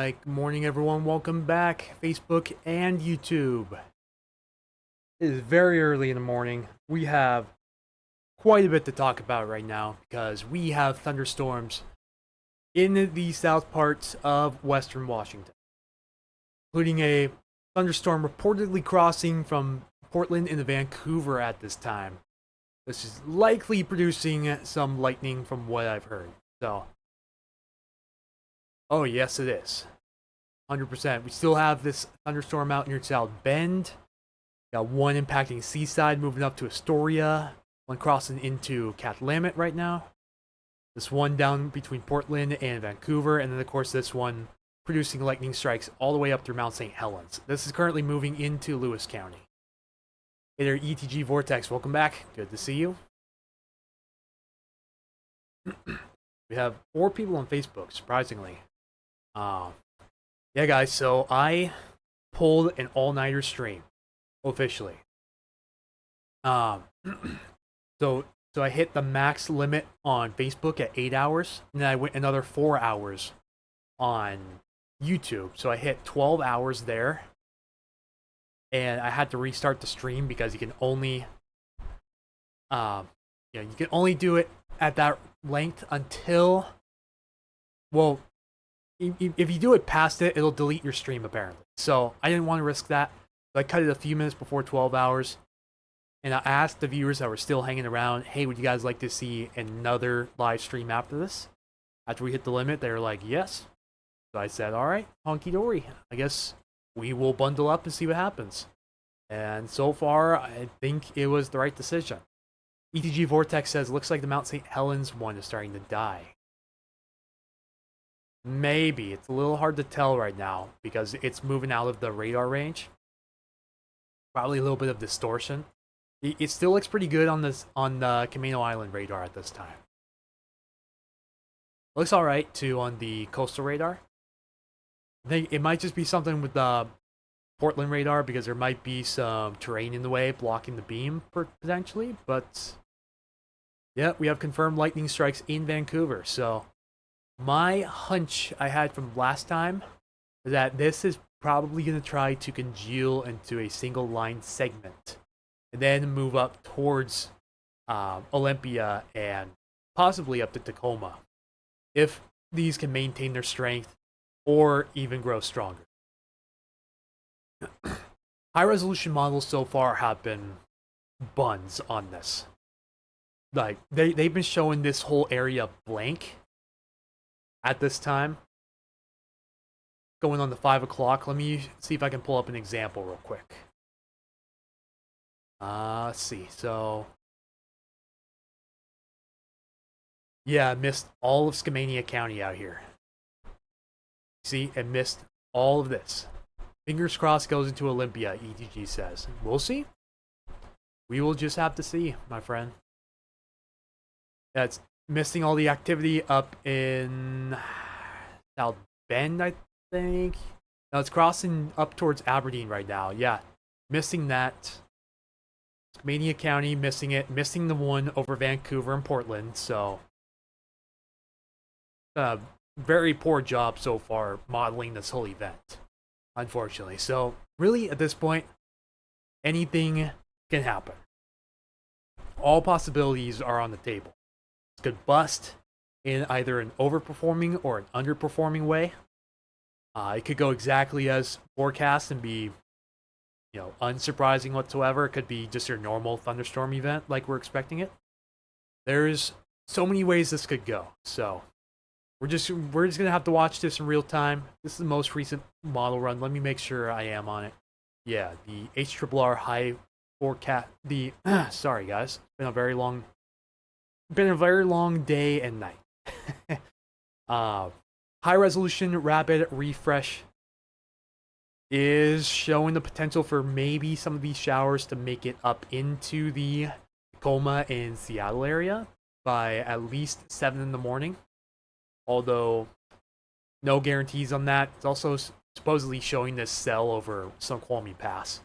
Alright, good morning everyone. Welcome back, Facebook and YouTube. It is very early in the morning. We have quite a bit to talk about right now because we have thunderstorms in the south parts of western Washington, including a thunderstorm reportedly crossing from Portland into Vancouver at this time. This is likely producing some lightning from what I've heard. So, oh yes it is. 100%. We still have this thunderstorm out near South Bend. Got one impacting Seaside, moving up to Astoria. One crossing into Cathlamet right now. This one down between Portland and Vancouver. And then, of course, this one producing lightning strikes all the way up through Mount St. Helens. This is currently moving into Lewis County. Hey there, ETG Vortex. Welcome back. Good to see you. We have 4 people on Facebook, surprisingly. Yeah, guys, so I pulled an all-nighter stream, officially. So I hit the max limit on Facebook at 8 hours, and then I went another 4 hours on YouTube. So I hit 12 hours there, and I had to restart the stream because you can only, you can only do it at that length until, well, if you do it past it, it'll delete your stream, apparently. So I didn't want to risk that. So I cut it a few minutes before 12 hours. And I asked the viewers that were still hanging around, hey, would you guys like to see another live stream after this? After we hit the limit, they were like, yes. So I said, all right, honky dory. I guess we will bundle up and see what happens. And so far, I think it was the right decision. ETG Vortex says, looks like the Mount St. Helens one is starting to die. Maybe. It's a little hard to tell right now because it's moving out of the radar range. Probably a little bit of distortion. It still looks pretty good on the Camino Island radar at this time. Looks alright too on the coastal radar. I think it might just be something with the Portland radar because there might be some terrain in the way blocking the beam potentially. But yeah, we have confirmed lightning strikes in Vancouver. So my hunch I had from last time is that this is probably going to try to congeal into a single line segment and then move up towards Olympia and possibly up to Tacoma if these can maintain their strength or even grow stronger. High resolution models so far have been buns on this. Like they've been showing this whole area blank at this time, going on the 5 o'clock. Let me see if I can pull up an example real quick. Let's see. So, yeah, I missed all of Skamania County out here. See, it missed all of this. Fingers crossed goes into Olympia, ETG says. We'll see. We will just have to see, my friend. Yeah, it's missing all the activity up in South Bend, I think. No, it's crossing up towards Aberdeen right now. Yeah, missing that. Skamania County, missing it. Missing the one over Vancouver and Portland. So, very poor job so far modeling this whole event, unfortunately. So, really, at this point, anything can happen. All possibilities are on the table. Could bust in either an overperforming or an underperforming way. It could go exactly as forecast and be, unsurprising whatsoever. It could be just your normal thunderstorm event like we're expecting it. There's so many ways this could go. So we're just gonna have to watch this in real time. This is the most recent model run. Let me make sure I am on it. Yeah, the HRRR high forecast. Sorry guys, been a very long day and night. High resolution rapid refresh is showing the potential for maybe some of these showers to make it up into the Tacoma and Seattle area by at least 7 in the morning. Although no guarantees on that. It's also supposedly showing this cell over Snoqualmie Pass.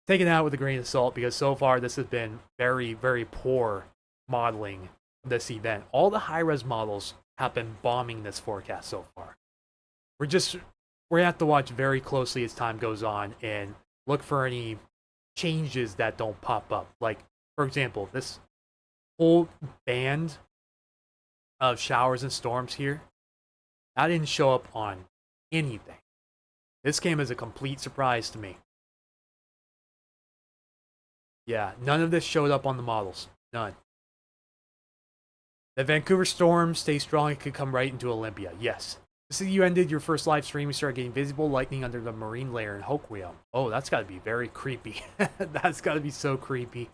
Take it out with a grain of salt because so far this has been very, very poor modeling this event. All the high-res models have been bombing this forecast so far. We're just we're gonna have to watch very closely as time goes on and look for any changes that don't pop up. Like, for example, this whole band of showers and storms here, that didn't show up on anything. This came as a complete surprise to me. Yeah, none of this showed up on the models. None. The Vancouver storm stays strong. It could come right into Olympia. Yes. This is you ended your first live stream. You started getting visible lightning under the marine layer in Hoquiam. Oh, that's got to be very creepy. That's got to be so creepy.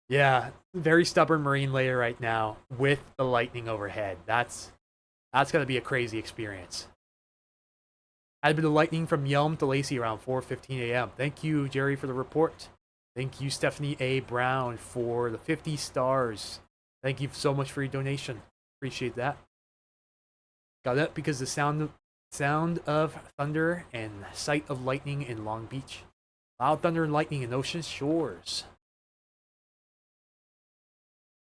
Yeah, very stubborn marine layer right now with the lightning overhead. That's got to be a crazy experience. Had a bit of lightning from Yelm to Lacey around 4:15 a.m. Thank you, Jerry, for the report. Thank you, Stephanie A. Brown, for the 50 stars. Thank you so much for your donation. Appreciate that. Got up because the sound of thunder and sight of lightning in Long Beach. Loud thunder and lightning in Ocean Shores.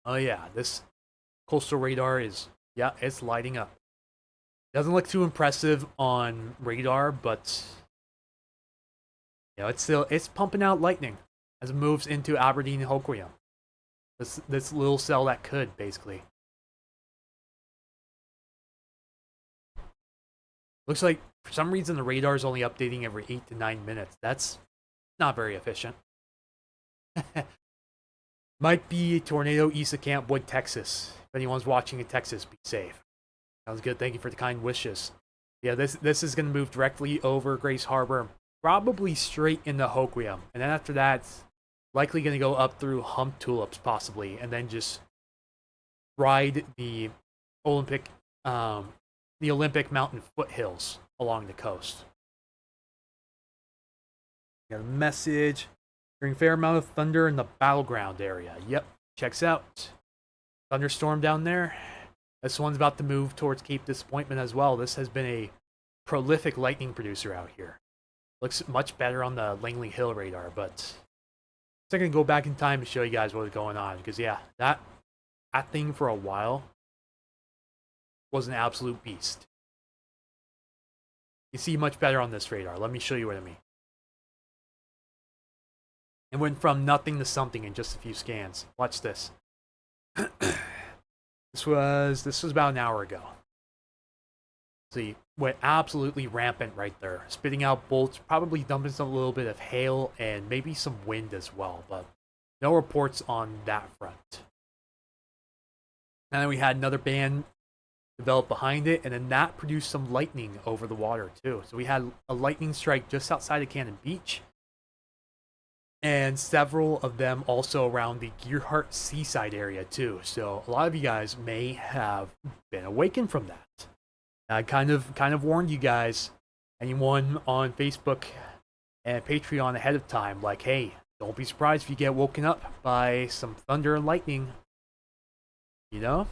Oh yeah, this coastal radar is, yeah, it's lighting up. Doesn't look too impressive on radar, but you know, it's pumping out lightning as it moves into Aberdeen and Hoquiam. This little cell that could, basically. Looks like, for some reason, the radar is only updating every 8 to 9 minutes. That's not very efficient. Might be a tornado east of Camp Wood, Texas. If anyone's watching in Texas, be safe. Sounds good. Thank you for the kind wishes. Yeah, this is going to move directly over Grace Harbor, probably straight into Hoquiam. And then after that, it's likely going to go up through Hump Tulips, possibly, and then just ride the Olympic mountain foothills along the coast. Got a message. Hearing fair amount of thunder in the battleground area. Yep, checks out. Thunderstorm down there. This one's about to move towards Cape Disappointment as well. This has been a prolific lightning producer out here. Looks much better on the Langley Hill radar, but I'm going to go back in time to show you guys what was going on. Because yeah, that thing for a while was an absolute beast. You see much better on this radar. Let me show you what I mean. It went from nothing to something in just a few scans. Watch this. This was about an hour ago. See, went absolutely rampant right there. Spitting out bolts, probably dumping some little bit of hail and maybe some wind as well, but no reports on that front. And then we had another band develop behind it, and then that produced some lightning over the water too. So we had a lightning strike just outside of Cannon Beach, and several of them also around the Gearhart Seaside area too. So a lot of you guys may have been awakened from that. I kind of warned you guys, anyone on Facebook and Patreon ahead of time, like, hey, don't be surprised if you get woken up by some thunder and lightning. You know?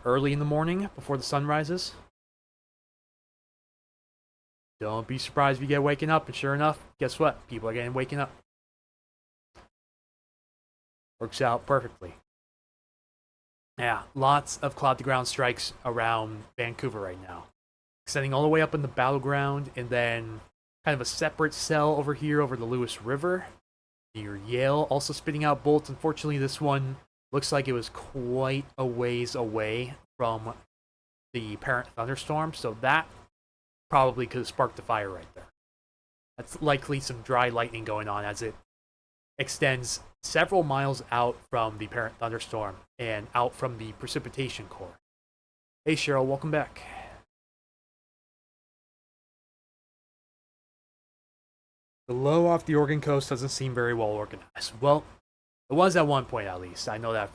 Early in the morning, before the sun rises. Don't be surprised if you get waken up, and sure enough, guess what? People are getting waken up. Works out perfectly. Yeah, lots of cloud-to-ground strikes around Vancouver right now. Extending all the way up in the battleground, and then kind of a separate cell over here over the Lewis River near Yale, also spitting out bolts. Unfortunately, this one looks like it was quite a ways away from the parent thunderstorm, so that probably could have sparked the fire right there. That's likely some dry lightning going on as it extends several miles out from the parent thunderstorm and out from the precipitation core. Hey Cheryl, welcome back. The low off the Oregon coast doesn't seem very well organized. Well, it was at one point at least. I know that.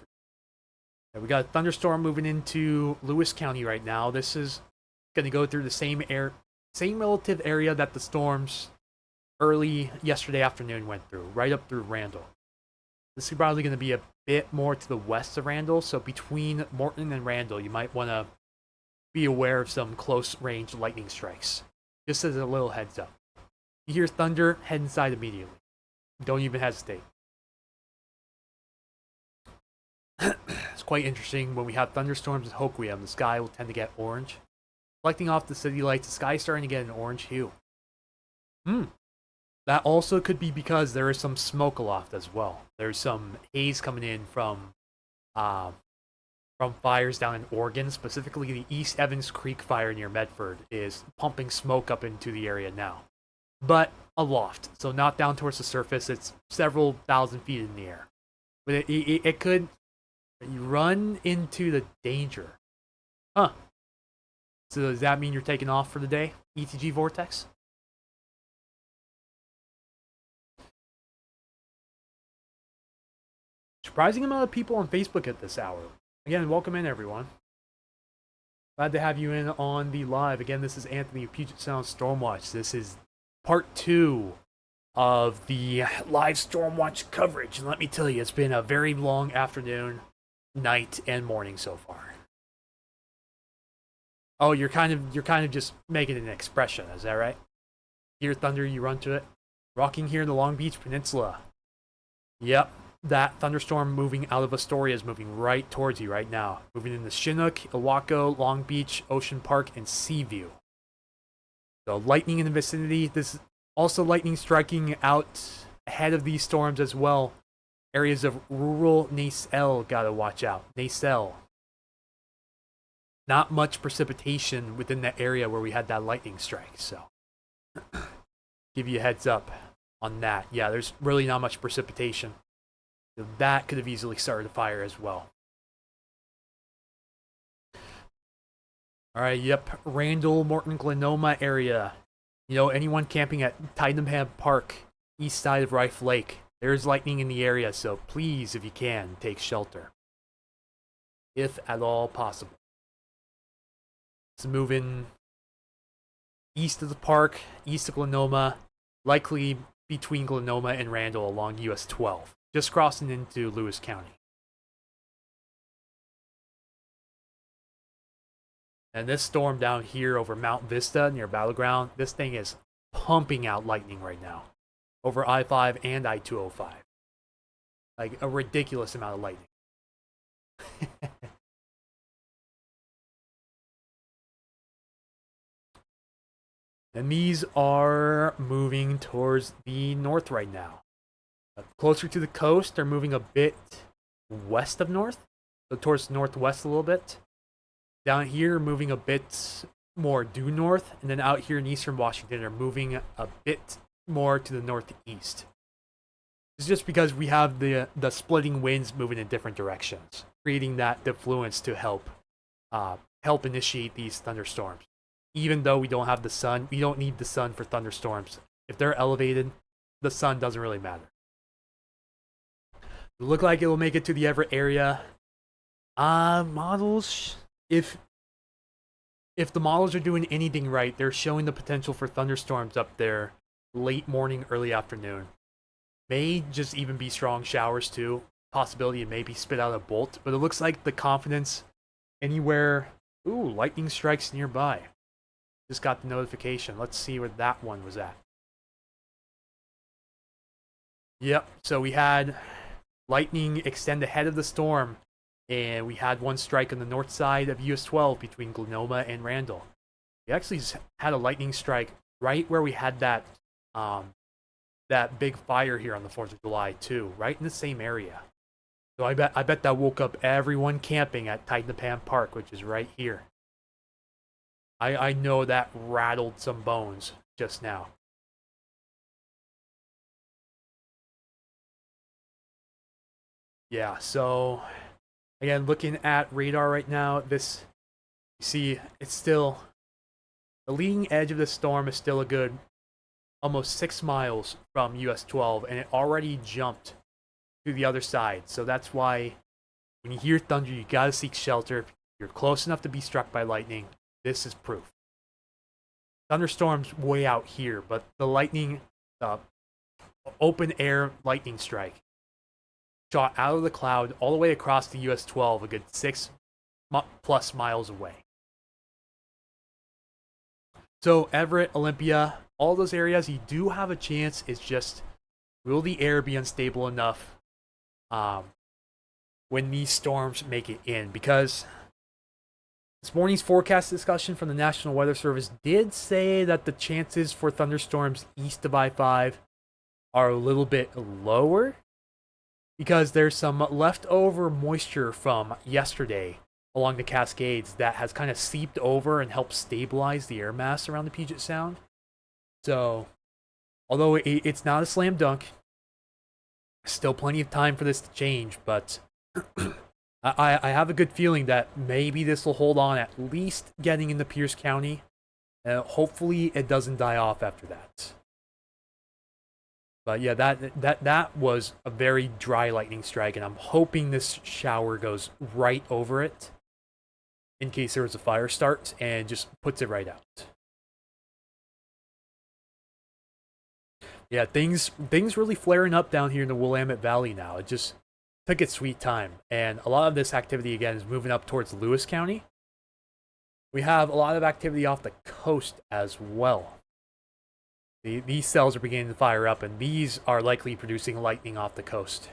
We got a thunderstorm moving into Lewis County right now. This is going to go through the same relative area that the storms early yesterday afternoon went through, right up through Randall. This is probably going to be a bit more to the west of Randall, so between Morton and Randall, you might want to be aware of some close-range lightning strikes. Just as a little heads up. You hear thunder, head inside immediately. Don't even hesitate. It's quite interesting. When we have thunderstorms in Hoquiam, the sky will tend to get orange. Reflecting off the city lights, the sky's starting to get an orange hue. That also could be because there is some smoke aloft as well. There's some haze coming in from fires down in Oregon, specifically the East Evans Creek fire near Medford is pumping smoke up into the area now. But aloft, so not down towards the surface. It's several thousand feet in the air. But it could run into the danger. Huh. So does that mean you're taking off for the day, ETG Vortex? Surprising amount of people on Facebook at this hour. Again, welcome in, everyone. Glad to have you in on the live. Again, this is Anthony of Puget Sound Stormwatch. This is part 2 of the live Stormwatch coverage. And let me tell you, it's been a very long afternoon, night, and morning so far. Oh, you're kind of just making an expression, is that right? Hear thunder, you run to it. Rocking here in the Long Beach Peninsula. Yep, that thunderstorm moving out of Astoria is moving right towards you right now. Moving into Chinook, Ilwaco, Long Beach, Ocean Park, and Seaview. So lightning in the vicinity. This is also lightning striking out ahead of these storms as well. Areas of rural Nacelle gotta watch out. Nacelle. Not much precipitation within that area where we had that lightning strike, so give you a heads up on that. Yeah, there's really not much precipitation. So that could have easily started a fire as well. Alright, yep, Randall, Morton, Glenoma area. You know, anyone camping at Tydenham Park, east side of Rife Lake. There's lightning in the area, so please, if you can, take shelter. If at all possible. Let's move in east of the park, east of Glenoma, likely between Glenoma and Randall along US 12, just crossing into Lewis County. And this storm down here over Mount Vista near Battleground, this thing is pumping out lightning right now over I-5 and I-205. Like a ridiculous amount of lightning. And these are moving towards the north right now. Closer to the coast, they're moving a bit west of north. So towards northwest a little bit. Down here, moving a bit more due north. And then out here in eastern Washington, they're moving a bit more to the northeast. It's just because we have the splitting winds moving in different directions, creating that defluence to help initiate these thunderstorms. Even though we don't have the sun, we don't need the sun for thunderstorms. If they're elevated, the sun doesn't really matter. It look like it will make it to the Everett area. Models, if the models are doing anything right, they're showing the potential for thunderstorms up there late morning, early afternoon. May just even be strong showers too. Possibility it maybe spit out a bolt, but it looks like the confidence anywhere. Ooh, lightning strikes nearby. Just got the notification. Let's see where that one was at. Yep, so we had lightning extend ahead of the storm, and we had one strike on the north side of US 12 between Glenoma and Randall. We actually had a lightning strike right where we had that big fire here on the 4th of July too, right in the same area. So I bet that woke up everyone camping at Tydenham Park, which is right here. I know that rattled some bones just now. Yeah, so again, looking at radar right now, this, you see, it's still, the leading edge of this storm is still a good almost 6 miles from US 12, and it already jumped to the other side. So that's why when you hear thunder, you gotta seek shelter. If you're close enough to be struck by lightning, this is proof. Thunderstorms way out here, but the lightning, open air lightning strike, shot out of the cloud all the way across the US 12, a good 6+ miles away. So Everett, Olympia, all those areas, you do have a chance. It's just, will the air be unstable enough when these storms make it in? Because This morning's forecast discussion from the National Weather Service did say that the chances for thunderstorms east of I-5 are a little bit lower because there's some leftover moisture from yesterday along the Cascades that has kind of seeped over and helped stabilize the air mass around the Puget Sound. So, although it's not a slam dunk, still plenty of time for this to change, but I have a good feeling that maybe this will hold on at least getting into Pierce County. Hopefully it doesn't die off after that. But yeah, that was a very dry lightning strike, and I'm hoping this shower goes right over it in case there was a fire start and just puts it right out. Yeah, things really flaring up down here in the Willamette Valley now. It just took its sweet time, and a lot of this activity again is moving up towards Lewis County. We have a lot of activity off the coast as well. These cells are beginning to fire up, and these are likely producing lightning off the coast.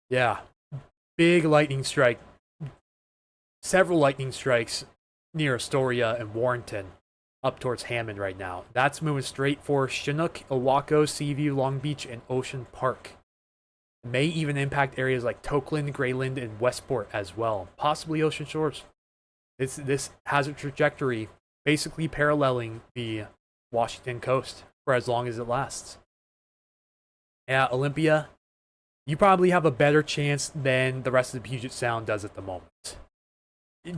Yeah, big lightning strike. Several lightning strikes near Astoria and Warrenton up towards Hammond right now. That's moving straight for Chinook, Owaco, Seaview, Long Beach, and Ocean Park. It may even impact areas like Tokeland, Grayland, and Westport as well. Possibly Ocean Shores. This has a trajectory basically paralleling the Washington coast for as long as it lasts. Yeah, Olympia, you probably have a better chance than the rest of the Puget Sound does at the moment.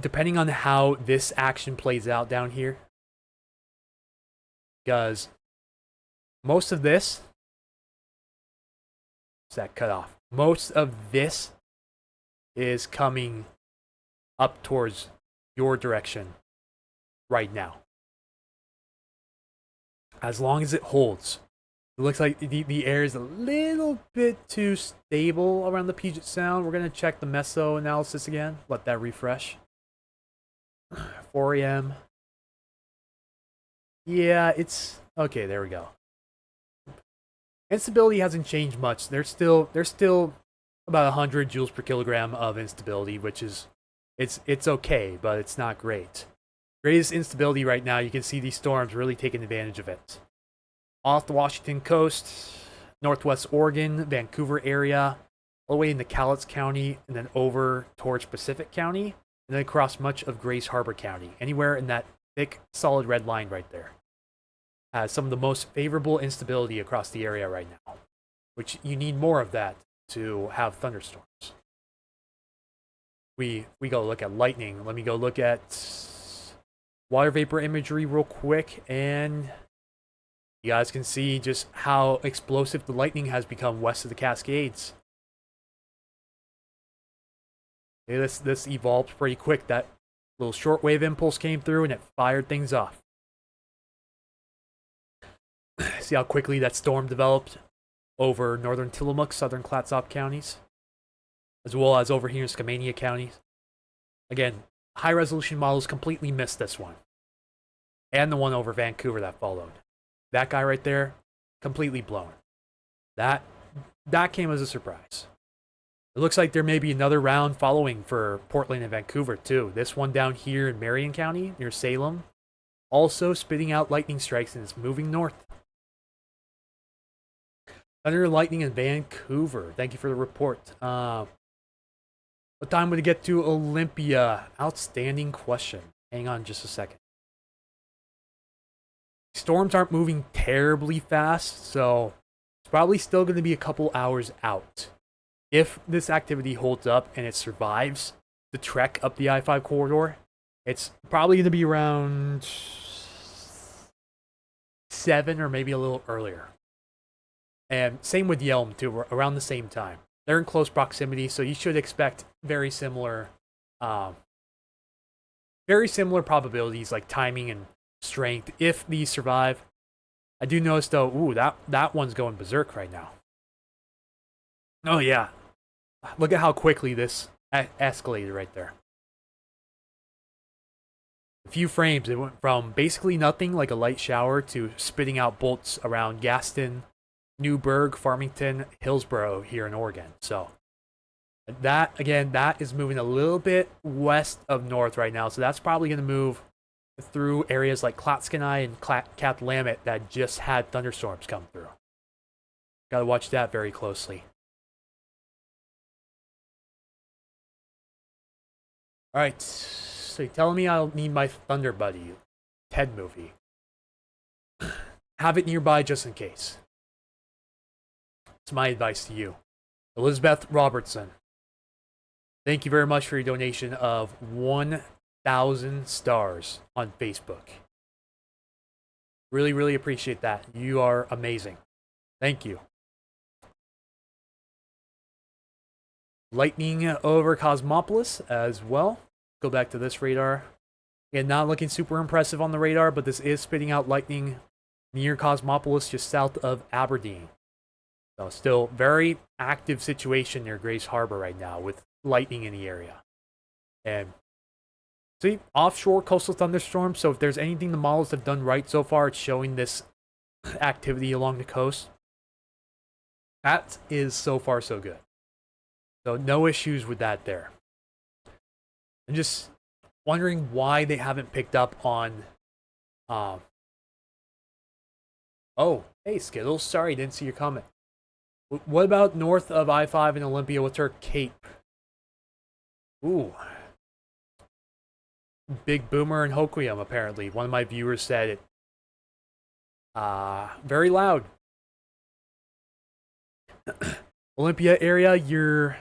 Depending on how this action plays out down here. Because most of this, what's that cut off? Most of this is coming up towards your direction right now. As long as it holds. It looks like the air is a little bit too stable around the Puget Sound. We're going to check the meso analysis again. Let that refresh. 4 a.m. Yeah, it's... Okay, there we go. Instability hasn't changed much. There's still about 100 joules per kilogram of instability, which is... It's okay, but it's not great. Greatest instability right now, you can see these storms really taking advantage of it. Off the Washington coast, northwest Oregon, Vancouver area, all the way into Cowlitz County, and then over towards Pacific County, and then across much of Grays Harbor County. Anywhere in that thick, solid red line right there. Has some of the most favorable instability across the area right now, which you need more of that to have thunderstorms. We go look at lightning. Let me go look at water vapor imagery real quick, and you guys can see just how explosive the lightning has become west of the Cascades. Okay, this evolved pretty quick. That little shortwave impulse came through and it fired things off. See how quickly that storm developed over northern Tillamook, southern Clatsop counties, as well as over here in Skamania County. Again, high-resolution models completely missed this one. And the one over Vancouver that followed. That guy right there, completely blown. That came as a surprise. It looks like there may be another round following for Portland and Vancouver, too. This one down here in Marion County, near Salem, also spitting out lightning strikes, and it's moving north. Thunder and lightning in Vancouver. Thank you for the report. What time would it get to Olympia? Outstanding question. Hang on just a second. Storms aren't moving terribly fast, so it's probably still going to be a couple hours out. If this activity holds up and it survives the trek up the I-5 corridor, it's probably going to be around 7 or maybe a little earlier. And same with Yelm, too, around the same time. They're in close proximity, so you should expect very similar probabilities, like timing and strength, if these survive. I do notice, though, ooh, that one's going berserk right now. Oh, yeah. Look at how quickly this escalated right there. a few frames, it went from basically nothing like a light shower to spitting out bolts around Gaston, Newburgh, Farmington, Hillsborough here in Oregon. So that, again, that is moving a little bit west of north right now. So that's probably going to move through areas like Klatskanai and Katlamet that just had thunderstorms come through. Gotta watch that very closely. Alright, so you're telling me I'll need my Thunder Buddy Ted movie. Have it nearby just in case. It's my advice to you. Elizabeth Robertson, thank you very much for your donation of 1,000 stars on Facebook. Really, really appreciate that. You are amazing. Thank you. Lightning over Cosmopolis as well. Go back to this radar. Again, not looking super impressive on the radar, but this is spitting out lightning near Cosmopolis, just south of Aberdeen. So still very active situation near Grace Harbor right now with lightning in the area. And see, offshore coastal thunderstorms. So if there's anything the models have done right so far, it's showing this activity along the coast. That is so far so good. So no issues with that there. I'm just wondering why they haven't picked up on... Oh, hey Skittles, sorry, didn't see your comment. What about north of I-5 in Olympia? What's our Cape? Ooh. Big Boomer and Hoquiam, apparently. One of my viewers said it. Very loud. Olympia area, you're...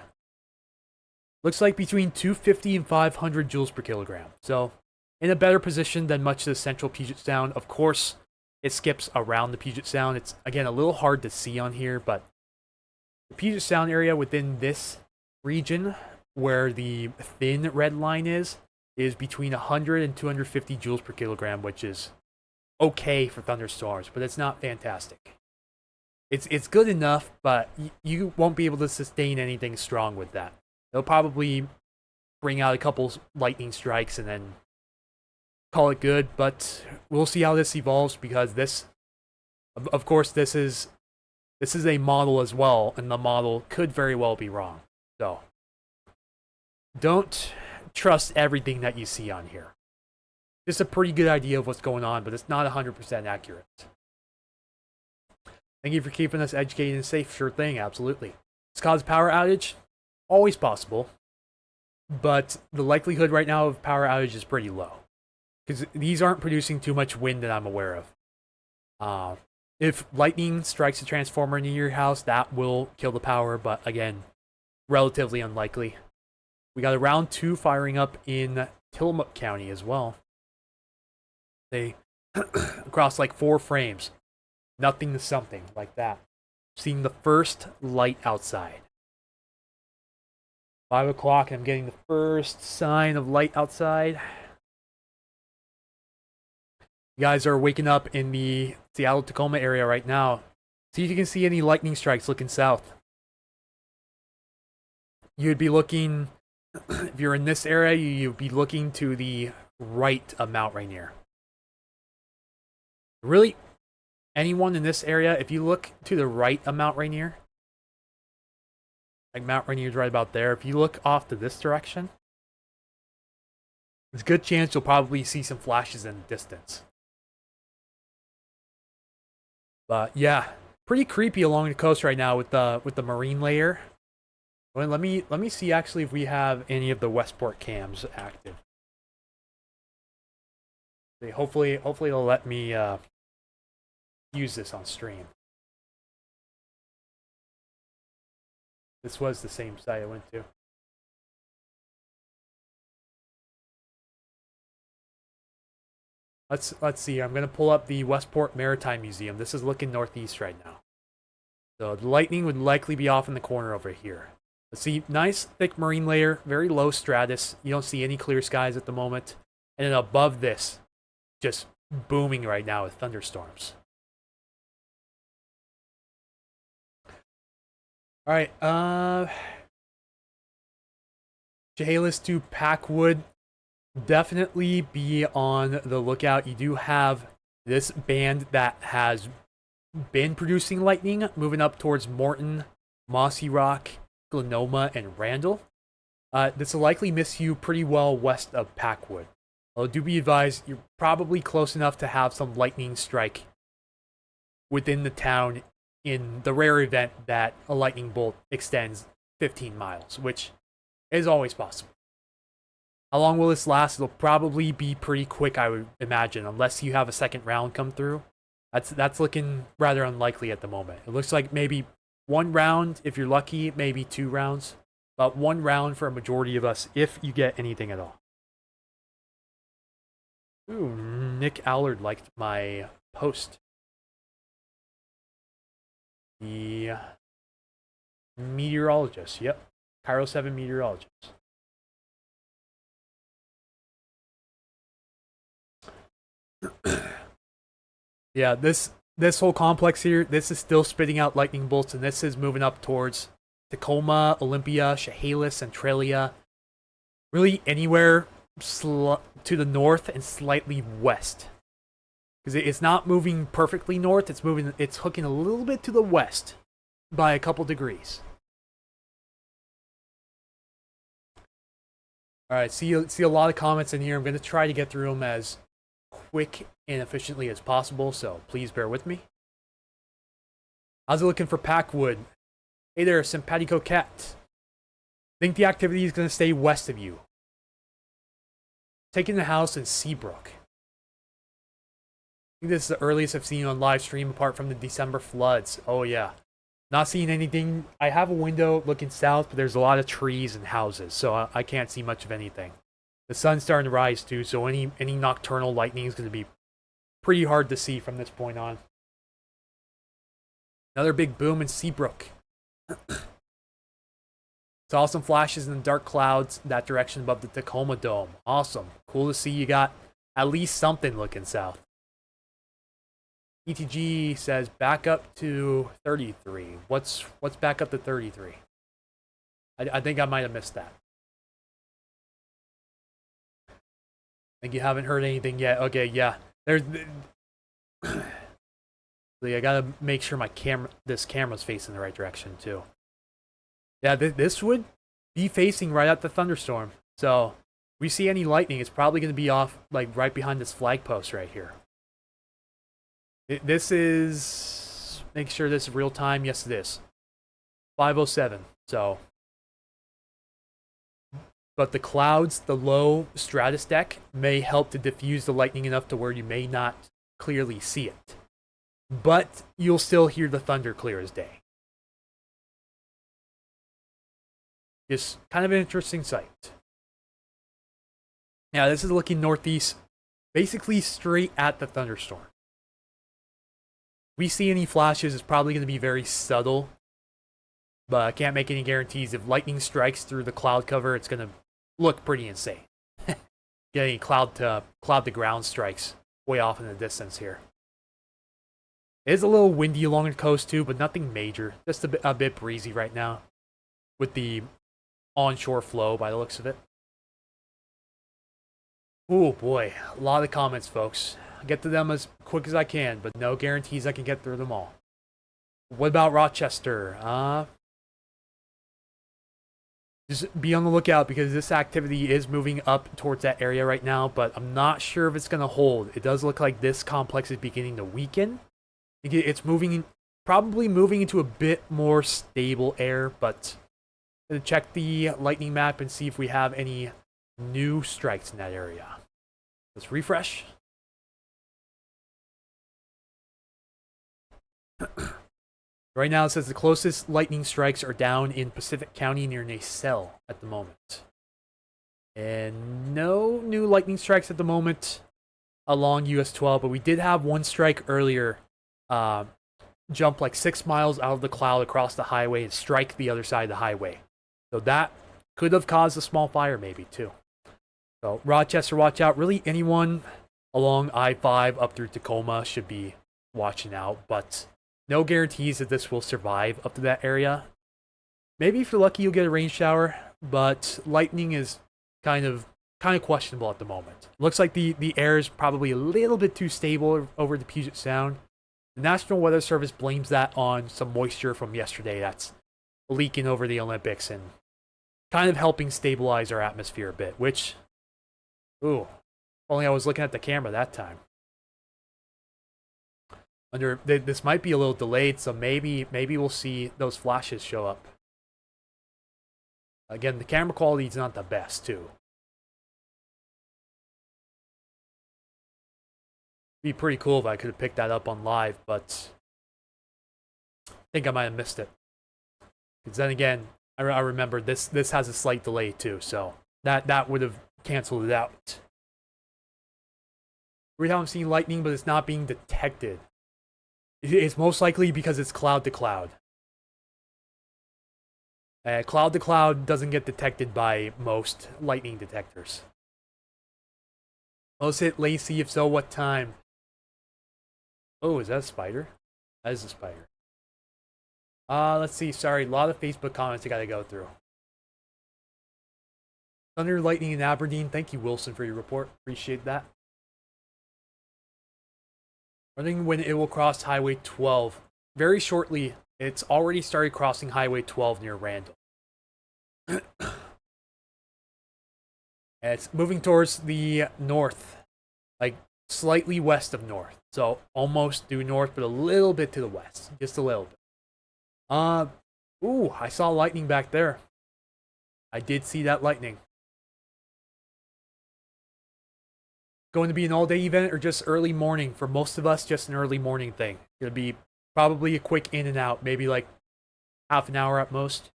Looks like between 250 and 500 joules per kilogram. So, in a better position than much of the central Puget Sound. Of course, it skips around the Puget Sound. It's, again, a little hard to see on here, but the Puget Sound area within this region, where the thin red line is between 100 and 250 joules per kilogram, which is okay for thunderstorms, but it's not fantastic. It's good enough, but you won't be able to sustain anything strong with that. They'll probably bring out a couple lightning strikes and then call it good, but we'll see how this evolves because this, of course, this is a model as well, and the model could very well be wrong. So, don't trust everything that you see on here. Just a pretty good idea of what's going on, but it's not 100% accurate. Thank you for keeping us educated and safe. Sure thing, absolutely. It's caused power outage? Always possible, but the likelihood right now of power outage is pretty low because these aren't producing too much wind that I'm aware of. If lightning strikes a transformer near your house, that will kill the power, but again, relatively unlikely. We got a round 2 firing up in Tillamook County as well. They across like 4 frames, nothing to something like that. Seeing the first light outside. 5 o'clock, I'm getting the first sign of light outside. You guys are waking up in the Seattle-Tacoma area right now. See if you can see any lightning strikes looking south. You'd be looking, if you're in this area, you'd be looking to the right of Mount Rainier. Really, anyone in this area, if you look to the right of Mount Rainier, like Mount Rainier's right about there. If you look off to this direction, there's a good chance you'll probably see some flashes in the distance. But yeah, pretty creepy along the coast right now with the marine layer. Well, let me see actually if we have any of the Westport cams active. Hopefully they'll let me use this on stream. This was the same site I went to. Let's see. I'm gonna pull up the Westport Maritime Museum. This is looking northeast right now. So the lightning would likely be off in the corner over here. Let's see, nice thick marine layer, very low stratus. You don't see any clear skies at the moment. And then above this, just booming right now with thunderstorms. All right, Chehalis to Packwood. definitely be on the lookout. You do have this band that has been producing lightning, moving up towards Morton, Mossy Rock, Glenoma, and Randall. This will likely miss you pretty well west of Packwood. Although do be advised, you're probably close enough to have some lightning strike within the town in the rare event that a lightning bolt extends 15 miles, which is always possible. How long will this last? It'll probably be pretty quick, I would imagine, unless you have a second round come through. That's looking rather unlikely at the moment. It looks like maybe one round, if you're lucky, maybe 2 rounds. But 1 round for a majority of us, if you get anything at all. Ooh, Nick Allard liked my post. The meteorologist, yep. Cairo 7 meteorologist. Yeah, this whole complex here, this is still spitting out lightning bolts, and this is moving up towards Tacoma, Olympia, Chehalis, Centralia. Really anywhere to the north and slightly west. Because it's not moving perfectly north, it's hooking a little bit to the west by a couple degrees. Alright, see a lot of comments in here. I'm going to try to get through them as quick and efficiently as possible, so please bear with me. How's it looking for Packwood? Hey there, Simpatico Cat. Think the activity is going to stay west of you. Taking the house in Seabrook. I think this is the earliest I've seen on live stream apart from the December floods. Oh yeah. Not seeing anything. I have a window looking south, but there's a lot of trees and houses, so I can't see much of anything. The sun's starting to rise too, so any nocturnal lightning is going to be pretty hard to see from this point on. Another big boom in Seabrook. Saw some flashes in the dark clouds that direction above the Tacoma Dome. Awesome. Cool to see you got at least something looking south. ETG says back up to 33. What's back up to 33? I think I might have missed that. I think you haven't heard anything yet. Okay, yeah. There's I gotta make sure this camera's facing the right direction too. Yeah, this would be facing right at the thunderstorm. So, if we see any lightning, it's probably going to be off, like, right behind this flag post right here. This is... Make sure this is real time. Yes, it is. 5:07. So... But the clouds, the low stratus deck, may help to diffuse the lightning enough to where you may not clearly see it. But you'll still hear the thunder clear as day. Just kind of an interesting sight. Yeah, this is looking northeast, basically straight at the thunderstorm. If we see any flashes, it's probably going to be very subtle. But I can't make any guarantees. If lightning strikes through the cloud cover, it's going to look pretty insane. Getting cloud to ground strikes way off in the distance here. It is a little windy along the coast too, but nothing major. Just a bit breezy right now with the onshore flow by the looks of it. Oh boy, a lot of comments, folks. I'll get to them as quick as I can, but no guarantees I can get through them all. What about Rochester? Just be on the lookout because this activity is moving up towards that area right now, but I'm not sure if it's going to hold. It does look like this complex is beginning to weaken. It's probably moving into a bit more stable air, but I'm going to check the lightning map and see if we have any new strikes in that area. Let's refresh. Right now it says the closest lightning strikes are down in Pacific County near Nacelle at the moment. And no new lightning strikes at the moment along US 12, but we did have one strike earlier jump like 6 miles out of the cloud across the highway and strike the other side of the highway. So that could have caused a small fire maybe too. So Rochester, watch out. Really anyone along I-5 up through Tacoma should be watching out, but no guarantees that this will survive up to that area. Maybe if you're lucky you'll get a rain shower, but lightning is kind of kind of questionable at the moment. Looks like the air is probably a little bit too stable over the Puget Sound. The National Weather Service blames that on some moisture from yesterday that's leaking over the Olympics and kind of helping stabilize our atmosphere a bit, which, ooh, only I was looking at the camera that time. This might be a little delayed, so maybe we'll see those flashes show up. Again, the camera quality is not the best, too. Be pretty cool if I could have picked that up on live, but I think I might have missed it. Because then again, I remember this has a slight delay too, so that would have canceled it out. We haven't seen lightning, but it's not being detected. It's most likely because it's cloud to cloud. Cloud to cloud doesn't get detected by most lightning detectors. Most hit Lacey, if so, what time? Oh, is that a spider? That is a spider. Let's see. Sorry, a lot of Facebook comments I gotta go through. Thunder, lightning in Aberdeen. Thank you, Wilson, for your report. Appreciate that. Wondering when it will cross Highway 12. Very shortly. It's already started crossing Highway 12 near Randall. It's moving towards the north, like slightly west of north. So almost due north, but a little bit to the west. Just a little bit. Ooh, I saw lightning back there. I did see that lightning. Going to be an all-day event or just early morning? For most of us, just an early morning thing. It'll be probably a quick in and out, maybe like half an hour at most.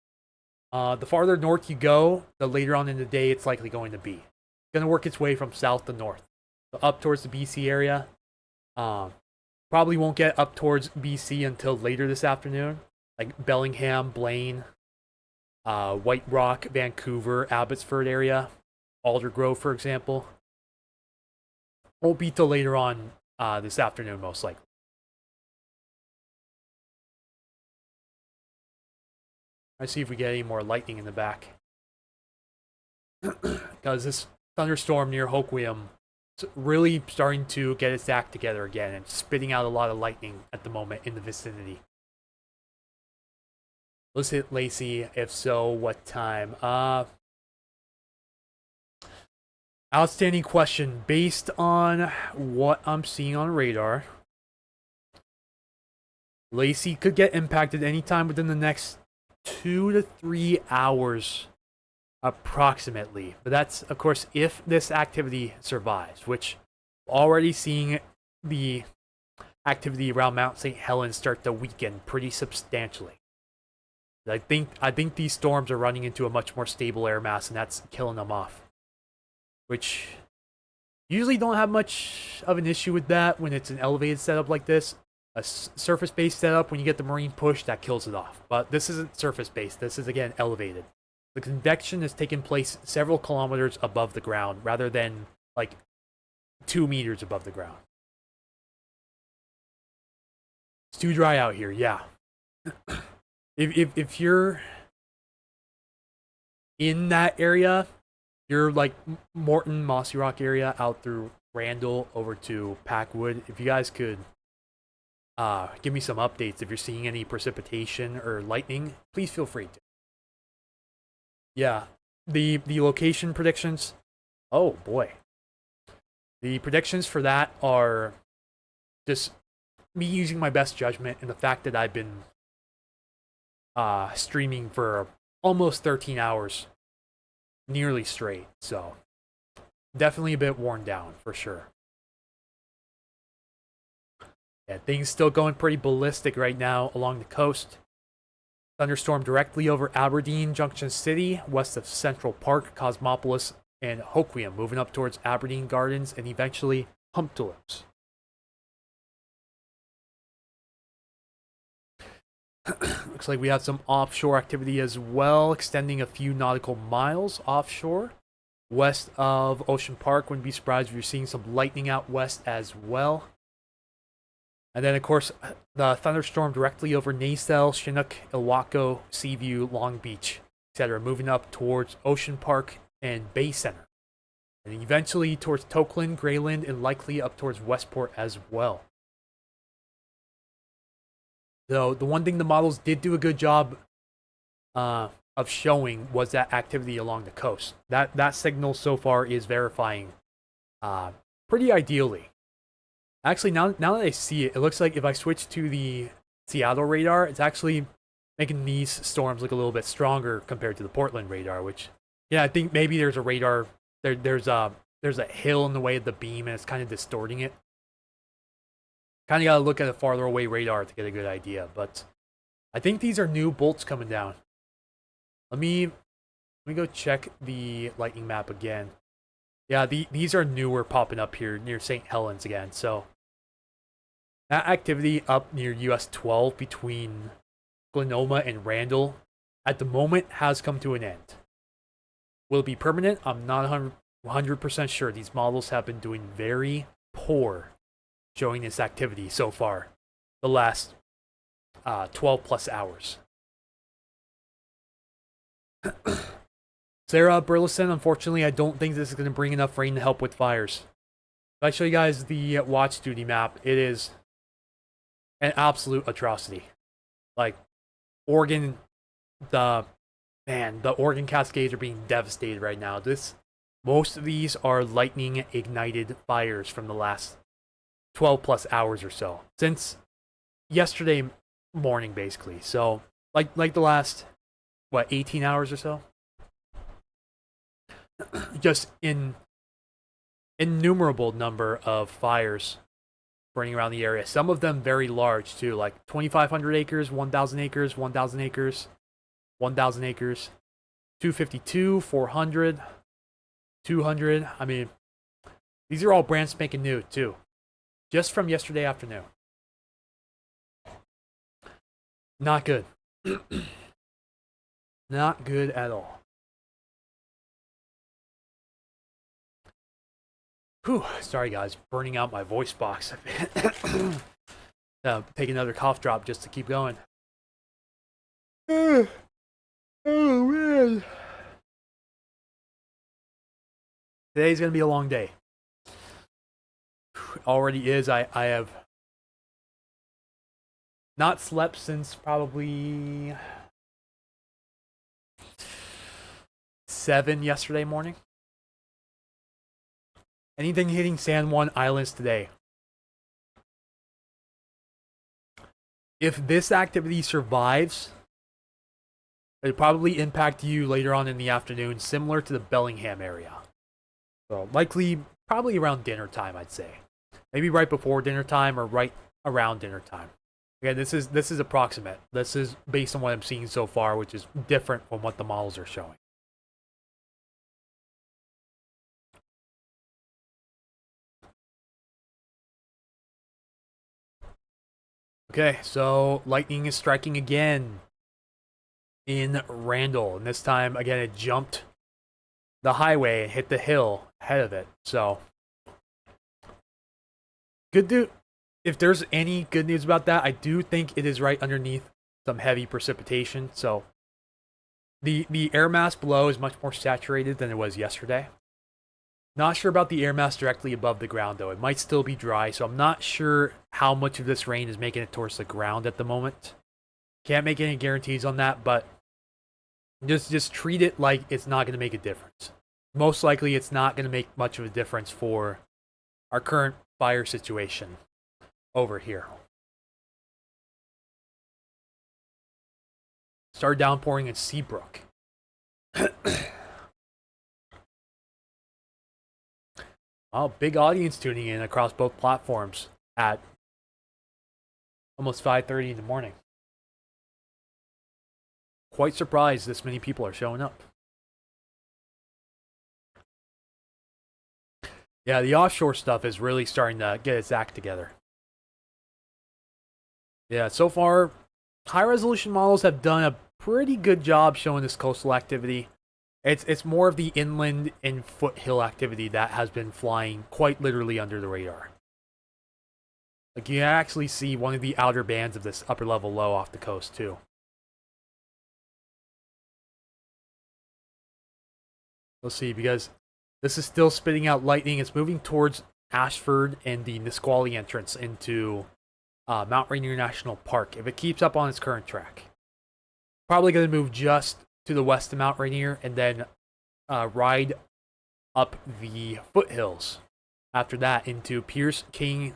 The farther north you go, the later on in the day it's likely going to be. It's going to work its way from south to north. So up towards the BC area. Probably won't get up towards BC until later this afternoon. Like Bellingham, Blaine, White Rock, Vancouver, Abbotsford area. Aldergrove, for example. Won't be till later on this afternoon, most likely. Let's see if we get any more lightning in the back. Because this thunderstorm near Hoquiam is really starting to get its act together again and spitting out a lot of lightning at the moment in the vicinity. Let's hit Lacey. If so, what time? Outstanding question. Based on what I'm seeing on radar, Lacey could get impacted anytime within the next 2 to 3 hours, approximately. But that's, of course, if this activity survives, which we're already seeing the activity around Mount St. Helens start to weaken pretty substantially. I think these storms are running into a much more stable air mass, and that's killing them off. Which usually don't have much of an issue with that when it's an elevated setup like this. A surface-based setup, when you get the marine push, that kills it off. But this isn't surface-based. This is, again, elevated. The convection is taking place several kilometers above the ground, rather than, like, 2 meters above the ground. It's too dry out here, yeah. If you're in that area, you're like Morton, Mossy Rock area, out through Randall over to Packwood. If you guys could give me some updates, if you're seeing any precipitation or lightning, please feel free to. Yeah, the location predictions. Oh boy, the predictions for that are just me using my best judgment and the fact that I've been streaming for almost 13 hours nearly straight, so definitely a bit worn down for sure. Yeah, things still going pretty ballistic right now along the coast. Thunderstorm directly over Aberdeen, Junction City, west of Central Park, Cosmopolis, and Hoquiam, moving up towards Aberdeen Gardens and eventually Hump Tulips. Looks like we have some offshore activity as well, extending a few nautical miles offshore. West of Ocean Park, wouldn't be surprised if you're seeing some lightning out west as well. And then, of course, the thunderstorm directly over Nasell, Chinook, Ilwaco, Seaview, Long Beach, etc., moving up towards Ocean Park and Bay Center. and eventually towards Tokeland, Greyland, and likely up towards Westport as well. So the one thing the models did do a good job of showing was that activity along the coast. That signal so far is verifying pretty ideally. Actually, now that I see it, it looks like if I switch to the Seattle radar, it's actually making these storms look a little bit stronger compared to the Portland radar, which, yeah, I think maybe there's a radar, there's a hill in the way of the beam and it's kind of distorting it. Kind of got to look at a farther away radar to get a good idea, but I think these are new bolts coming down. Let me go check the lightning map again. Yeah, these are newer popping up here near St. Helens again. So that activity up near US 12 between Glenoma and Randall at the moment has come to an end. Will it be permanent? I'm not 100% sure. These models have been doing very poor showing this activity so far the last 12 plus hours. Sarah Burleson, unfortunately, I don't think this is going to bring enough rain to help with fires. If I show you guys the watch duty map, it is an absolute atrocity. Like, Oregon, the Oregon Cascades are being devastated right now. Most of these are lightning ignited fires from the last 12 plus hours or so. Since yesterday morning, basically. So, like the last, 18 hours or so? Just innumerable number of fires burning around the area. Some of them very large too, like 2,500 acres, 1,000 acres, 1,000 acres, 1,000 acres, 252, 400, 200. I mean, these are all brand spanking new too, just from yesterday afternoon. Not good. Not good at all. Whew, sorry guys, burning out my voice box. Take another cough drop just to keep going. Oh man. Today's gonna be a long day. Already is. I have not slept since probably 7 yesterday morning. Anything hitting San Juan Islands today. If this activity survives, it'll probably impact you later on in the afternoon, similar to the Bellingham area. So likely, probably around dinner time, I'd say. Maybe right before dinner time or right around dinner time. Again, this is approximate. This is based on what I'm seeing so far, which is different from what the models are showing. Okay, so lightning is striking again in Randall. And this time, again, it jumped the highway and hit the hill ahead of it. So, good news. If there's any good news about that, I do think it is right underneath some heavy precipitation. So, the air mass below is much more saturated than it was yesterday. Not sure about the air mass directly above the ground, though. It might still be dry, so I'm not sure how much of this rain is making it towards the ground at the moment. Can't make any guarantees on that, but just treat it like it's not going to make a difference. Most likely, it's not going to make much of a difference for our current fire situation over here. Started downpouring in Seabrook. Oh, big audience tuning in across both platforms at almost 5:30 in the morning. Quite surprised this many people are showing up. Yeah, the offshore stuff is really starting to get its act together. Yeah, so far, high-resolution models have done a pretty good job showing this coastal activity. It's more of the inland and foothill activity that has been flying quite literally under the radar. Like, you can actually see one of the outer bands of this upper level low off the coast, too. Let's see, because This is still spitting out lightning. It's moving towards Ashford and the Nisqually entrance into Mount Rainier National Park. If it keeps up on its current track, probably going to move just to the west of Mount Rainier and then ride up the foothills after that into Pierce, King,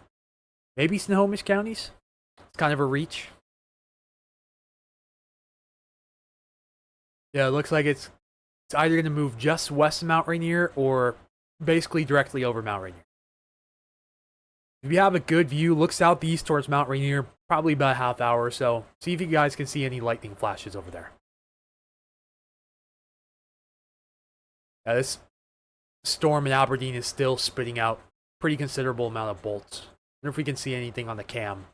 maybe Snohomish counties. It's kind of a reach. Yeah, it looks like it's either going to move just west of Mount Rainier or basically directly over Mount Rainier. If you have a good view, look southeast towards Mount Rainier, probably about a half hour or so. See if you guys can see any lightning flashes over there. Yeah, this storm in Aberdeen is still spitting out pretty considerable amount of bolts. I wonder if we can see anything on the cam.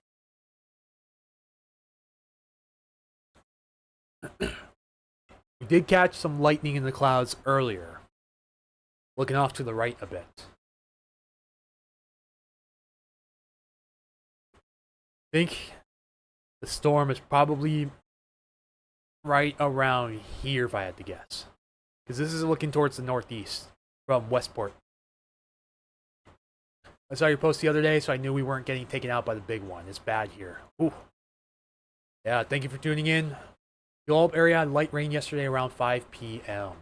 We did catch some lightning in the clouds earlier. Looking off to the right a bit. I think the storm is probably right around here if I had to guess. Because this is looking towards the northeast from Westport. I saw your post the other day, so I knew we weren't getting taken out by the big one. It's bad here. Ooh. Yeah, thank you for tuning in. Gulp area had light rain yesterday around 5 p.m.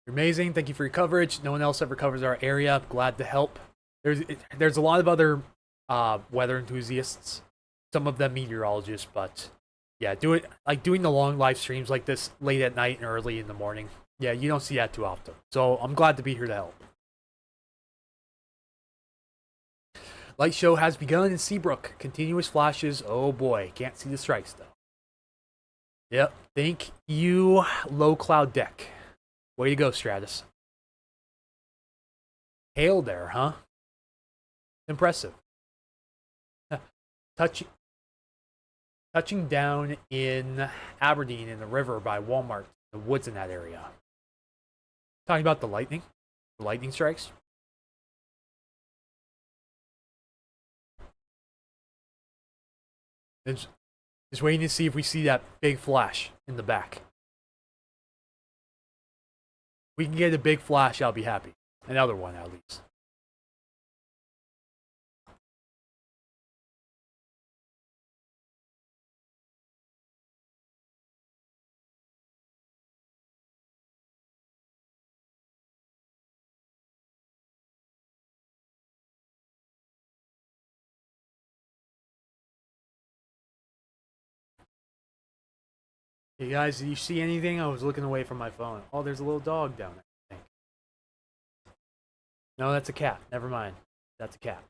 You're amazing. Thank you for your coverage. No one else ever covers our area. I'm glad to help. There's a lot of other weather enthusiasts. Some of them meteorologists, but yeah, doing the long live streams like this late at night and early in the morning. Yeah, you don't see that too often. So I'm glad to be here to help. Light show has begun in Seabrook. Continuous flashes. Oh boy, can't see the strikes though. Yep, thank you, low cloud deck. Way to go, Stratus. Hail there, huh? Impressive. Touching down in Aberdeen in the river by Walmart, the woods in that area. Talking about the lightning strikes. Just waiting to see if we see that big flash in the back. If we can get a big flash, I'll be happy. Another one at least. Hey guys, did you see anything? I was looking away from my phone. Oh, there's a little dog down there, I think. No, that's a cat. Never mind. That's a cat.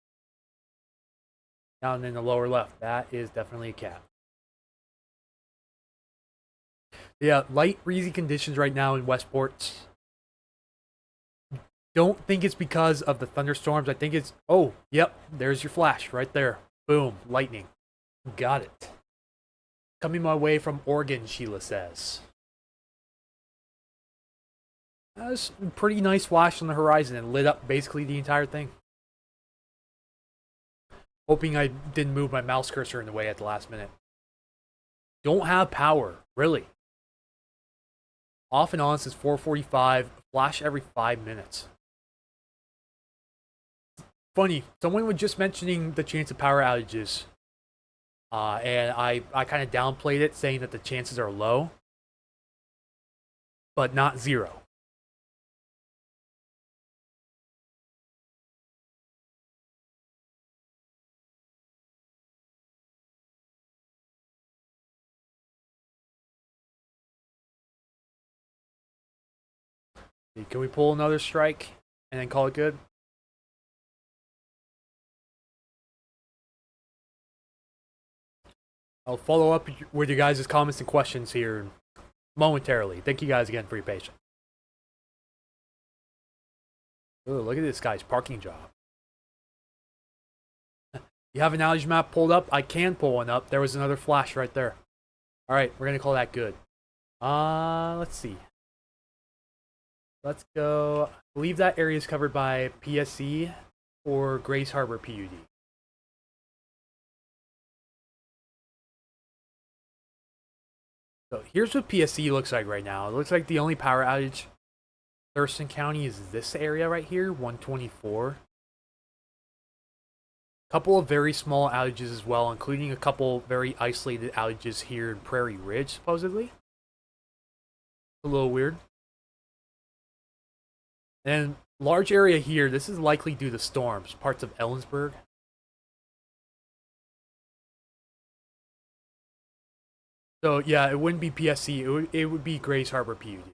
Down in the lower left. That is definitely a cat. Yeah, light breezy conditions right now in Westport. Don't think it's because of the thunderstorms. I think it's... Oh, yep. There's your flash right there. Boom. Lightning. Got it. Coming my way from Oregon, Sheila says. That's a pretty nice flash on the horizon and lit up basically the entire thing. Hoping I didn't move my mouse cursor in the way at the last minute. Don't have power, really. Off and on since 4:45. Flash every 5 minutes. Funny, someone was just mentioning the chance of power outages. And I kind of downplayed it, saying that the chances are low. But not zero. Can we pull another strike and then call it good? I'll follow up with you guys' comments and questions here momentarily. Thank you guys again for your patience. Ooh, look at this guy's parking job. You have an outage map pulled up? I can pull one up. There was another flash right there. Alright, we're going to call that good. Let's see. Let's go. I believe that area is covered by PSC or Grace Harbor PUD. So here's what PSC looks like right now. It looks like the only power outage Thurston County is this area right here, 124. Couple of very small outages as well, including a couple very isolated outages here in Prairie Ridge, supposedly. A little weird. And large area here, this is likely due to storms, parts of Ellensburg. So yeah, it wouldn't be PSC, it would be Grace Harbor PUD.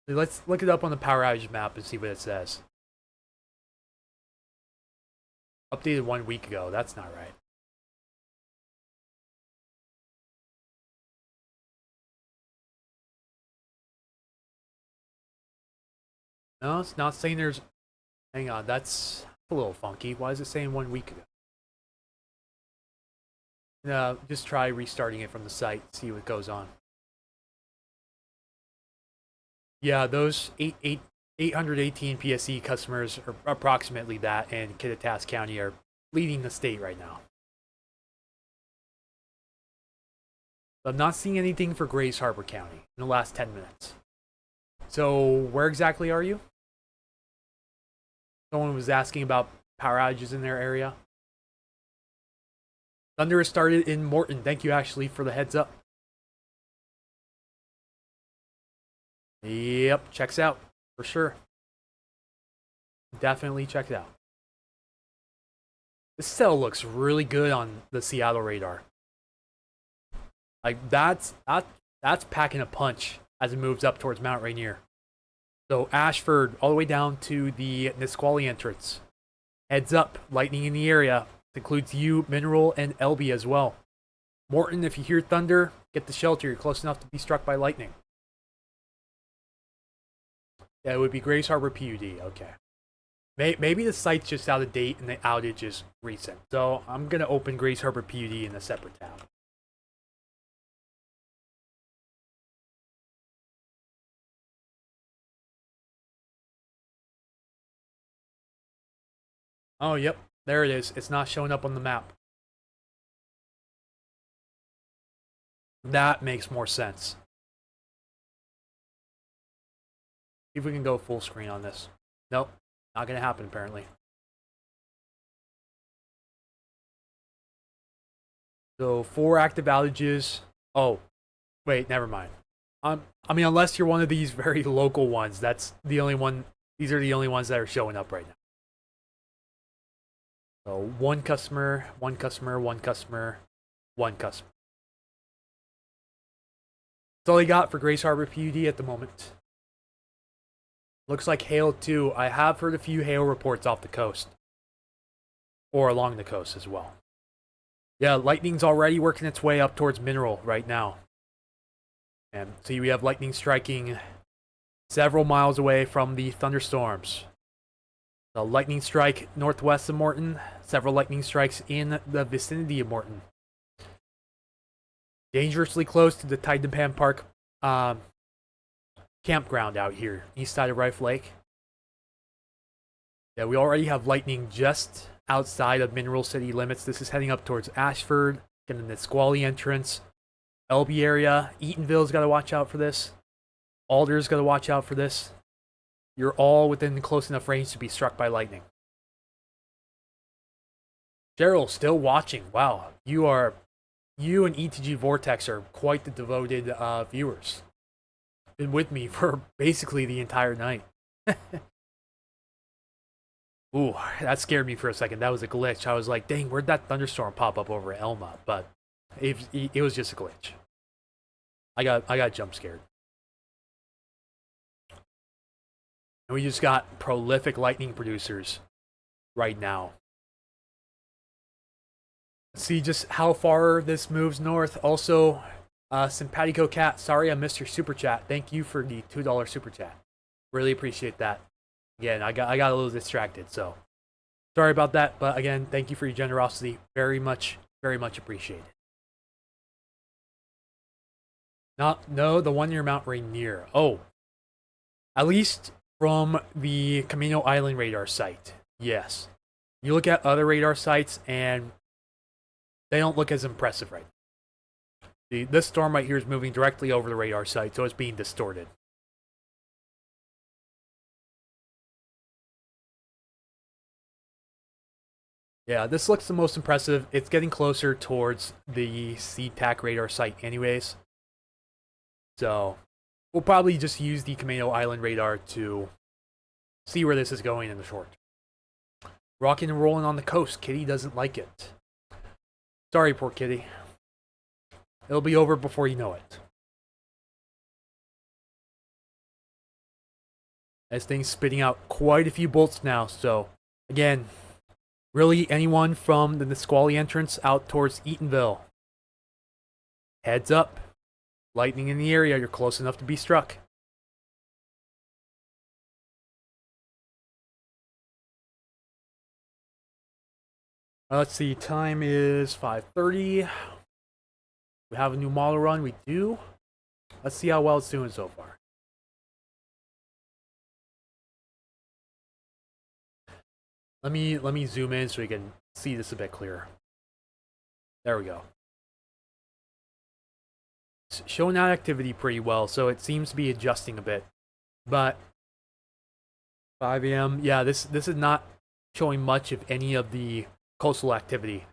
Let's look it up on the power outage map and see what it says. Updated 1 week ago. That's not right. No, it's not saying there's... Hang on, that's a little funky. Why is it saying 1 week ago? No, just try restarting it from the site, see what goes on. Yeah, those 818 PSE customers, or approximately that, in Kittitas County are leading the state right now. I'm not seeing anything for Grays Harbor County in the last 10 minutes. So, where exactly are you? Someone was asking about power outages in their area. Thunder has started in Morton. Thank you, Ashley, for the heads up. Yep, checks out, for sure. Definitely checks out. This cell looks really good on the Seattle radar. Like, that's packing a punch as it moves up towards Mount Rainier. So Ashford, all the way down to the Nisqually entrance. Heads up, lightning in the area. This includes you, Mineral, and Elby as well. Morton, if you hear thunder, get to shelter. You're close enough to be struck by lightning. Yeah, it would be Grace Harbor PUD. Okay. Maybe the site's just out of date and the outage is recent. So I'm going to open Grace Harbor PUD in a separate tab. Oh, yep. There it is. It's not showing up on the map. That makes more sense. See if we can go full screen on this. Nope. Not going to happen, apparently. So, 4 active outages. Oh, wait, never mind. I mean, unless you're one of these very local ones, that's the only one. These are the only ones that are showing up right now. So, one customer, one customer, one customer, one customer. That's all I got for Grace Harbor PUD at the moment. Looks like hail too. I have heard a few hail reports off the coast. Or along the coast as well. Yeah, lightning's already working its way up towards Mineral right now. And see, we have lightning striking several miles away from the thunderstorms. The lightning strike northwest of Morton. Several lightning strikes in the vicinity of Morton. Dangerously close to the Tidepan Park campground out here, east side of Rife Lake. Yeah, we already have lightning just outside of Mineral City limits. This is heading up towards Ashford, getting the Nisqually entrance. Elby area, Eatonville's got to watch out for this. Alder's got to watch out for this. You're all within close enough range to be struck by lightning. Cheryl, still watching. Wow, you and ETG Vortex are quite the devoted viewers. Been with me for basically the entire night. Ooh, that scared me for a second. That was a glitch. I was like, dang, where'd that thunderstorm pop up over Elma? But it was just a glitch. I got jump scared. And we just got prolific lightning producers right now. Let's see just how far this moves north. Also, Simpatico Cat, sorry I missed your super chat. Thank you for the $2 super chat. Really appreciate that. Again, I got a little distracted, so sorry about that. But again, thank you for your generosity. Very much appreciated. No, the one near Mount Rainier. Oh, at least from the Camino Island radar site. Yes. You look at other radar sites, and They don't look as impressive right now. This storm right here is moving directly over the radar site, so it's being distorted. Yeah, this looks the most impressive. It's getting closer towards the SeaTac radar site anyways. So we'll probably just use the Camino Island radar to see where this is going in the short. Rocking and rolling on the coast. Kitty doesn't like it. Sorry, poor kitty. It'll be over before you know it. This thing's spitting out quite a few bolts now, so again, really anyone from the Nisqually entrance out towards Eatonville. Heads up. Lightning in the area, you're close enough to be struck. Let's see, time is 5:30. We have a new model run, we do. Let's see how well it's doing so far. Let me zoom in so we can see this a bit clearer. There we go. It's showing that activity pretty well, so it seems to be adjusting a bit. But 5 a.m. Yeah, this is not showing much of any of the coastal activity.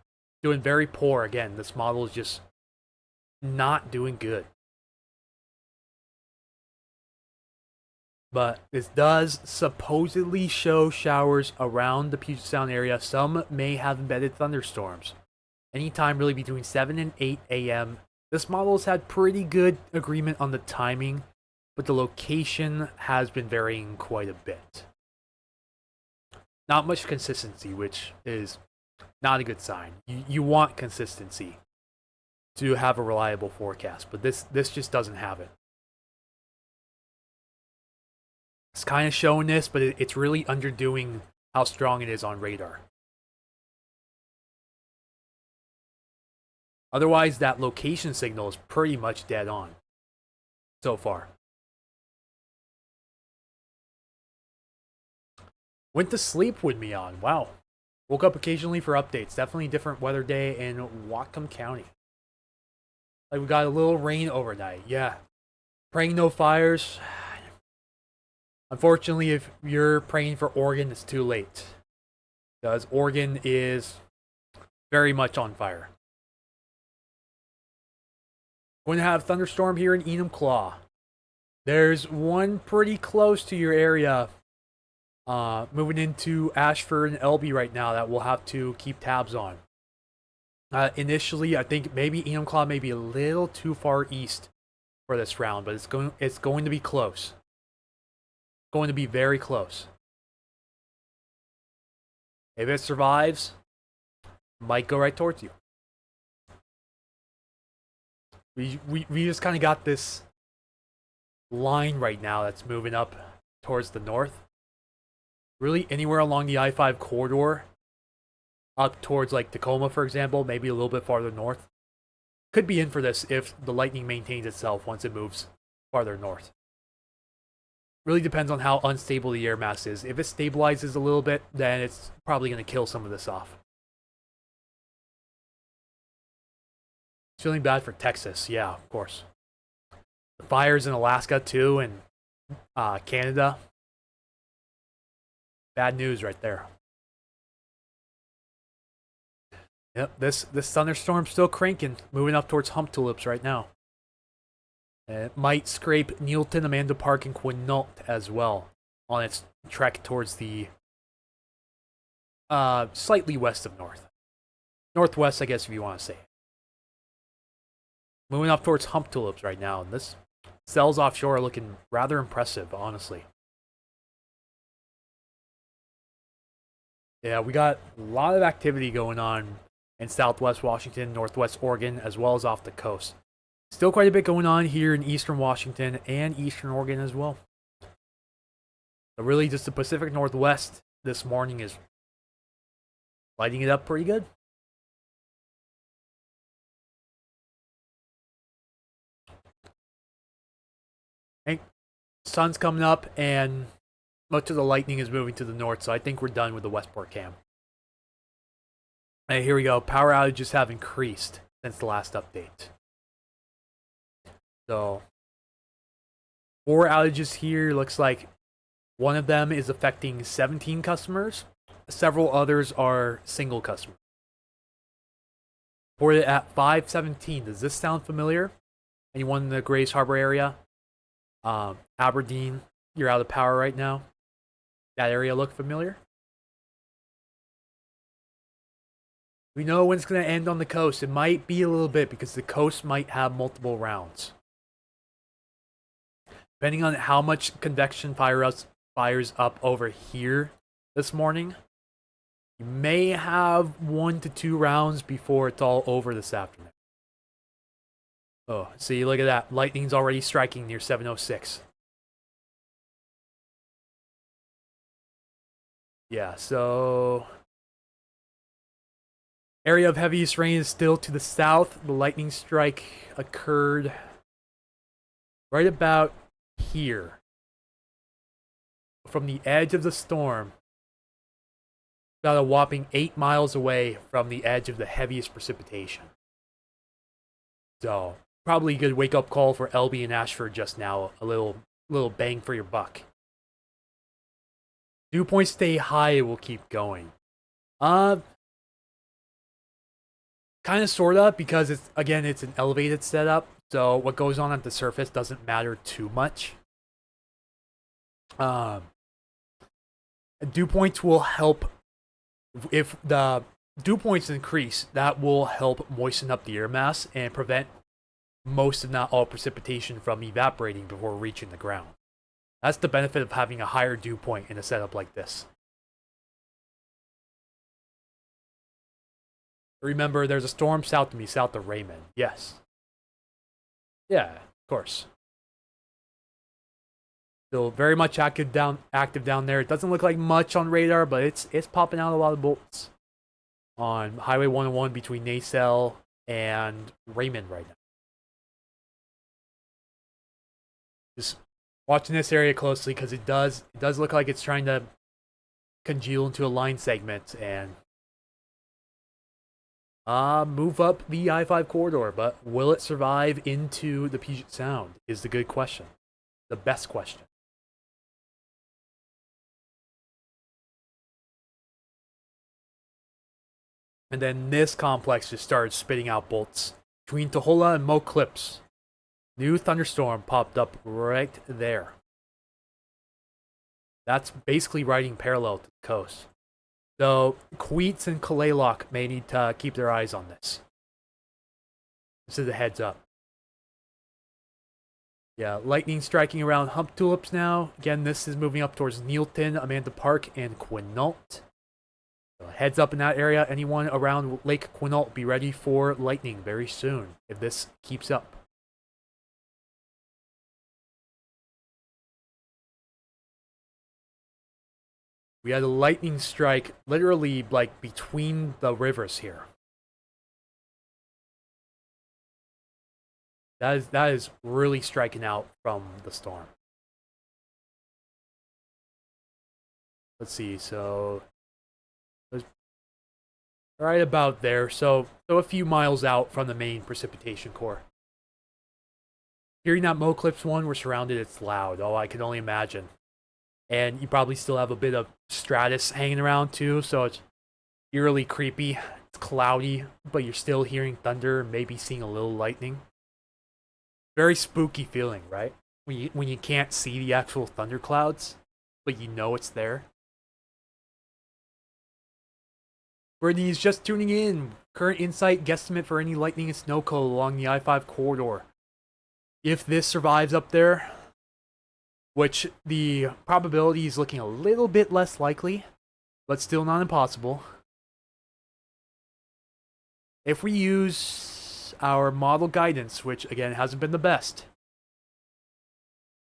Doing very poor again. This model is just not doing good. But this does supposedly show showers around the Puget Sound area. Some may have embedded thunderstorms. Anytime really between 7 and 8 a.m. This model has had pretty good agreement on the timing, but the location has been varying quite a bit. Not much consistency, which is not a good sign. You want consistency to have a reliable forecast, but this just doesn't have it. It's kind of showing this, but it's really underdoing how strong it is on radar. Otherwise, that location signal is pretty much dead on so far. Went to sleep with me on. Wow. Woke up occasionally for updates. Definitely a different weather day in Whatcom County. Like we got a little rain overnight. Yeah. Praying no fires. Unfortunately, if you're praying for Oregon, it's too late. Because Oregon is very much on fire. Going to have thunderstorm here in Enumclaw. There's one pretty close to your area. Moving into Ashford and Elby right now that we'll have to keep tabs on. Initially, I think maybe Enumclaw may be a little too far east for this round, but it's going to be close. Going to be very close. If it survives, it might go right towards you. We just kind of got this line right now that's moving up towards the north. Really anywhere along the I-5 corridor, up towards like Tacoma, for example, maybe a little bit farther north. Could be in for this if the lightning maintains itself once it moves farther north. Really depends on how unstable the air mass is. If it stabilizes a little bit, then it's probably going to kill some of this off. Feeling bad for Texas, yeah, of course. The fires in Alaska too, and Canada. Bad news right there. Yep, this thunderstorm's still cranking, moving up towards Hump Tulips right now. It might scrape Neilton, Amanda Park, and Quinault as well on its trek towards the slightly west of north. Northwest, I guess, if you want to say. Moving up towards Hump Tulips right now. And this cells offshore are looking rather impressive, honestly. Yeah, we got a lot of activity going on in Southwest Washington, Northwest Oregon, as well as off the coast. Still quite a bit going on here in Eastern Washington and Eastern Oregon as well. But really, just the Pacific Northwest this morning is lighting it up pretty good. Hey, sun's coming up and much of the lightning is moving to the north, so I think we're done with the Westport cam. And here we go. Power outages have increased since the last update. So 4 outages here. Looks like one of them is affecting 17 customers. Several others are single customers. Reported at 5:17. Does this sound familiar? Anyone in the Grays Harbor area? Aberdeen, you're out of power right now. That area look familiar? We know when it's going to end on the coast. It might be a little bit because the coast might have multiple rounds. Depending on how much convection fires up over here this morning, you may have 1 to 2 rounds before it's all over this afternoon. Oh, see, look at that. Lightning's already striking near 7:06. Yeah, so area of heaviest rain is still to the south. The lightning strike occurred right about here. From the edge of the storm, about a whopping 8 miles away from the edge of the heaviest precipitation. So, probably a good wake-up call for LB and Ashford just now. A little bang for your buck. Dew points stay high, it will keep going. Kind of, sort of, because it's an elevated setup, so what goes on at the surface doesn't matter too much. Dew points will help. If the dew points increase, that will help moisten up the air mass and prevent most, if not all, precipitation from evaporating before reaching the ground. That's the benefit of having a higher dew point in a setup like this. Remember, there's a storm south of me, south of Raymond. Yes. Yeah, of course. Still very much active down there. It doesn't look like much on radar, but it's popping out a lot of bolts on Highway 101 between Nacelle and Raymond right now. Just watching this area closely because it does look like it's trying to congeal into a line segment and move up the I-5 corridor, but will it survive into the Puget Sound is the good question. The best question. And then this complex just started spitting out bolts. Between Tohola and Mo Clips, new Thunderstorm popped up right there. That's basically riding parallel to the coast. So, Queets and Kalaloch may need to keep their eyes on this. This is a heads up. Yeah, lightning striking around Hump Tulips now. Again, this is moving up towards Neilton, Amanda Park, and Quinault. So heads up in that area. Anyone around Lake Quinault, be ready for lightning very soon if this keeps up. We had a lightning strike literally like between the rivers here. That is really striking out from the storm. Let's see, so right about there, so a few miles out from the main precipitation core. Hearing that Mo Clips one, we're surrounded, it's loud. Oh, I can only imagine. And you probably still have a bit of stratus hanging around too, so it's eerily creepy. It's cloudy, but you're still hearing thunder, maybe seeing a little lightning. Very spooky feeling, right? When you can't see the actual thunderclouds, but you know it's there. Brittany's just tuning in. Current insight guesstimate for any lightning and snow code along the I-5 corridor. If this survives up there, which the probability is looking a little bit less likely, but still not impossible. If we use our model guidance, which again hasn't been the best,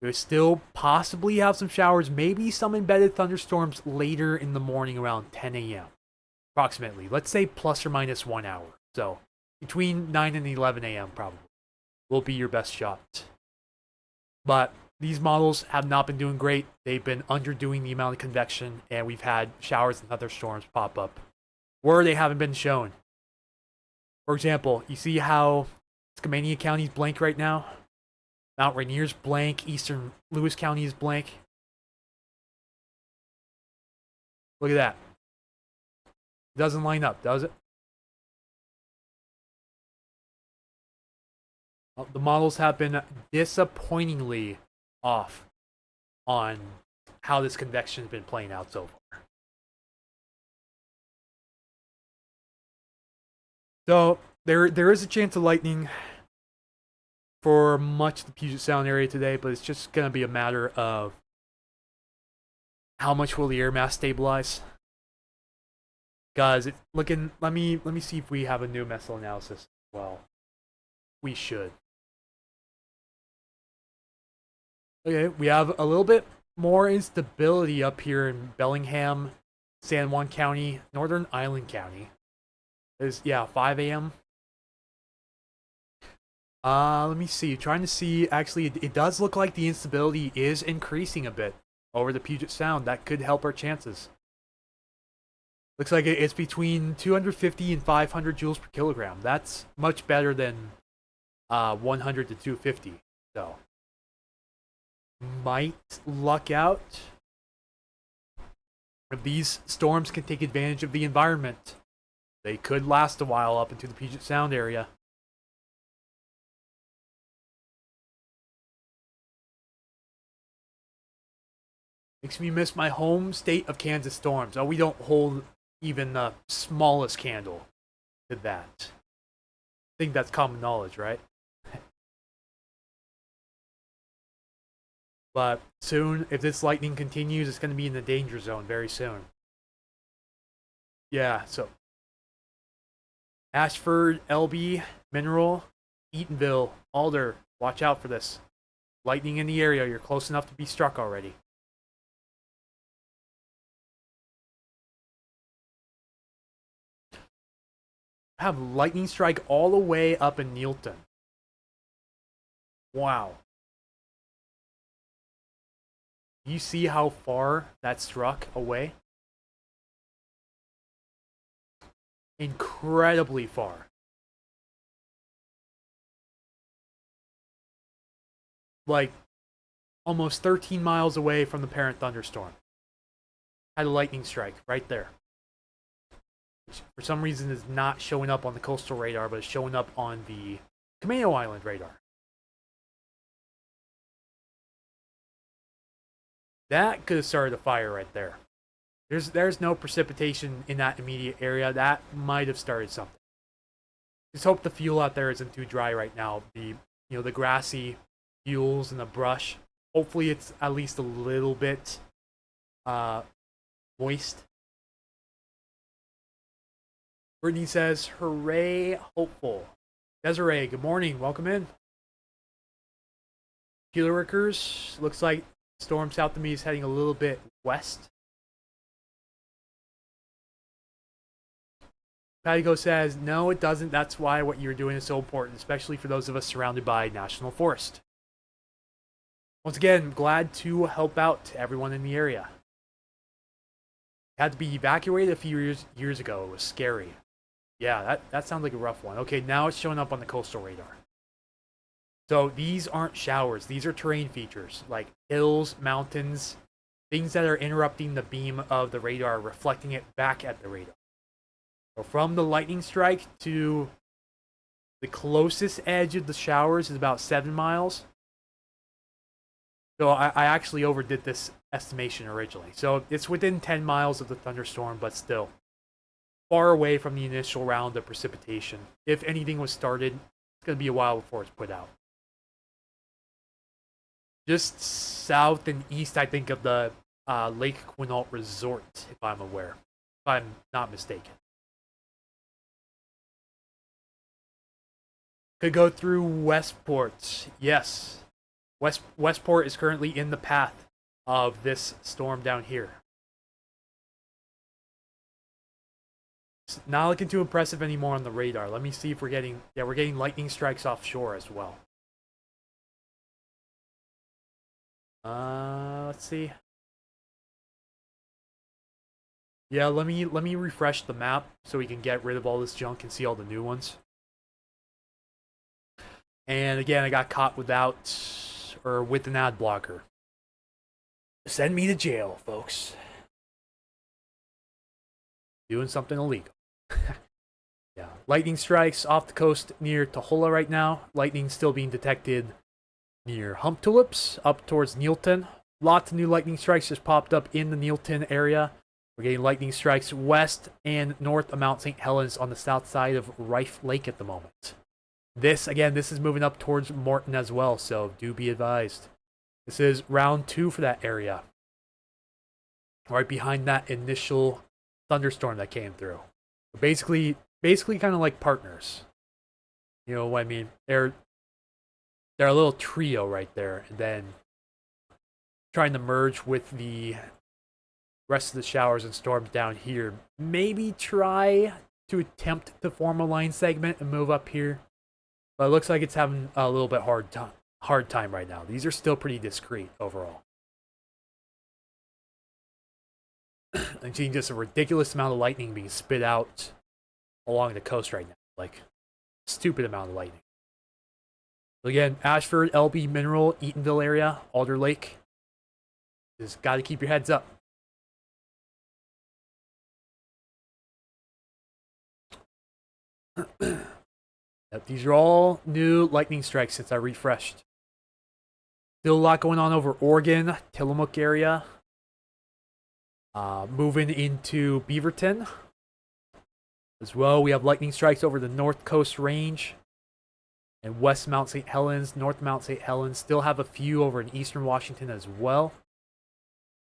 we still possibly have some showers, maybe some embedded thunderstorms later in the morning around 10 a.m. Approximately. Let's say plus or minus 1 hour. So between 9 and 11 a.m. probably will be your best shot. But these models have not been doing great. They've been underdoing the amount of convection, and we've had showers and thunderstorms pop up where they haven't been shown. For example, you see how Skamania County is blank right now? Mount Rainier's blank. Eastern Lewis County is blank. Look at that. It doesn't line up, does it? Well, the models have been disappointingly off on how this convection has been playing out so far. So there is a chance of lightning for much of the Puget Sound area today, but it's just going to be a matter of how much will the air mass stabilize. Guys, it's looking. Let me see if we have a new missile analysis as well. We should. Okay, we have a little bit more instability up here in Bellingham, San Juan County, Northern Island County. Is 5 a.m. Let me see. Trying to see. Actually, it does look like the instability is increasing a bit over the Puget Sound. That could help our chances. Looks like it's between 250 and 500 joules per kilogram. That's much better than 100 to 250. So, might luck out. If these storms can take advantage of the environment, they could last a while up into the Puget Sound area. Makes me miss my home state of Kansas storms. Oh, we don't hold even the smallest candle to that. I think that's common knowledge, right? But soon, if this lightning continues, it's going to be in the danger zone very soon. Yeah, so Ashford, LB, Mineral, Eatonville, Alder, watch out for this. Lightning in the area, you're close enough to be struck already. Have lightning strike all the way up in Neilton. Wow. You see how far that struck away? Incredibly far. Like, almost 13 miles away from the parent thunderstorm. Had a lightning strike right there. Which for some reason is not showing up on the coastal radar, but it's showing up on the Camano Island radar. That could have started a fire right there. There's no precipitation in that immediate area. That might have started something. Just hope the fuel out there isn't too dry right now. The grassy fuels and the brush. Hopefully it's at least a little bit moist. Brittany says, hooray, hopeful. Desiree, good morning. Welcome in. Keeler Workers, looks like storm south of me is heading a little bit west. Patigo says, no, it doesn't. That's why what you're doing is so important, especially for those of us surrounded by national forest. Once again, glad to help out everyone in the area. Had to be evacuated a few years ago. It was scary. Yeah, that sounds like a rough one. Okay, now it's showing up on the coastal radar. So these aren't showers. These are terrain features, like hills, mountains, things that are interrupting the beam of the radar, reflecting it back at the radar. So from the lightning strike to the closest edge of the showers is about 7 miles. So I actually overdid this estimation originally. So it's within 10 miles of the thunderstorm, but still far away from the initial round of precipitation. If anything was started, it's going to be a while before it's put out. Just south and east, I think, of the Lake Quinault Resort, if I'm aware. If I'm not mistaken. Could go through Westport. Yes. Westport is currently in the path of this storm down here. It's not looking too impressive anymore on the radar. Let me see if we're getting lightning strikes offshore as well. Let's see. Yeah, let me refresh the map so we can get rid of all this junk and see all the new ones. And again, I got caught with an ad blocker. Send me to jail, folks. Doing something illegal. Yeah. Lightning strikes off the coast near Tohola right now. Lightning still being detected near Hump Tulips up towards Neilton. Lots of new lightning strikes just popped up in the Neilton area. We're getting lightning strikes west and north of Mount St. Helens on the south side of Rife Lake at the moment. This is moving up towards Morton as well, so do be advised. This is round 2 for that area. Right behind that initial thunderstorm that came through. Basically kind of like partners. You know what I mean? They're a little trio right there, and then trying to merge with the rest of the showers and storms down here. Maybe try to attempt to form a line segment and move up here. But it looks like it's having a little bit hard time right now. These are still pretty discreet overall. I'm seeing just a ridiculous amount of lightning being spit out along the coast right now. Like, stupid amount of lightning. So again, Ashford, LB Mineral, Eatonville area, Alder Lake. Just got to keep your heads up. Yep, these are all new lightning strikes since I refreshed. Still a lot going on over Oregon, Tillamook area. Moving into Beaverton. As well, we have lightning strikes over the North Coast Range and West Mount St. Helens, North Mount St. Helens. Still have a few over in Eastern Washington as well.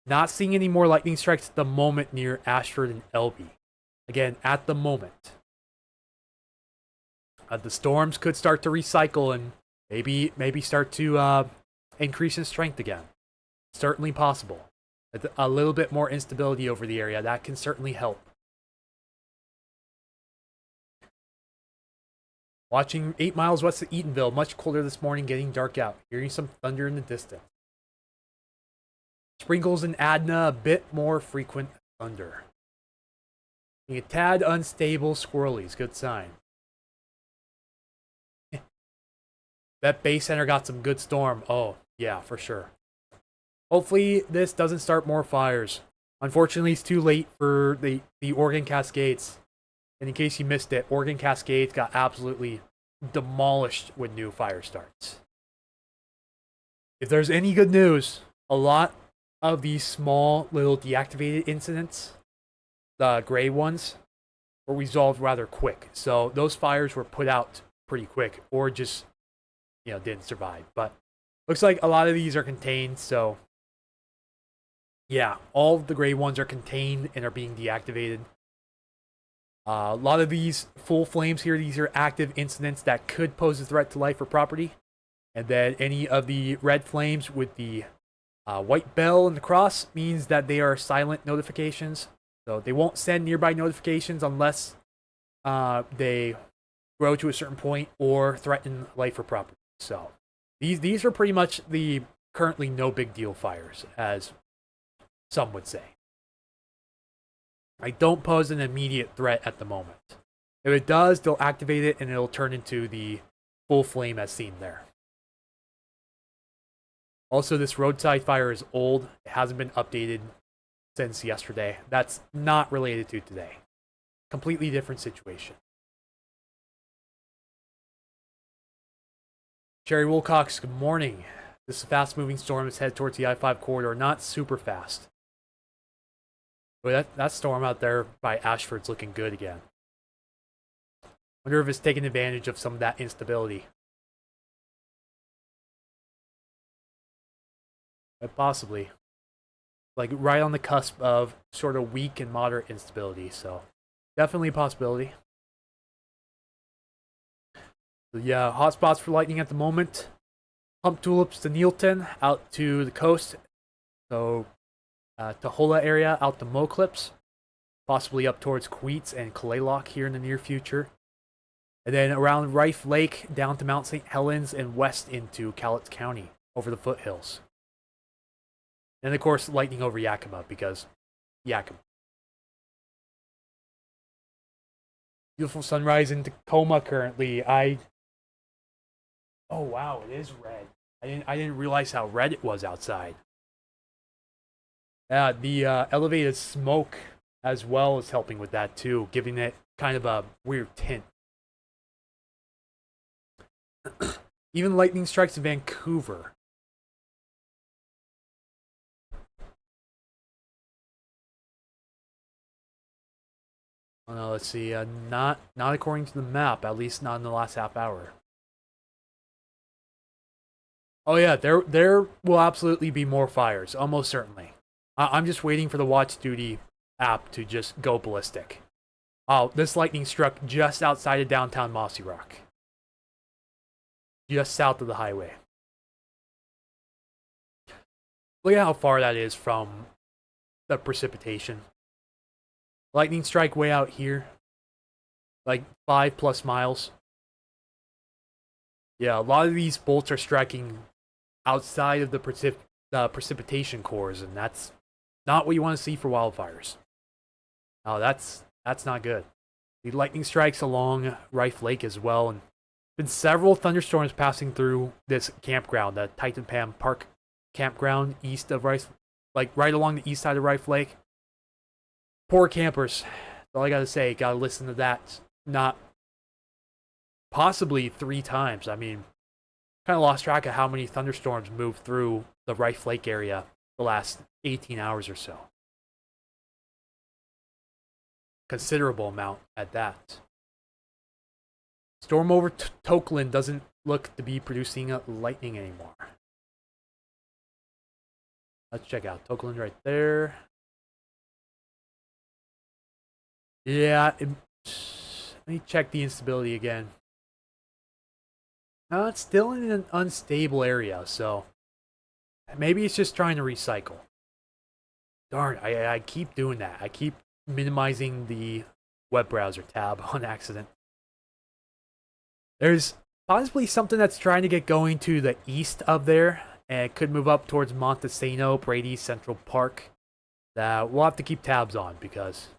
Not seeing any more lightning strikes at the moment near Ashford and Elby. Again, at the moment. The storms could start to recycle and maybe start to increase in strength again. Certainly possible. A little bit more instability over the area, that can certainly help. Watching 8 miles west of Eatonville, much colder this morning, getting dark out. Hearing some thunder in the distance. Sprinkles in Adna, a bit more frequent thunder. Being a tad unstable, squirrelies, good sign. That base center got some good storm. Oh, yeah, for sure. Hopefully this doesn't start more fires. Unfortunately, it's too late for the Oregon Cascades. And in case you missed it, Oregon Cascades got absolutely demolished when new fire starts. If there's any good news, a lot of these small little deactivated incidents, the gray ones, were resolved rather quick. So those fires were put out pretty quick, or just, didn't survive. But looks like a lot of these are contained, so yeah, all of the gray ones are contained and are being deactivated. A lot of these full flames here, these are active incidents that could pose a threat to life or property. And then any of the red flames with the white bell and the cross means that they are silent notifications. So they won't send nearby notifications unless they grow to a certain point or threaten life or property. So these are pretty much the currently no big deal fires, as some would say. I don't pose an immediate threat at the moment. If it does, they'll activate it and it'll turn into the full flame as seen there. Also, this roadside fire is old. It hasn't been updated since yesterday. That's not related to today. Completely different situation. Jerry Wilcox, good morning. This fast-moving storm is headed towards the I-5 corridor. Not super fast. But that storm out there by Ashford's looking good again. Wonder if it's taking advantage of some of that instability. But possibly. Like right on the cusp of sort of weak and moderate instability. So definitely a possibility. So yeah, hot spots for lightning at the moment. Hump Tulips to Neilton, out to the coast. So Tohola area, out to Moclips. Possibly up towards Queets and Kalaloch here in the near future. And then around Rife Lake, down to Mount St. Helens, and west into Cowlitz County, over the foothills. And of course, lightning over Yakima, because Yakima. Beautiful sunrise in Tacoma currently. Oh wow, it is red. I didn't realize how red it was outside. Yeah, the elevated smoke as well is helping with that too, giving it kind of a weird tint. Even lightning strikes in Vancouver. Oh no, let's see. Not according to the map. At least not in the last half hour. Oh yeah, there will absolutely be more fires, almost certainly. I'm just waiting for the Watch Duty app to just go ballistic. Oh, this lightning struck just outside of downtown Mossy Rock, just south of the highway. Look at how far that is from the precipitation. Lightning strike way out here, like 5+ miles. Yeah, a lot of these bolts are striking outside of the precipitation cores, and that's not what you want to see for wildfires. Oh, that's not good. The lightning strikes along Rife Lake as well, and been several thunderstorms passing through this campground, the Titan Pan Park campground east of Rife, like right along the east side of Rife Lake. Poor campers. That's all I gotta say. Gotta listen to that. Not possibly 3 times. I mean, kind of lost track of how many thunderstorms moved through the Rife Lake area the last 18 hours or so. Considerable amount at that. Storm over Tokeland doesn't look to be producing lightning anymore. Let's check out Tokeland right there. Yeah, let me check the instability again. No, it's still in an unstable area, so maybe it's just trying to recycle. Darn, I keep doing that. I keep minimizing the web browser tab on accident. There's possibly something that's trying to get going to the east of there, and it could move up towards Montesano, Brady, Central Park. That we'll have to keep tabs on because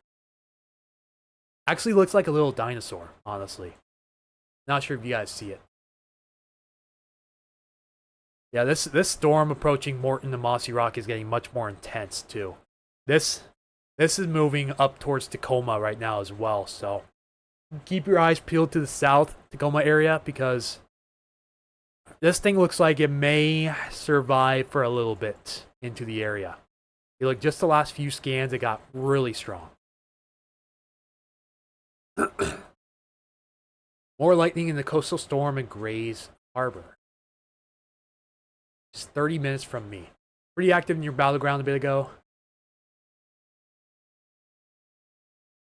actually looks like a little dinosaur, honestly. Not sure if you guys see it. Yeah, this storm approaching Morton and Mossy Rock is getting much more intense too. This is moving up towards Tacoma right now as well, so keep your eyes peeled to the south Tacoma area because this thing looks like it may survive for a little bit into the area. Like just the last few scans, it got really strong. More lightning in the coastal storm in Grays Harbor. Just 30 minutes from me. Pretty active in your battleground a bit ago.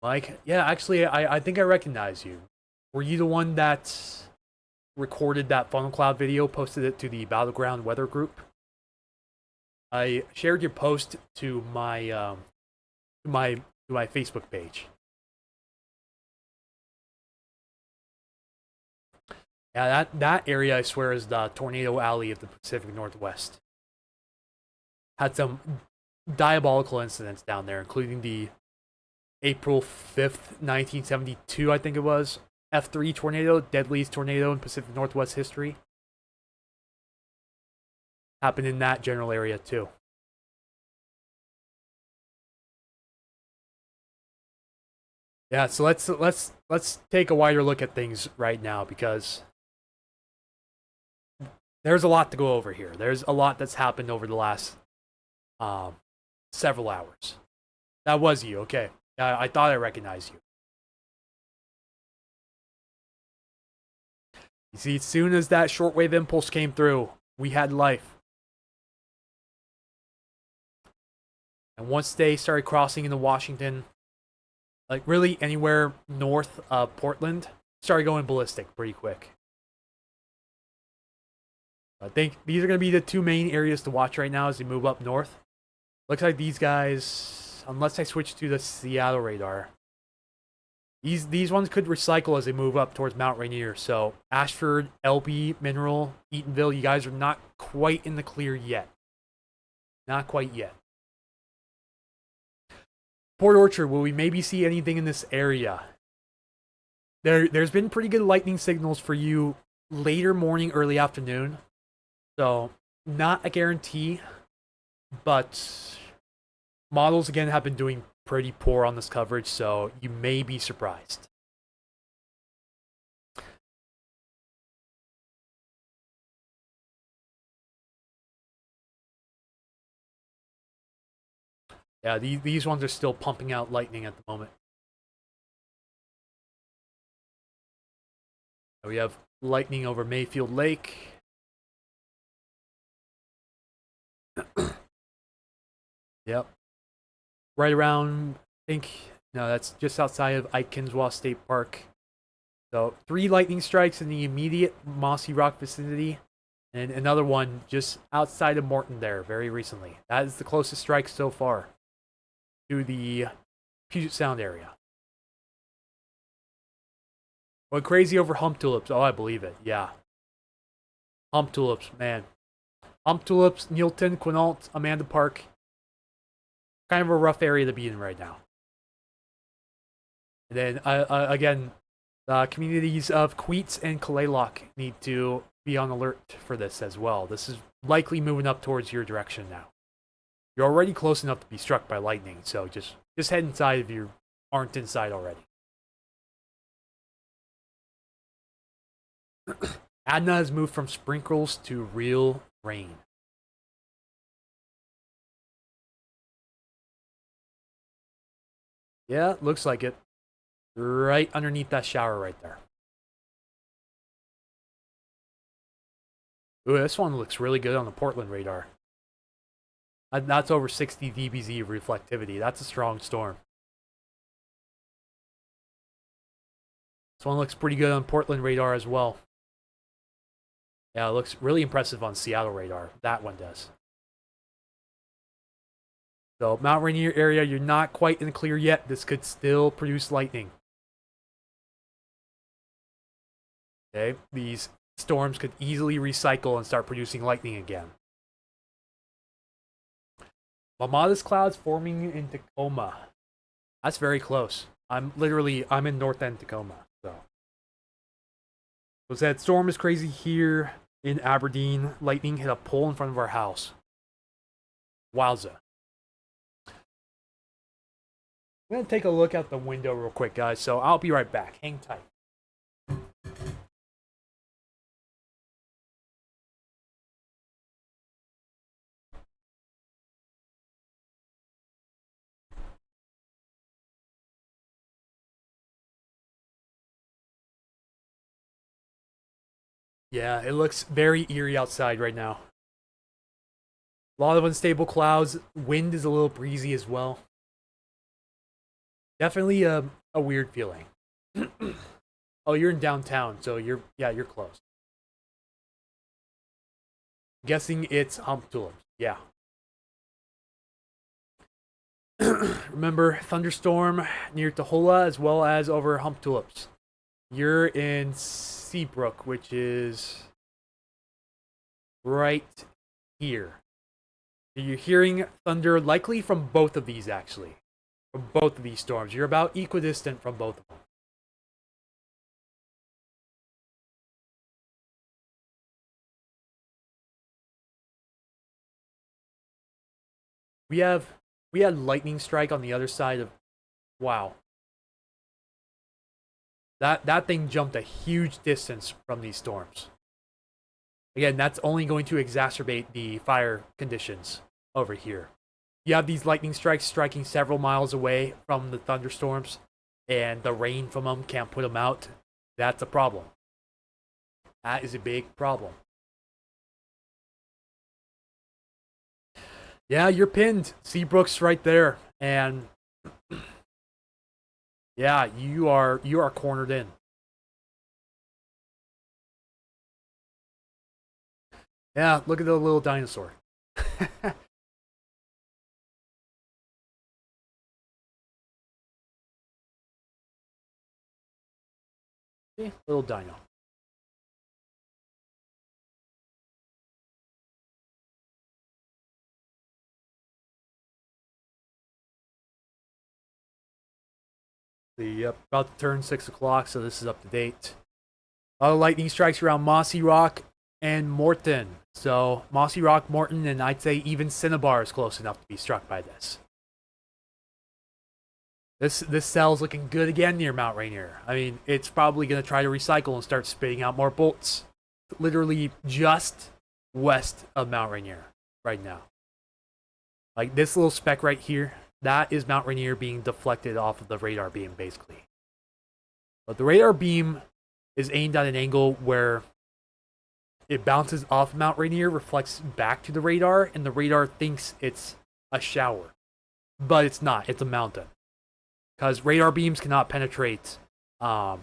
Mike? Yeah, actually, I think I recognize you. Were you the one that recorded that funnel cloud video, posted it to the Battleground Weather group? I shared your post to my Facebook page. Yeah, that area I swear is the tornado alley of the Pacific Northwest. Had some diabolical incidents down there, including the April 5th, 1972, I think it was, F3 tornado, deadliest tornado in Pacific Northwest history. Happened in that general area too. Yeah, so let's take a wider look at things right now because there's a lot to go over here. There's a lot that's happened over the last several hours. That was you, okay. I thought I recognized you. You see, as soon as that shortwave impulse came through, we had life. And once they started crossing into Washington, like really anywhere north of Portland, started going ballistic pretty quick. I think these are going to be the two main areas to watch right now as they move up north. Looks like these guys, unless I switch to the Seattle radar, these ones could recycle as they move up towards Mount Rainier. So Ashford, LB, Mineral, Eatonville, you guys are not quite in the clear yet. Not quite yet. Port Orchard, will we maybe see anything in this area? there's been pretty good lightning signals for you later morning, early afternoon. So not a guarantee, but models again have been doing pretty poor on this coverage, so you may be surprised. Yeah, these ones are still pumping out lightning at the moment. We have lightning over Mayfield Lake. Yep. Right around, I think, no, that's just outside of Aikenswa State Park. So 3 lightning strikes in the immediate Mossy Rock vicinity, and another one just outside of Morton there very recently. That is the closest strike so far to the Puget Sound area. Went crazy over hump tulips. Oh, I believe it. Yeah. Hump tulips, man. Hump tulips, Neilton, Quinault, Amanda Park. Kind of a rough area to be in right now. And then, again, the communities of Queets and Kalaloch need to be on alert for this as well. This is likely moving up towards your direction now. You're already close enough to be struck by lightning, so just head inside if you aren't inside already. Adna has moved from sprinkles to real rain. Yeah, looks like it. Right underneath that shower right there. Ooh, this one looks really good on the Portland radar. That's over 60 dBz of reflectivity. That's a strong storm. This one looks pretty good on Portland radar as well. Yeah, it looks really impressive on Seattle radar. That one does. So, Mount Rainier area, you're not quite in the clear yet. This could still produce lightning. Okay, these storms could easily recycle and start producing lightning again. Modest clouds forming in Tacoma. That's very close. I'm in North End Tacoma. So that storm is crazy here in Aberdeen. Lightning hit a pole in front of our house. Wowza. I'm going to take a look out the window real quick, guys. So I'll be right back. Hang tight. Yeah, it looks very eerie outside right now. A lot of unstable clouds. Wind is a little breezy as well. Definitely a weird feeling. Oh, you're in downtown, so you're close. Guessing it's hump tulips. Yeah. Remember Thunderstorm near Tahola as well as over hump tulips. You're in Seabrook, which is right here. You're hearing thunder likely from both of these, actually. From both of these storms. You're about equidistant from both of them. We had lightning strike on the other side of... Wow. That thing jumped a huge distance from these storms. Again, that's only going to exacerbate the fire conditions over here. You have these lightning strikes striking several miles away from the thunderstorms, and the rain from them can't put them out. That's a problem. That is a big problem. Yeah, you're pinned. Seabrook's right there, and yeah, you are cornered in. Yeah, look at the little dinosaur. See, little dino. Yep, about to turn 6 o'clock, so this is up to date. A lot of lightning strikes around Mossy Rock and Morton. So Mossy Rock, Morton, and I'd say even Cinnabar is close enough to be struck by this. This cell's looking good again near Mount Rainier. I mean, it's probably going to try to recycle and start spitting out more bolts. Literally just west of Mount Rainier right now. Like this little speck right here, that is Mount Rainier being deflected off of the radar beam, basically. But the radar beam is aimed at an angle where it bounces off Mount Rainier, reflects back to the radar, and the radar thinks it's a shower. But it's not, it's a mountain. Because radar beams cannot penetrate, solid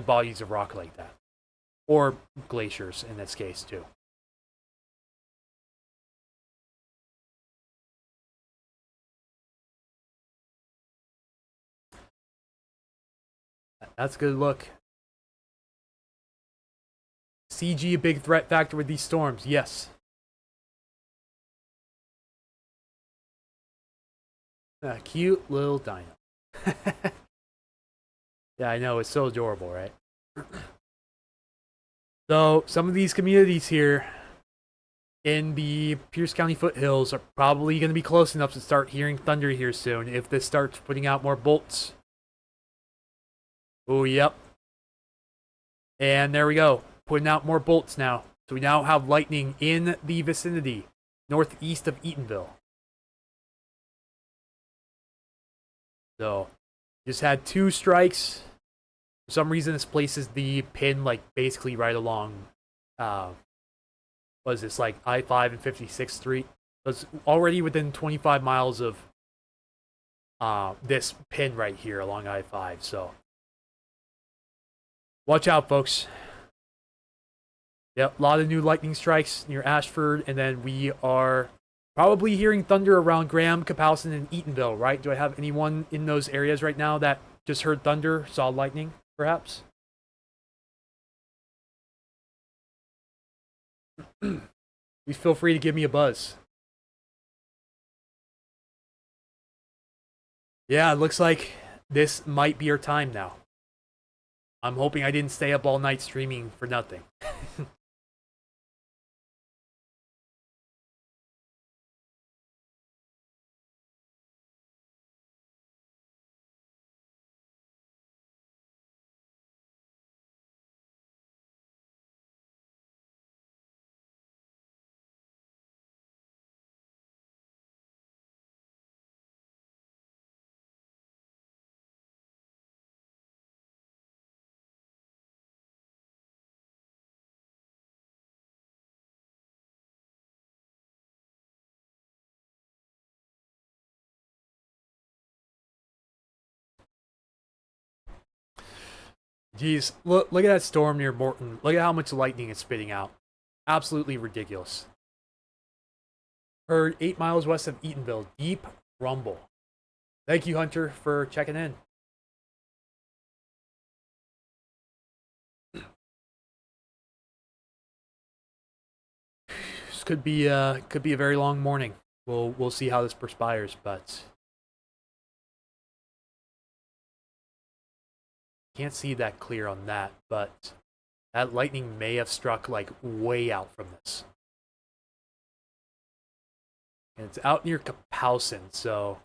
bodies of rock like that. Or glaciers, in this case, too. That's a good look. CG a big threat factor with these storms, yes. A cute little dino. Yeah, I know, it's so adorable, right? So, some of these communities here in the Pierce County foothills are probably going to be close enough to start hearing thunder here soon if this starts putting out more bolts. Oh, yep. And there we go. Putting out more bolts now. So we now have lightning in the vicinity, northeast of Eatonville. So, just had 2 strikes. For some reason, this places the pin, like, basically right along, what is this, like, I-5 and 56th Street. So it's already within 25 miles of this pin right here along I-5, so. Watch out, folks. Yep, a lot of new lightning strikes near Ashford, and then we are probably hearing thunder around Graham, Kapowson, and Eatonville, right? Do I have anyone in those areas right now that just heard thunder, saw lightning, perhaps? Please feel free to give me a buzz. Yeah, it looks like this might be our time now. I'm hoping I didn't stay up all night streaming for nothing. Jeez, look at that storm near Morton. Look at how much lightning it's spitting out. Absolutely ridiculous. Heard 8 miles west of Eatonville. Deep rumble. Thank you, Hunter, for checking in. This could be a very long morning. We'll see how this perspires, but can't see that clear on that, but that lightning may have struck like way out from this. And it's out near Kapowson, so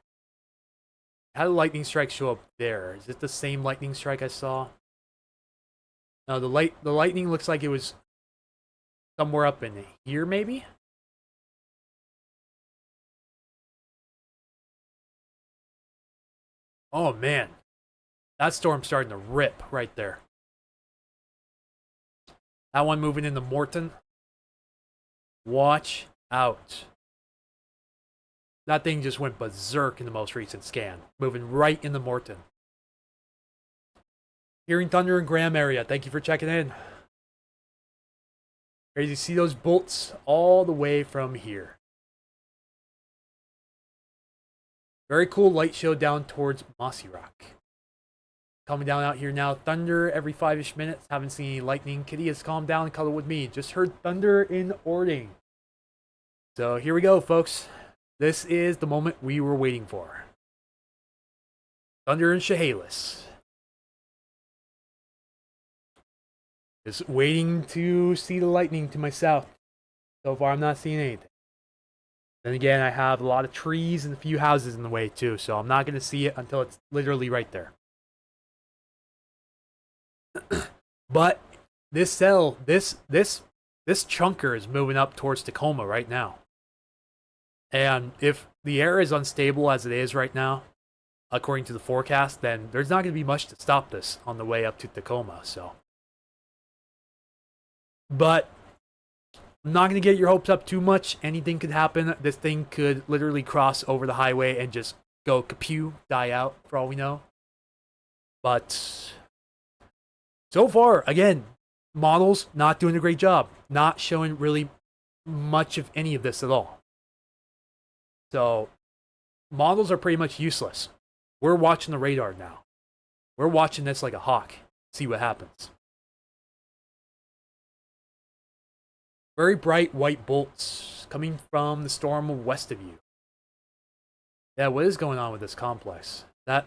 how did lightning strike show up there? Is it the same lightning strike I saw? No, the lightning looks like it was somewhere up in here, maybe? Oh man, that storm's starting to rip right there. That one moving into Morton. Watch out. That thing just went berserk in the most recent scan. Moving right into Morton. Hearing thunder in Graham area. Thank you for checking in. Crazy to see those bolts all the way from here. Very cool light show down towards Mossy Rock. Coming down out here now. Thunder every 5-ish minutes. Haven't seen any lightning. Kitty has calmed down and cuddled with me. Just heard thunder in Ording. So here we go, folks. This is the moment we were waiting for. Thunder and Chehalis. Just waiting to see the lightning to my south. So far, I'm not seeing anything. Then again, I have a lot of trees and a few houses in the way too, so I'm not going to see it until it's literally right there. But this cell, this chunker is moving up towards Tacoma right now. And if the air is unstable as it is right now, according to the forecast, then there's not going to be much to stop this on the way up to Tacoma, so. But I'm not going to get your hopes up too much. Anything could happen. This thing could literally cross over the highway and just go kapew, die out, for all we know. But so far, again, models not doing a great job. Not showing really much of any of this at all. So models are pretty much useless. We're watching the radar now. We're watching this like a hawk. See what happens. Very bright white bolts coming from the storm west of you. Yeah, what is going on with this complex? Did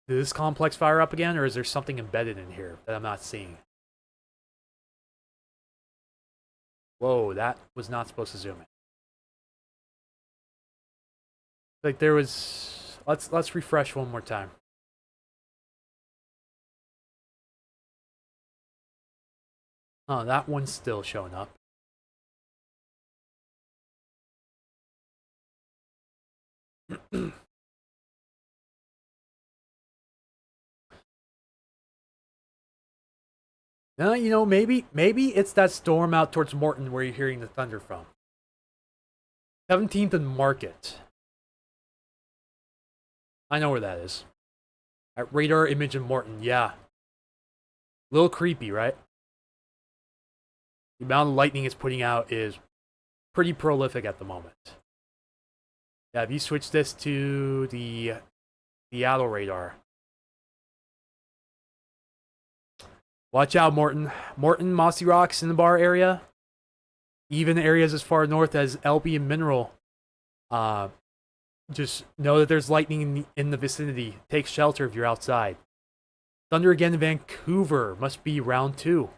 this complex fire up again, or is there something embedded in here that I'm not seeing? Whoa, that was not supposed to zoom in. Like there was... Let's refresh one more time. Oh, that one's still showing up. Now, you know, maybe it's that storm out towards Morton where you're hearing the thunder from. 17th and Market. I know where that is. At radar image in Morton, yeah. A little creepy, right? The amount of lightning it's putting out is pretty prolific at the moment. Yeah, if you switch this to the Seattle radar. Watch out, Morton. Morton, Mossy Rock, Cinnabar area. Even areas as far north as LP and Mineral. Just know that there's lightning in the vicinity. Take shelter if you're outside. Thunder again in Vancouver. Must be round 2.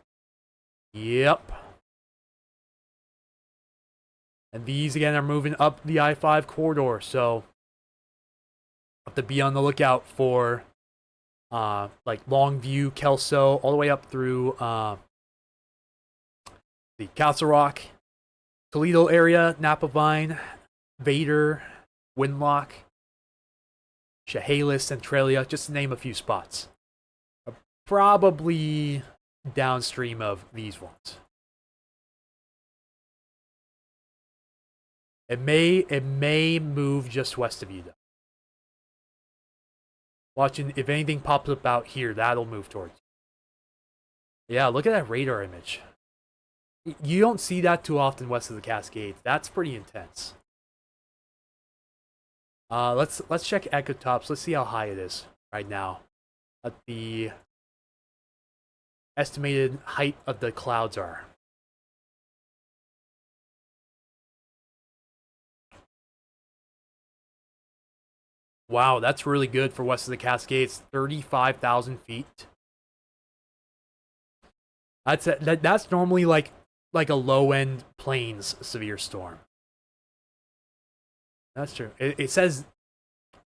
Yep. And these again are moving up the I-5 corridor, so have to be on the lookout for like Longview, Kelso, all the way up through the Castle Rock, Toledo area, Napa Vine, Vader, Winlock, Chehalis, Centralia, just to name a few spots. Probably downstream of these ones. It may move just west of you though. Watching if anything pops up out here, that'll move towards you. Yeah, look at that radar image. You don't see that too often west of the Cascades. That's pretty intense. Let's check Echo Tops. Let's see how high it is right now. At the estimated height of the clouds are. Wow, that's really good for west of the Cascades. 35,000 feet. That's normally like a low-end plains severe storm. That's true. It says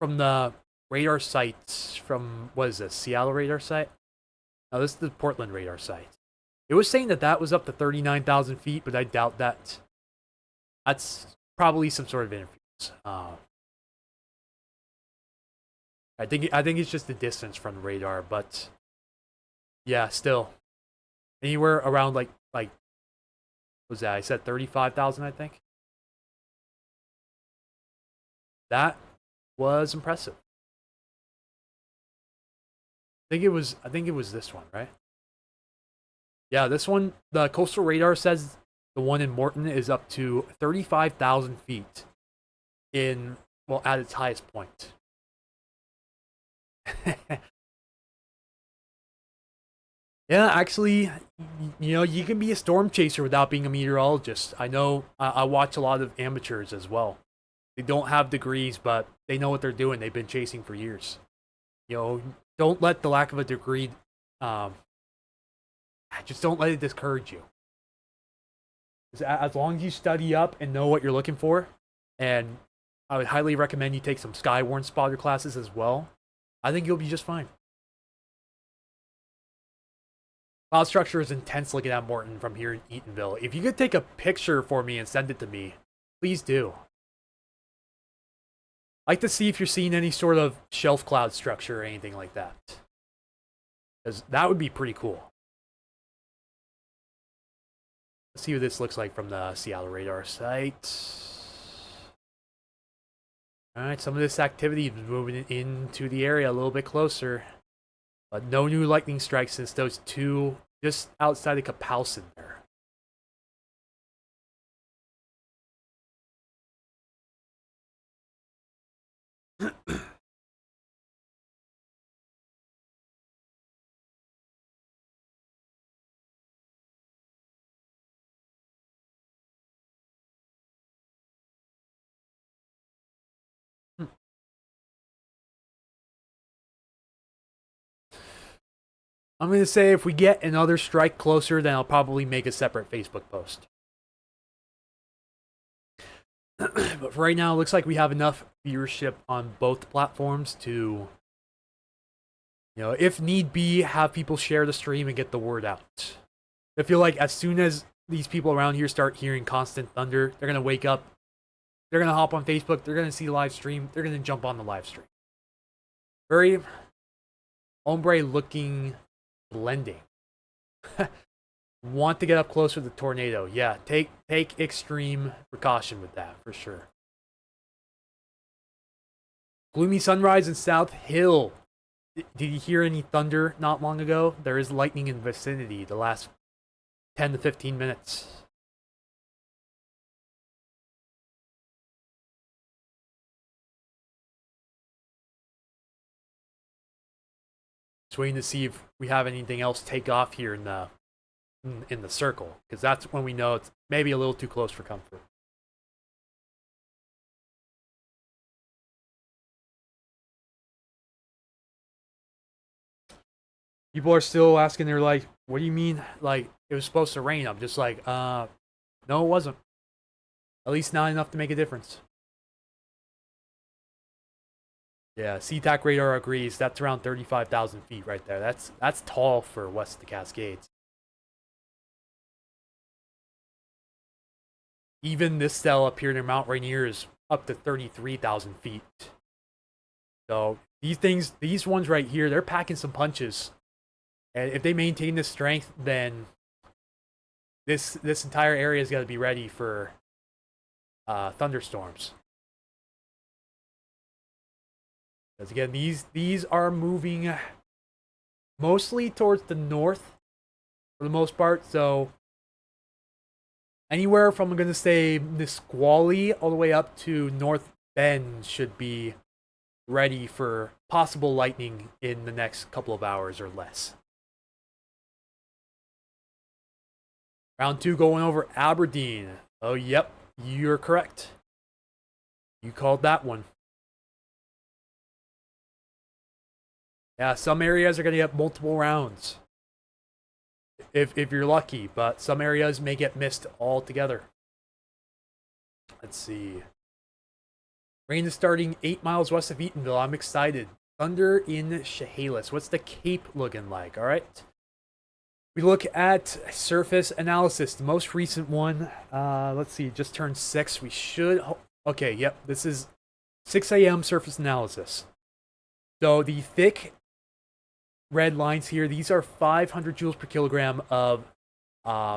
from the radar sites from, what is this, Seattle radar site? No, this is the Portland radar site. It was saying that was up to 39,000 feet, but I doubt that. That's probably some sort of interference. I think it's just the distance from the radar, but yeah, still anywhere around like what was that? I said 35,000, I think. That was impressive. I think it was this one, right? Yeah, this one, the coastal radar says the one in Morton is up to 35,000 feet at its highest point. Yeah, actually, you know, you can be a storm chaser without being a meteorologist. I know I watch a lot of amateurs as well. They don't have degrees, but they know what they're doing. They've been chasing for years. You know, don't let the lack of a degree, just don't let it discourage you. As long as you study up and know what you're looking for, and I would highly recommend you take some Skywarn spotter classes as well, I think you'll be just fine. Cloud structure is intense looking at Morton from here in Eatonville. If you could take a picture for me and send it to me, please do. I'd like to see if you're seeing any sort of shelf cloud structure or anything like that. Because that would be pretty cool. Let's see what this looks like from the Seattle radar site. Alright, some of this activity is moving into the area a little bit closer. But no new lightning strikes since those two just outside of Kapowsin there. I'm going to say if we get another strike closer, then I'll probably make a separate Facebook post. But for right now, it looks like we have enough viewership on both platforms to, if need be, have people share the stream and get the word out. I feel like as soon as these people around here start hearing constant thunder, they're going to wake up, they're going to hop on Facebook, they're going to see the live stream, they're going to jump on the live stream. Very ombre looking blending. Want to get up close with the tornado. Yeah, take extreme precaution with that, for sure. Gloomy sunrise in South Hill. Did you hear any thunder not long ago? There is lightning in the vicinity the last 10 to 15 minutes. Just waiting to see if we have anything else take off here in the circle, because that's when we know it's maybe a little too close for comfort. People are still asking, they're like, what do you mean, like, it was supposed to rain? I'm just like, no, it wasn't. At least not enough to make a difference. Yeah, SeaTac radar agrees. That's around 35,000 feet right there. That's tall for west of the Cascades. Even this cell up here near Mount Rainier is up to 33,000 feet. So these ones right here, they're packing some punches. And if they maintain this strength, then this entire area is going to be ready for thunderstorms. Because again, these are moving mostly towards the north for the most part. So anywhere from, I'm going to say, Nisqually all the way up to North Bend should be ready for possible lightning in the next couple of hours or less. Round 2 going over Aberdeen. Oh, yep, you're correct. You called that one. Yeah, some areas are going to get multiple rounds. If you're lucky, but some areas may get missed altogether. Let's see. Rain is starting 8 miles west of Eatonville. I'm excited. Thunder in Chehalis. What's the Cape looking like? All right. We look at surface analysis. The most recent one, let's see, just turned 6. We should... Okay, yep. This is 6 a.m. surface analysis. So the thick red lines here, these are 500 joules per kilogram of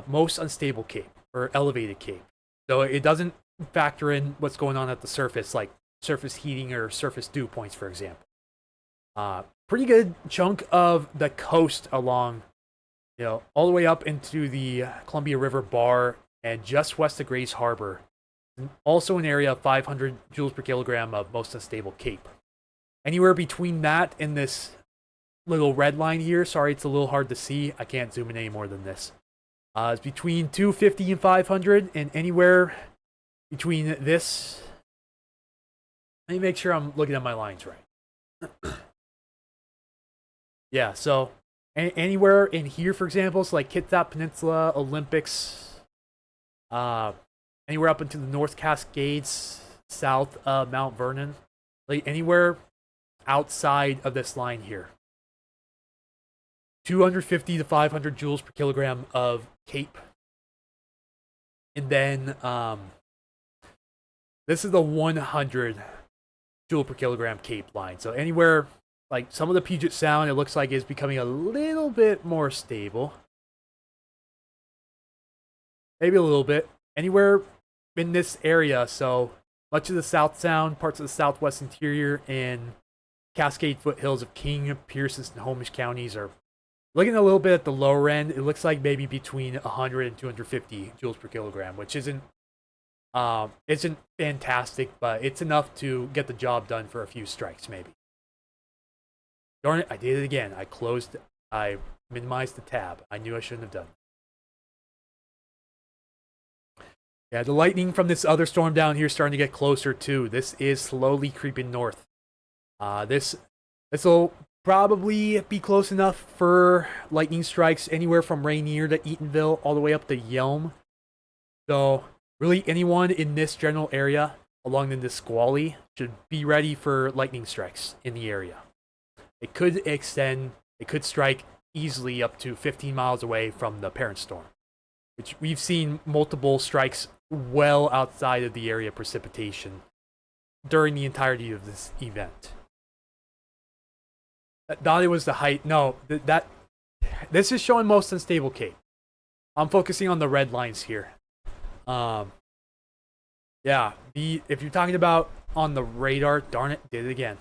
most unstable cape, or elevated cape. So it doesn't factor in what's going on at the surface, like surface heating or surface dew points, for example. Pretty good chunk of the coast along, all the way up into the Columbia River Bar and just west of Grays Harbor. Also an area of 500 joules per kilogram of most unstable cape. Anywhere between that and this little red line here, sorry, it's a little hard to see. I can't zoom in any more than this. It's between 250 and 500, and anywhere between this Let me make sure I'm looking at my lines right. Yeah, so anywhere in here, for example, so like Kitsap Peninsula, Olympics, anywhere up into the North Cascades, south of Mount Vernon, like anywhere outside of this line here. 250 to 500 joules per kilogram of Cape. And then this is the 100 joule per kilogram Cape line. So anywhere, like some of the Puget Sound, it looks like is becoming a little bit more stable. Maybe a little bit. Anywhere in this area, so much of the South Sound, parts of the Southwest Interior, and Cascade foothills of King, Pierce, and Snohomish counties are looking a little bit at the lower end. It looks like maybe between 100 and 250 joules per kilogram, which isn't fantastic, but it's enough to get the job done for a few strikes, maybe. Darn it, I did it again. I minimized the tab. I knew I shouldn't have done. Yeah, the lightning from this other storm down here is starting to get closer too. This is slowly creeping north. This will probably be close enough for lightning strikes anywhere from Rainier to Eatonville all the way up to Yelm. So really anyone in this general area along the Nisqually should be ready for lightning strikes in the area. It could extend, it could strike easily up to 15 miles away from the parent storm, which we've seen multiple strikes well outside of the area precipitation during the entirety of this event. Thought it was the height. No, this is showing most unstable Cape. I'm focusing on the red lines here. Yeah, if you're talking about on the radar, darn it, did it again.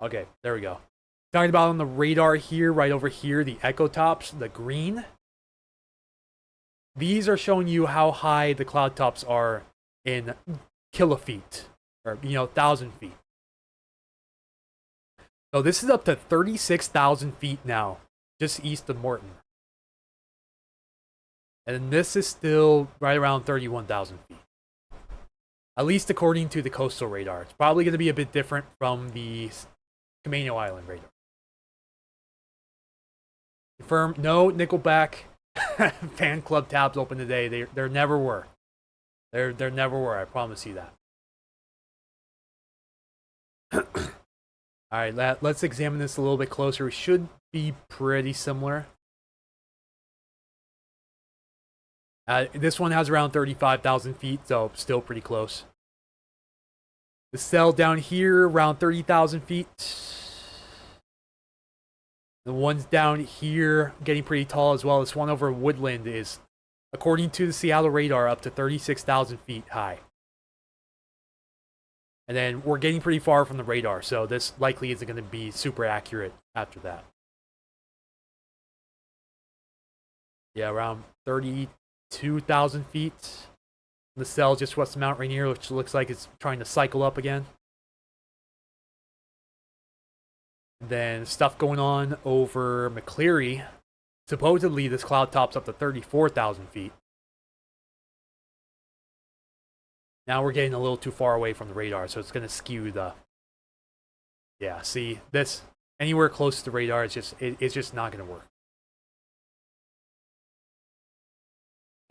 Okay, there we go. Talking about on the radar here, right over here, the echo tops, the green. These are showing you how high the cloud tops are in kilofeet, or 1,000 feet. So this is up to 36,000 feet now, just east of Morton. And this is still right around 31,000 feet. At least according to the coastal radar. It's probably going to be a bit different from the Camano Island radar. Confirm, no Nickelback fan club tabs open today. There never were. There never were, I promise you that. Alright, let's examine this a little bit closer. We should be pretty similar. This one has around 35,000 feet, so still pretty close. The cell down here, around 30,000 feet. The ones down here, getting pretty tall as well. This one over Woodland is, according to the Seattle radar, up to 36,000 feet high. And then we're getting pretty far from the radar, so this likely isn't going to be super accurate after that. Yeah, around 32,000 feet. The cell just west of Mount Rainier, which looks like it's trying to cycle up again. And then stuff going on over McCleary. Supposedly, this cloud tops up to 34,000 feet. Now we're getting a little too far away from the radar, so it's going to skew the... Yeah, see, this anywhere close to the radar, it's just not going to work.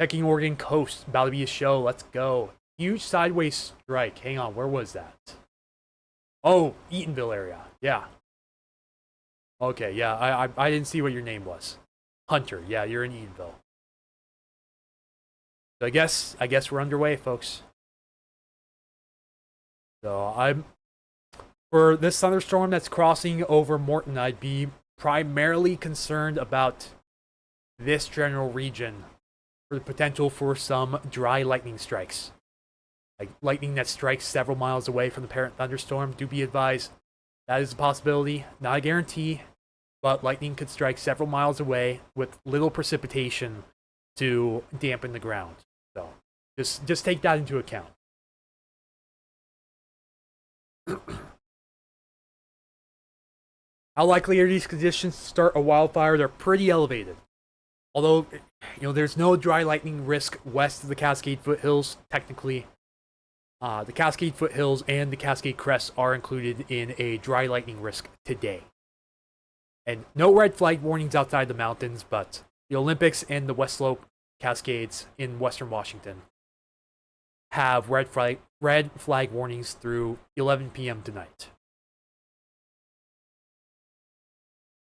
Checking Oregon coast, about to be a show. Let's go. Huge sideways strike. Hang on, where was that? Oh, Eatonville area. Yeah. Okay, yeah, I didn't see what your name was. Hunter. Yeah, you're in Eatonville. So I guess we're underway, folks. So for this thunderstorm that's crossing over Morton, I'd be primarily concerned about this general region for the potential for some dry lightning strikes. Like lightning that strikes several miles away from the parent thunderstorm. Do be advised, that is a possibility, not a guarantee, but lightning could strike several miles away with little precipitation to dampen the ground. So just take that into account. How likely are these conditions to start a wildfire? They're pretty elevated. Although, there's no dry lightning risk west of the Cascade foothills, technically. The Cascade Foothills and the Cascade Crests are included in a dry lightning risk today. And no red flag warnings outside the mountains, but the Olympics and the West Slope Cascades in western Washington have red flag warnings through 11 p.m. tonight.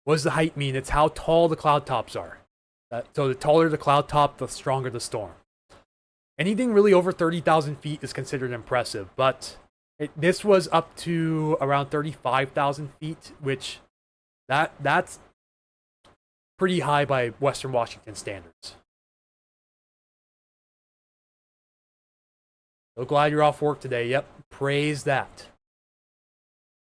What does the height mean? It's how tall the cloud tops are. So the taller the cloud top, the stronger the storm. Anything really over 30,000 feet is considered impressive, but this was up to around 35,000 feet, which that's pretty high by Western Washington standards. So glad you're off work today. Yep, praise that.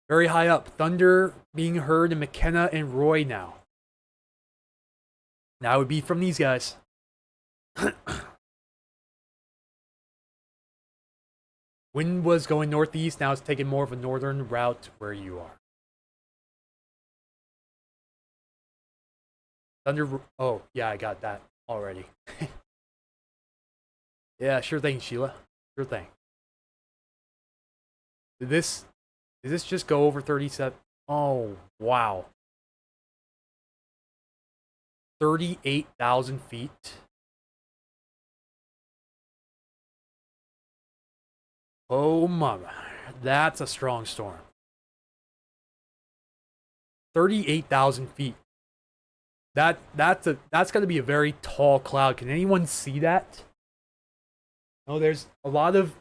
Very high up. Thunder being heard in McKenna and Roy now. That would be from these guys. Wind was going northeast. Now it's taking more of a northern route where you are. Thunder. Oh, yeah, I got that already. Yeah, sure thing, Sheila. Sure thing. Did this just go over 37? Oh, wow. 38,000 feet. Oh, mama. That's a strong storm. 38,000 feet. That's going to be a very tall cloud. Can anyone see that? No, there's a lot of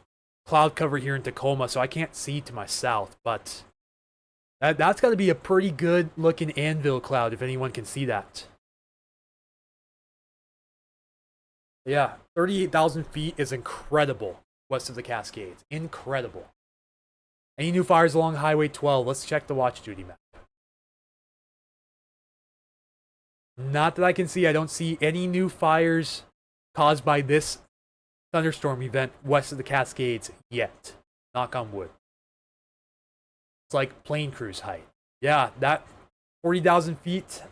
cloud cover here in Tacoma, so I can't see to my south, but that's got to be a pretty good looking anvil cloud if anyone can see that. Yeah, 38,000 feet is incredible west of the Cascades. Incredible. Any new fires along Highway 12? Let's check the watch duty map. Not that I can see. I don't see any new fires caused by this thunderstorm event west of the Cascades yet. Knock on wood. It's like plane cruise height. Yeah, that 40,000 feet.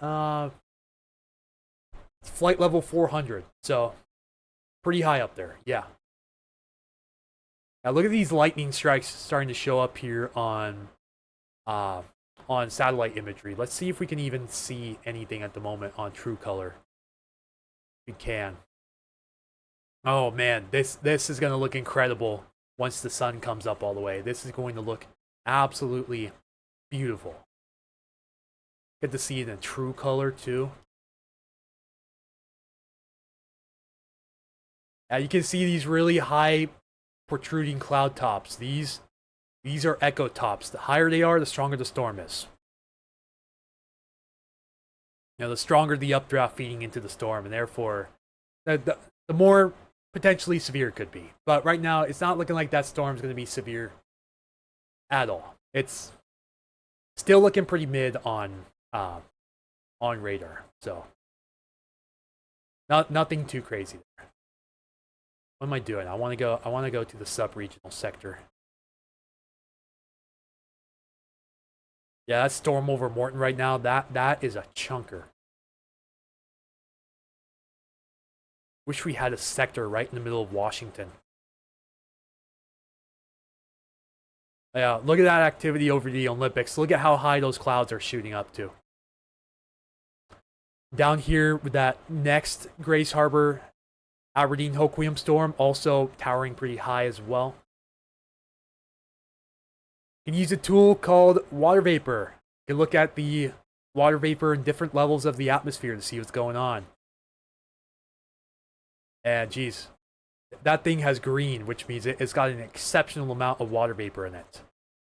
Flight level 400. So pretty high up there. Yeah. Now look at these lightning strikes starting to show up here on satellite imagery. Let's see if we can even see anything at the moment on true color. We can. Oh man, this is going to look incredible once the sun comes up all the way. This is going to look absolutely beautiful. Get to see it in true color too. Now you can see these really high protruding cloud tops. These are echo tops. The higher they are, the stronger the storm is. You know, the stronger the updraft feeding into the storm, and therefore the more potentially severe it could be. But right now, it's not looking like that storm's going to be severe at all. It's still looking pretty mid on radar. So nothing too crazy there. What am I doing? I want to go to the sub-regional sector. Yeah, that storm over Morton right now, that is a chunker. Wish we had a sector right in the middle of Washington. Yeah, look at that activity over the Olympics. Look at how high those clouds are shooting up to. Down here with that next Grace Harbor Aberdeen Hoquiam storm, also towering pretty high as well. You can use a tool called water vapor. You can look at the water vapor in different levels of the atmosphere to see what's going on. And geez, that thing has green, which means it's got an exceptional amount of water vapor in it.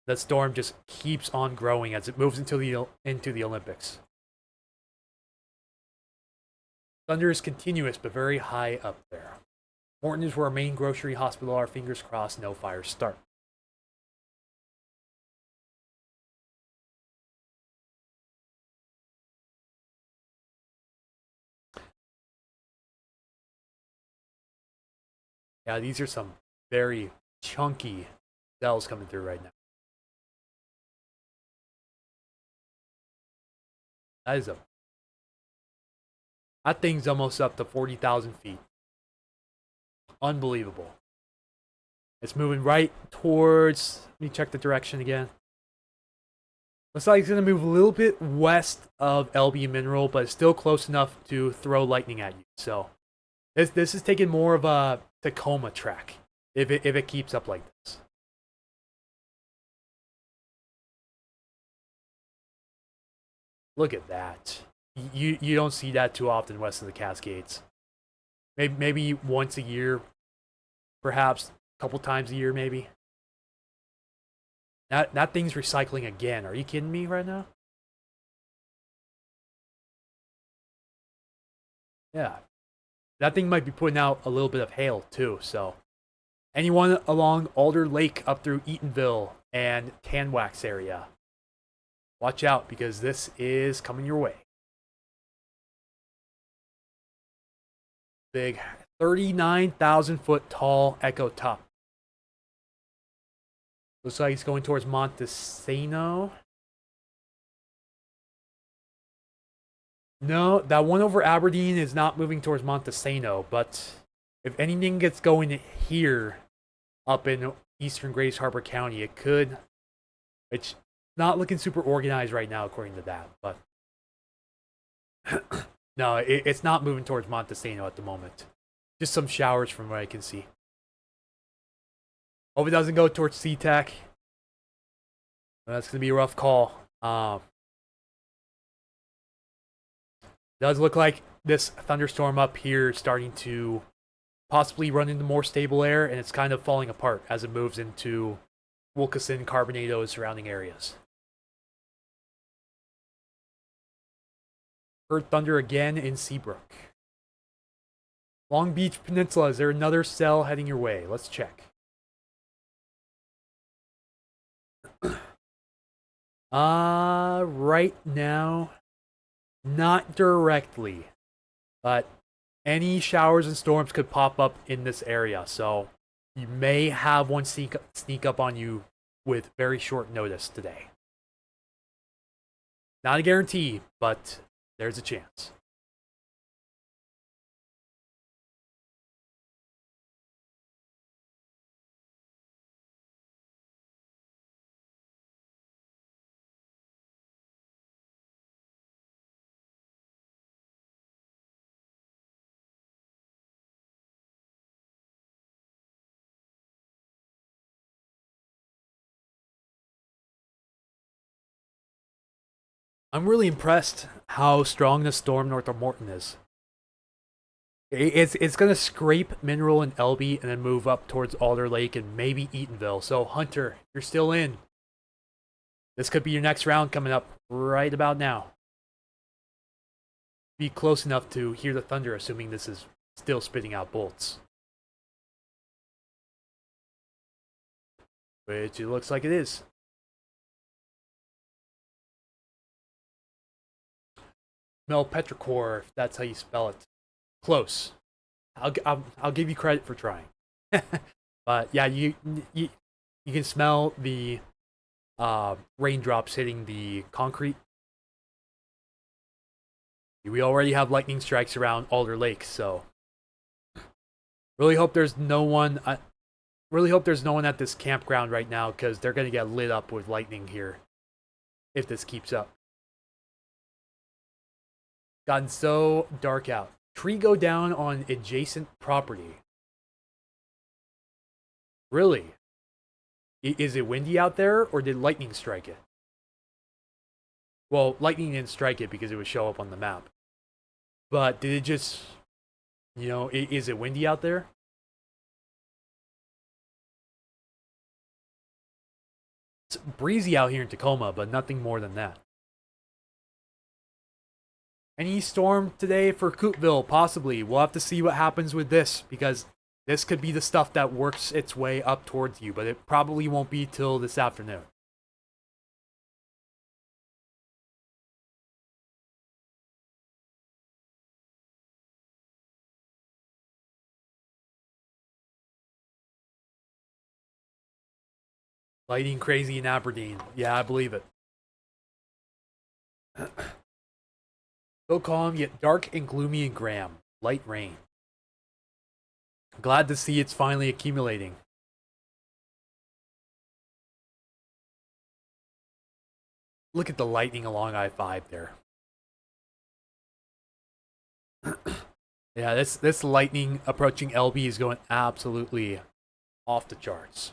That storm just keeps on growing as it moves into the Olympics. Thunder is continuous, but very high up there. Morton is where our main grocery hospital are. Fingers crossed, no fires start. Yeah, these are some very chunky cells coming through right now. That thing's almost up to 40,000 feet. Unbelievable. It's moving right towards. Let me check the direction again. Looks like it's going to move a little bit west of LB Mineral, but it's still close enough to throw lightning at you. So this is taking more of a Tacoma track if it keeps up like this. Look at that. You don't see that too often west of the Cascades. Maybe once a year, perhaps a couple times a year, maybe. That thing's recycling again. Are you kidding me right now? Yeah. That thing might be putting out a little bit of hail too, so anyone along Alder Lake up through Eatonville and Tanwax area, watch out because this is coming your way. Big 39,000 foot tall Echo Top. Looks like he's going towards Montesano. No, that one over Aberdeen is not moving towards Montesano, but if anything gets going here up in eastern Grays Harbor County, it could. It's not looking super organized right now, according to that, but no, it's not moving towards Montesano at the moment. Just some showers from what I can see. Hope it doesn't go towards SeaTac. That's going to be a rough call. Does look like this thunderstorm up here is starting to possibly run into more stable air, and it's kind of falling apart as it moves into Wilkeson, Carbonado, and surrounding areas. Heard thunder again in Seabrook. Long Beach Peninsula, is there another cell heading your way? Let's check. Right now, not directly, but any showers and storms could pop up in this area, so you may have one sneak up on you with very short notice today. Not a guarantee, but there's a chance. I'm really impressed how strong the storm north of Morton is. It's gonna scrape Mineral and Elby and then move up towards Alder Lake and maybe Eatonville. So Hunter, you're still in. This could be your next round coming up right about now. Be close enough to hear the thunder, assuming this is still spitting out bolts. Which it looks like it is. Melpetrichor, if that's how you spell it. Close. I'll give you credit for trying. But yeah, you can smell the raindrops hitting the concrete. We already have lightning strikes around Alder Lake, so really hope there's no one. Really hope there's no one at this campground right now because they're gonna get lit up with lightning here if this keeps up. Gotten so dark out. Tree go down on adjacent property. Really? Is it windy out there, or did lightning strike it? Well, lightning didn't strike it because it would show up on the map. But did it just, is it windy out there? It's breezy out here in Tacoma, but nothing more than that. Any storm today for Coopville? Possibly. We'll have to see what happens with this, because this could be the stuff that works its way up towards you, but it probably won't be till this afternoon. Lighting crazy in Aberdeen. Yeah, I believe it. So calm, yet dark and gloomy in Graham. Light rain. Glad to see it's finally accumulating. Look at the lightning along I-5 there. Yeah, this lightning approaching LB is going absolutely off the charts.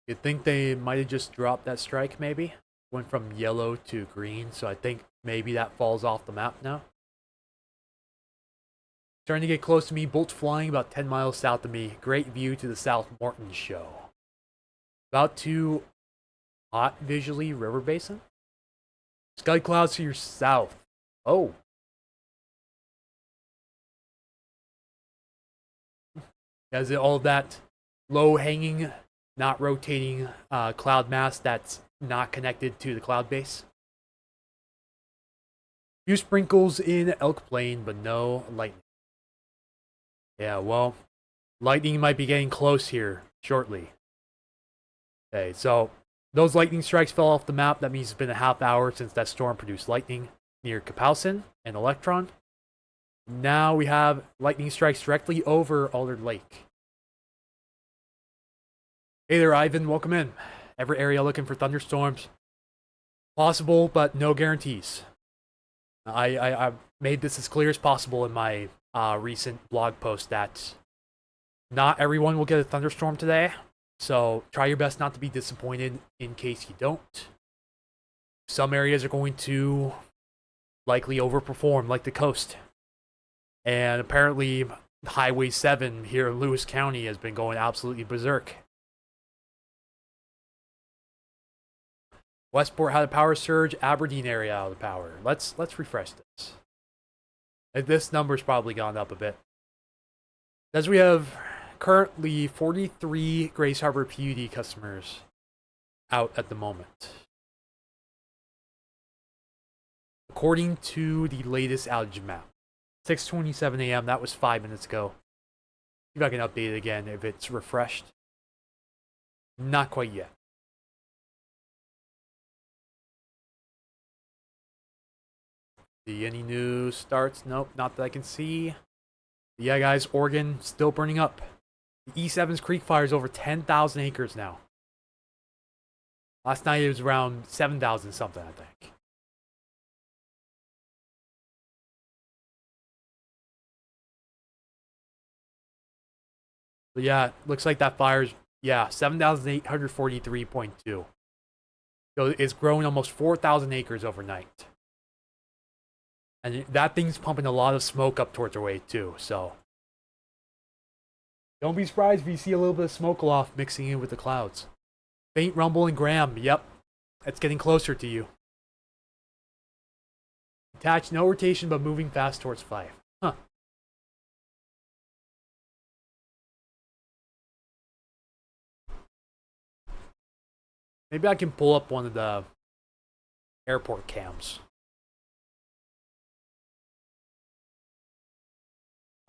You'd think they might have just dropped that strike, maybe? Went from yellow to green, so I think maybe that falls off the map now. Starting to get close to me, bolts flying about 10 miles south of me. Great view to the South Morton show. About to hot visually river basin. Sky clouds to your south. Oh. As all of that low hanging, not rotating cloud mass that's not connected to the cloud base. Few sprinkles in Elk Plain, but no lightning. Yeah, well, lightning might be getting close here shortly. Okay, so those lightning strikes fell off the map. That means it's been a half hour since that storm produced lightning near Kapowsin and Electron. Now we have lightning strikes directly over Alderd Lake. Hey there, Ivan. Welcome in. Every area looking for thunderstorms. Possible, but no guarantees. I made this as clear as possible in my recent blog post that not everyone will get a thunderstorm today. So try your best not to be disappointed in case you don't. Some areas are going to likely overperform, like the coast. And apparently, Highway 7 here in Lewis County has been going absolutely berserk. Westport had a power surge. Aberdeen area out of power. Let's refresh this. This number's probably gone up a bit. As we have currently 43 Grace Harbor PUD customers out at the moment. According to the latest outage map. 6:27 a.m. That was 5 minutes ago. See if I can update it again if it's refreshed. Not quite yet. See any new starts? Nope, not that I can see. Yeah, guys, Oregon still burning up. The E7's Creek Fire is over 10,000 acres now. Last night it was around 7,000 something, I think. But yeah, looks like that fire's, 7,843.2. So it's grown almost 4,000 acres overnight. And that thing's pumping a lot of smoke up towards our way, too, so. Don't be surprised if you see a little bit of smoke aloft mixing in with the clouds. Faint rumble in Graham, yep. It's getting closer to you. Attached, no rotation, but moving fast towards 5. Huh. Maybe I can pull up one of the airport cams.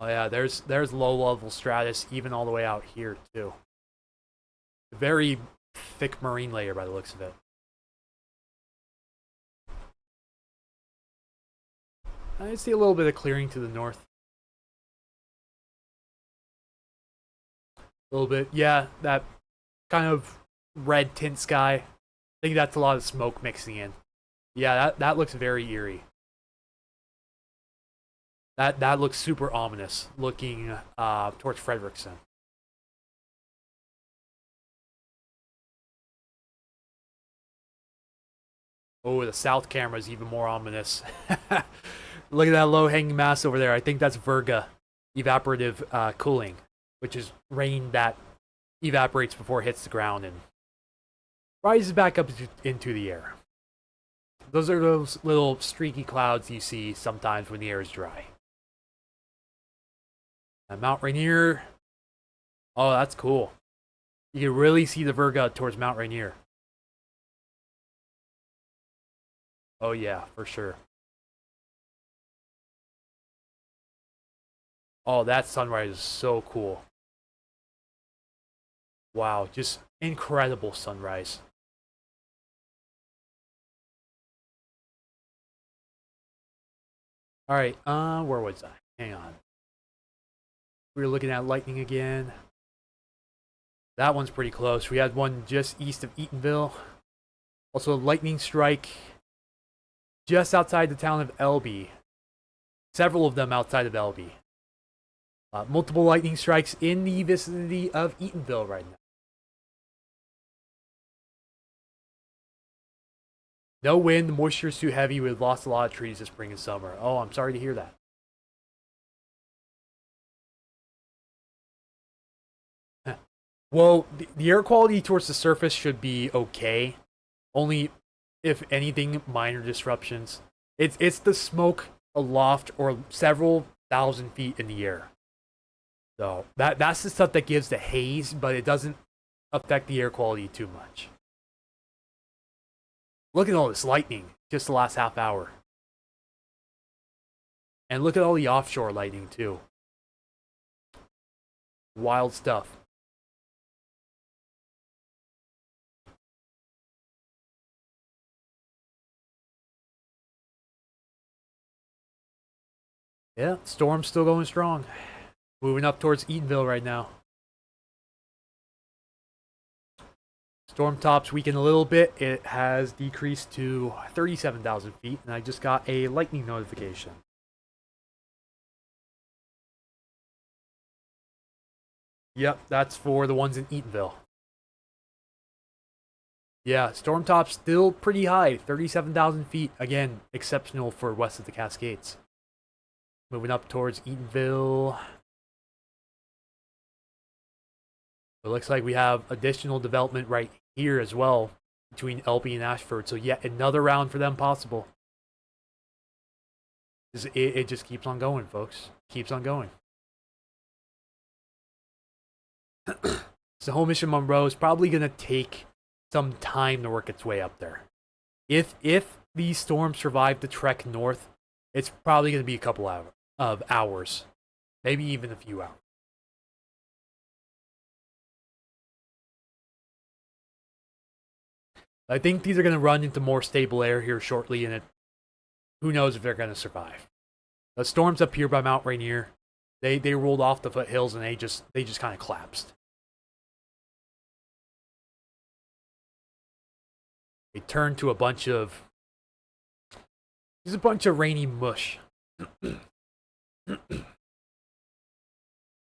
Oh yeah, there's low-level stratus even all the way out here too. Very thick marine layer by the looks of it. I see a little bit of clearing to the north. A little bit, yeah, that kind of red tint sky. I think that's a lot of smoke mixing in. Yeah, that looks very eerie. That looks super ominous, looking towards Frederickson. Oh, the south camera is even more ominous. Look at that low-hanging mass over there. I think that's Virga evaporative cooling, which is rain that evaporates before it hits the ground and rises back up into the air. Those are those little streaky clouds you see sometimes when the air is dry. Mount Rainier. Oh, that's cool. You can really see the Virga towards Mount Rainier. Oh yeah, for sure. Oh, that sunrise is so cool. Wow, just incredible sunrise. All right, where was I? Hang on. We were looking at lightning again. That one's pretty close. We had one just east of Eatonville. Also, lightning strike just outside the town of Elby. Several of them outside of Elby. Multiple lightning strikes in the vicinity of Eatonville right now. No wind, the moisture is too heavy. We've lost a lot of trees this spring and summer. Oh, I'm sorry to hear that. Well, the air quality towards the surface should be okay. Only if anything, minor disruptions. It's the smoke aloft or several thousand feet in the air. So that's the stuff that gives the haze, but it doesn't affect the air quality too much. Look at all this lightning just the last half hour. And look at all the offshore lightning too. Wild stuff. Yeah, storm's still going strong. Moving up towards Eatonville right now. Storm tops weakened a little bit. It has decreased to 37,000 feet, and I just got a lightning notification. Yep, that's for the ones in Eatonville. Yeah, storm top's still pretty high, 37,000 feet. Again, exceptional for west of the Cascades. Moving up towards Eatonville. It looks like we have additional development right here as well between Elby and Ashford. So yet another round for them possible. It just keeps on going, folks. Keeps on going. So home mission Monroe is probably going to take some time to work its way up there. If these storms survive the trek north, it's probably going to be a couple of hours, maybe even a few hours. I think these are going to run into more stable air here shortly, and who knows if they're going to survive. The storms up here by Mount Rainier, they rolled off the foothills and they just kind of collapsed. They turned to a bunch of rainy mush.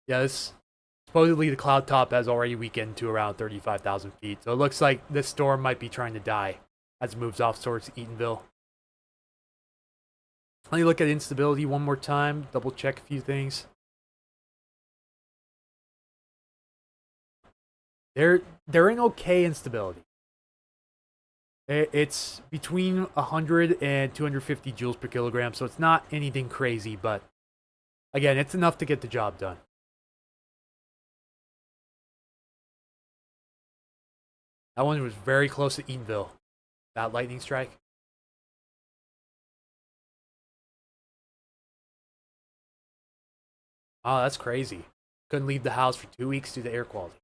Yeah, this supposedly the cloud top has already weakened to around 35,000 feet. So it looks like this storm might be trying to die as it moves off towards Eatonville. Let me look at instability one more time, double check a few things. They're in okay instability. It's between 100 and 250 joules per kilogram, so it's not anything crazy, but again, it's enough to get the job done. That one was very close to Eatonville. That lightning strike. Oh, that's crazy. Couldn't leave the house for 2 weeks due to air quality.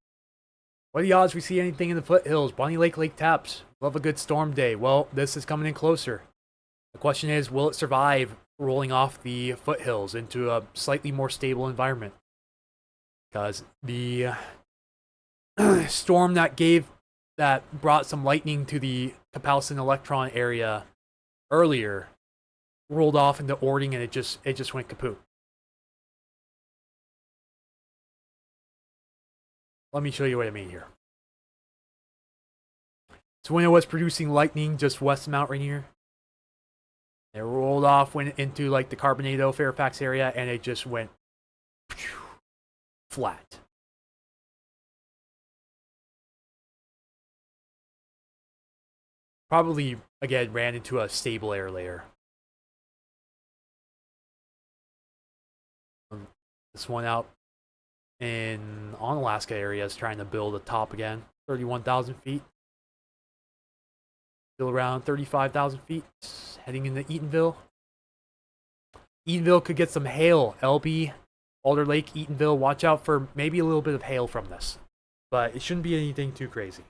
What are the odds we see anything in the foothills? Bonnie Lake taps. Love a good storm day. Well, this is coming in closer. The question is, will it survive rolling off the foothills into a slightly more stable environment? Because the storm that brought some lightning to the Kapalsin Electron area earlier rolled off into Ording, and it just went kaput. Let me show you what I mean here. So when it was producing lightning just west of Mount Rainier, it rolled off, went into like the Carbonado, Fairfax area, and it just went flat. Probably, again, ran into a stable air layer. This one out in Alaska area is trying to build a top again, 31,000 feet. Still around 35,000 feet. Heading into Eatonville. Eatonville could get some hail. LB, Alder Lake, Eatonville. Watch out for maybe a little bit of hail from this. But it shouldn't be anything too crazy.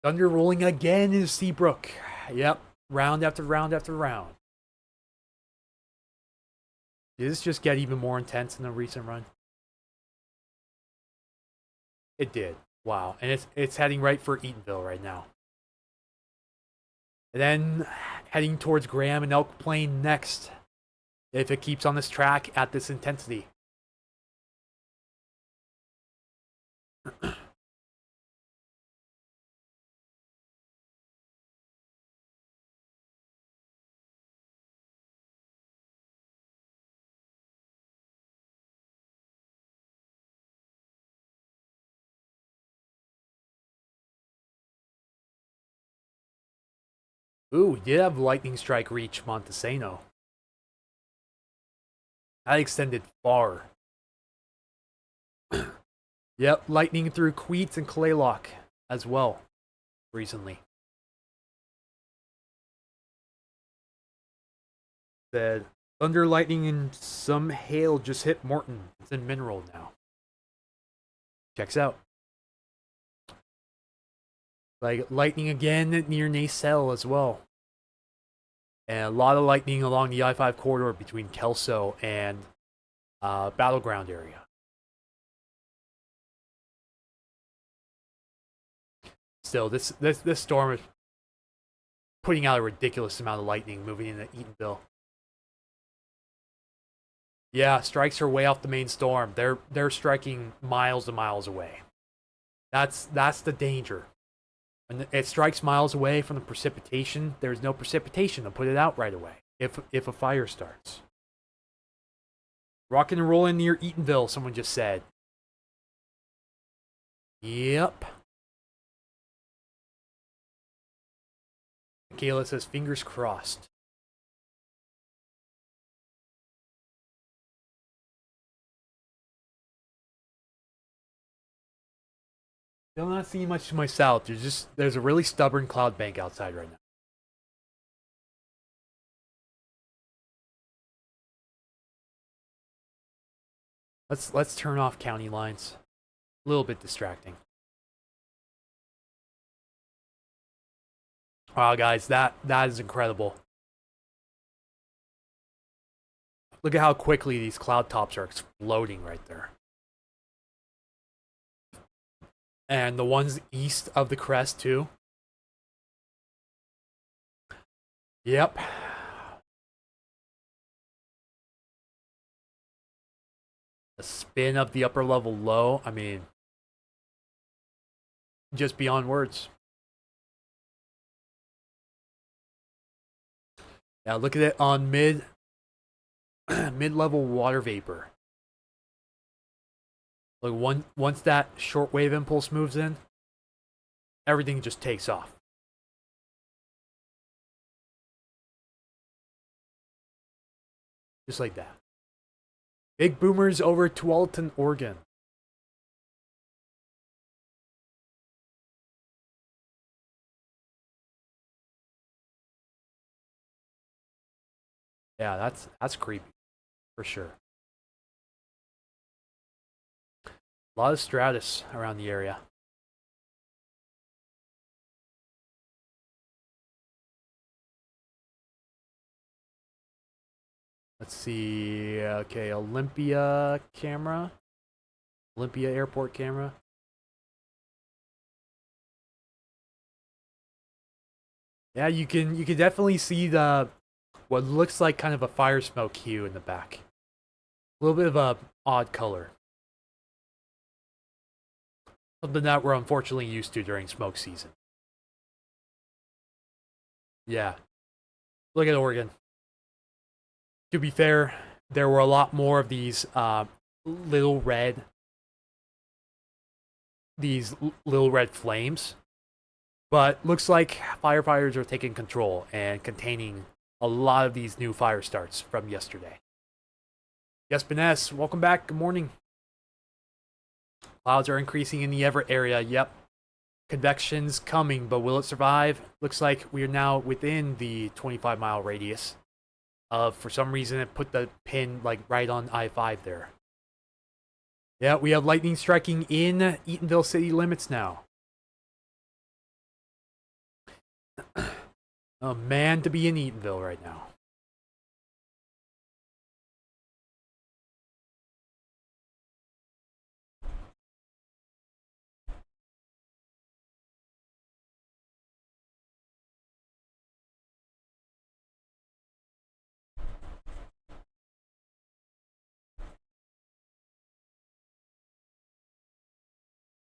Thunder rolling again in Seabrook. Yep. Round after round after round. Did this just get even more intense in the recent run? It did. Wow. And it's heading right for Eatonville right now. And then heading towards Graham and Elk Plain next. If it keeps on this track at this intensity. Ooh, we did have lightning strike reach Montesano. That extended far. Yep, lightning through Queets and Claylock as well recently. Said thunder, lightning, and some hail just hit Morton. It's in Mineral now. Checks out. Like lightning again near Nacelle as well. And a lot of lightning along the I-5 corridor between Kelso and Battleground area. Still, this storm is putting out a ridiculous amount of lightning moving into Eatonville. Yeah, strikes are way off the main storm. They're striking miles and miles away. That's the danger. When it strikes miles away from the precipitation, there's no precipitation to put it out right away if a fire starts. Rockin' and rollin' near Eatonville, someone just said. Yep. Michaela says fingers crossed. Still not seeing much to my south. There's a really stubborn cloud bank outside right now. Let's turn off county lines. A little bit distracting. Wow, guys, that is incredible. Look at how quickly these cloud tops are exploding right there. And the ones east of the crest, too. Yep. The spin of the upper level low, I mean, just beyond words. Now look at it on mid-level water vapor. Like once that shortwave impulse moves in, everything just takes off. Just like that. Big boomers over Tualatin, Oregon. Yeah, that's creepy, for sure. A lot of stratus around the area. Let's see. Okay, Olympia camera. Olympia airport camera. Yeah, you can definitely see what looks like kind of a fire smoke hue in the back. A little bit of a odd color. Something that we're unfortunately used to during smoke season. Yeah. Look at Oregon. To be fair, there were a lot more of these little red flames. But looks like firefighters are taking control and containing a lot of these new fire starts from yesterday. Yes, Vanessa, welcome back. Good morning. Clouds are increasing in the Everett area. Yep. Convection's coming, but will it survive? Looks like we are now within the 25-mile radius. For some reason, it put the pin like right on I-5 there. Yeah, we have lightning striking in Eatonville city limits now. A man to be in Eatonville right now.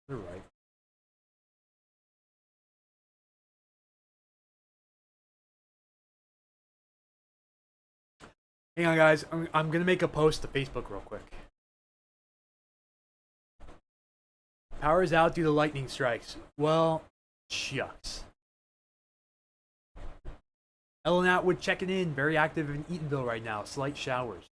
You're right. Hang on, guys. I'm going to make a post to Facebook real quick. Power is out due to lightning strikes. Well, shucks. Ellen Atwood checking in. Very active in Eatonville right now. Slight showers.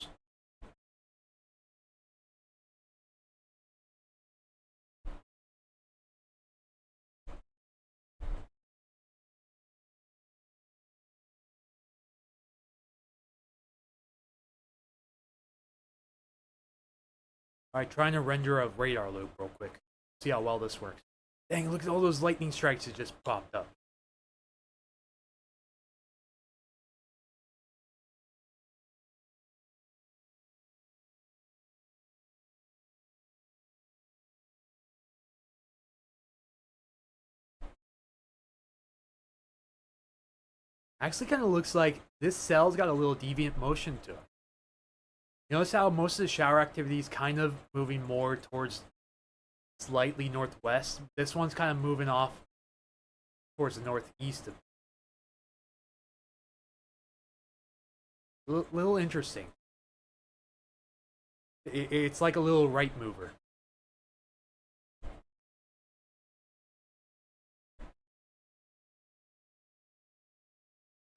Alright, trying to render a radar loop real quick. See how well this works. Dang, look at all those lightning strikes that just popped up. Actually kind of looks like this cell's got a little deviant motion to it. You notice how most of the shower activity is kind of moving more towards slightly northwest? This one's kind of moving off towards the northeast. Little interesting. It's like a little right mover.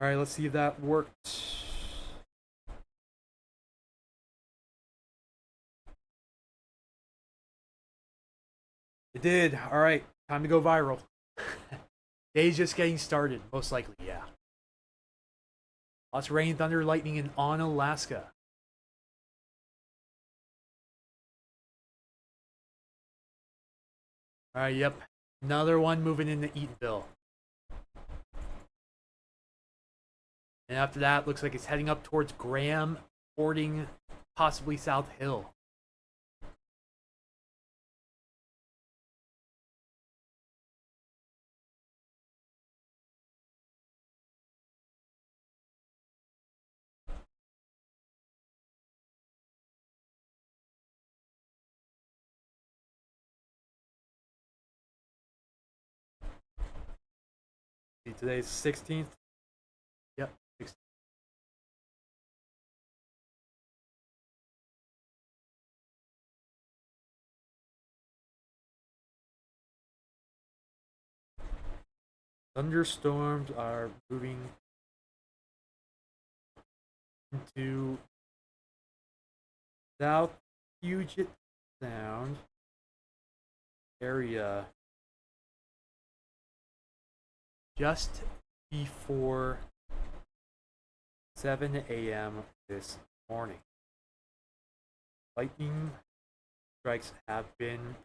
Alright, let's see if that worked. It did. Alright, time to go viral. Day's just getting started, most likely, yeah. Lots of rain, thunder, lightning in Alaska. Alright, yep. Another one moving into Eatonville. And after that, looks like it's heading up towards Graham, boarding possibly South Hill. See, today's 16th. Yep, 16th. Thunderstorms are moving into South Puget Sound area just before 7 a.m. this morning. Lightning strikes have been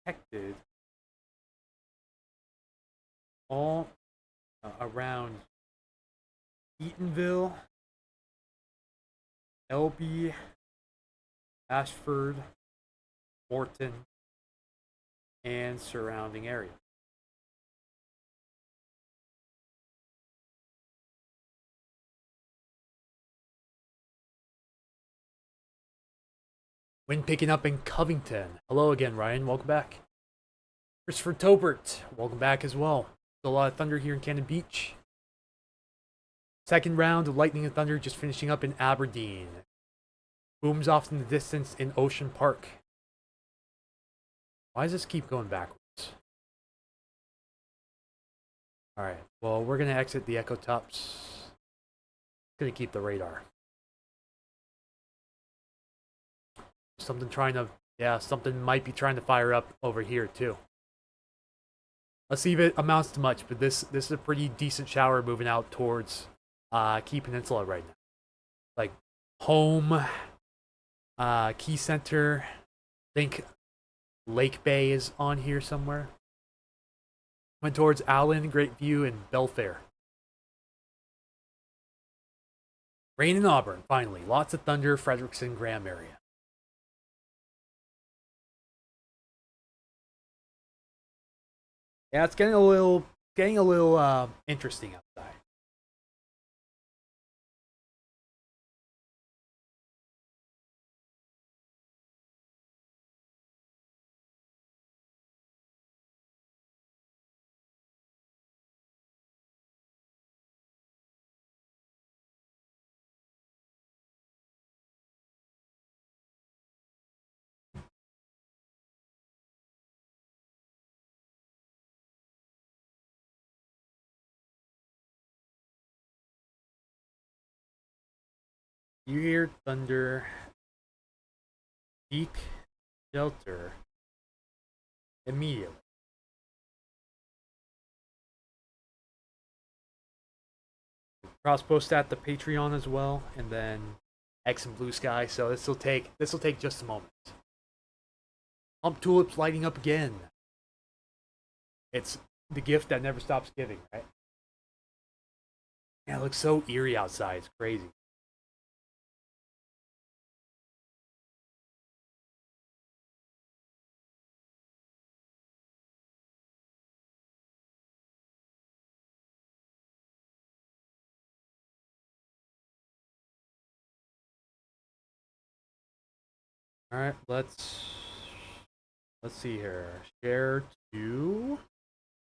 detected all around Eatonville, Elby, Ashford, Morton, and surrounding area. Wind picking up in Covington. Hello again, Ryan. Welcome back. Christopher Tobert. Welcome back as well. Still a lot of thunder here in Cannon Beach. Second round of lightning and thunder just finishing up in Aberdeen. Booms off in the distance in Ocean Park. Why does this keep going backwards? Alright, well, we're going to exit the Echo Tops. Going to keep the radar. Something trying to, yeah, something might be trying to fire up over here too. Let's see if it amounts to much, but this is a pretty decent shower moving out towards Key Peninsula right now. Like home, Key Center. I think Lake Bay is on here somewhere. Went towards Allen, Great View, and Belfair. Rain in Auburn, finally. Lots of thunder, Frederickson, Graham area. Yeah, it's getting a little interesting outside. You hear thunder, seek shelter immediately. Cross post at the Patreon as well, and then X and Blue Sky. So this will take just a moment. Pump tulips lighting up again. It's the gift that never stops giving, right? Yeah, it looks so eerie outside. It's crazy. All right, let's see here. Share to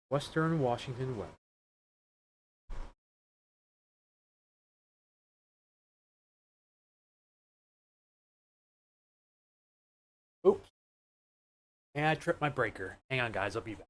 Western Washington West. Oops. And I tripped my breaker. Hang on, guys. I'll be back.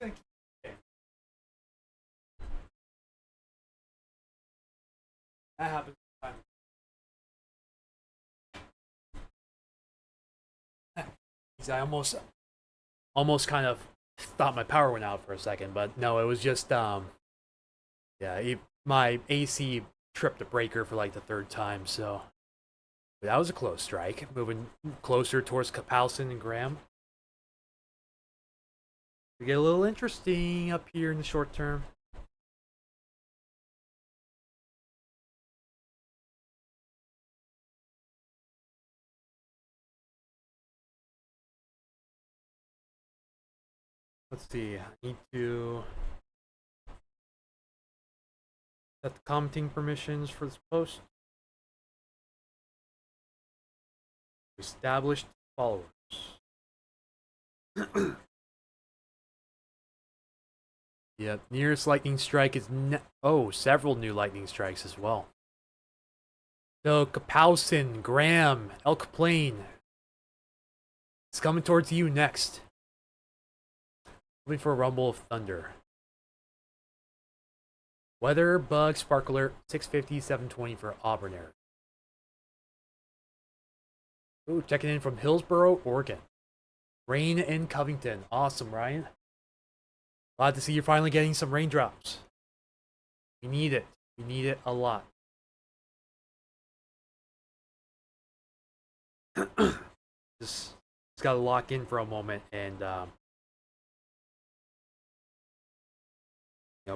Thank you. That happens. I almost kind of thought my power went out for a second, but no, it was just yeah, my AC tripped a breaker for like the third time, so that was a close strike. Moving closer towards Kapowson and Graham. We get a little interesting up here in the short term. Let's see. I need to set the commenting permissions for this post. Established followers. Yep, nearest lightning strike is several new lightning strikes as well. So Kapowson, Graham, Elk Plain. It's coming towards you next. Looking for a rumble of thunder. Weather, bug, spark alert, 650, 720 for Auburn area. Ooh, checking in from Hillsboro, Oregon. Rain in Covington. Awesome, Ryan. Glad to see you're finally getting some raindrops. We need it. We need it a lot. Just gotta lock in for a moment and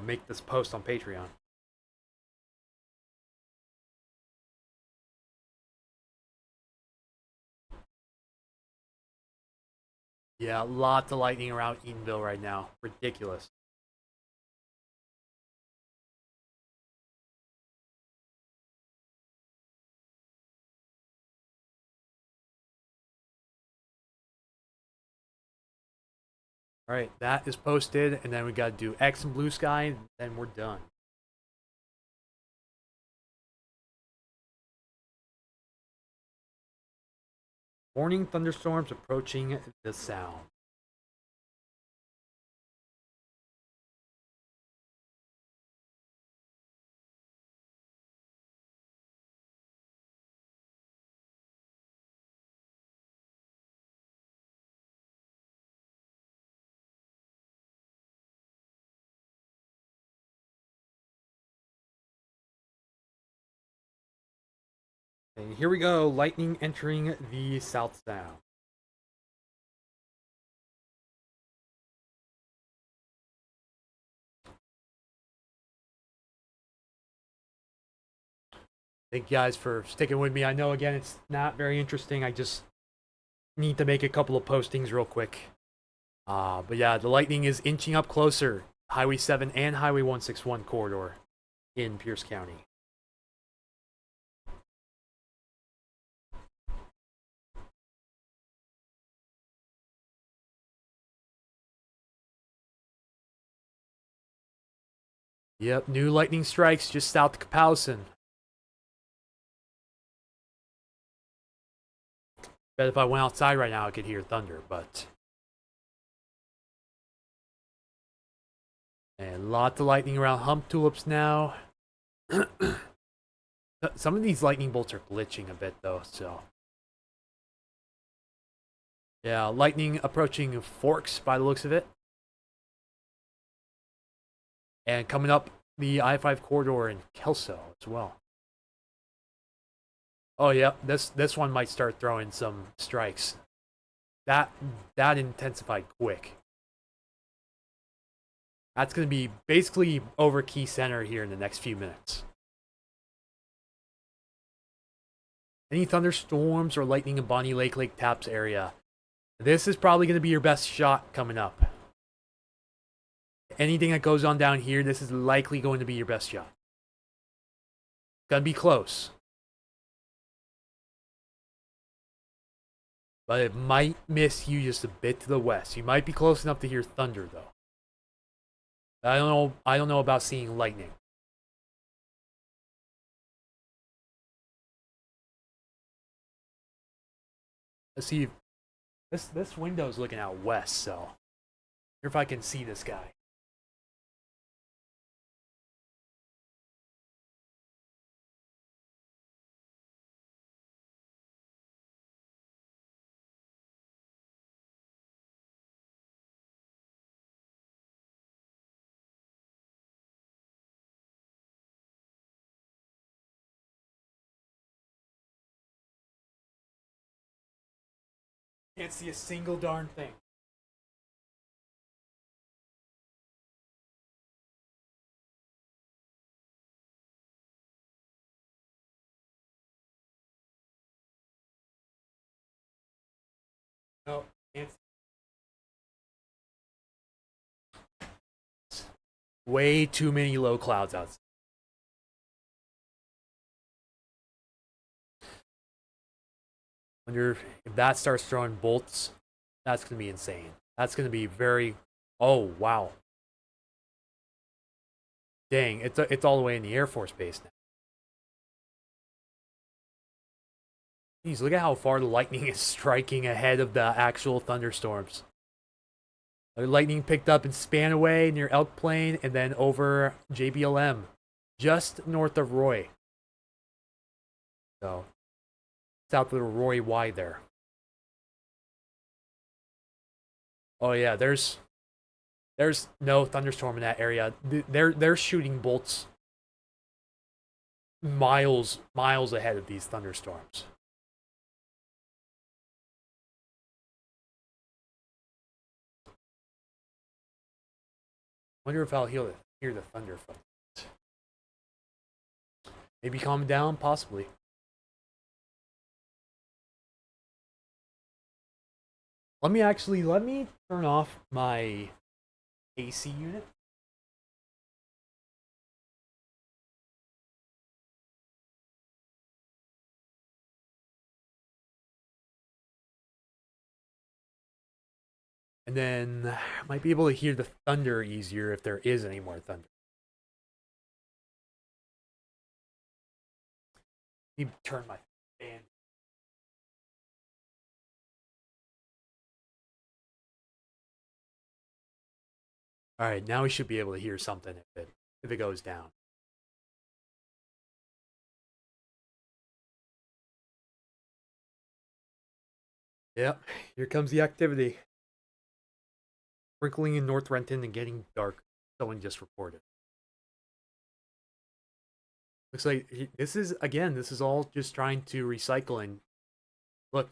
make this post on Patreon. Yeah, lots of lightning around Eatonville right now. Ridiculous. Alright, that is posted, and then we gotta do X and blue sky, and then we're done. Warning thunderstorms approaching the sound. And here we go, lightning entering the South Sound. Thank you guys for sticking with me. I know, again, it's not very interesting. I just need to make a couple of postings real quick. But yeah, the lightning is inching up closer. Highway 7 and Highway 161 corridor in Pierce County. Yep, new lightning strikes just south of Capowson. Bet if I went outside right now, I could hear thunder, but... And lots of lightning around hump tulips now. Some of these lightning bolts are glitching a bit, though, so... Yeah, lightning approaching Forks by the looks of it. And coming up the I-5 corridor in Kelso as well. Oh yeah, this one might start throwing some strikes. That intensified quick. That's going to be basically over Key Center here in the next few minutes. Any thunderstorms or lightning in Bonnie Lake, Lake Taps area. This is probably going to be your best shot coming up. Anything that goes on down here, this is likely going to be your best shot. It's going to be close. But it might miss you just a bit to the west. You might be close enough to hear thunder, though. I don't know about seeing lightning. Let's see. This window's looking out west, so here if I can see this guy. Can't see a single darn thing. No, can't see. Way too many low clouds outside. Wonder if that starts throwing bolts. That's gonna be insane. That's gonna be very. Oh wow. Dang, it's all the way in the Air Force Base now. Jeez, look at how far the lightning is striking ahead of the actual thunderstorms. The lightning picked up and span away near Elk Plain and then over JBLM, just north of Roy. So, south of Roy Y there. Oh yeah, there's no thunderstorm in that area. They're shooting bolts miles ahead of these thunderstorms. Wonder if I'll hear the thunder from it. Maybe calm down, possibly. Let me turn off my AC unit. And then I might be able to hear the thunder easier if there is any more thunder. Let me turn my fan. All right, now we should be able to hear something if it goes down. Yep, here comes the activity. Sprinkling in North Renton and getting dark. Someone just reported. Looks like this is all just trying to recycle and look.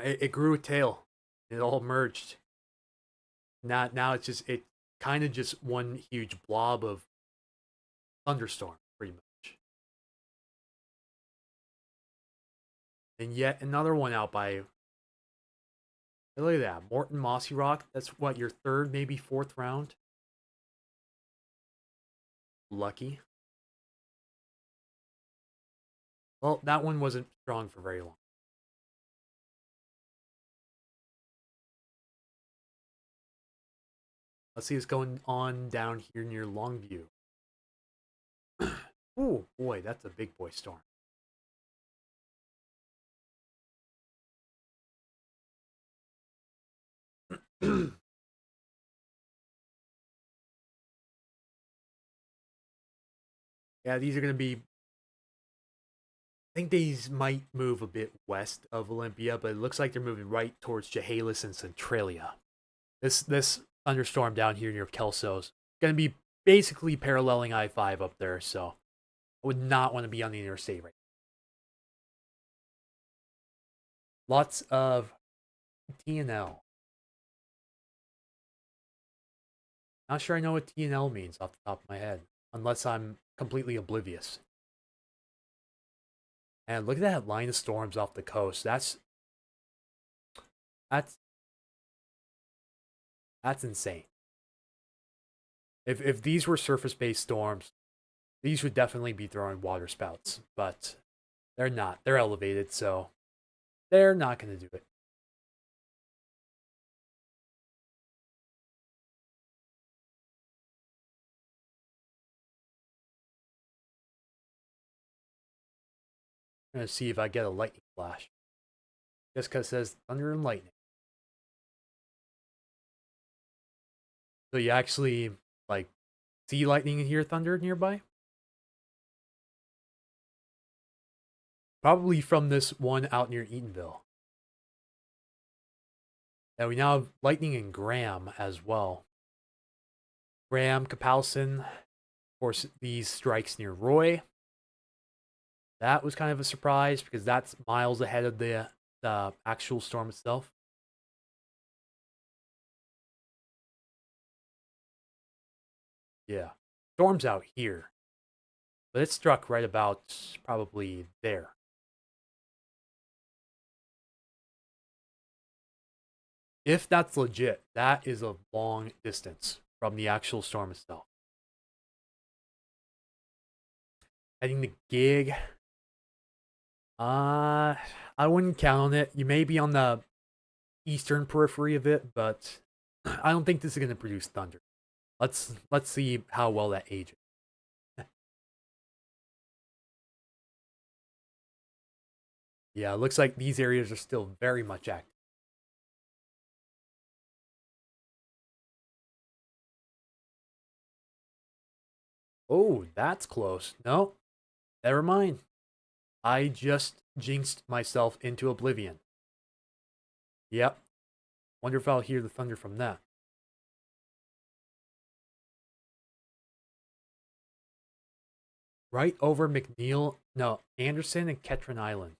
It grew a tail. It all merged. Now it kind of just one huge blob of thunderstorm, pretty much. And yet another one out by. Look at that, Morton Mossy Rock. That's what, your third, maybe fourth round. Lucky. Well, that one wasn't strong for very long. Let's see what's going on down here near Longview. Oh boy, that's a big boy storm. Yeah, these are going to be. I think these might move a bit west of Olympia, but it looks like they're moving right towards Chehalis and Centralia. This thunderstorm down here near Kelso's going to be basically paralleling I-5 up there, so I would not want to be on the interstate right now. Lots of T&L. Not sure I know what T&L means off the top of my head, unless I'm completely oblivious. And look at that line of storms off the coast. That's insane. If these were surface-based storms, these would definitely be throwing water spouts, but they're not. They're elevated, so they're not going to do it. I'm going to see if I get a lightning flash. Just because it says thunder and lightning. So you actually, like, see lightning and hear thunder nearby? Probably from this one out near Eatonville. And we now have lightning in Graham as well. Graham, Capalson, of course, these strikes near Roy. That was kind of a surprise because that's miles ahead of the actual storm itself. Yeah. Storm's out here. But it struck right about probably there. If that's legit, that is a long distance from the actual storm itself. Heading to Gig. I wouldn't count on it. You may be on the eastern periphery of it, but I don't think this is going to produce thunder. Let's see how well that ages. Yeah, it looks like these areas are still very much active. Oh, that's close. No, never mind. I just jinxed myself into oblivion. Yep. Wonder if I'll hear the thunder from that. Right over McNeil, no, Anderson and Ketron Island.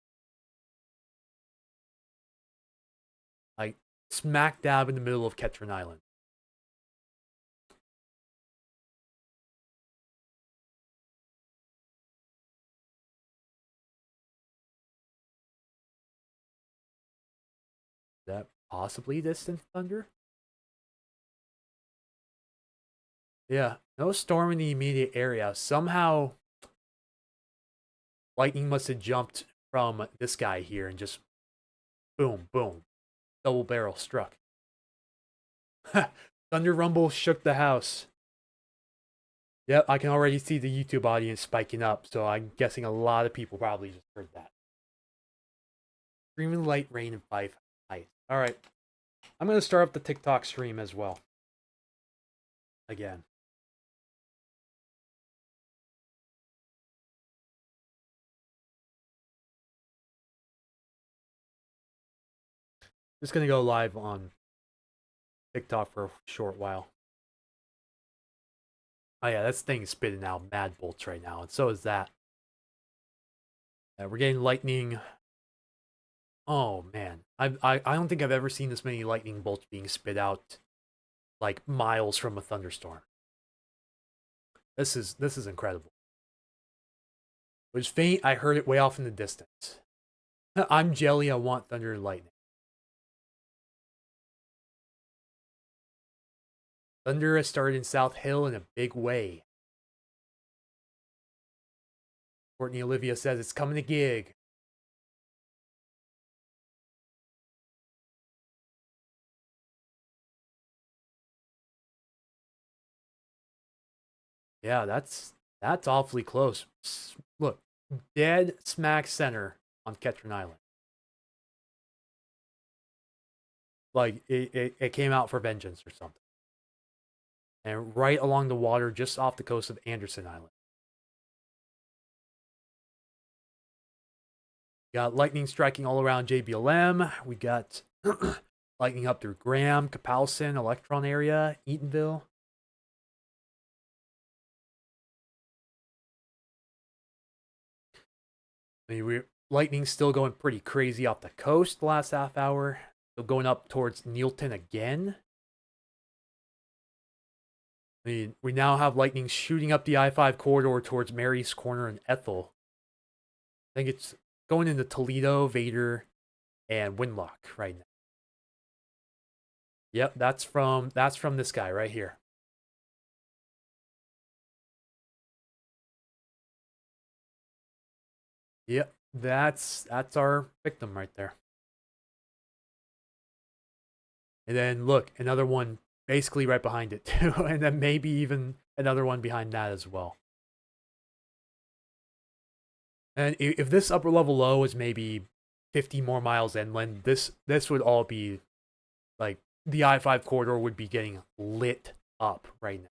Like, smack dab in the middle of Ketron Island. Is that possibly distant thunder? Yeah, no storm in the immediate area. Somehow, lightning must have jumped from this guy here and just boom, boom, double barrel struck. Thunder rumble shook the house. Yep, I can already see the YouTube audience spiking up, so I'm guessing a lot of people probably just heard that. Streaming light rain and 5 height. Alright. I'm gonna start up the TikTok stream as well. Again. Just gonna go live on TikTok for a short while. Oh yeah, this thing's spitting out mad bolts right now, and so is that. We're getting lightning. Oh man, I don't think I've ever seen this many lightning bolts being spit out, like miles from a thunderstorm. This is incredible. It was faint. I heard it way off in the distance. I'm jelly. I want thunder and lightning. Thunder has started in South Hill in a big way. Courtney Olivia says it's coming to gig. Yeah, that's awfully close. Look, dead smack center on Ketron Island. Like it came out for vengeance or something. And right along the water just off the coast of Anderson Island. We got lightning striking all around JBLM. We got lightning up through Graham, Capalson, Electron area, Eatonville. I mean, lightning's still going pretty crazy off the coast the last half hour. Still going up towards Neilton again. I mean, we now have lightning shooting up the I-5 corridor towards Mary's Corner and Ethel. I think it's going into Toledo, Vader, and Winlock right now. Yep, that's from this guy right here. Yep, that's our victim right there. And then look, another one basically right behind it too, and then maybe even another one behind that as well. And if this upper level low is maybe 50 more miles inland, this would all be like the I-5 corridor would be getting lit up right now.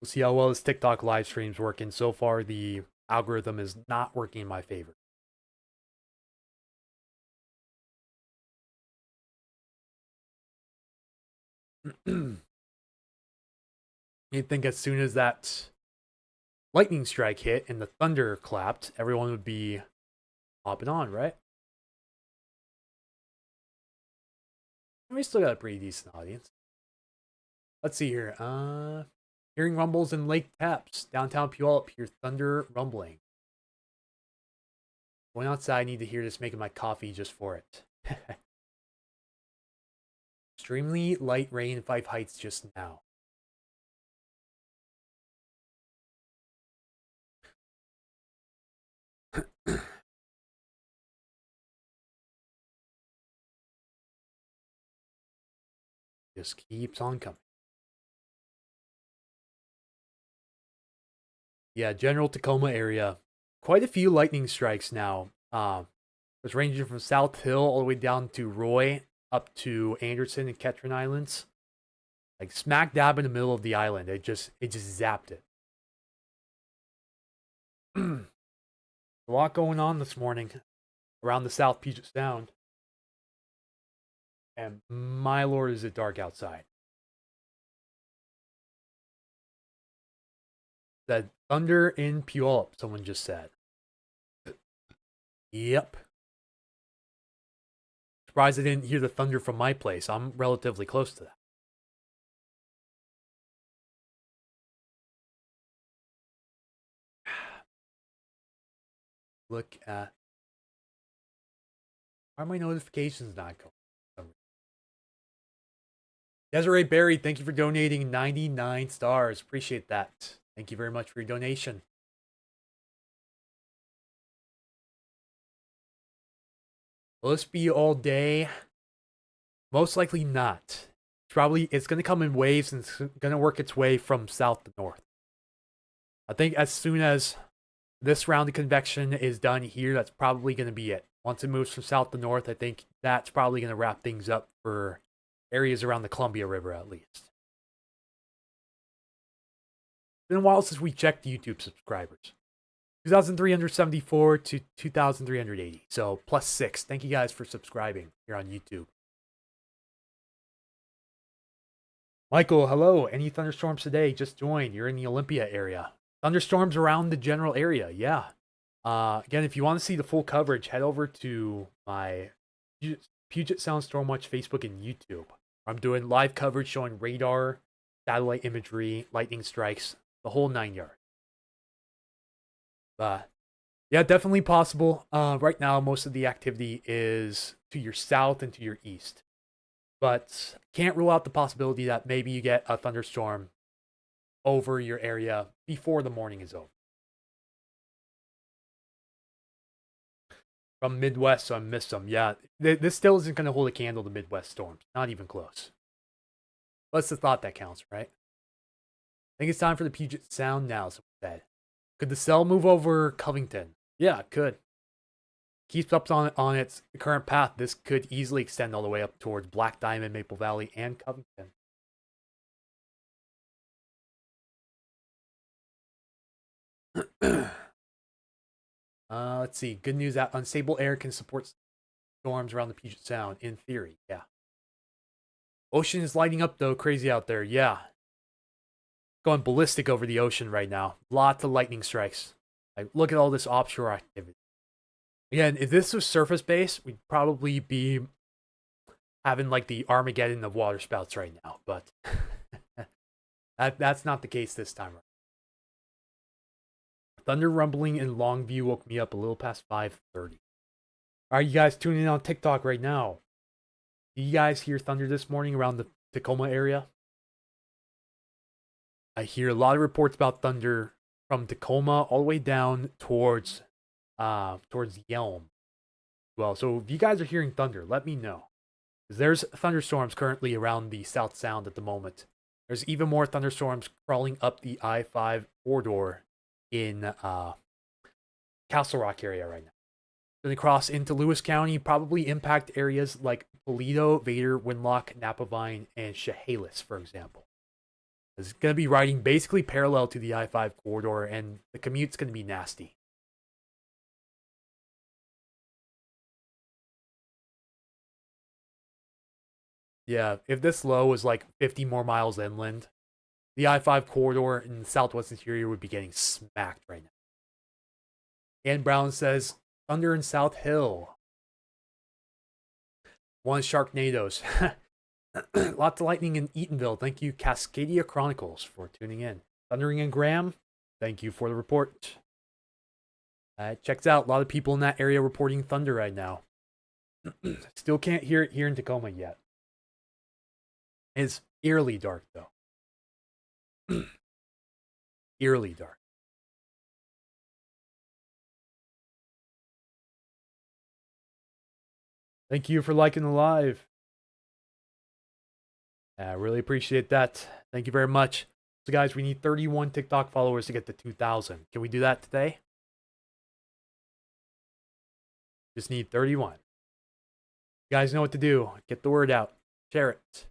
We'll see how well this TikTok live stream's working. So far, the algorithm is not working in my favor. You'd think as soon as that lightning strike hit and the thunder clapped, everyone would be hopping on, right? We still got a pretty decent audience. Let's see here. Hearing rumbles in Lake Taps, downtown Puyallup. Hear thunder rumbling. Going outside, I need to hear this making my coffee just for it. Extremely light rain in Five Heights just now. Just keeps on coming. Yeah, general Tacoma area. Quite a few lightning strikes now. It's ranging from South Hill all the way down to Roy, up to Anderson and Ketron Islands. Like smack dab in the middle of the island. It just zapped it. A lot going on this morning around the South Puget Sound. And my lord, is it dark outside. That thunder in Puyallup, someone just said. Yep. Surprised I didn't hear the thunder from my place. I'm relatively close to that. Look at... Why are my notifications not going? Desiree Berry, thank you for donating 99 stars. Appreciate that. Thank you very much for your donation. Will this be all day? Most likely not. It's going to come in waves and it's going to work its way from south to north. I think as soon as this round of convection is done here, that's probably going to be it. Once it moves from south to north, I think that's probably going to wrap things up for areas around the Columbia River at least. It's been a while since we checked YouTube subscribers. 2,374 to 2,380. So +6. Thank you guys for subscribing here on YouTube. Michael, hello. Any thunderstorms today? Just joined. You're in the Olympia area. Thunderstorms around the general area. Yeah. Again, if you want to see the full coverage, head over to my Puget Sound Stormwatch Facebook and YouTube. I'm doing live coverage showing radar, satellite imagery, lightning strikes, the whole 9 yards. Yeah, definitely possible. Right now, most of the activity is to your south and to your east. But can't rule out the possibility that maybe you get a thunderstorm over your area before the morning is over. From Midwest, so I missed some. Yeah, this still isn't going to hold a candle to Midwest storms. Not even close. What's the thought that counts, right? I think it's time for the Puget Sound now, someone said. Could the cell move over Covington? Yeah, it could. Keeps up on its current path. This could easily extend all the way up towards Black Diamond, Maple Valley, and Covington. Let's see. Good news that unstable air can support storms around the Puget Sound, in theory. Yeah. Ocean is lighting up, though. Crazy out there. Yeah. Going ballistic over the ocean right now. Lots of lightning strikes. Like, look at all this offshore activity. Again, if this was surface based, we'd probably be having like the Armageddon of water spouts right now. But that's not the case this time. Thunder rumbling in Longview woke me up a little past 5:30. Are you guys tuning in on TikTok right now? Do you guys hear thunder this morning around the Tacoma area? I hear a lot of reports about thunder from Tacoma all the way down towards Yelm. Well, so if you guys are hearing thunder, let me know. There's thunderstorms currently around the South Sound at the moment. There's even more thunderstorms crawling up the I-5 corridor in Castle Rock area right now. Going to cross into Lewis County, probably impact areas like Toledo, Vader, Winlock, Napavine, and Chehalis, for example. It's going to be riding basically parallel to the I-5 corridor, and the commute's going to be nasty. Yeah, if this low was like 50 more miles inland, the I-5 corridor in the southwest interior would be getting smacked right now. Ann Brown says, thunder in South Hill. One Sharknadoes. Lots of lightning in Eatonville. Thank you, Cascadia Chronicles, for tuning in. Thundering in Graham. Thank you for the report. Checks out. A lot of people in that area reporting thunder right now. Still can't hear it here in Tacoma yet. It's eerily dark, though. Eerily dark. Thank you for liking the live. I really appreciate that. Thank you very much. So, guys, we need 31 TikTok followers to get to 2,000. Can we do that today? Just need 31. You guys know what to do. Get the word out. Share it.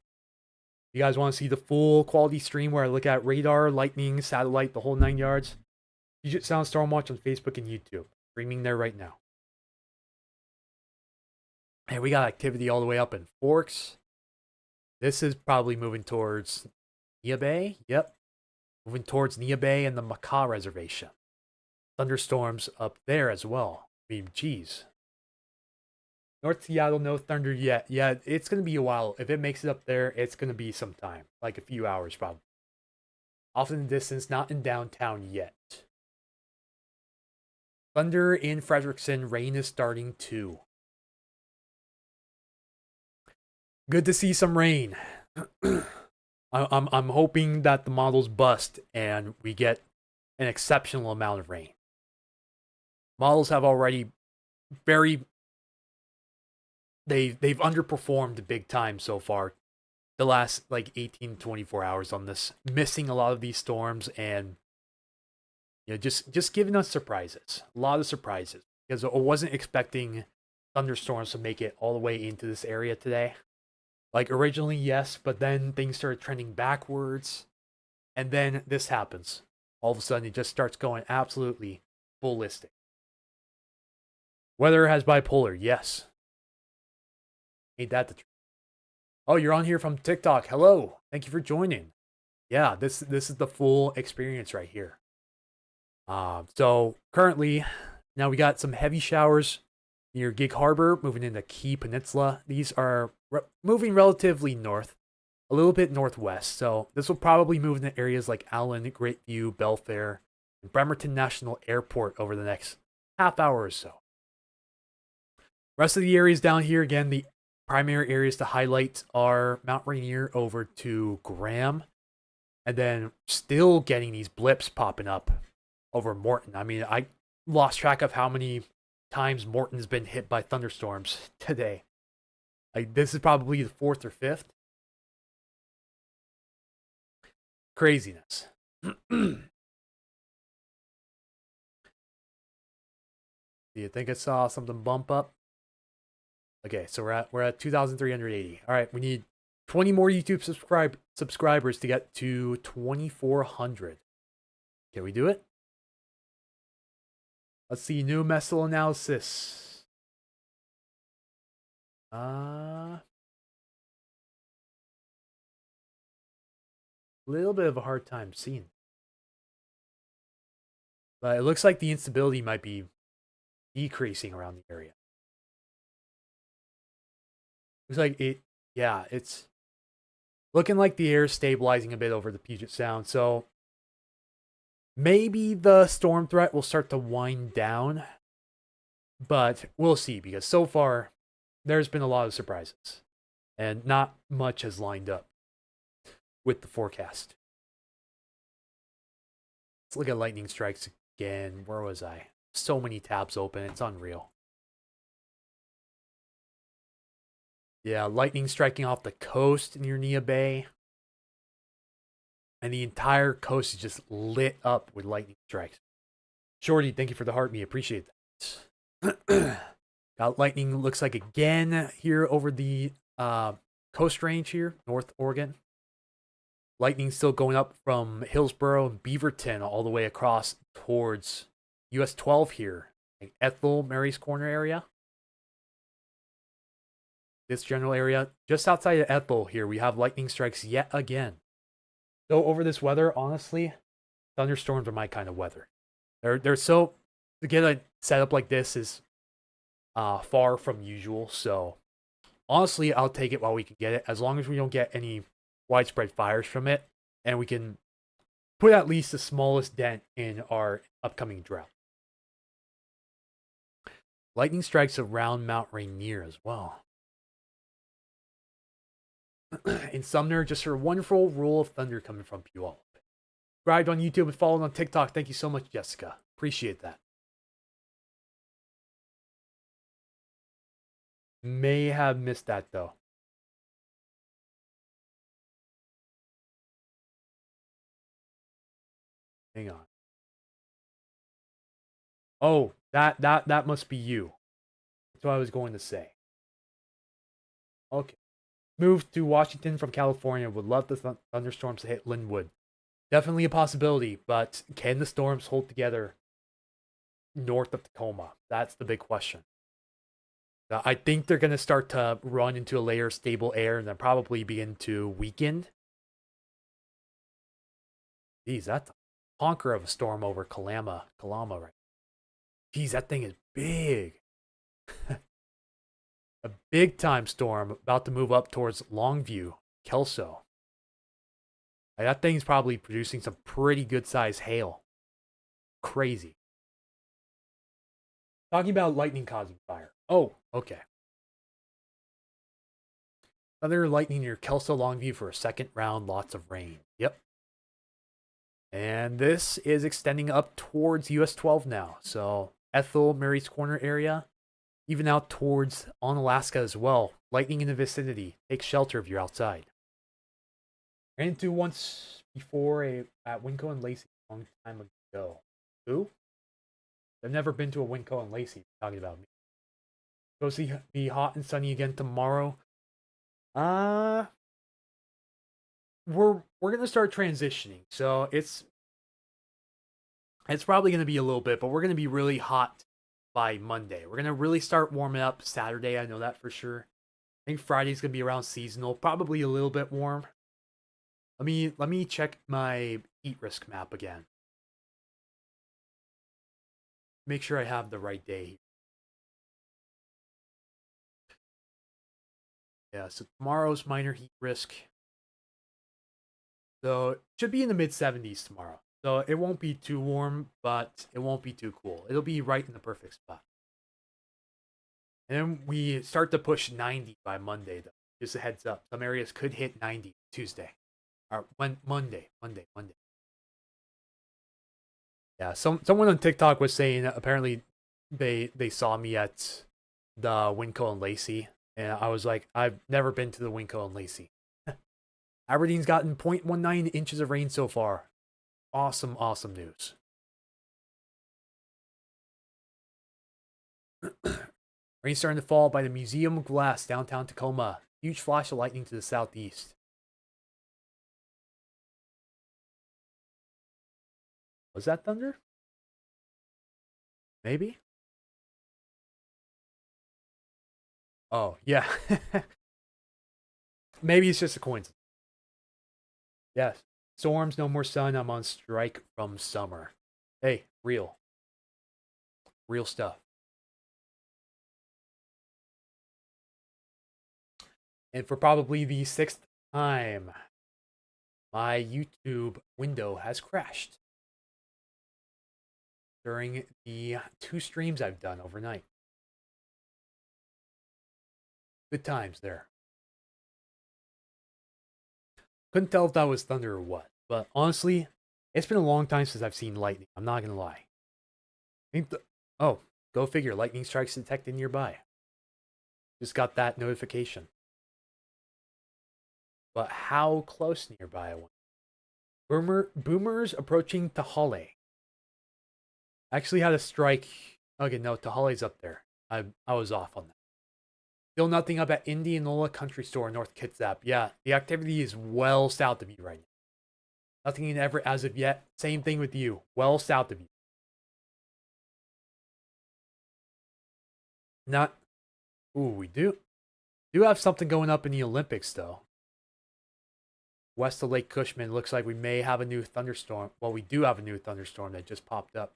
You guys want to see the full quality stream where I look at radar, lightning, satellite, the whole 9 yards? Puget Sound Stormwatch on Facebook and YouTube. Streaming there right now. And we got activity all the way up in Forks. This is probably moving towards Nia Bay. Yep. Moving towards Nia Bay and the Macaw Reservation. Thunderstorms up there as well. I mean, geez. North Seattle, no thunder yet. Yeah, it's going to be a while. If it makes it up there, it's going to be some time. Like a few hours, probably. Off in the distance, not in downtown yet. Thunder in Frederickson. Rain is starting too. Good to see some rain. I'm hoping that the models bust and we get an exceptional amount of rain. Models have already very they've underperformed big time so far. The last like 18 24 hours on this, missing a lot of these storms and just giving us surprises, a lot of surprises, because I wasn't expecting thunderstorms to make it all the way into this area today. Like originally, yes, but then things started trending backwards, and then this happens. All of a sudden, it just starts going absolutely ballistic. Weather has bipolar, yes. Ain't that the truth? Oh, you're on here from TikTok. Hello, thank you for joining. Yeah, this is the full experience right here. So currently, now we got some heavy showers near Gig Harbor, moving into Key Peninsula. These are moving relatively north, a little bit northwest. So this will probably move into areas like Allen, Great View, Belfair, and Bremerton National Airport over the next half hour or so. Rest of the areas down here, again, the primary areas to highlight are Mount Rainier over to Graham, and then still getting these blips popping up over Morton. I mean, I lost track of how many times Morton's been hit by thunderstorms today. Like, this is probably the fourth or fifth. Craziness. Do you think I saw something bump up? Okay, so we're at 2,380. All right, we need 20 more YouTube subscribers to get to 2,400. Can we do it? Let's see, new missile analysis. A little bit of a hard time seeing. But it looks like the instability might be decreasing around the area. Looks like it's looking like the air is stabilizing a bit over the Puget Sound. So maybe the storm threat will start to wind down, but we'll see, because so far there's been a lot of surprises and not much has lined up with the forecast. Let's look at lightning strikes again. Where was I? So many tabs open, it's unreal. Yeah, lightning striking off the coast near Nia Bay. And the entire coast is just lit up with lightning strikes. Shorty, thank you for the heart me. Appreciate that. Got lightning, looks like again here over the coast range here, North Oregon. Lightning still going up from Hillsborough and Beaverton all the way across towards US 12 here. Like Ethel, Mary's Corner area. This general area, just outside of Ethel here, we have lightning strikes yet again. So over this weather, honestly, thunderstorms are my kind of weather. They're so, to get a setup like this is far from usual. So honestly, I'll take it while we can get it, as long as we don't get any widespread fires from it, and we can put at least the smallest dent in our upcoming drought. Lightning strikes around Mount Rainier as well. In Sumner, just her wonderful roll of thunder coming from Puyallup. Subscribed on YouTube and followed on TikTok. Thank you so much, Jessica. Appreciate that. May have missed that though. Hang on. Oh, that must be you. That's what I was going to say. Okay. Moved to Washington from California. Would love the thunderstorms to hit Linwood. Definitely a possibility, but can the storms hold together north of Tacoma? That's the big question. I think they're going to start to run into a layer of stable air and then probably begin to weaken. Geez, that's a honker of a storm over Kalama right? Geez, that thing is big. A big time storm about to move up towards Longview, Kelso. That thing's probably producing some pretty good sized hail. Crazy. Talking about lightning causing fire. Oh, okay. Another lightning near Kelso, Longview for a second round, lots of rain. Yep. And this is extending up towards US 12 now. So Ethel, Mary's Corner area. Even out towards on Alaska as well. Lightning in the vicinity. Take shelter if you're outside. Ran into once before at Winco and Lacey a long time ago. Who? I've never been to a Winco and Lacey. Talking about me. Supposed to be hot and sunny again tomorrow. We're gonna start transitioning, so it's probably gonna be a little bit, but we're gonna be really hot by Monday. We're gonna really start warming up Saturday. I know that for sure. I think Friday's gonna be around seasonal, probably a little bit warm. Let me check my heat risk map again. Make sure I have the right day. Yeah, so tomorrow's minor heat risk. So it should be in the mid 70s tomorrow. So it won't be too warm, but it won't be too cool. It'll be right in the perfect spot. And then we start to push 90 by Monday, though. Just a heads up. Some areas could hit 90 Tuesday. Or Monday. Yeah, someone on TikTok was saying apparently they saw me at the Winco and Lacey, and I was like, I've never been to the Winco and Lacey. Aberdeen's gotten 0.19 inches of rain so far. Awesome news. Rain starting to fall by the Museum of Glass, downtown Tacoma. Huge flash of lightning to the southeast. Was that thunder? Maybe? Oh, yeah. Maybe it's just a coincidence. Yes. Storms, no more sun. I'm on strike from summer. Hey, real. Real stuff. And for probably the 6th time, my YouTube window has crashed during the 2 streams I've done overnight. Good times there. Couldn't tell if that was thunder or what, but honestly, it's been a long time since I've seen lightning. I'm not gonna lie. Oh, go figure. Lightning strikes detected nearby. Just got that notification. But how close nearby? I wonder. Boomers approaching Tahale. Actually had a strike. Okay, no, Tahale's up there. I was off on that. Still nothing up at Indianola Country Store, North Kitsap. Yeah, the activity is well south of you right now. Nothing in Everett as of yet. Same thing with you. Well south of you. Not. Ooh, we do have something going up in the Olympics, though. West of Lake Cushman, looks like we may have a new thunderstorm. Well, we do have a new thunderstorm that just popped up.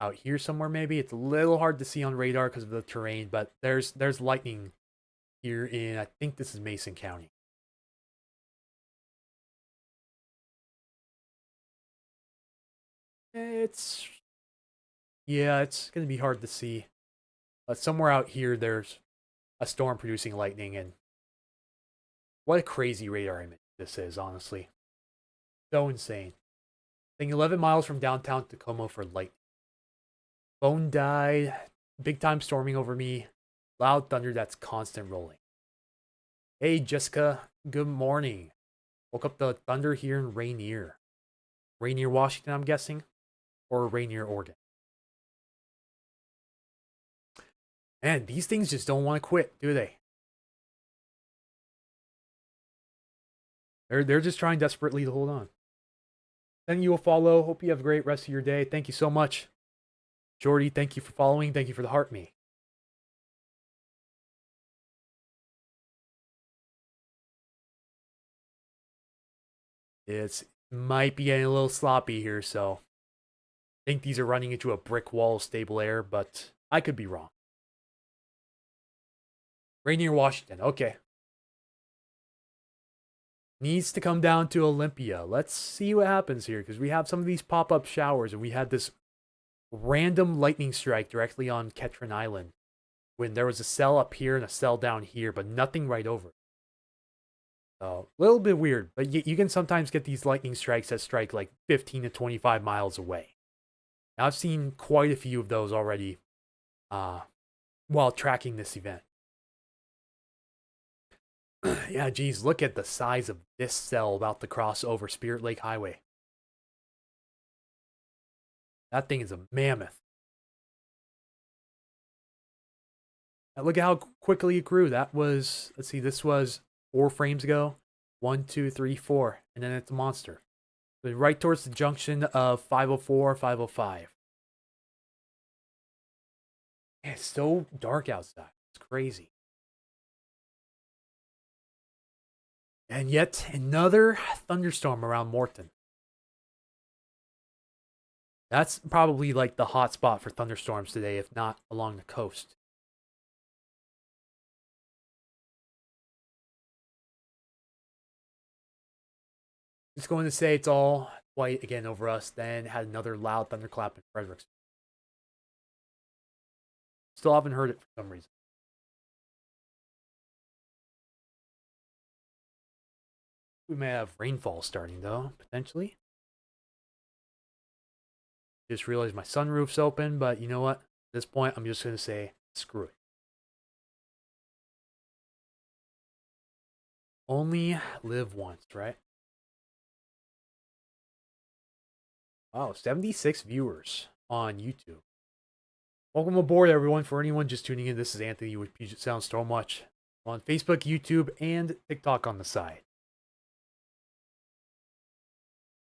Out here somewhere, maybe. It's a little hard to see on radar because of the terrain, but there's lightning here in, I think this is Mason County. It's going to be hard to see. But somewhere out here, there's a storm producing lightning, and what a crazy radar image this is, honestly. So insane. Thing 11 miles from downtown Tacoma for lightning. Phone died. Big time storming over me. Loud thunder that's constant rolling. Hey, Jessica. Good morning. Woke up the thunder here in Rainier. Rainier, Washington, I'm guessing. Or Rainier, Oregon. Man, these things just don't want to quit, do they? They're just trying desperately to hold on. Sending you a follow. Hope you have a great rest of your day. Thank you so much. Jordy, thank you for following. Thank you for the heart me. It might be getting a little sloppy here, so I think these are running into a brick wall of stable air, but I could be wrong. Rainier, Washington. Okay. Needs to come down to Olympia. Let's see what happens here, because we have some of these pop-up showers, and we had this random lightning strike directly on Ketron Island when there was a cell up here and a cell down here, but nothing right over it. So, a little bit weird, but you can sometimes get these lightning strikes that strike like 15 to 25 miles away. Now, I've seen quite a few of those already uh, while tracking this event. Yeah, geez, look at the size of this cell about to cross over Spirit Lake Highway. That thing is a mammoth. And look at how quickly it grew. That was, let's see, this was 4 frames ago. 1, 2, 3, 4. And then it's a monster. So right towards the junction of 504, 505. Man, it's so dark outside. It's crazy. And yet another thunderstorm around Morton. That's probably like the hot spot for thunderstorms today, if not along the coast. Just going to say it's all white again over us, then had another loud thunderclap in Fredericks. Still haven't heard it for some reason. We may have rainfall starting though, potentially. Just realized my sunroof's open, but you know what? At this point, I'm just going to say, screw it. Only live once, right? Wow, 76 viewers on YouTube. Welcome aboard, everyone. For anyone just tuning in, this is Anthony with Puget Sound Storm Watch on Facebook, YouTube, and TikTok on the side.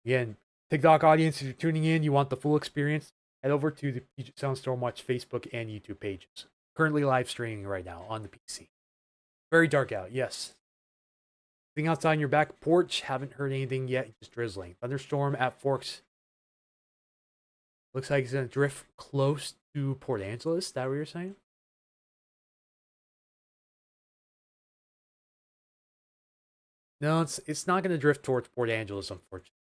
Again, TikTok audience, if you're tuning in, you want the full experience, head over to the Puget Sound Storm Watch Facebook and YouTube pages. Currently live streaming right now on the PC. Very dark out, yes. Sitting outside on your back porch, haven't heard anything yet, just drizzling. Thunderstorm at Forks. Looks like it's going to drift close to Port Angeles. Is that what you're saying? No, it's not going to drift towards Port Angeles, unfortunately.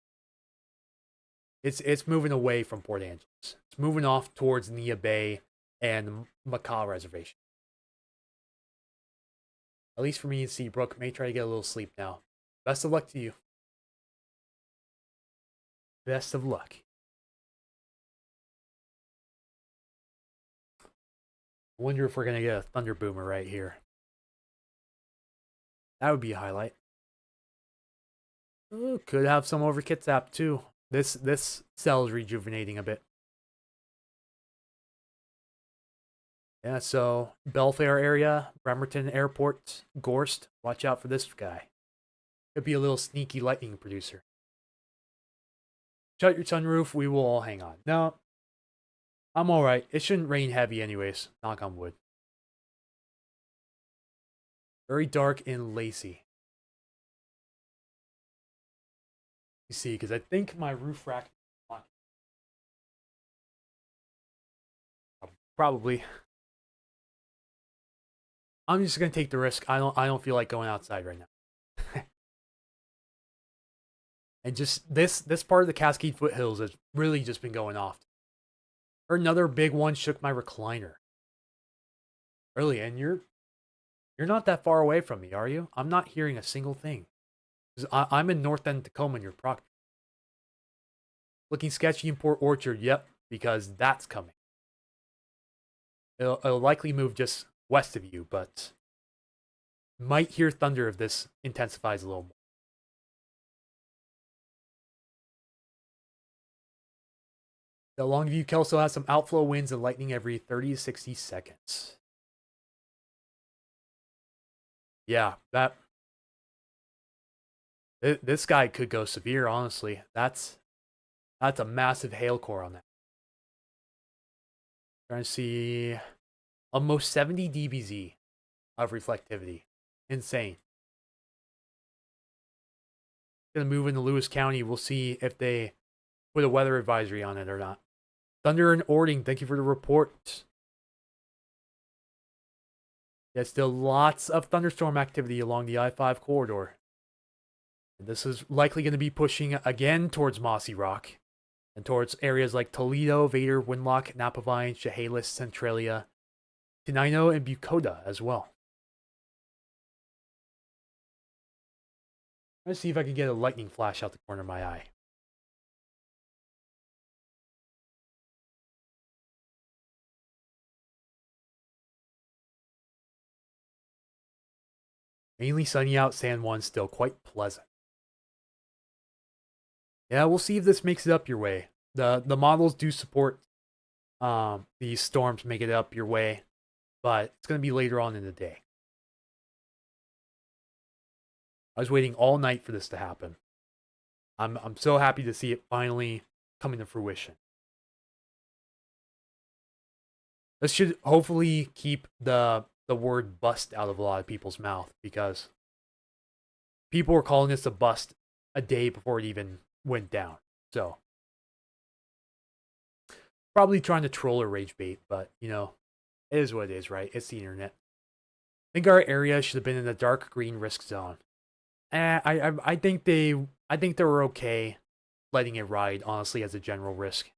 It's moving away from Port Angeles. It's moving off towards Nia Bay and Macaw Reservation. At least for me and Seabrook. May try to get a little sleep now. Best of luck to you. Best of luck. I wonder if we're going to get a Thunder Boomer right here. That would be a highlight. Ooh, could have some over Kitsap too. This cell is rejuvenating a bit. Yeah, so Belfair area, Bremerton Airport, Gorst. Watch out for this guy. Could be a little sneaky lightning producer. Shut your sunroof, we will all hang on. No, I'm alright. It shouldn't rain heavy anyways. Knock on wood. Very dark and Lacey. You see, because I think my roof rack... Probably. I'm just gonna take the risk. I don't feel like going outside right now. And just this part of the Cascade Foothills has really just been going off. Or another big one shook my recliner. Really, and you're not that far away from me, are you? I'm not hearing a single thing. I'm in North End Tacoma near Proctor. Looking sketchy in Port Orchard, yep, because that's coming. It'll likely move just west of you, but might hear thunder if this intensifies a little more. The Longview Kelso has some outflow winds and lightning every 30 to 60 seconds. Yeah, this guy could go severe, honestly. That's a massive hail core on that. Trying to see almost 70 dBz of reflectivity. Insane. Gonna move into Lewis County. We'll see if they put a weather advisory on it or not. Thunder and Ording, thank you for the report. Yeah, still lots of thunderstorm activity along the I-5 corridor. And this is likely going to be pushing again towards Mossy Rock and towards areas like Toledo, Vader, Winlock, Napavine, Chehalis, Centralia, Tenino, and Bucoda as well. Let's see if I can get a lightning flash out the corner of my eye. Mainly sunny out, San Juan's still quite pleasant. Yeah, we'll see if this makes it up your way. The models do support these storms make it up your way, but it's gonna be later on in the day. I was waiting all night for this to happen. I'm so happy to see it finally coming to fruition. This should hopefully keep the word bust out of a lot of people's mouth, because people were calling this a bust a day before it even went down. So probably trying to troll or rage bait, but you know, it is what it is, right? It's the internet. I think our area should have been in the dark green risk zone. I think they were okay letting it ride, honestly, as a general risk.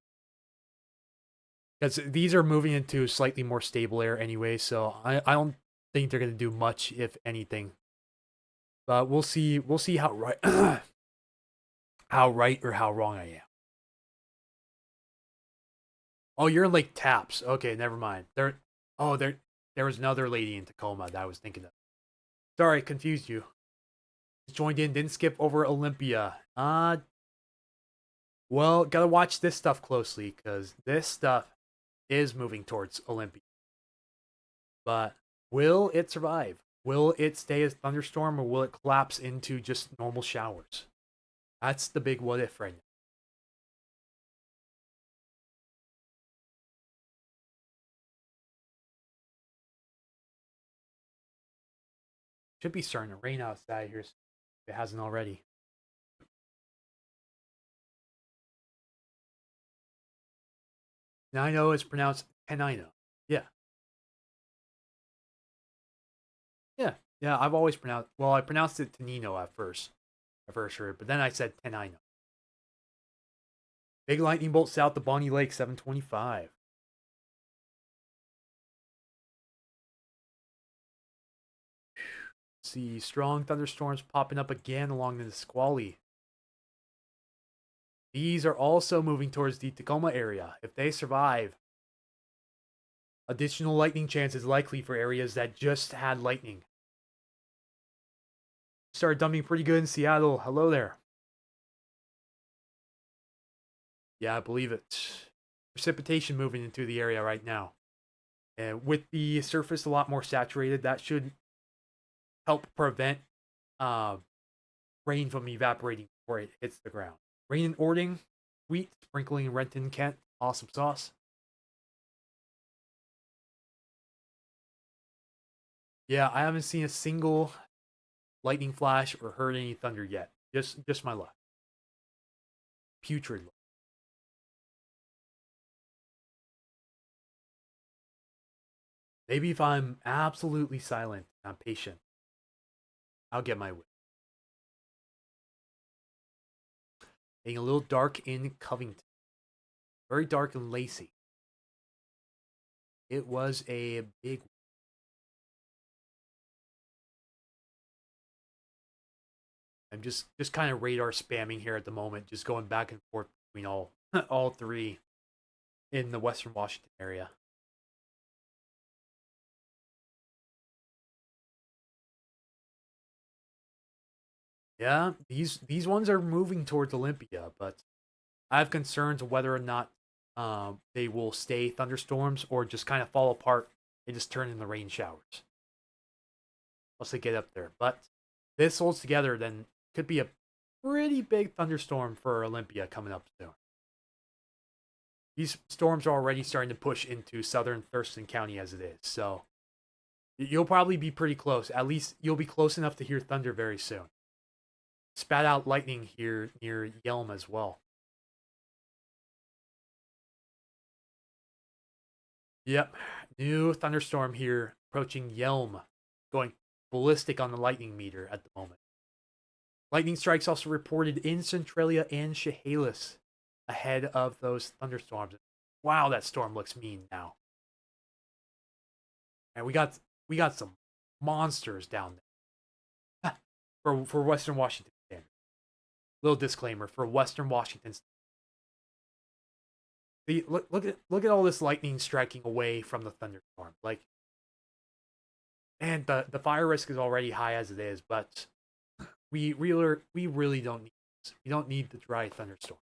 Because these are moving into slightly more stable air anyway, so I don't think they're gonna do much, if anything. But we'll see how right how right or how wrong I am. Oh, you're in Lake Taps. Okay, never mind. There was another lady in Tacoma that I was thinking of. Sorry, confused you. Joined in, didn't skip over Olympia. Well, gotta watch this stuff closely, because this stuff is moving towards Olympia. But will it survive? Will it stay as thunderstorm, or will it collapse into just normal showers? That's the big what if right now. Should be starting to rain outside here if it hasn't already. Now I know it's pronounced Tenino. Yeah. Yeah. Yeah, I've always pronounced, well, I pronounced it Tenino at first. I first heard, but then I said Tenino. Big lightning bolt south of Bonnie Lake, 725. See strong thunderstorms popping up again along the Nisqually. These are also moving towards the Tacoma area. If they survive, additional lightning chance is likely for areas that just had lightning. Started dumping pretty good in Seattle. Hello there. Yeah, I believe it. Precipitation moving into the area right now. And with the surface a lot more saturated, that should help prevent uh, rain from evaporating before it hits the ground. Rain in Ording, wheat, sprinkling in Renton, Kent. Awesome sauce. Yeah, I haven't seen a single lightning flash or heard any thunder yet. Just my luck. Putrid luck. Maybe if I'm absolutely silent, I'm patient, I'll get my way. Getting a little dark in Covington. Very dark in Lacey. It was a big. I'm just kind of radar spamming here at the moment, just going back and forth between all three in the Western Washington area. Yeah, these ones are moving towards Olympia, but I have concerns whether or not they will stay thunderstorms or just kind of fall apart and just turn into rain showers once they get up there. But this holds together, then could be a pretty big thunderstorm for Olympia coming up soon. These storms are already starting to push into southern Thurston County as it is, so you'll probably be pretty close. At least you'll be close enough to hear thunder very soon. Spat out lightning here near Yelm as well. Yep, new thunderstorm here approaching Yelm, going ballistic on the lightning meter at the moment. Lightning strikes also reported in Centralia and Chehalis ahead of those thunderstorms. Wow, that storm looks mean now. And we got some monsters down there for Western Washington Standard. Little disclaimer for Western Washington. See, look at all this lightning striking away from the thunderstorm. Like And the fire risk is already high as it is, but we really don't need this. We don't need the dry thunderstorm.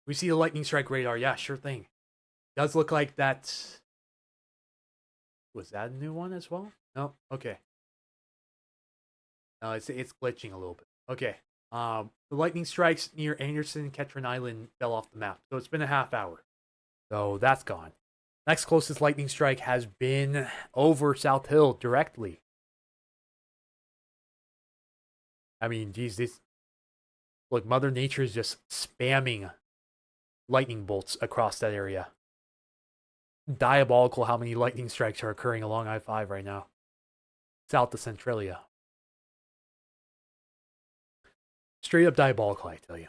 We see the lightning strike radar. Yeah, sure thing. Does look like that. Was that a new one as well? No. Okay. No, it's glitching a little bit. Okay. The lightning strikes near Anderson Ketron Island fell off the map, so it's been a half hour. So that's gone. Next closest lightning strike has been over South Hill directly. I mean, geez, this look, Mother Nature is just spamming lightning bolts across that area. Diabolical how many lightning strikes are occurring along I-5 right now. South of Centralia. Straight up diabolical, I tell you.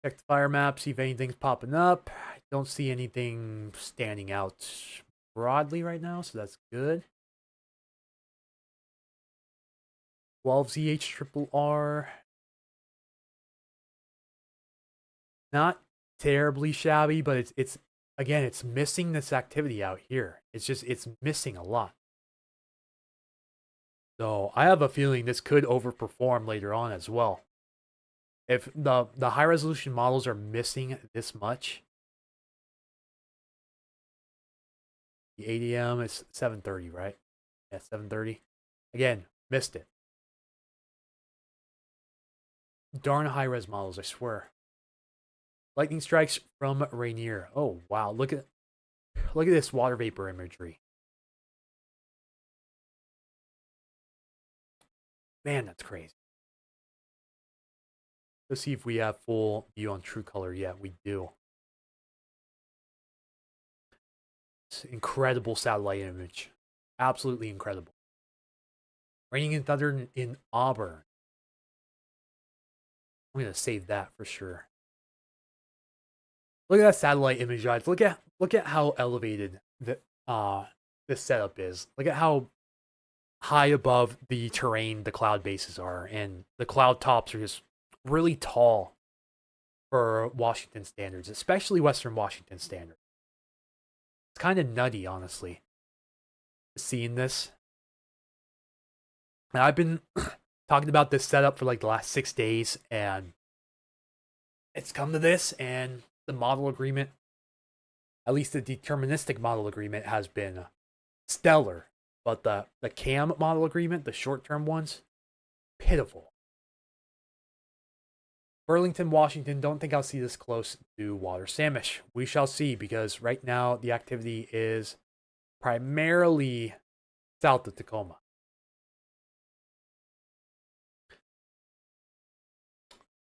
Check the fire map, see if anything's popping up. I don't see anything standing out broadly right now, so that's good. 12 ZH triple R. Not terribly shabby, but it's again, it's missing this activity out here. It's missing a lot. So I have a feeling this could overperform later on as well. If the high resolution models are missing this much, the ADM is 730, right? Yeah, 730. Again, missed it. Darn high res models, I swear. Lightning strikes from Rainier. Oh wow, look at this water vapor imagery. Man, that's crazy. Let's see if we have full view on true color. Yeah, we do. It's incredible satellite image. Absolutely incredible. Raining and thunder in Auburn. I'm gonna save that for sure. Look at that satellite image, guys. Look at how elevated this setup is. Look at how high above the terrain the cloud bases are, and the cloud tops are just really tall for Washington standards, especially Western Washington standards. It's kind of nutty, honestly, seeing this. And I've been talking about this setup for like the last 6 days, and it's come to this, and the model agreement, at least the deterministic model agreement, has been stellar. But the CAM model agreement, the short-term ones, pitiful. Burlington, Washington, don't think I'll see this close to Water Samish. We shall see, because right now the activity is primarily south of Tacoma.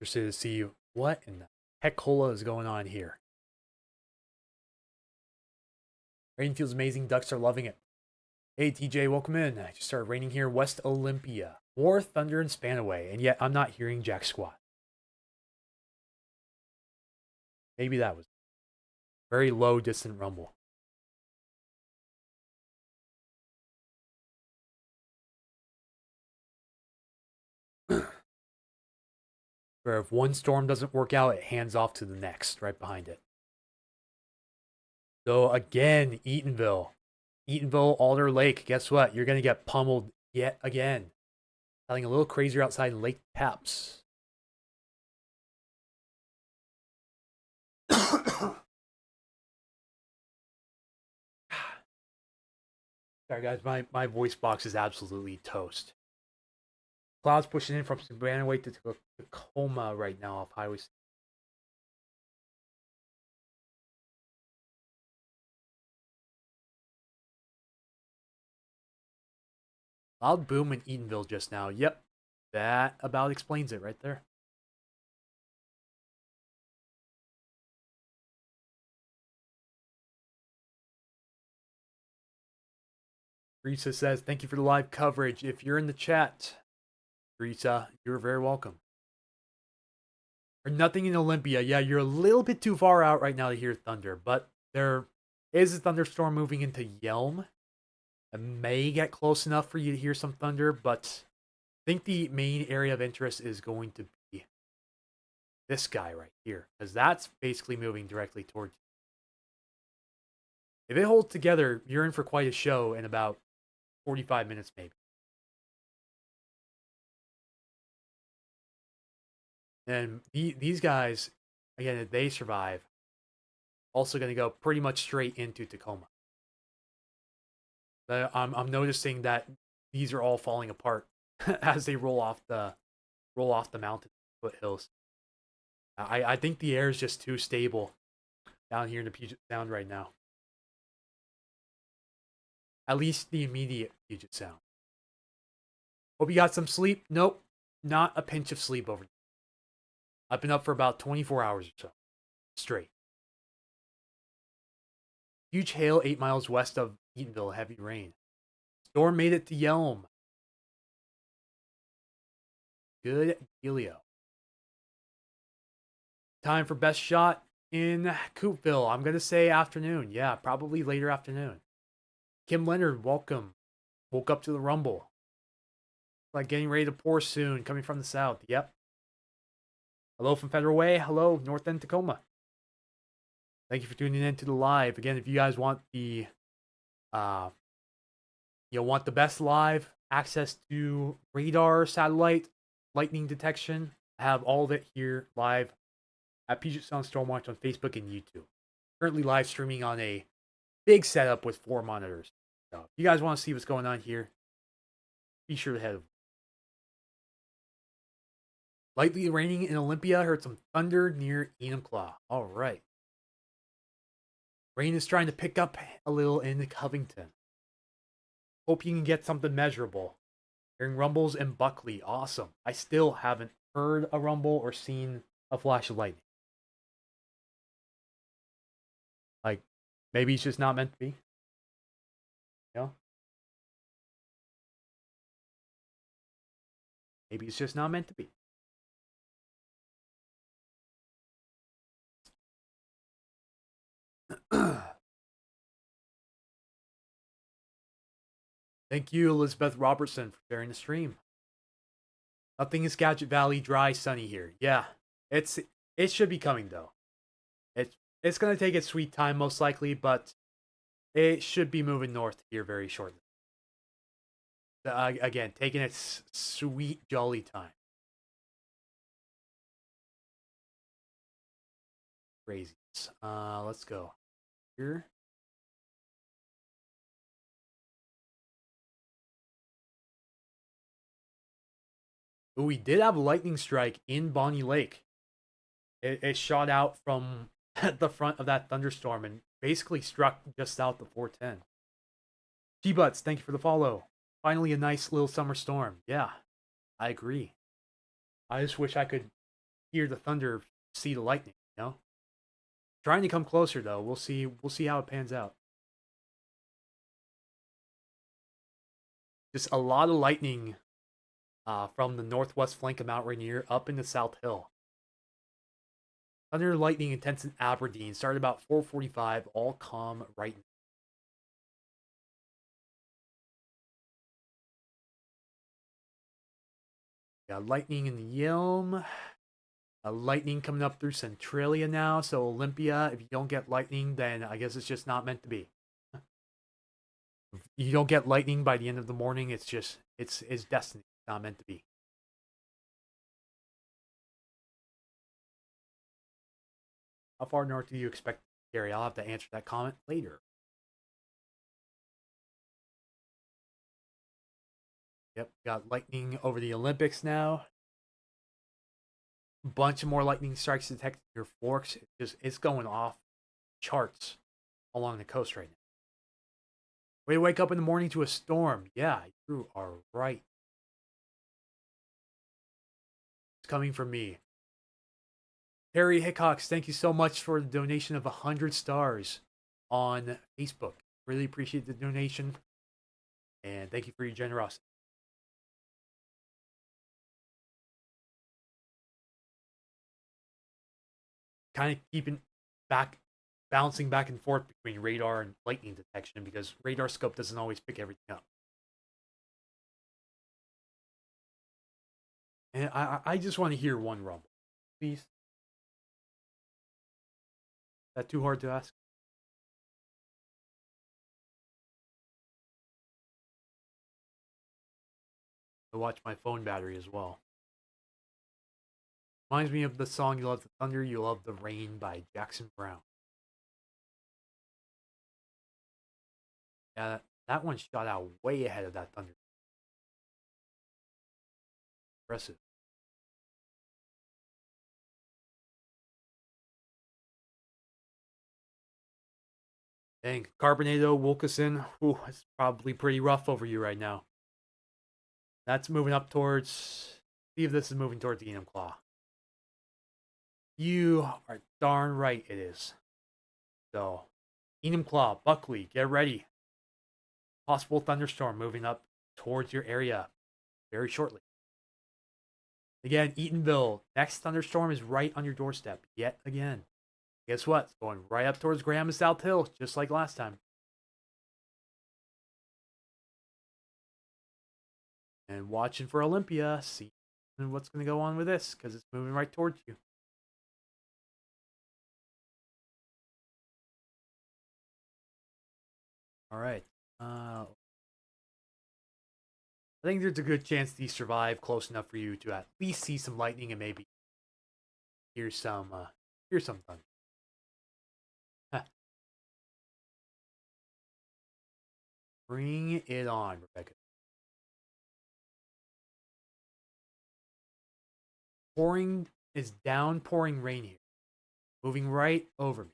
Interested to see what in the heck cola is going on here. Rain feels amazing. Ducks are loving it. Hey TJ, welcome in. I just started raining here, West Olympia. More thunder and Spanaway, and yet I'm not hearing jack squat. Maybe that was very low, distant rumble. Where if one storm doesn't work out, it hands off to the next, right behind it. So again, Eatonville, Alder Lake. Guess what? You're gonna get pummeled yet again. Something a little crazier outside Lake Taps. Sorry guys, my voice box is absolutely toast. Clouds pushing in from Savannah to Tacoma right now off Highway. Loud boom in Eatonville just now. Yep, that about explains it right there. Teresa says, thank you for the live coverage. If you're in the chat, Teresa, you're very welcome. Or nothing in Olympia. Yeah, you're a little bit too far out right now to hear thunder, but there is a thunderstorm moving into Yelm. It may get close enough for you to hear some thunder, but I think the main area of interest is going to be this guy right here, because that's basically moving directly towards you. If it holds together, you're in for quite a show in about 45 minutes, maybe. And these guys, again, if they survive, also going to go pretty much straight into Tacoma. I'm noticing that these are all falling apart as they roll off the mountain foothills. I think the air is just too stable down here in the Puget Sound right now. At least the immediate Puget Sound. Hope you got some sleep. Nope, not a pinch of sleep over. I've been up for about 24 hours or so straight. Huge hail 8 miles west of Eatonville, heavy rain. Storm made it to Yelm. Good dealio. Time for best shot in Coopville. I'm going to say afternoon. Yeah, probably later afternoon. Kim Leonard, welcome. Woke up to the rumble. Like getting ready to pour soon, coming from the south. Yep. Hello from Federal Way. Hello, North End Tacoma. Thank you for tuning in to the live. Again, if you guys want the want the best live access to radar, satellite, lightning detection, I have all of it here live at Puget Sound Stormwatch on Facebook and YouTube. Currently live streaming on a big setup with 4 monitors. So if you guys want to see what's going on here, be sure to head. Lightly raining in Olympia. Heard some thunder near Enumclaw. All right. Rain is trying to pick up a little in Covington. Hope you can get something measurable. Hearing rumbles in Buckley. Awesome. I still haven't heard a rumble or seen a flash of lightning. Like, maybe it's just not meant to be. You know? Maybe it's just not meant to be. Thank you, Elizabeth Robertson, for sharing the stream. Nothing is Gadget Valley dry, sunny here. Yeah, it should be coming though. It's gonna take its sweet time most likely, but it should be moving north here very shortly. Again, taking its sweet jolly time. Craziness. Let's go here. But we did have a lightning strike in Bonnie Lake. It shot out from the front of that thunderstorm and basically struck just south of 410. G-Butts, thank you for the follow. Finally a nice little summer storm. Yeah, I agree. I just wish I could hear the thunder, see the lightning, you know? Trying to come closer though. We'll see how it pans out. Just a lot of lightning from the northwest flank of Mount Rainier up into South Hill. Thunder lightning intense in Aberdeen. Started about 4:45. All calm right now. Got lightning in the Yelm. Lightning coming up through Centralia now. So Olympia, if you don't get lightning, then I guess it's just not meant to be. If you don't get lightning by the end of the morning, it's just it's destiny. It's not meant to be. How far north do you expect to carry? I'll have to answer that comment later. Yep, got lightning over the Olympics now. Bunch of more lightning strikes detected near Forks. It's going off charts along the coast right now. We wake up in the morning to a storm. Yeah, you are right. It's coming from me. Harry Hickox, thank you so much for the donation of 100 stars on Facebook. Really appreciate the donation. And thank you for your generosity. Kind of keeping bouncing back and forth between radar and lightning detection because radar scope doesn't always pick everything up. And I just want to hear one rumble, please. that too hard to ask? I watch my phone battery as well. Reminds me of the song "You Love the Thunder, You Love the Rain" by Jackson Brown. Yeah, that one shot out way ahead of that Thunder. Impressive. Dang, Carbonado, Wilkeson, ooh, it's probably pretty rough over you right now. That's moving up towards. See if this is moving towards the Enumclaw. You are darn right it is. So, Enumclaw, Buckley, get ready. Possible thunderstorm moving up towards your area very shortly. Again, Eatonville, next thunderstorm is right on your doorstep yet again. Guess what? It's going right up towards Graham and South Hill, just like last time. And watching for Olympia, see what's going to go on with this, because it's moving right towards you. All right. I think there's a good chance these survive close enough for you to at least see some lightning and maybe hear some thunder. Bring it on, Rebecca. Pouring is downpouring rain here, moving right over me.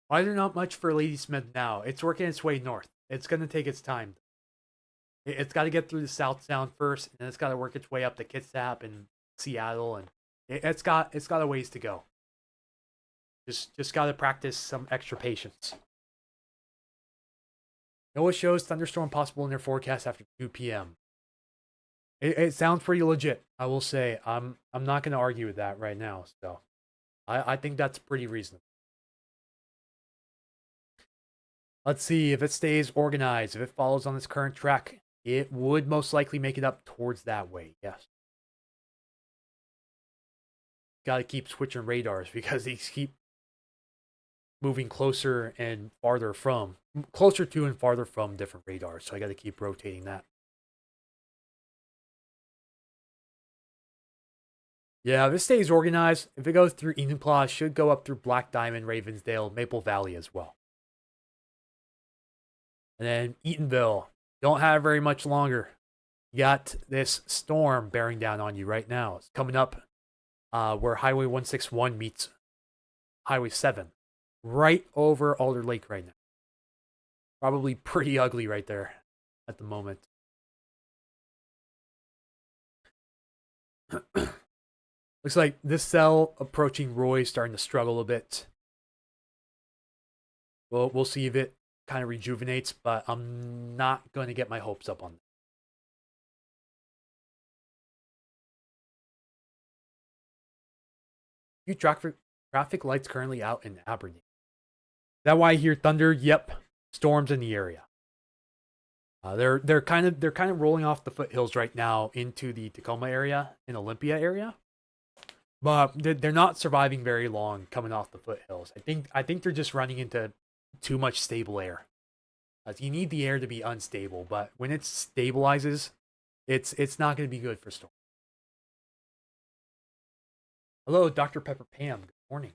Why is there not much for Ladysmith now? It's working its way north. It's going to take its time. It's got to get through the South Sound first, and then it's got to work its way up to Kitsap and Seattle, and it's got a ways to go. Just got to practice some extra patience. NOAA shows thunderstorm possible in their forecast after 2 p.m. It sounds pretty legit, I will say. I'm not going to argue with that right now. So I think that's pretty reasonable. Let's see if it stays organized. If it follows on its current track, it would most likely make it up towards that way. Yes. Got to keep switching radars because these keep moving closer to and farther from different radars. So I got to keep rotating that. Yeah, if it stays organized, if it goes through Enumclaw, it should go up through Black Diamond, Ravensdale, Maple Valley as well. And then Eatonville, don't have very much longer. You got this storm bearing down on you right now. It's coming up where Highway 161 meets Highway 7. Right over Alder Lake right now. Probably pretty ugly right there at the moment. Looks like this cell approaching Roy is starting to struggle a bit. Well, we'll see if it kind of rejuvenates, but I'm not going to get my hopes up on that. Few traffic lights currently out in Aberdeen. Is that why I hear thunder? Yep, storms in the area. They're kind of rolling off the foothills right now into the Tacoma area and Olympia area, but they're not surviving very long coming off the foothills. I think they're just running into too much stable air. You need the air to be unstable, but when it stabilizes, it's not going to be good for storm. Hello, Dr. Pepper Pam. Good morning.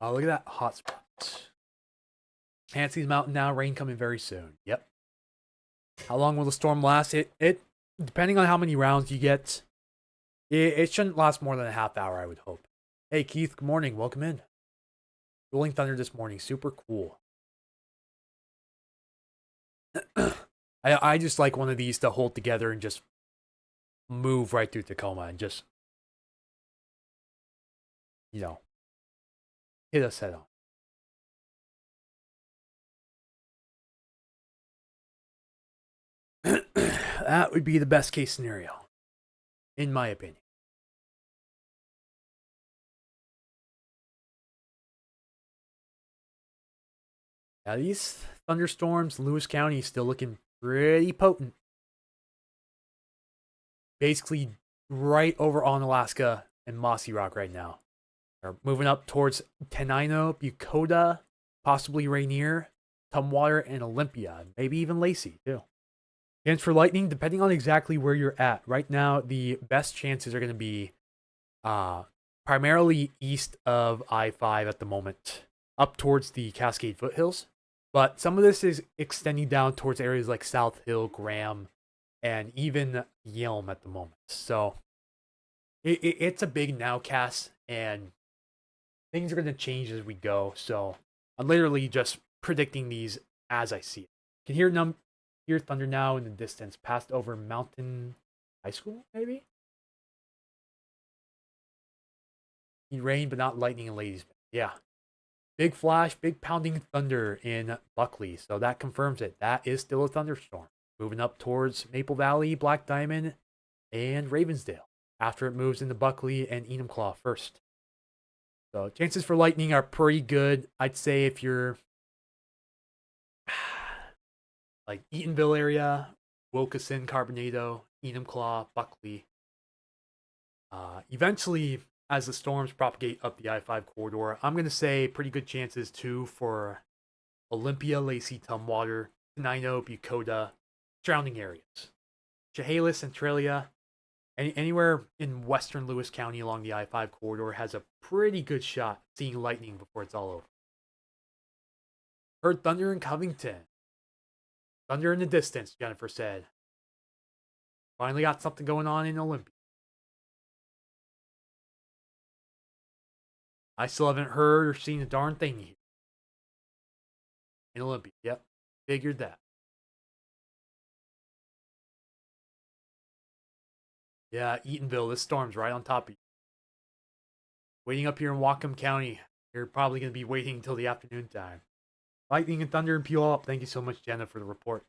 Oh, look at that hot spot. Hansy's Mountain now, rain coming very soon. Yep. How long will the storm last? It depending on how many rounds you get, it shouldn't last more than a half hour, I would hope. Hey, Keith, good morning. Welcome in. Rolling thunder this morning. Super cool. I just like one of these to hold together and just move right through Tacoma and just, hit us head on. That would be the best case scenario, in my opinion. Now these thunderstorms, Lewis County, still looking pretty potent. Basically, right over on Alaska and Mossy Rock right now. We're moving up towards Tenino, Bucota, possibly Rainier, Tumwater, and Olympia. Maybe even Lacey, too. Chance for lightning, depending on exactly where you're at. Right now, the best chances are going to be primarily east of I-5 at the moment, up towards the Cascade foothills. But some of this is extending down towards areas like South Hill, Graham, and even Yelm at the moment. So it's a big nowcast, and things are going to change as we go. So I'm literally just predicting these as I see it. You can hear thunder now in the distance, past over Mountain High School, maybe? Need rain, but not lightning and ladies. Yeah. Big flash, big pounding thunder in Buckley. So that confirms it. That is still a thunderstorm. Moving up towards Maple Valley, Black Diamond, and Ravensdale. After it moves into Buckley and Enumclaw first. So chances for lightning are pretty good. I'd say if you're like Eatonville area, Wilkeson, Carbonado, Enumclaw, Buckley. Eventually, as the storms propagate up the I-5 corridor, I'm going to say pretty good chances too for Olympia, Lacey, Tumwater, Tenino, Bucota, surrounding areas. Chehalis, Centralia, anywhere in western Lewis County along the I-5 corridor has a pretty good shot seeing lightning before it's all over. Heard thunder in Covington. Thunder in the distance, Jennifer said. Finally got something going on in Olympia. I still haven't heard or seen a darn thing here. In Olympia, yep. Figured that. Yeah, Eatonville, this storm's right on top of you. Waiting up here in Whatcom County. You're probably going to be waiting until the afternoon time. Lightning and thunder and Puyallup. Thank you so much, Jenna, for the report.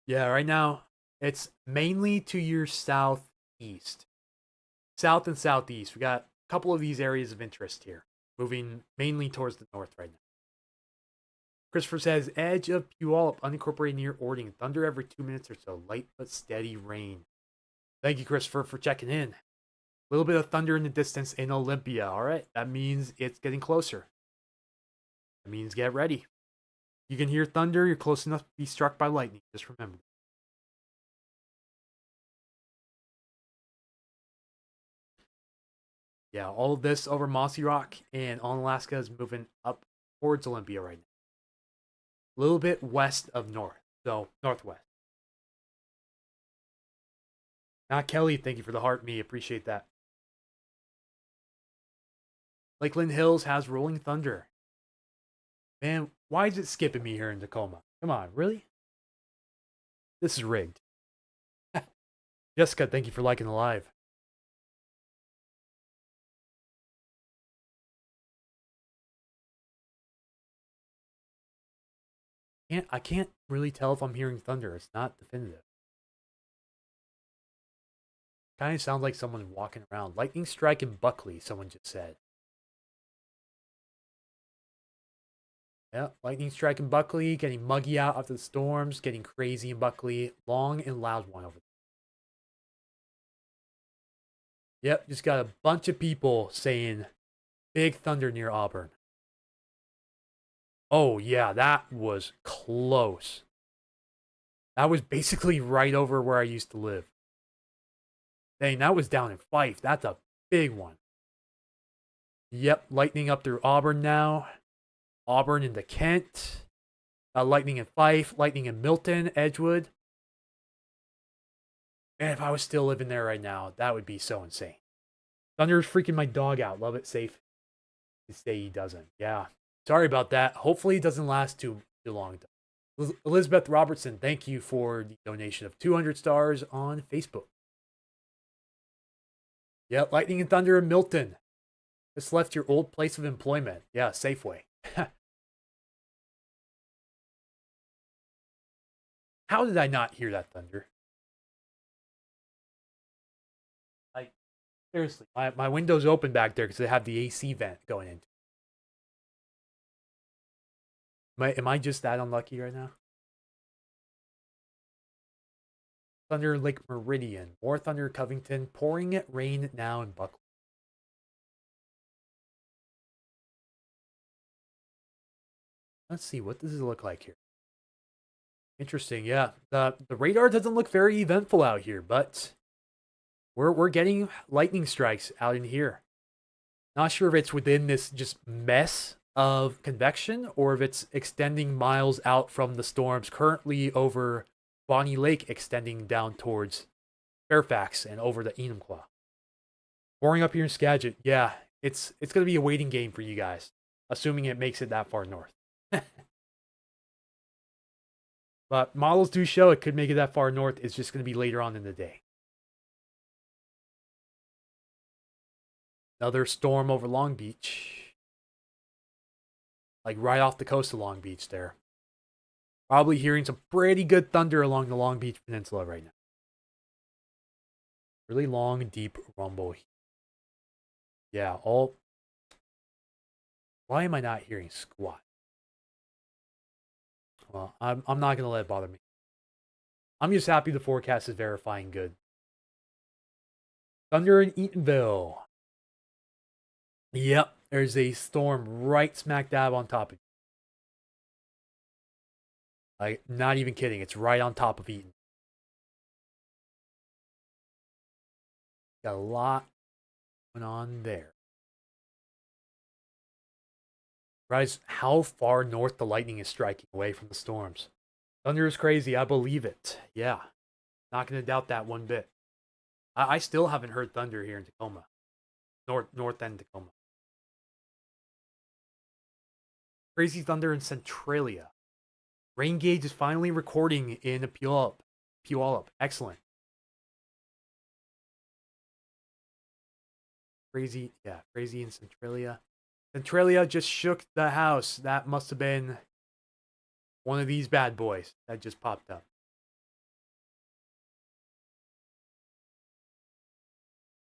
Yeah, right now, it's mainly to your southeast. South and southeast. We got a couple of these areas of interest here. Moving mainly towards the north right now. Christopher says, edge of Puyallup, unincorporated near Ording. Thunder every 2 minutes or so. Light but steady rain. Thank you, Christopher, for checking in. A little bit of thunder in the distance in Olympia. All right, that means it's getting closer. That means get ready. You can hear thunder. You're close enough to be struck by lightning. Just remember. Yeah, all of this over Mossy Rock and on Alaska is moving up towards Olympia right now. A little bit west of north, so northwest. Not Kelly, thank you for the heart, me. Appreciate that. Lakeland Hills has rolling thunder. Man, why is it skipping me here in Tacoma? Come on, really? This is rigged. Jessica, thank you for liking the live. I can't really tell if I'm hearing thunder. It's not definitive. Kind of sounds like someone walking around. Lightning strike in Buckley, someone just said. Yeah, lightning strike in Buckley, getting muggy out after the storms, getting crazy in Buckley. Long and loud one over there. Yep, just got a bunch of people saying big thunder near Auburn. Oh, yeah, that was close. That was basically right over where I used to live. Dang, that was down in Fife. That's a big one. Yep, lightning up through Auburn now. Auburn into Kent. Lightning in Fife. Lightning in Milton, Edgewood. Man, if I was still living there right now, that would be so insane. Thunder's freaking my dog out. Love it safe. To say he doesn't. Yeah. Sorry about that. Hopefully it doesn't last too long. Elizabeth Robertson, thank you for the donation of 200 stars on Facebook. Yeah, lightning and thunder in Milton. Just left your old place of employment. Yeah, Safeway. How did I not hear that thunder? Seriously, my window's open back there because they have the AC vent going in. Am I just that unlucky right now? Thunder Lake Meridian, more thunder Covington, pouring it rain now in Buckley. Let's see, what does it look like here? Interesting, yeah. The radar doesn't look very eventful out here, but we're getting lightning strikes out in here. Not sure if it's within this just mess of convection or if it's extending miles out from the storms currently over Bonnie Lake, extending down towards Fairfax and over the Enumclaw. Pouring up here in Skagit, yeah, it's going to be a waiting game for you guys, assuming it makes it that far north. But models do show it could make it that far north. It's just going to be later on in the day. Another storm over Long Beach. Like right off the coast of Long Beach there. Probably hearing some pretty good thunder along the Long Beach Peninsula right now. Really long, deep rumble. Yeah, all... Why am I not hearing squat? Well, I'm not going to let it bother me. I'm just happy the forecast is verifying good. Thunder in Eatonville. Yep, there's a storm right smack dab on top of you. Like, not even kidding. It's right on top of Eaton. Got a lot going on there. Realize how far north the lightning is striking away from the storms. Thunder is crazy. I believe it. Yeah. Not going to doubt that one bit. I still haven't heard thunder here in Tacoma. North end Tacoma. Crazy thunder in Centralia. Rain gauge is finally recording in Puyallup. Excellent. Crazy in Centralia. Centralia just shook the house. That must have been one of these bad boys that just popped up.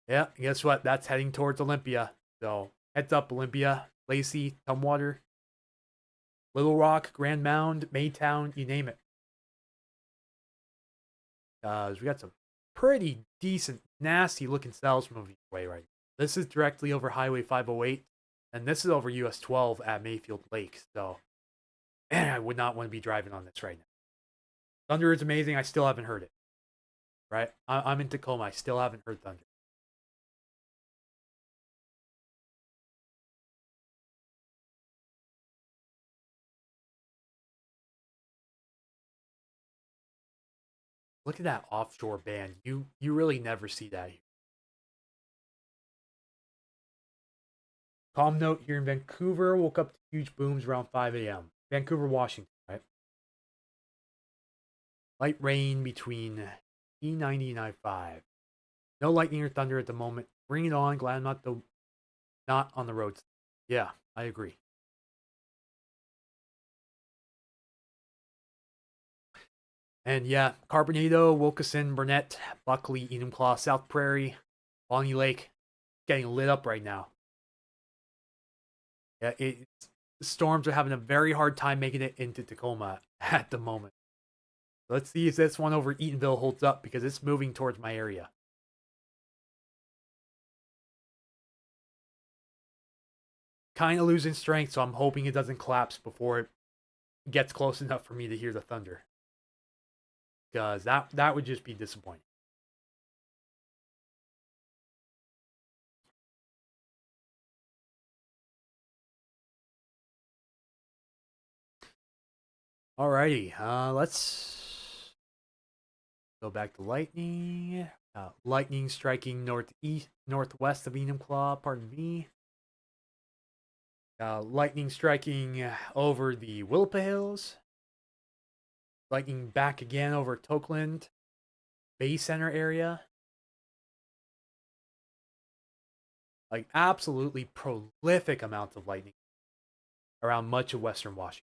Yeah, guess what? That's heading towards Olympia. So, heads up, Olympia, Lacey, Tumwater, Little Rock, Grand Mound, Maytown, you name it. We got some pretty decent, nasty looking cells moving away right now. This is directly over Highway 508, and this is over US 12 at Mayfield Lake. So, man, I would not want to be driving on this right now. Thunder is amazing. I still haven't heard it. Right? I'm in Tacoma. I still haven't heard thunder. Look at that offshore band. You really never see that here. Calm note here in Vancouver. Woke up to huge booms around 5 a.m. Vancouver, Washington, right? Light rain between E90 and I-5. No lightning or thunder at the moment. Bring it on. Glad I'm not on the roads. Yeah, I agree. And yeah, Carbonado, Wilkeson, Burnett, Buckley, Enumclaw, South Prairie, Bonnie Lake, getting lit up right now. Yeah, storms are having a very hard time making it into Tacoma at the moment. Let's see if this one over Eatonville holds up because it's moving towards my area. Kind of losing strength, so I'm hoping it doesn't collapse before it gets close enough for me to hear the thunder. Because that would just be disappointing. Alrighty, let's go back to lightning. Lightning striking northwest of Enumclaw, pardon me. Lightning striking over the Willapa Hills. Lightning back again over Tokeland, Bay Center area. Like absolutely prolific amounts of lightning around much of western Washington.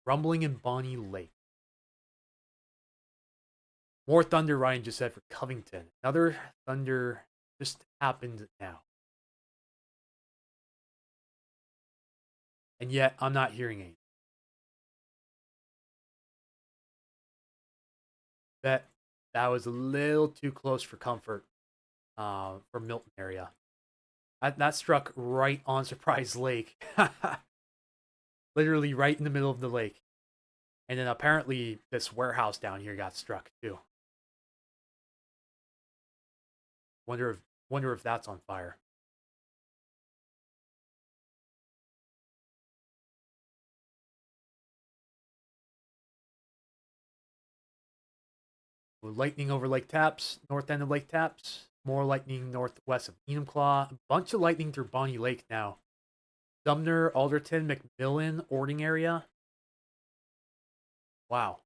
Rumbling in Bonnie Lake. More thunder, Ryan just said for Covington. Another thunder just happened now. And yet, I'm not hearing anything. That was a little too close for comfort for Milton area. That struck right on Surprise Lake. Literally right in the middle of the lake. And then apparently this warehouse down here got struck too. Wonder if that's on fire. Lightning over Lake Taps, north end of Lake Taps. More lightning northwest of Enumclaw. A bunch of lightning through Bonnie Lake now. Sumner, Alderton, McMillan, Ording area. Wow.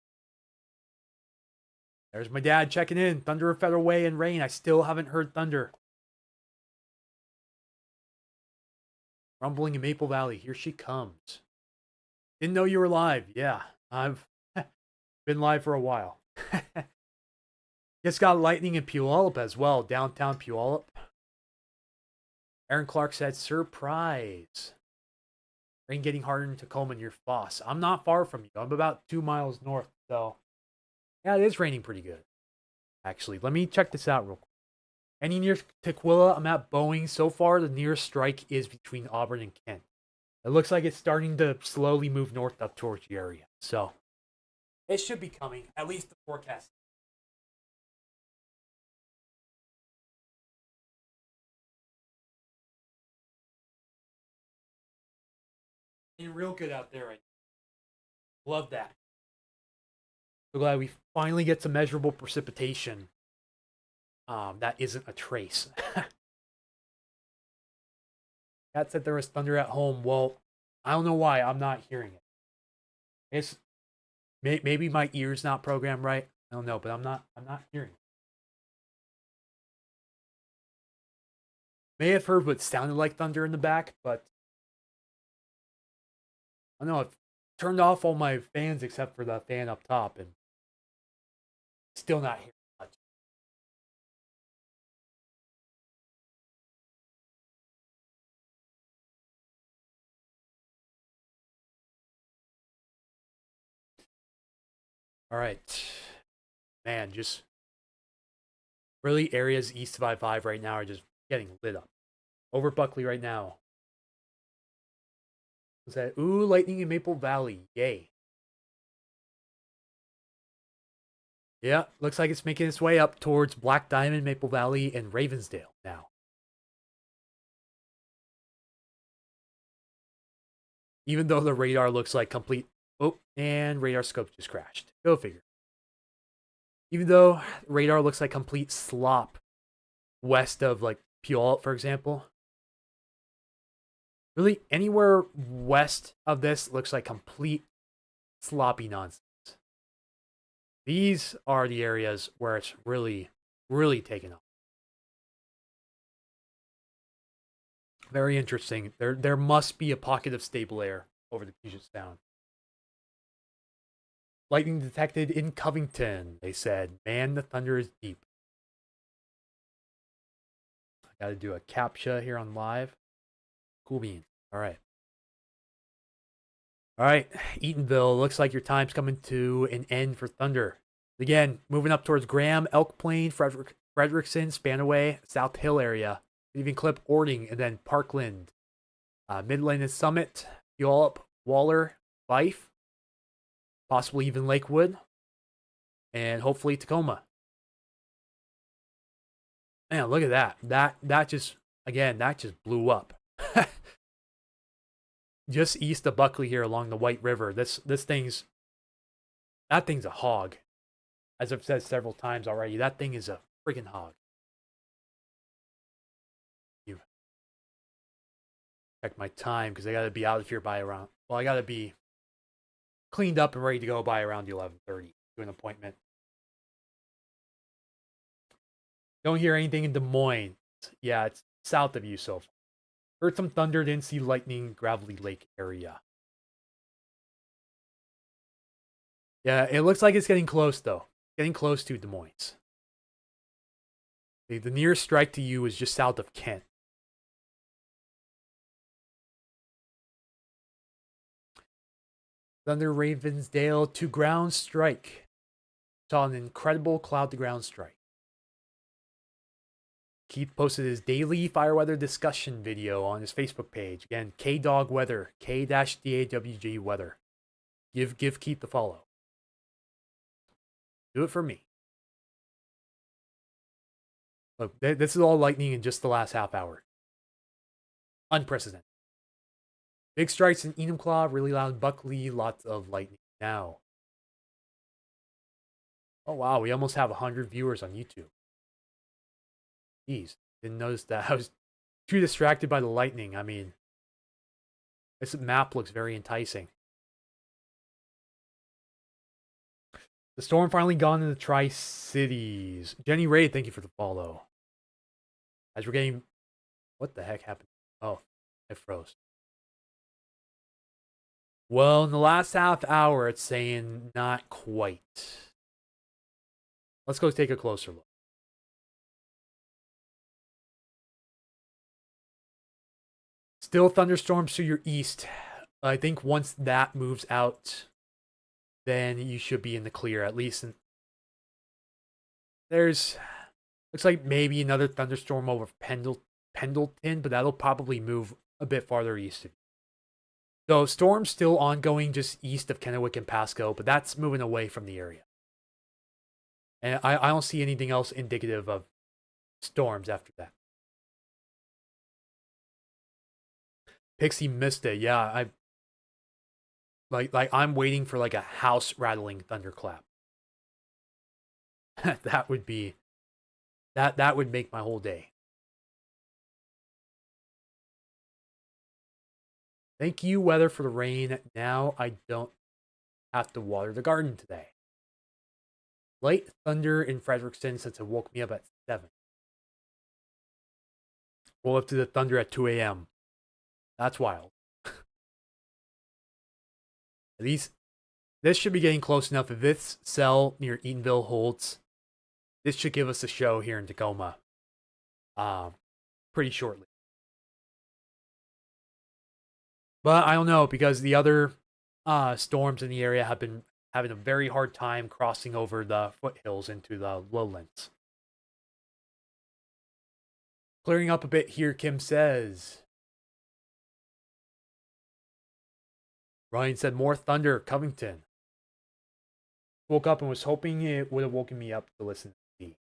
There's my dad checking in. Thunder of Federal Way and rain. I still haven't heard thunder. Rumbling in Maple Valley. Here she comes. Didn't know you were live. Yeah, I've been live for a while. Just got lightning in Puyallup as well. Downtown Puyallup. Aaron Clark said, surprise. Rain getting harder in Tacoma near Foss. I'm not far from you. I'm about 2 miles north. So, yeah, it is raining pretty good. Actually, let me check this out real quick. Any near Tequila? I'm at Boeing. So far, the nearest strike is between Auburn and Kent. It looks like it's starting to slowly move north up towards the area. So, it should be coming. At least the forecast. It's real good out there right now. Love that. So glad we finally get some measurable precipitation. That isn't a trace. Cat said there was thunder at home. Well, I don't know why I'm not hearing it. It's maybe my ear's not programmed right. I don't know, but I'm not hearing it. May have heard what sounded like thunder in the back, but I don't know. I've turned off all my fans except for the fan up top, and still not hearing much. All right, man. Just really areas east of I-5 right now are just getting lit up. Over Buckley right now. What's that? Ooh, lightning in Maple Valley. Yay. Yeah, looks like it's making its way up towards Black Diamond, Maple Valley, and Ravensdale now. Even though the radar looks like complete... Oh, and radar scope just crashed. Go figure. Even though radar looks like complete slop west of, like, Puyallup, for example. Really, anywhere west of this looks like complete sloppy nonsense. These are the areas where it's really, really taken off. Very interesting. There must be a pocket of stable air over the Puget Sound. Lightning detected in Covington, they said. Man, the thunder is deep. I gotta do a CAPTCHA here on live. Cool beans. All right. All right, Eatonville, looks like your time's coming to an end for thunder. Again, moving up towards Graham, Elk Plain, Frederickson, Spanaway, South Hill area. Even Clip, Ording, and then Parkland. Midland and Summit, Puyallup, Waller, Fife, possibly even Lakewood, and hopefully Tacoma. Man, look at that. That just, again, that just blew up. Just east of Buckley here along the White River. That thing's a hog. As I've said several times already, that thing is a freaking hog. Check my time because I got to be out of here by around. Well, I got to be cleaned up and ready to go by around 11:30 to an appointment. Don't hear anything in Des Moines. Yeah, it's south of you so far. Heard some thunder, didn't see lightning, Gravelly Lake area. Yeah, it looks like it's getting close though. getting close to Des Moines. The nearest strike to you is just south of Kent. Thunder Ravensdale to ground strike. Saw an incredible cloud to ground strike. Keith posted his daily fire weather discussion video on his Facebook page. Again, K-Dog Weather, K-DAWG Weather. Give Keith the follow. Do it for me. Look, this is all lightning in just the last half hour. Unprecedented. Big strikes in Enumclaw, really loud Buckley, lots of lightning now. Oh wow, we almost have 100 viewers on YouTube. Jeez, didn't notice that. I was too distracted by the lightning. I mean, this map looks very enticing. The storm finally gone in the Tri-Cities. Jenny Ray, thank you for the follow. As we're getting... What the heck happened? Oh, I froze. Well, in the last half hour, it's saying not quite. Let's go take a closer look. Still thunderstorms to your east. I think once that moves out, then you should be in the clear, at least. There's... Looks like maybe another thunderstorm over Pendleton, but that'll probably move a bit farther east. So storms still ongoing just east of Kennewick and Pasco, but that's moving away from the area. And I don't see anything else indicative of storms after that. Pixie missed it. Yeah, I'm waiting for like a house rattling thunderclap. That would be that would make my whole day. Thank you, weather, for the rain. Now I don't have to water the garden today. Light thunder in Frederickson since it woke me up at 7. Woke up to the thunder at 2 a.m. That's wild. At least this should be getting close enough. If this cell near Eatonville holds, this should give us a show here in Tacoma pretty shortly. But I don't know, because the other storms in the area have been having a very hard time crossing over the foothills into the lowlands. Clearing up a bit here, Kim says. Ryan said, more thunder, Covington. Woke up and was hoping it would have woken me up to listen to me.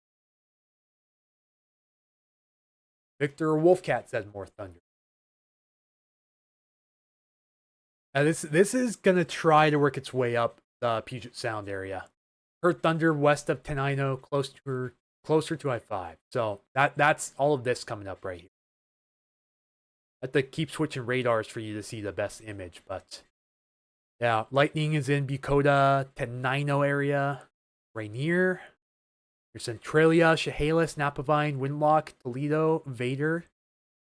Victor Wolfcat said, more thunder. This is going to try to work its way up the Puget Sound area. Heard thunder west of Tenino, closer to I-5. So that's all of this coming up right here. I have to keep switching radars for you to see the best image, but yeah, lightning is in Bucota, Tenino area, Rainier. There's Centralia, Chehalis, Napavine, Windlock, Toledo, Vader,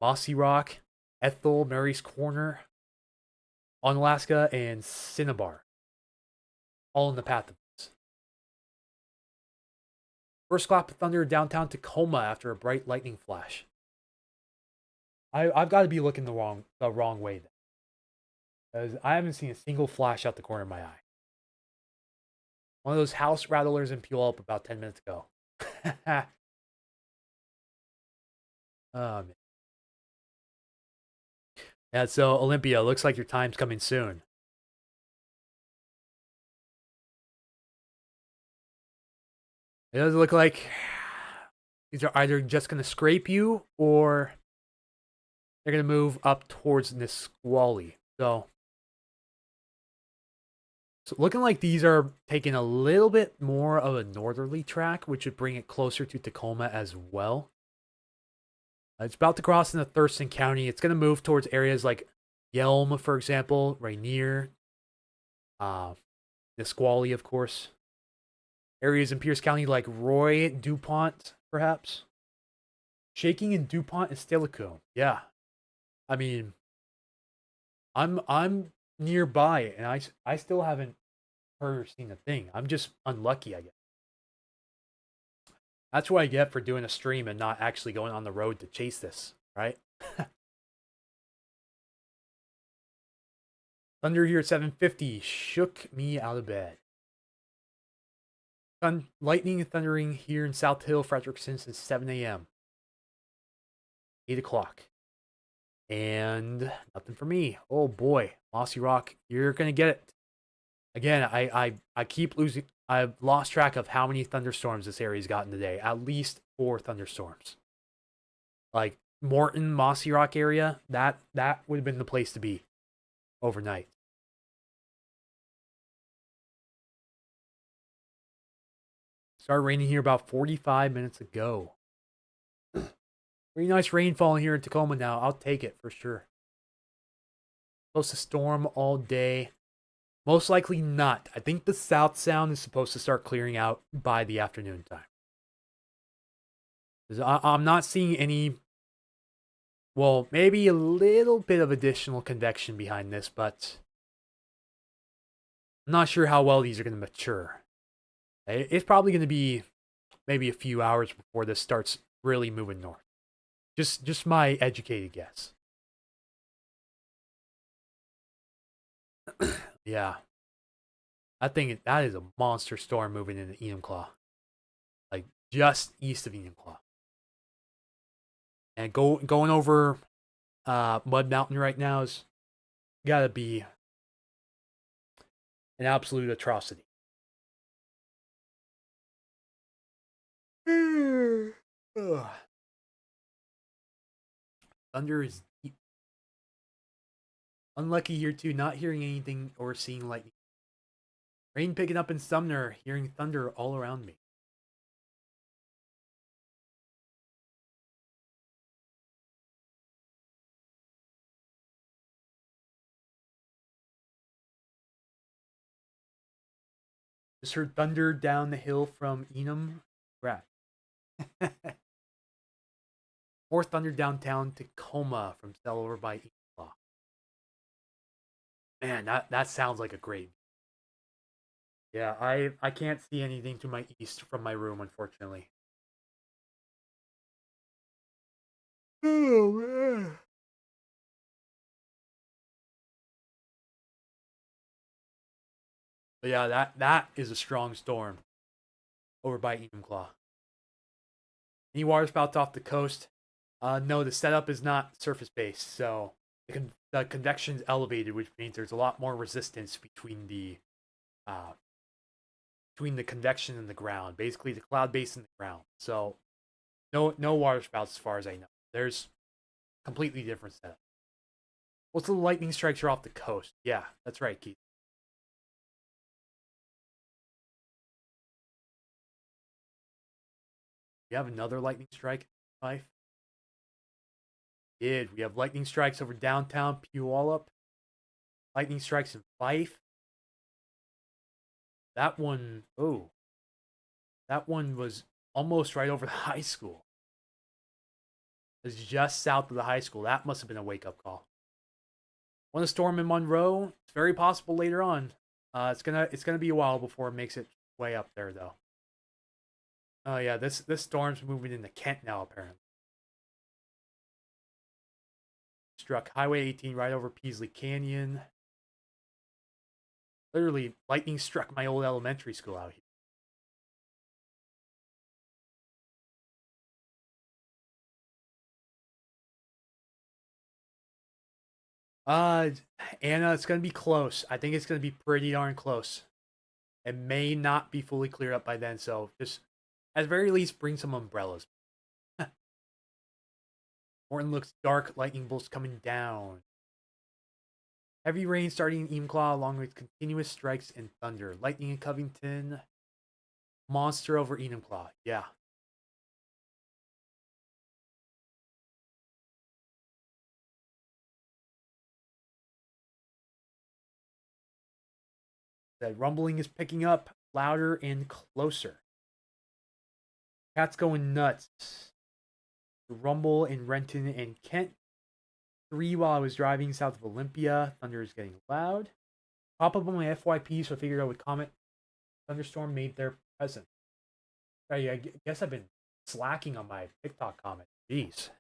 Mossy Rock, Ethel, Mary's Corner, Onalaska, and Cinnabar. All in the path of this. First clap of thunder downtown Tacoma after a bright lightning flash. I've got to be looking the wrong way then, because I haven't seen a single flash out the corner of my eye. One of those house rattlers in Puyallup about 10 minutes ago. Oh, man. Yeah, so Olympia, looks like your time's coming soon. It does look like these are either just going to scrape you or they're going to move up towards Nisqually. So looking like these are taking a little bit more of a northerly track, which would bring it closer to Tacoma as well. It's about to cross into Thurston County. It's going to move towards areas like Yelm, for example, Rainier, Nisqually, of course. Areas in Pierce County like Roy, DuPont, perhaps. Shaking in DuPont and Steilacoom. Yeah. I mean, I'm nearby and I still haven't heard or seen a thing. I'm just unlucky, I guess. That's what I get for doing a stream and not actually going on the road to chase this, right? Thunder here at 7:50 shook me out of bed. Lightning and thundering here in South Hill, Frederickson since 7 a.m. 8 o'clock. And nothing for me. Oh boy, Mossy Rock, you're gonna get it. Again, I keep losing. I've lost track of how many thunderstorms this area's gotten today. At least 4 thunderstorms. Like Morton, Mossy Rock area, that would have been the place to be overnight. Started raining here about 45 minutes ago. Pretty nice rainfall here in Tacoma now. I'll take it for sure. Supposed to storm all day. Most likely not. I think the South Sound is supposed to start clearing out by the afternoon time. I'm not seeing any, well, maybe a little bit of additional convection behind this, but I'm not sure how well these are going to mature. It's probably going to be maybe a few hours before this starts really moving north. Just my educated guess. Yeah. That is a monster storm moving into Enumclaw. Like, just east of Enumclaw. And going over Mud Mountain right now is gotta be an absolute atrocity. Thunder is deep. Unlucky here too, not hearing anything or seeing lightning. Rain picking up in Sumner, hearing thunder all around me. Just heard thunder down the hill from Enum. Right. More thunder downtown Tacoma from Cell over by Enumclaw. Man, that sounds like a great. Yeah, I can't see anything to my east from my room, unfortunately. Oh man. But yeah, that is a strong storm over by Enumclaw. Any water spouts off the coast? No, the setup is not surface based, so the convection is elevated, which means there's a lot more resistance between the convection and the ground. Basically, the cloud base and the ground. So no water spouts as far as I know. There's completely different setup. Most of the lightning strikes are off the coast. Yeah, that's right, Keith. We have another lightning strike, Fife. We have lightning strikes over downtown Puyallup. Lightning strikes in Fife. That one was almost right over the high school. It's just south of the high school. That must have been a wake-up call. Want a storm in Monroe? It's very possible later on. It's gonna be a while before it makes it way up there, though. Oh yeah, this storm's moving into Kent now, apparently. Struck Highway 18 right over Peasley Canyon. Literally, lightning struck my old elementary school out here. Anna, it's gonna be close. I think it's gonna be pretty darn close. It may not be fully cleared up by then, so just at the very least bring some umbrellas. Morton looks dark, lightning bolts coming down. Heavy rain starting in Enumclaw along with continuous strikes and thunder. Lightning in Covington. Monster over Enumclaw. Yeah. That rumbling is picking up louder and closer. Cat's going nuts. The rumble in Renton and Kent. 3 while I was driving south of Olympia. Thunder is getting loud. Pop up on my FYP, so I figured I would comment. Thunderstorm made their presence. I guess I've been slacking on my TikTok comments. Jeez.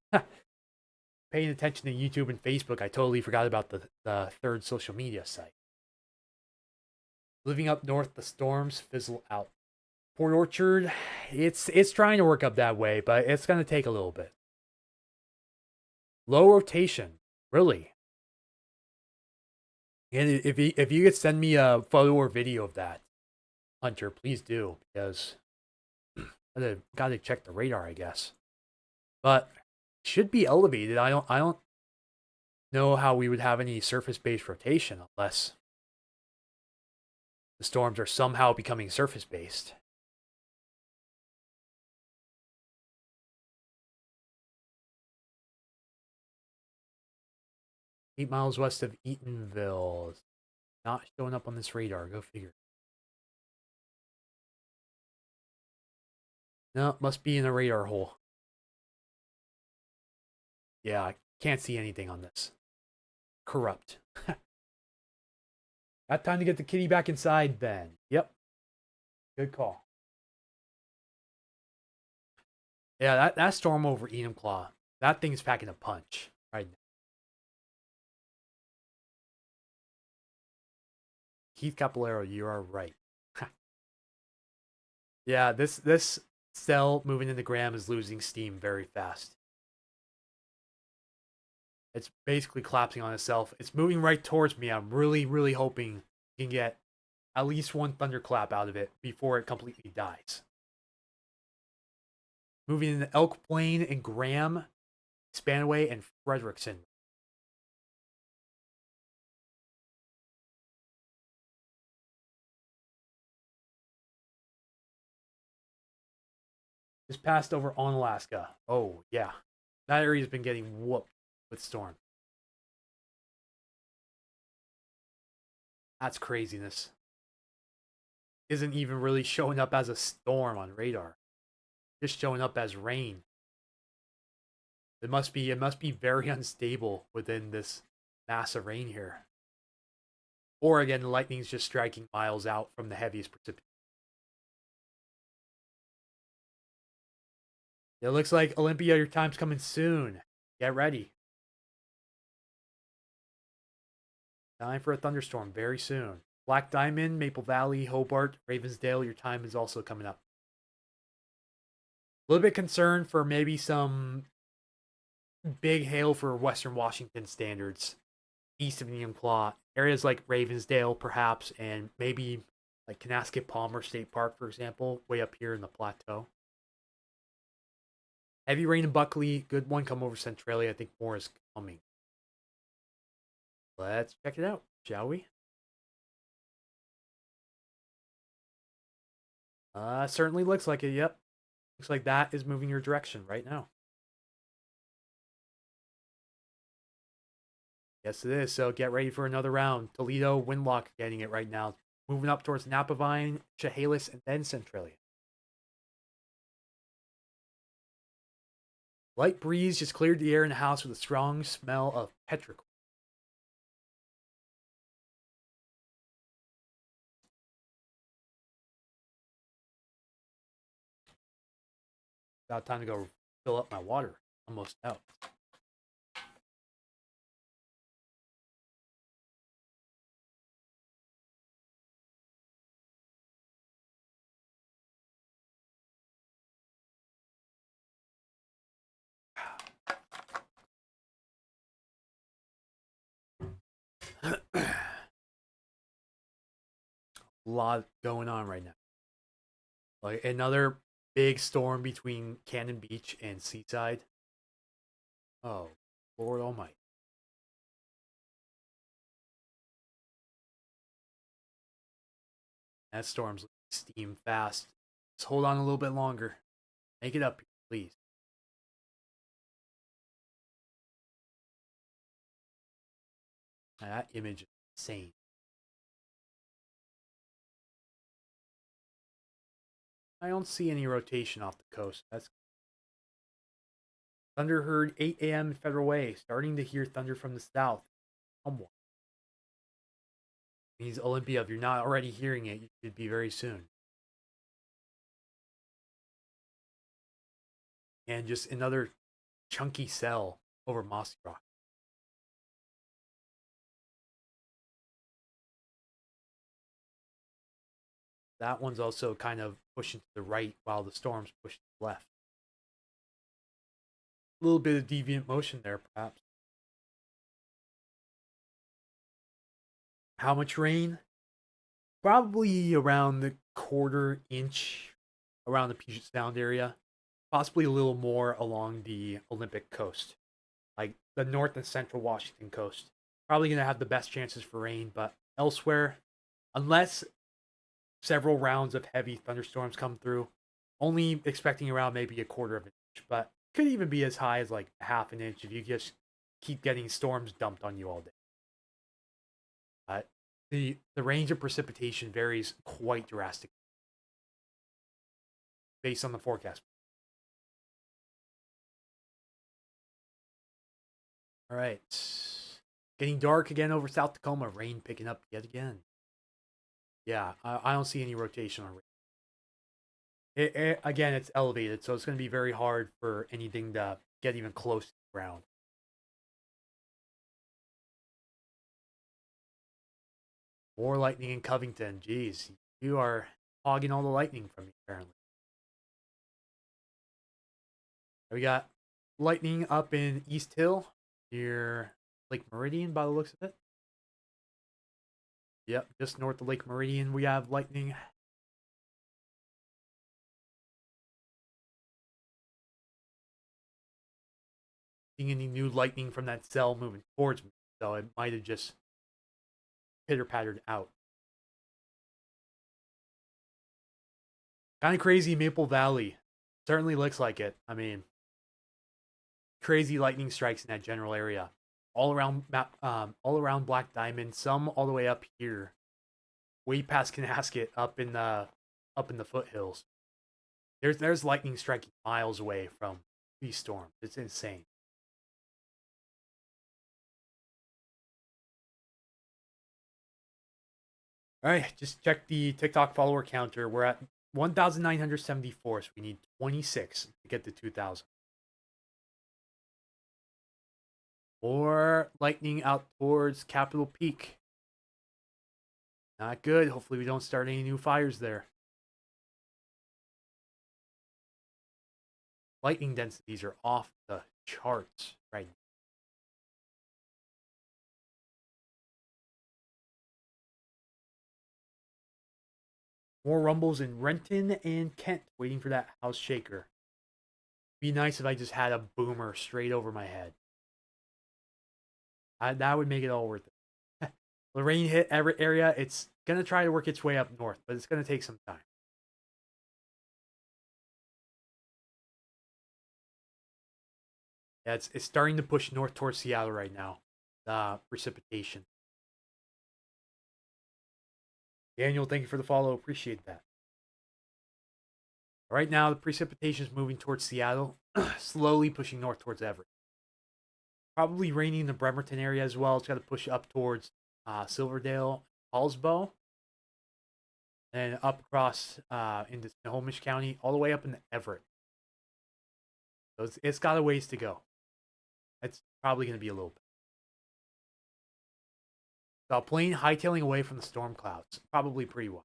Paying attention to YouTube and Facebook, I totally forgot about the third social media site. Living up north, the storms fizzle out. Port Orchard, it's trying to work up that way, but it's gonna take a little bit. Low rotation, really. And if you could send me a photo or video of that, Hunter, please do, because I gotta check the radar, I guess. But it should be elevated. I don't know how we would have any surface-based rotation unless the storms are somehow becoming surface-based. Eight miles west of Eatonville. Not showing up on this radar. Go figure. No, must be in a radar hole. Yeah, I can't see anything on this. Corrupt. Got time to get the kitty back inside, Ben. Yep. Good call. Yeah, that storm over Enumclaw, that thing's packing a punch right now. Keith Capillero, you are right. Yeah, this cell moving into Graham is losing steam very fast. It's basically collapsing on itself. It's moving right towards me. I'm really, really hoping you can get at least one thunderclap out of it before it completely dies. Moving into Elk Plain and Graham, Spanaway, and Frederickson. Just passed over on Alaska. Oh, yeah. That area's been getting whooped with storm. That's craziness. Isn't even really showing up as a storm on radar. Just showing up as rain. It must be very unstable within this mass of rain here. Or again, the lightning's just striking miles out from the heaviest precipitation. It looks like Olympia, your time's coming soon. Get ready. Time for a thunderstorm very soon. Black Diamond, Maple Valley, Hobart, Ravensdale, your time is also coming up. A little bit concerned for maybe some big hail for Western Washington standards, east of Enumclaw. Areas like Ravensdale, perhaps, and maybe like Canasket Palmer State Park, for example, way up here in the plateau. Heavy rain in Buckley, good one come over Centralia. I think more is coming. Let's check it out, shall we? Certainly looks like it, yep. Looks like that is moving your direction right now. Yes, it is. So get ready for another round. Toledo, Windlock getting it right now. Moving up towards Napavine, Chehalis, and then Centralia. Light breeze just cleared the air in the house with a strong smell of petrichor. About time to go fill up my water. Almost out. A lot going on right now. Like another big storm between Cannon Beach and Seaside. Oh, Lord Almighty. That storm's steam fast. Just hold on a little bit longer. Make it up, please. That image is insane. I don't see any rotation off the coast. That's thunder heard 8 a.m. Federal Way. Starting to hear thunder from the south. Somewhat. Means Olympia, if you're not already hearing it, you should be very soon. and just another chunky cell over Mossy Rock. That one's also kind of pushing to the right while the storm's pushing to the left. A little bit of deviant motion there, perhaps. How much rain? Probably around the quarter inch around the Puget Sound area. Possibly a little more along the Olympic coast, like the north and central Washington coast. Probably going to have the best chances for rain, but elsewhere, unless several rounds of heavy thunderstorms come through, only expecting around maybe a quarter of an inch, but could even be as high as like half an inch if you just keep getting storms dumped on you all day. The range of precipitation varies quite drastically based on the forecast. All right. Getting dark again over South Tacoma. Rain picking up yet again. Yeah, I don't see any rotation on rain. Again, it's elevated, so it's going to be very hard for anything to get even close to the ground. More lightning in Covington. Jeez, you are hogging all the lightning from me, apparently. We got lightning up in East Hill near Lake Meridian by the looks of it. Yep, just north of Lake Meridian, we have lightning. Seeing any new lightning from that cell moving towards me, so it might have just pitter-pattered out. Kind of crazy Maple Valley. Certainly looks like it. I mean, crazy lightning strikes in that general area. All around Black Diamond, some all the way up here, way past Canasket, up in the foothills. There's lightning striking miles away from these storms. It's insane. All right, just check the TikTok follower counter. We're at 1,974, so we need 26 to get to 2,000. Or lightning out towards Capitol Peak. Not good. Hopefully we don't start any new fires there. Lightning densities are off the charts right now. More rumbles in Renton and Kent waiting for that house shaker. Be nice if I just had a boomer straight over my head. That would make it all worth it. The rain hit every area. It's going to try to work its way up north, but it's going to take some time. Yeah, it's starting to push north towards Seattle right now. Precipitation. Daniel, thank you for the follow. Appreciate that. Right now, the precipitation is moving towards Seattle, slowly pushing north towards Everett. Probably raining in the Bremerton area as well. It's got to push up towards Silverdale, Hallsbow, and up across into Snohomish County, all the way up into Everett. So it's got a ways to go. It's probably going to be a little bit. So a plane hightailing away from the storm clouds. Probably pretty well.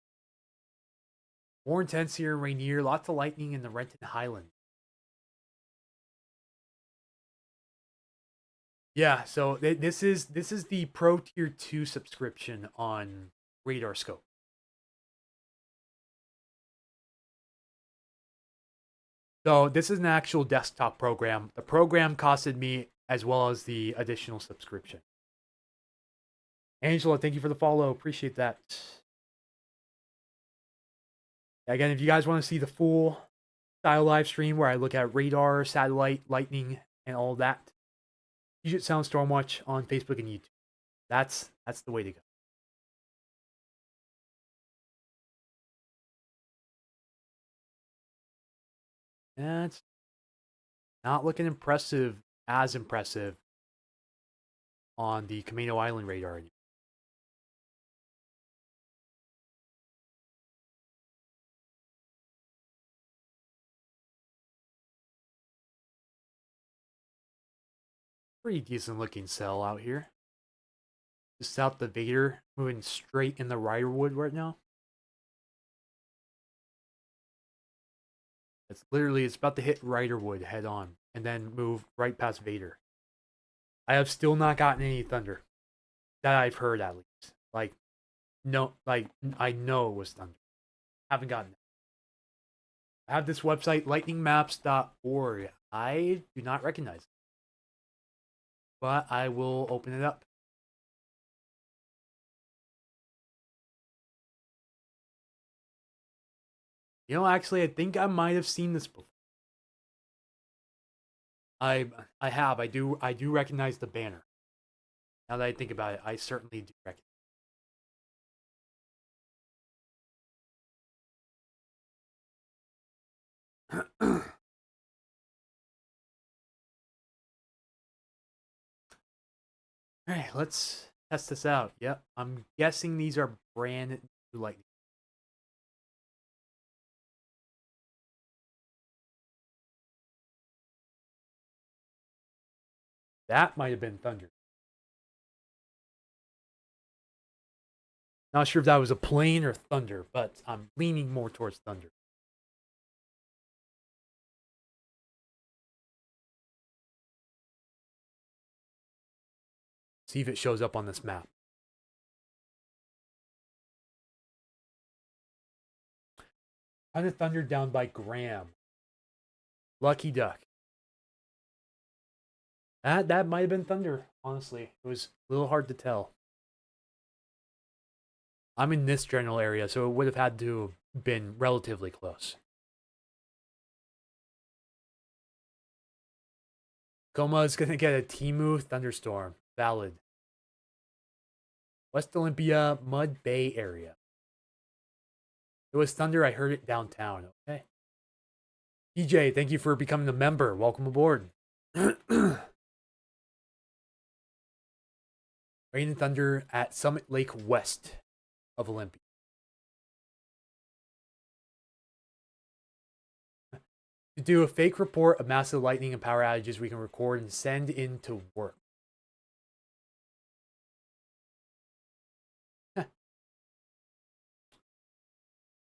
More intense here in Rainier. Lots of lightning in the Renton Highlands. Yeah, so this is the Pro Tier 2 subscription on Radar Scope. So this is an actual desktop program. The program costed me as well as the additional subscription. Angela, thank you for the follow. Appreciate that. Again, if you guys want to see the full style live stream where I look at radar, satellite, lightning, and all that, Puget Sound Stormwatch on Facebook and YouTube. That's the way to go. That's not looking impressive, as impressive on the Camino Island radar. Pretty decent looking cell out here. Just out the Vader, moving straight in the Riderwood right now. It's about to hit Riderwood head on, and then move right past Vader. I have still not gotten any thunder. That I've heard at least. Like, no, like, I know it was thunder. Haven't gotten it. I have this website, lightningmaps.org. I do not recognize it. But I will open it up. You know, actually, I think I might have seen this before. I have. I do recognize the banner. Now that I think about it, I certainly do recognize. Alright, let's test this out. Yep, I'm guessing these are brand new lightning. That might have been thunder. Not sure if that was a plane or thunder, but I'm leaning more towards thunder. See if it shows up on this map. Kind of thunder down by Graham. Lucky duck. That might have been thunder, honestly. It was a little hard to tell. I'm in this general area, so it would have had to have been relatively close. Coma is going to get a Timu Thunderstorm. Valid. West Olympia, Mud Bay area. It was thunder. I heard it downtown. Okay. DJ, thank you for becoming a member. Welcome aboard. Rain and thunder at Summit Lake west of Olympia. To do a fake report of massive lightning and power outages, we can record and send into work.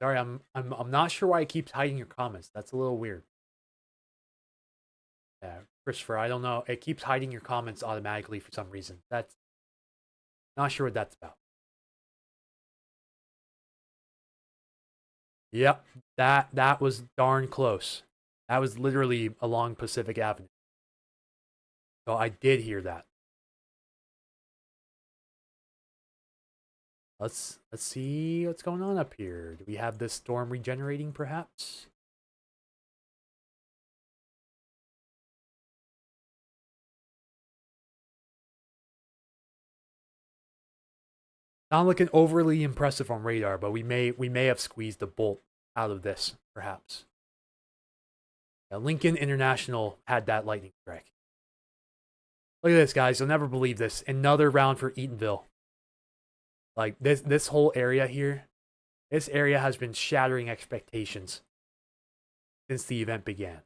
Sorry, I'm not sure why it keeps hiding your comments. That's a little weird. Yeah, Christopher, I don't know. It keeps hiding your comments automatically for some reason. That's not sure what that's about. Yep, that was darn close. That was literally along Pacific Avenue. So I did hear that. Let's see what's going on up here. Do we have this storm regenerating perhaps? Not looking overly impressive on radar, but we may have squeezed a bolt out of this, perhaps. Yeah, Lincoln International had that lightning strike. Look at this, guys. You'll never believe this. Another round for Eatonville. Like, this whole area here, this area has been shattering expectations since the event began.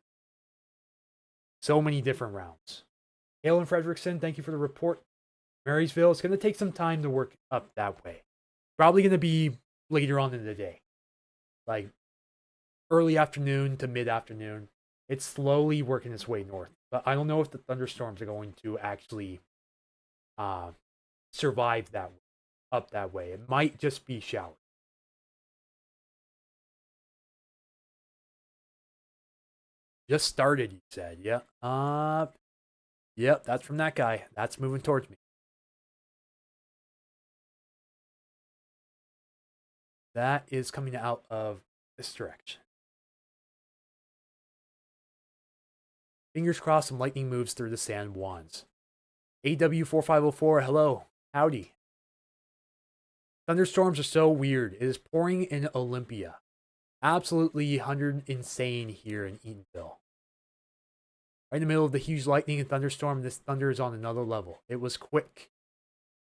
So many different rounds. Hale and Frederickson, thank you for the report. Marysville, it's going to take some time to work up that way. Probably going to be later on in the day. Like, early afternoon to mid-afternoon. It's slowly working its way north. But I don't know if the thunderstorms are going to actually survive that way, up that way. It might just be showers. Just started, you said. Yeah. Yep, that's from that guy. That's moving towards me. That is coming out of this direction. Fingers crossed some lightning moves through the San Juans. AW4504, hello. Howdy. Thunderstorms are so weird. It is pouring in Olympia. Absolutely 100 insane here in Eatonville. Right in the middle of the huge lightning and thunderstorm, this thunder is on another level. It was quick.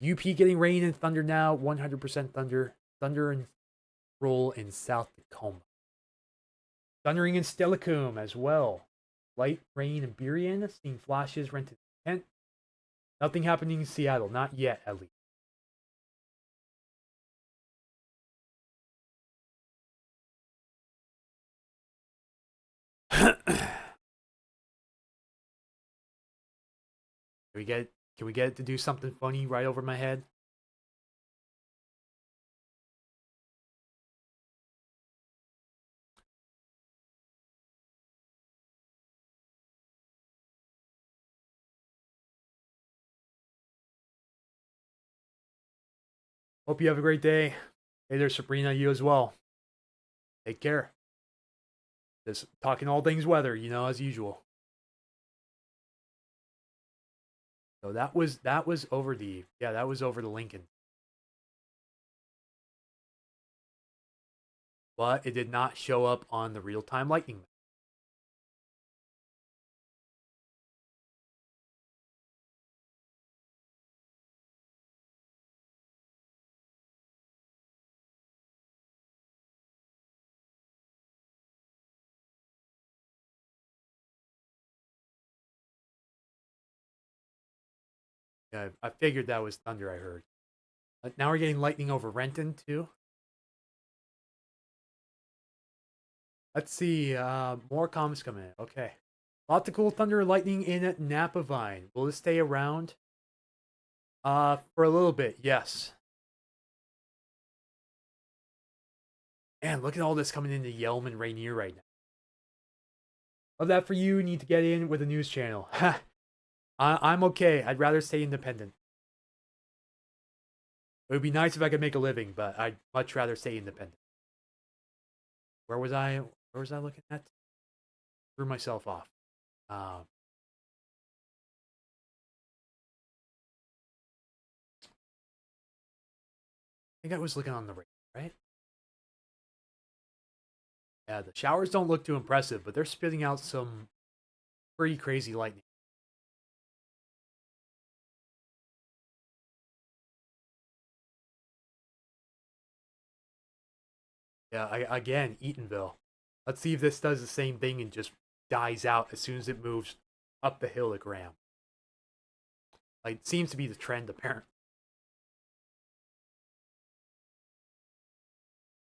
UP getting rain and thunder now. 100% thunder. Thunder and roll in South Tacoma. Thundering in Steilacoom as well. Light rain in Burien. Seeing flashes rented tent. Nothing happening in Seattle. Not yet, at least. we get can we get it to do something funny right over my head? Hope you have a great day. Hey there, Sabrina, you as well. Take care. Just talking all things weather, as usual. So that was over the Lincoln. But it did not show up on the real-time lightning. Yeah, I figured that was thunder I heard. Now we're getting lightning over Renton too. Let's see. More comments coming in. Okay. Lots of cool thunder and lightning in Napa Vine. Will it stay around? For a little bit, yes. Man, look at all this coming into Yelm and Rainier right now. Love that for you. Need to get in with a news channel. I'm okay. I'd rather stay independent. It would be nice if I could make a living, but I'd much rather stay independent. Where was I looking at? Threw myself off. I think I was looking on the right, right? Yeah, the showers don't look too impressive, but they're spitting out some pretty crazy lightning. Yeah, again, Eatonville. Let's see if this does the same thing and just dies out as soon as it moves up the hill at Graham. Like, it seems to be the trend, apparently.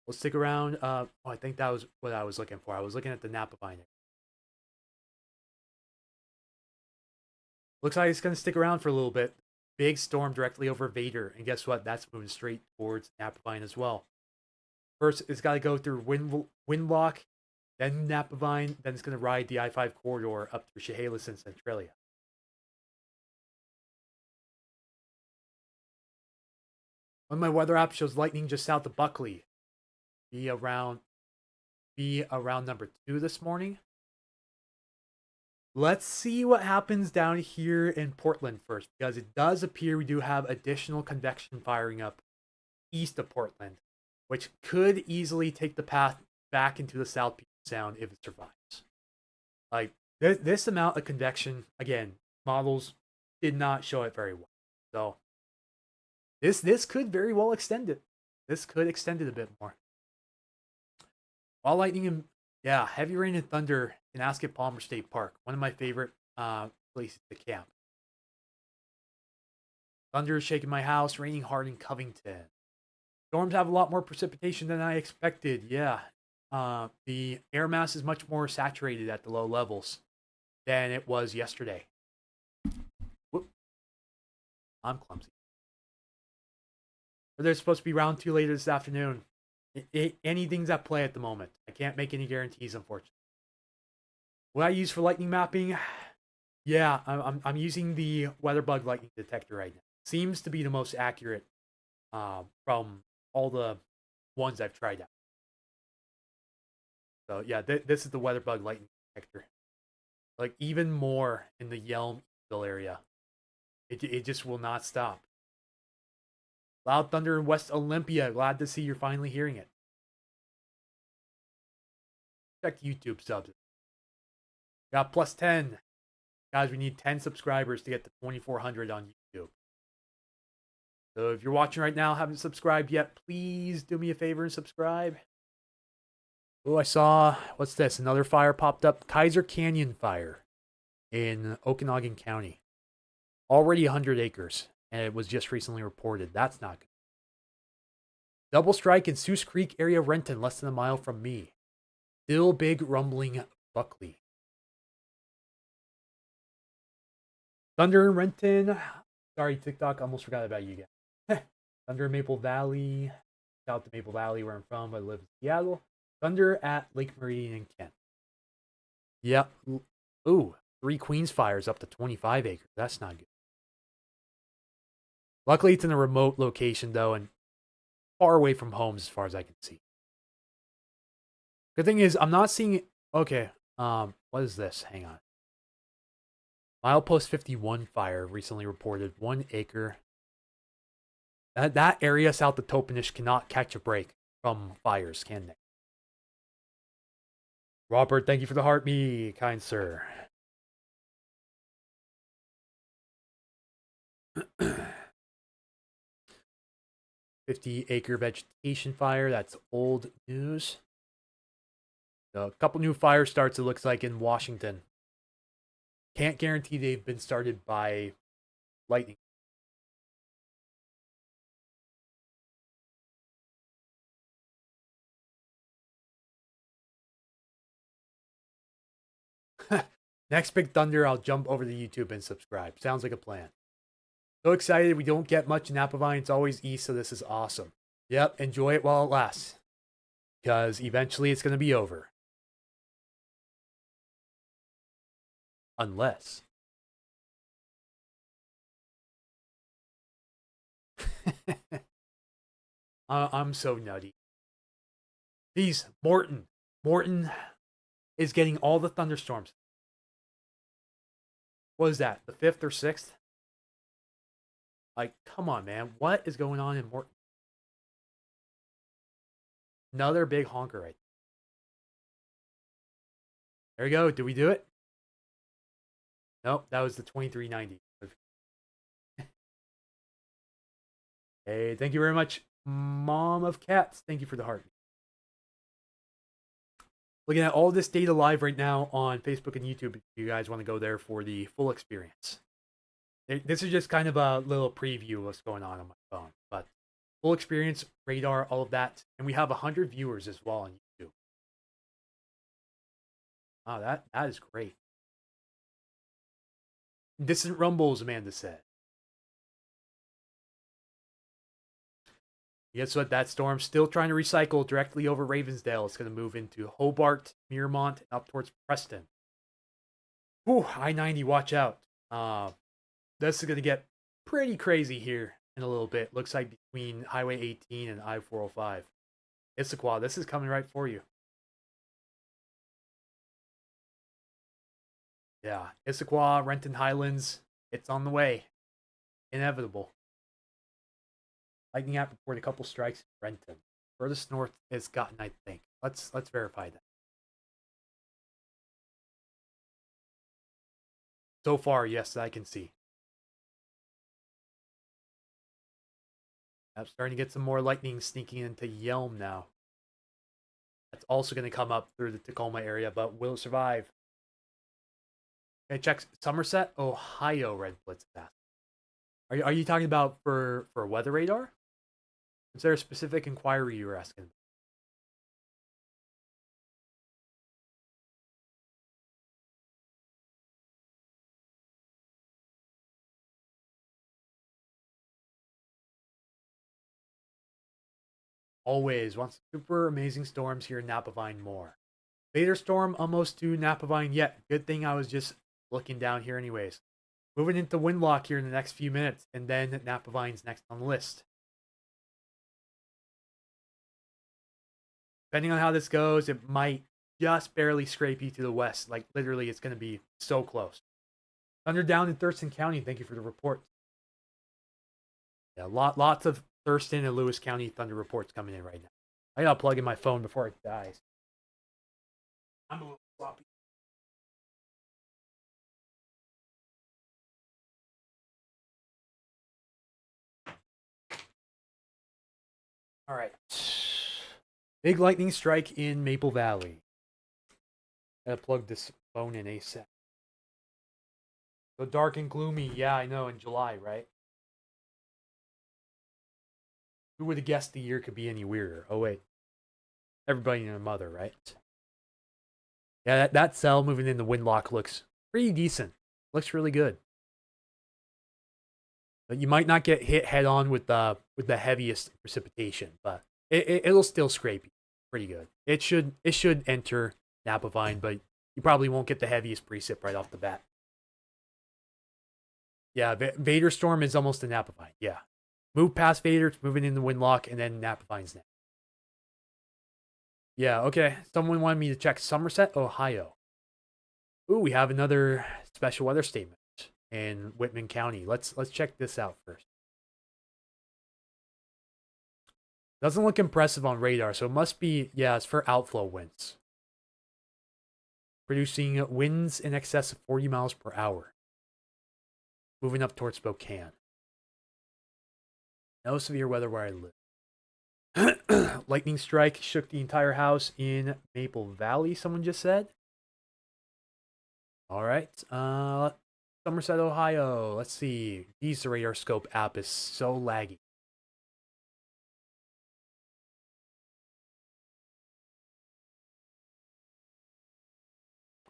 We'll stick around. I think that was what I was looking for. I was looking at the Napa Vine. Looks like it's going to stick around for a little bit. Big storm directly over Vader. And guess what? That's moving straight towards Napa Vine as well. First, it's got to go through Windlock, then Napa Vine, then it's going to ride the I-5 corridor up through Chehalis and Centralia. One of my weather apps shows lightning just south of Buckley. Be around number 2 this morning. Let's see what happens down here in Portland first, because it does appear we do have additional convection firing up east of Portland, which could easily take the path back into the South Puget Sound if it survives. Like, this amount of convection, again, models did not show it very well. So, this could very well extend it. This could extend it a bit more. While lightning and, heavy rain and thunder in Ascot Palmer State Park, one of my favorite places to camp. Thunder is shaking my house, raining hard in Covington. Storms have a lot more precipitation than I expected. Yeah. The air mass is much more saturated at the low levels than it was yesterday. Whoop. I'm clumsy. There's supposed to be round 2 later this afternoon. Anything's at play at the moment. I can't make any guarantees, unfortunately. What I use for lightning mapping? Yeah, I'm using the WeatherBug lightning detector right now. Seems to be the most accurate from all the ones I've tried out. So yeah, this is the WeatherBug lightning detector. Like, even more in the Yelmville area. It just will not stop. Loud thunder in West Olympia. Glad to see you're finally hearing it. Check YouTube subs. Got plus 10. Guys, we need 10 subscribers to get to 2,400 on YouTube. So if you're watching right now, haven't subscribed yet, please do me a favor and subscribe. Oh, I saw, what's this? Another fire popped up. Kaiser Canyon fire in Okanagan County. Already 100 acres, and it was just recently reported. That's not good. Double strike in Seuss Creek area, Renton, less than a mile from me. Still big rumbling Buckley. Thunder in Renton. Sorry, TikTok, almost forgot about you guys. Thunder in Maple Valley. Shout out to Maple Valley, where I'm from. I live in Seattle. Thunder at Lake Meridian in Kent. Yep. Ooh, 3 Queens fires up to 25 acres. That's not good. Luckily, it's in a remote location, though, and far away from homes as far as I can see. Good thing is, I'm not seeing it. Okay, what is this? Hang on. Milepost 51 fire recently reported 1 acre. That area south of Topanish cannot catch a break from fires, can they? Robert, thank you for the heart, me, kind sir. $50-acre vegetation fire. That's old news. A couple new fire starts, it looks like, in Washington. Can't guarantee they've been started by lightning. Next big thunder, I'll jump over to YouTube and subscribe. Sounds like a plan. So excited. We don't get much in Napavine. It's always east, so this is awesome. Yep, enjoy it while it lasts. Because eventually it's going to be over. Unless. I'm so nutty. Jeez, Morton. Morton is getting all the thunderstorms. What is that? The 5th or 6th? Like, come on, man. What is going on in Morton? Another big honker right there. We go. Did we do it? Nope, that was the 2390. Hey, thank you very much, Mom of Cats. Thank you for the heart. Looking at all this data live right now on Facebook and YouTube if you guys want to go there for the full experience. This is just kind of a little preview of what's going on my phone. But full experience, radar, all of that. And we have 100 viewers as well on YouTube. Oh, that is great. Distant rumbles, Amanda said. Guess what? That storm's still trying to recycle directly over Ravensdale. It's going to move into Hobart, Miramont, and up towards Preston. Whew, I-90, watch out. This is going to get pretty crazy here in a little bit. Looks like between Highway 18 and I-405. Issaquah, this is coming right for you. Yeah, Issaquah, Renton Highlands, it's on the way. Inevitable. Lightning app reported a couple strikes in Renton. Furthest north it's gotten, I think. Let's verify that. So far, yes, I can see. I'm starting to get some more lightning sneaking into Yelm now. That's also going to come up through the Tacoma area, but will it survive? Okay, check Somerset, Ohio, Red Blitz fast. Are you talking about for weather radar? Is there a specific inquiry you were asking? Always wants super amazing storms here in Napavine more. Thunderstorm almost to Napavine yet. Good thing I was just looking down here anyways. Moving into Windlock here in the next few minutes, and then Napavine's next on the list. Depending on how this goes, it might just barely scrape you to the west. Like, literally, it's going to be so close. Thunder down in Thurston County. Thank you for the report. Yeah, lots of Thurston and Lewis County thunder reports coming in right now. I gotta plug in my phone before it dies. I'm a little sloppy. All right. Big lightning strike in Maple Valley. Gotta plug this phone in ASAP. So dark and gloomy. Yeah, I know. In July, right? Who would have guessed the year could be any weirder? Oh wait, everybody and their mother, right? Yeah, that cell moving in the windlock looks pretty decent. Looks really good. But you might not get hit head on with the heaviest precipitation, but it'll still scrape you pretty good. It should enter Napavine, but you probably won't get the heaviest precip right off the bat. Yeah, Vader Storm is almost a Napavine. Yeah, move past Vader, it's moving in the windlock, and then Napavine's next. Yeah, okay. Someone wanted me to check Somerset, Ohio. Ooh, we have another special weather statement in Whitman County. Let's check this out first. Doesn't look impressive on radar, so it must be, yeah, it's for outflow winds. Producing winds in excess of 40 miles per hour. Moving up towards Spokane. No severe weather where I live. Lightning strike shook the entire house in Maple Valley, someone just said. All right. Somerset, Ohio. Let's see. Geez, the radar scope app is so laggy.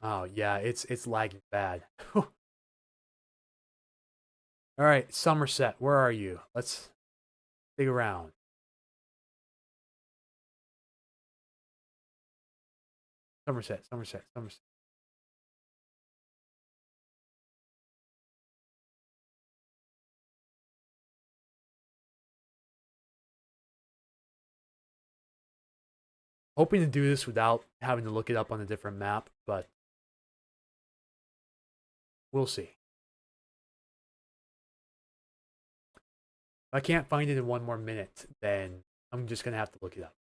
Oh yeah, it's lagging bad. All right, Somerset, where are you? Let's dig around. Somerset, Somerset, Somerset. Hoping to do this without having to look it up on a different map, but we'll see. If I can't find it in one more minute, then I'm just gonna have to look it up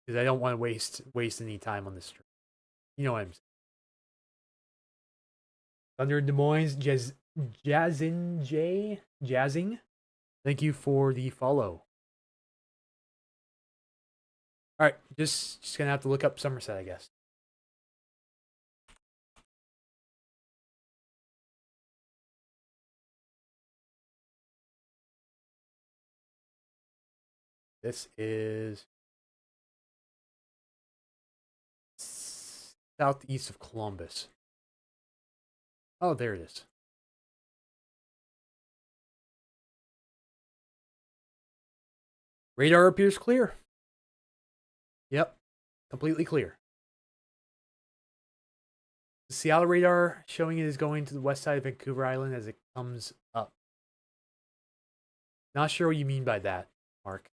because I don't want to waste any time on this stream. You know what I'm saying? Thunder in Des Moines, Jazzing. Thank you for the follow. All right, just gonna have to look up Somerset, I guess. This is southeast of Columbus. Oh, there it is. Radar appears clear. Yep, completely clear. The Seattle radar showing it is going to the west side of Vancouver Island as it comes up. Not sure what you mean by that, Mark.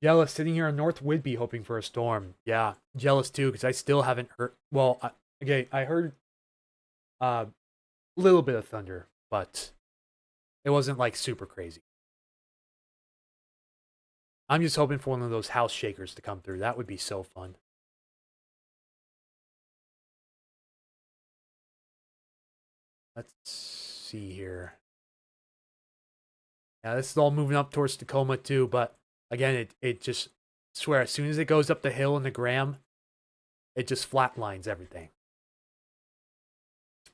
Jealous, sitting here on North Whidbey hoping for a storm. Yeah, jealous too, because I still haven't heard. Well, I heard a little bit of thunder, but it wasn't like super crazy. I'm just hoping for one of those house shakers to come through. That would be so fun. Let's see here. Yeah, this is all moving up towards Tacoma too, but again, it just swear as soon as it goes up the hill in the gram, it just flatlines everything.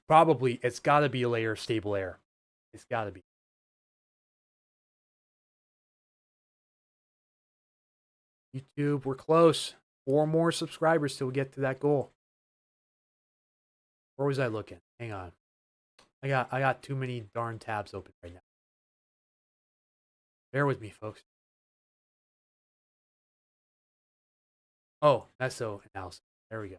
It's gotta be a layer of stable air. It's gotta be. YouTube, we're close. 4 more subscribers till we get to that goal. Where was I looking? Hang on. I got too many darn tabs open right now. Bear with me, folks. Oh, Meso analysis. There we go.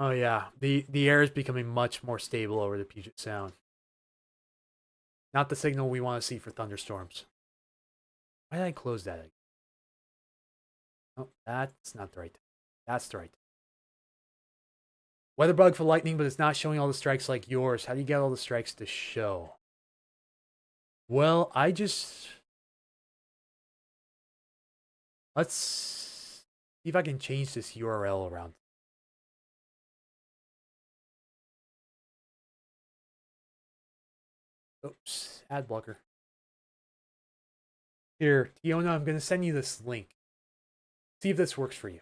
Oh yeah, the air is becoming much more stable over the Puget Sound. Not the signal we want to see for thunderstorms. Why did I close that? Oh, that's not the right thing. That's the right thing. Weather bug for lightning, but it's not showing all the strikes like yours. How do you get all the strikes to show? Well, let's see if I can change this URL around. Oops, ad blocker. Here, Tiona, I'm going to send you this link. See if this works for you.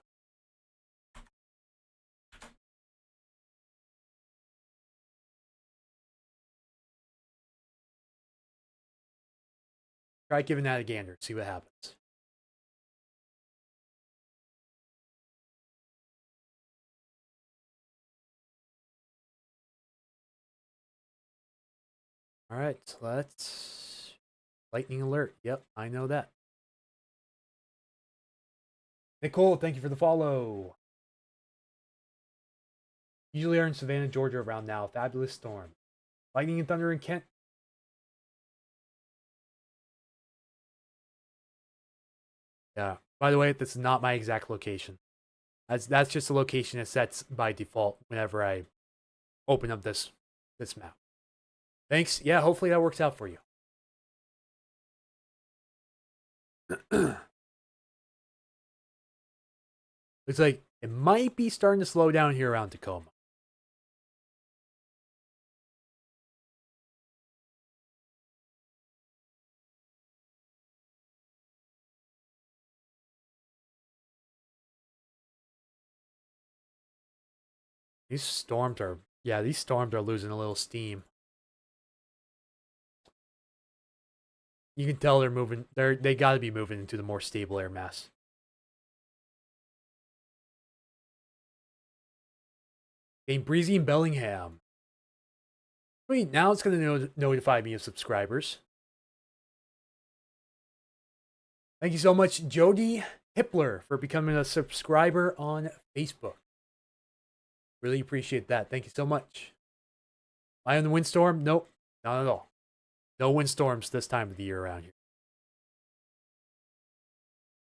Try giving that a gander. See what happens. All right, let's... Lightning alert. Yep, I know that. Nicole, thank you for the follow. Usually are in Savannah, Georgia around now. Fabulous storm. Lightning and thunder in Kent. Yeah. By the way, this is not my exact location. That's just a location it sets by default whenever I open up this map. Thanks. Yeah, hopefully that works out for you. It's like it might be starting to slow down here around Tacoma. These storms are losing a little steam. You can tell they're moving. They got to be moving into the more stable air mass. Getting breezy in Bellingham. Wait, now it's going to notify me of subscribers. Thank you so much, Jody Hippler, for becoming a subscriber on Facebook. Really appreciate that. Thank you so much. Eye on the windstorm? Nope, not at all. No windstorms this time of the year around here.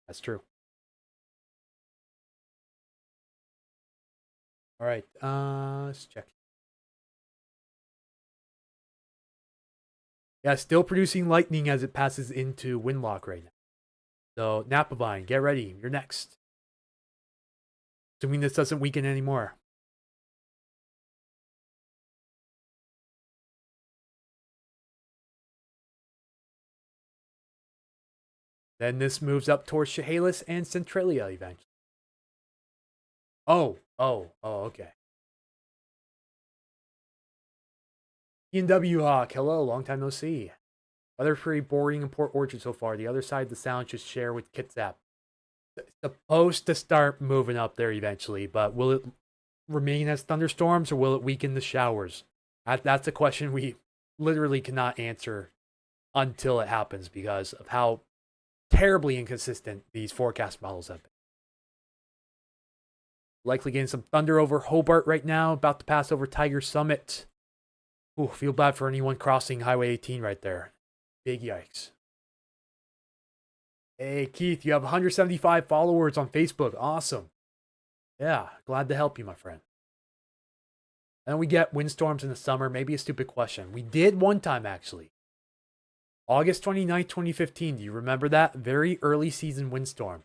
That's true. All right, let's check. Yeah, still producing lightning as it passes into windlock right now. So, Napa Vine, get ready. You're next. Assuming this doesn't weaken anymore. Then this moves up towards Chehalis and Centralia eventually. Oh, okay. E&W Hawk, hello, long time no see. Weather-free boarding in Port Orchard so far. The other side of the sound just share with Kitsap. It's supposed to start moving up there eventually, but will it remain as thunderstorms or will it weaken the showers? That's a question we literally cannot answer until it happens because of how terribly inconsistent these forecast models have been. Likely getting some thunder over Hobart right now, about to pass over Tiger Summit. Ooh, feel bad for anyone crossing Highway 18 right there. Big yikes. Hey, Keith, you have 175 followers on Facebook. Awesome. Yeah, glad to help you, my friend. And we get windstorms in the summer. Maybe a stupid question. We did one time, actually. August 29th, 2015. Do you remember that? Very early season windstorm.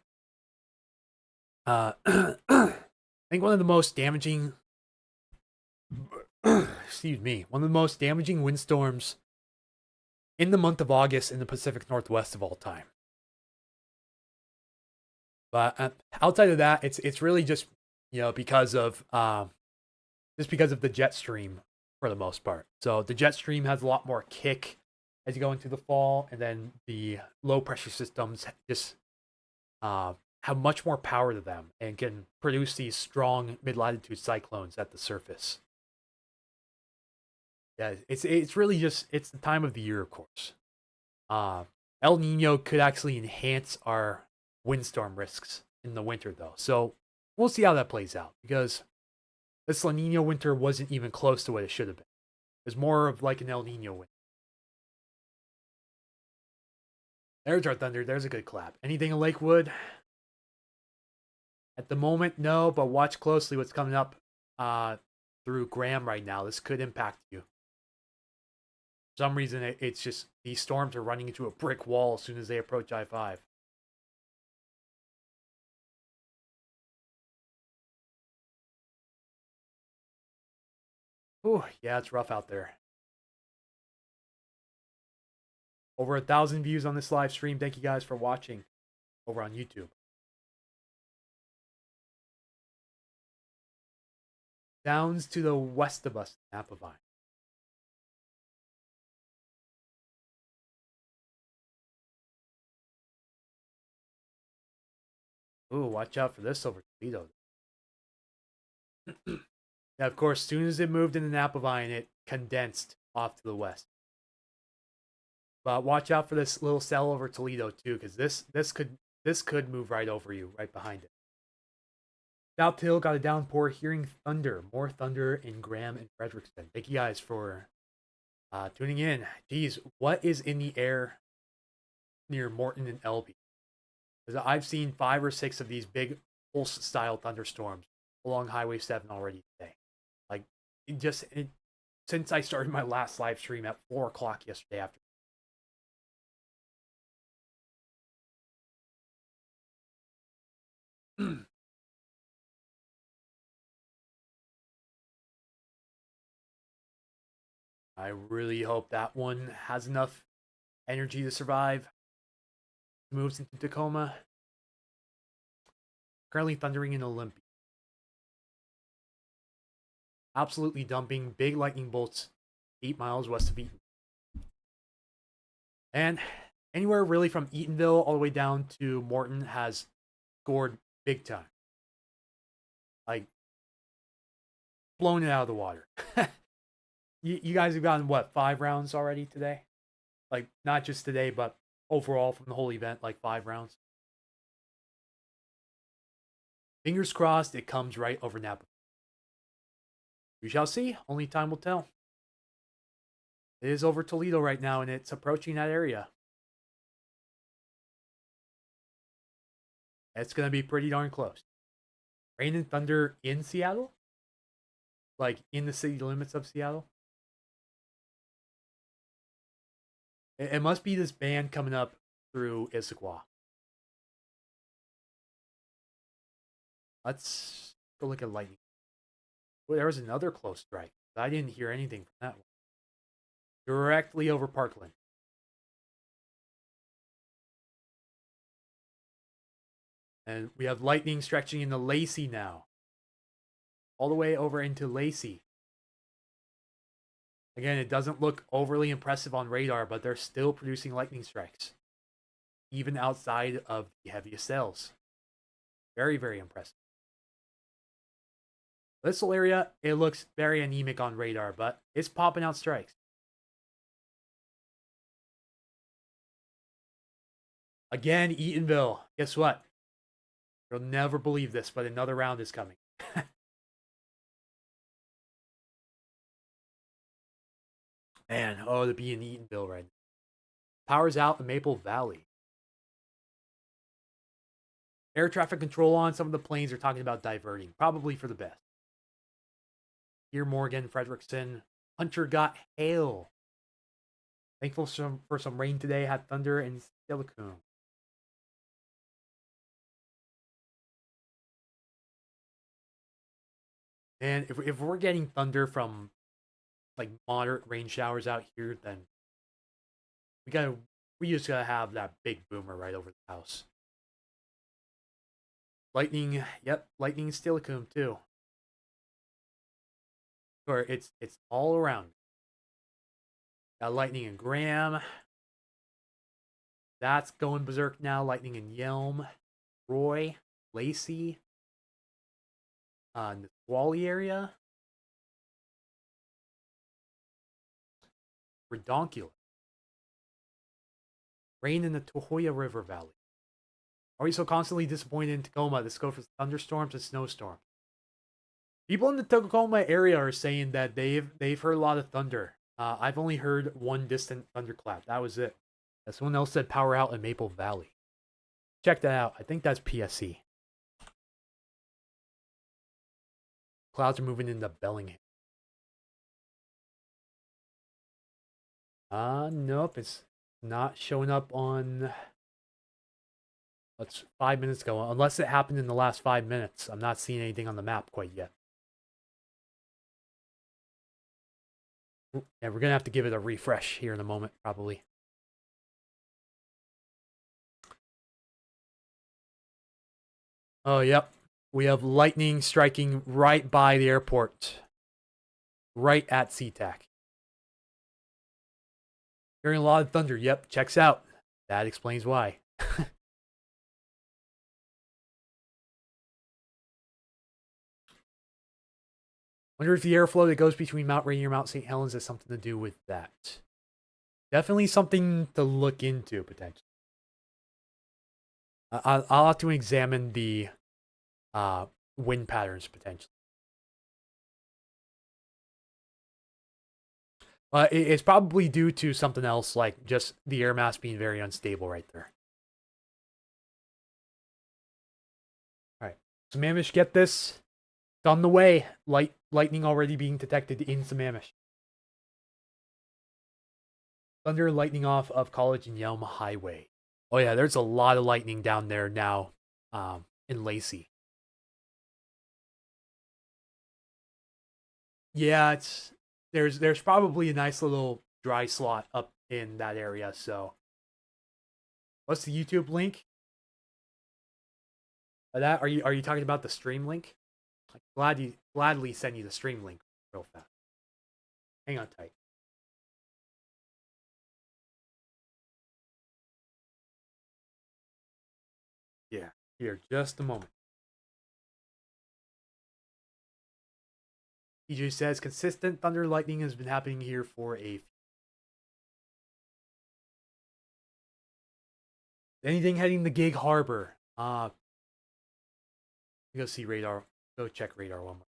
I think one of the most damaging... excuse me. One of the most damaging windstorms in the month of August in the Pacific Northwest of all time. But outside of that, it's really just because of the jet stream for the most part. So the jet stream has a lot more kick as you go into the fall, and then the low pressure systems just have much more power to them and can produce these strong mid latitude cyclones at the surface. Yeah, it's really just it's the time of the year, of course. El Nino could actually enhance our windstorm risks in the winter, though. So we'll see how that plays out because this La Nina winter wasn't even close to what it should have been. It was more of like an El Nino winter. There's our thunder. There's a good clap. Anything in Lakewood? At the moment, no, but watch closely what's coming up through Graham right now. This could impact you. For some reason, it's just these storms are running into a brick wall as soon as they approach I-5. Ooh, yeah, it's rough out there. Over 1,000 views on this live stream. Thank you guys for watching over on YouTube. Downs to the west of us, Napa Vine. Ooh, watch out for this over Toledo. Yeah, of course, as soon as it moved into Napa Vine, it condensed off to the west. But watch out for this little cell over Toledo too, because this could move right over you, right behind it. South Hill got a downpour. Hearing thunder, more thunder in Graham and Frederickston. Thank you guys for tuning in. Geez, what is in the air near Morton and Elby? Because I've seen 5 or 6 of these big pulse-style thunderstorms along Highway 7 already today. Like, since I started my last live stream at 4 o'clock yesterday afternoon. I really hope that one has enough energy to survive. Moves into Tacoma. Currently thundering in Olympia. Absolutely dumping big lightning bolts 8 miles west of Eaton. And anywhere really from Eatonville all the way down to Morton has scored big time. Like, blown it out of the water. You guys have gotten, what, 5 rounds already today? Like, not just today, but overall from the whole event, like 5 rounds. Fingers crossed it comes right over Napa. We shall see. Only time will tell. It is over Toledo right now, and it's approaching that area. It's going to be pretty darn close. Rain and thunder in Seattle? Like, in the city limits of Seattle? It must be this band coming up through Issaquah. Let's go look at lightning. Oh, there was another close strike. I didn't hear anything from that one. Directly over Parkland. And we have lightning stretching into Lacey now. All the way over into Lacey. Again, it doesn't look overly impressive on radar, but they're still producing lightning strikes. Even outside of the heaviest cells. Very, very impressive. This whole area, it looks very anemic on radar, but it's popping out strikes. Again, Eatonville. Guess what? You'll never believe this, but another round is coming. Man, oh, to be in Eatonville right now. Power's out in Maple Valley. Air traffic control on. Some of the planes are talking about diverting. Probably for the best. Here, Morgan, Frederickson. Hunter got hail. Thankful for some rain today. Had thunder in Steilacoom. And if we're getting thunder from like moderate rain showers out here, then we just gotta have that big boomer right over the house. Lightning, yep, lightning in Steilacoom too. Or it's all around. Got lightning in Graham. That's going berserk now. Lightning in Yelm, Roy, Lacey, Nisqually area. Redonkulous. Rain in the Tohoya River Valley. Are we so constantly disappointed in Tacoma? Let's go for thunderstorms and snowstorms. People in the Tacoma area are saying that they've heard a lot of thunder. I've only heard one distant thunderclap. That was it. Someone else said power out in Maple Valley. Check that out. I think that's PSC. Clouds are moving into Bellingham. Nope, it's not showing up on. That's 5 minutes ago. Unless it happened in the last 5 minutes. I'm not seeing anything on the map quite yet. Yeah, we're gonna have to give it a refresh here in a moment, probably. Oh, yep. We have lightning striking right by the airport. Right at SeaTac. Hearing a lot of thunder. Yep, checks out. That explains why. Wonder if the airflow that goes between Mount Rainier and Mount St. Helens has something to do with that. Definitely something to look into, potentially. I'll have to examine the wind patterns, potentially. It's probably due to something else, like just the air mass being very unstable right there. All right. Sammamish, get this. It's on the way. Lightning already being detected in Sammamish. Thunder and lightning off of College and Yelm Highway. Oh yeah, there's a lot of lightning down there now, in Lacey. Yeah, there's probably a nice little dry slot up in that area. So, what's the YouTube link? That are you talking about the stream link? Gladly send you the stream link real fast. Hang on tight. Yeah, here, just a moment. TJ says consistent thunder lightning has been happening here for a. Anything heading to Gig Harbor? Go see radar. Go check radar one more.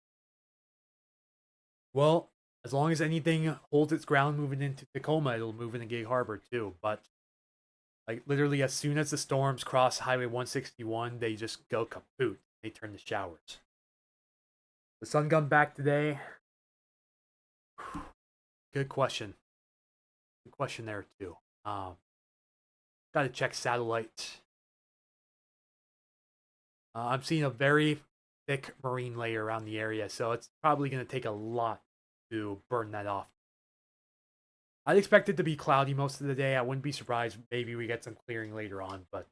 Well, as long as anything holds its ground moving into Tacoma, it'll move into Gig Harbor too. But like literally, as soon as the storms cross Highway 161, they just go kaput. They turn to showers. The sun come back today. Good question. Good question there too. Got to check satellite. I'm seeing a very thick marine layer around the area, so it's probably going to take a lot to burn that off. I'd expect it to be cloudy most of the day. I wouldn't be surprised. Maybe we get some clearing later on, but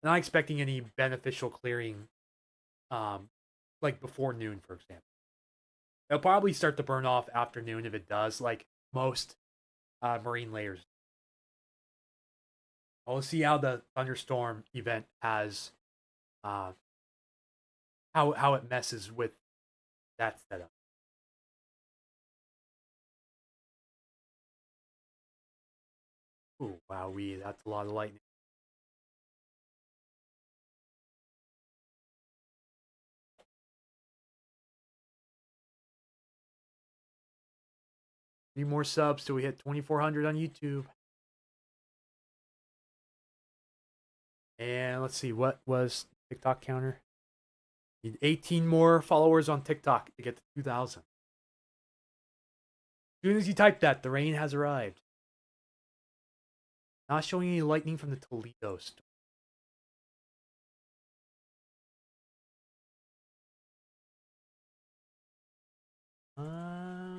not expecting any beneficial clearing, like before noon, for example. It'll probably start to burn off afternoon if it does, like most marine layers. We'll see how the thunderstorm event has, uh, how it messes with that setup. Ooh, wow, that's a lot of lightning. Three more subs till we hit 2,400 on YouTube. And let's see, what was TikTok counter? Need 18 more followers on TikTok to get to 2,000. As soon as you type that, the rain has arrived. Not showing any lightning from the Toledo storm. I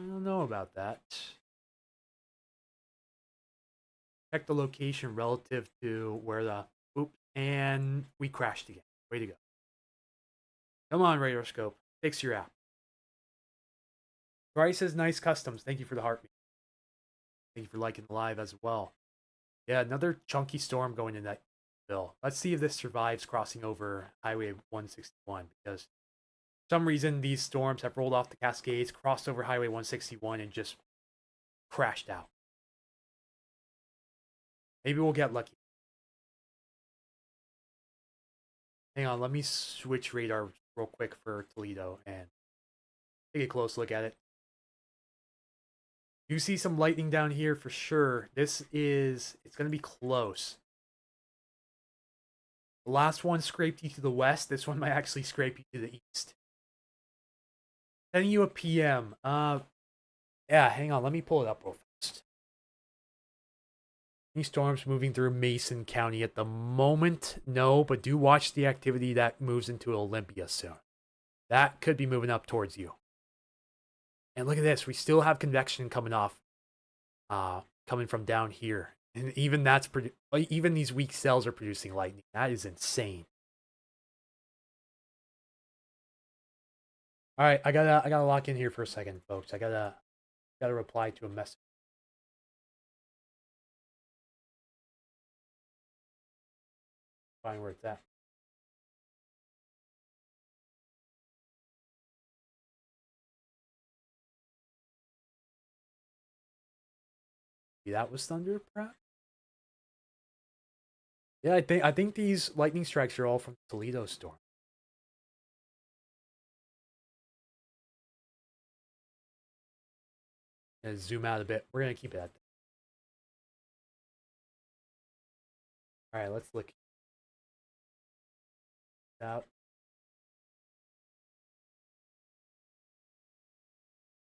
don't know about that. Check the location relative to where the... Oop, and we crashed again. Way to go. Come on, Radar Scope. Fix your app. Bryce says nice customs. Thank you for the heartbeat. Thank you for liking the live as well. Yeah, another chunky storm going in that bill. Let's see if this survives crossing over Highway 161, because for some reason these storms have rolled off the Cascades, crossed over Highway 161, and just crashed out. Maybe we'll get lucky. Hang on, let me switch radar real quick for Toledo and take a close look at it. You see some lightning down here for sure. It's going to be close. The last one scraped you to the west. This one might actually scrape you to the east. Sending you a PM. Yeah, hang on. Let me pull it up real fast. Any storms moving through Mason County at the moment? No, but do watch the activity that moves into Olympia soon. That could be moving up towards you. And look at this. We still have convection coming off, coming from down here. And even even these weak cells are producing lightning. That is insane. All right, I gotta lock in here for a second, folks. I gotta reply to a message. Find where it's at. See, that was thunder, perhaps. Yeah, I think these lightning strikes are all from Toledo storm. And zoom out a bit. We're gonna keep it at that. All right, let's look out.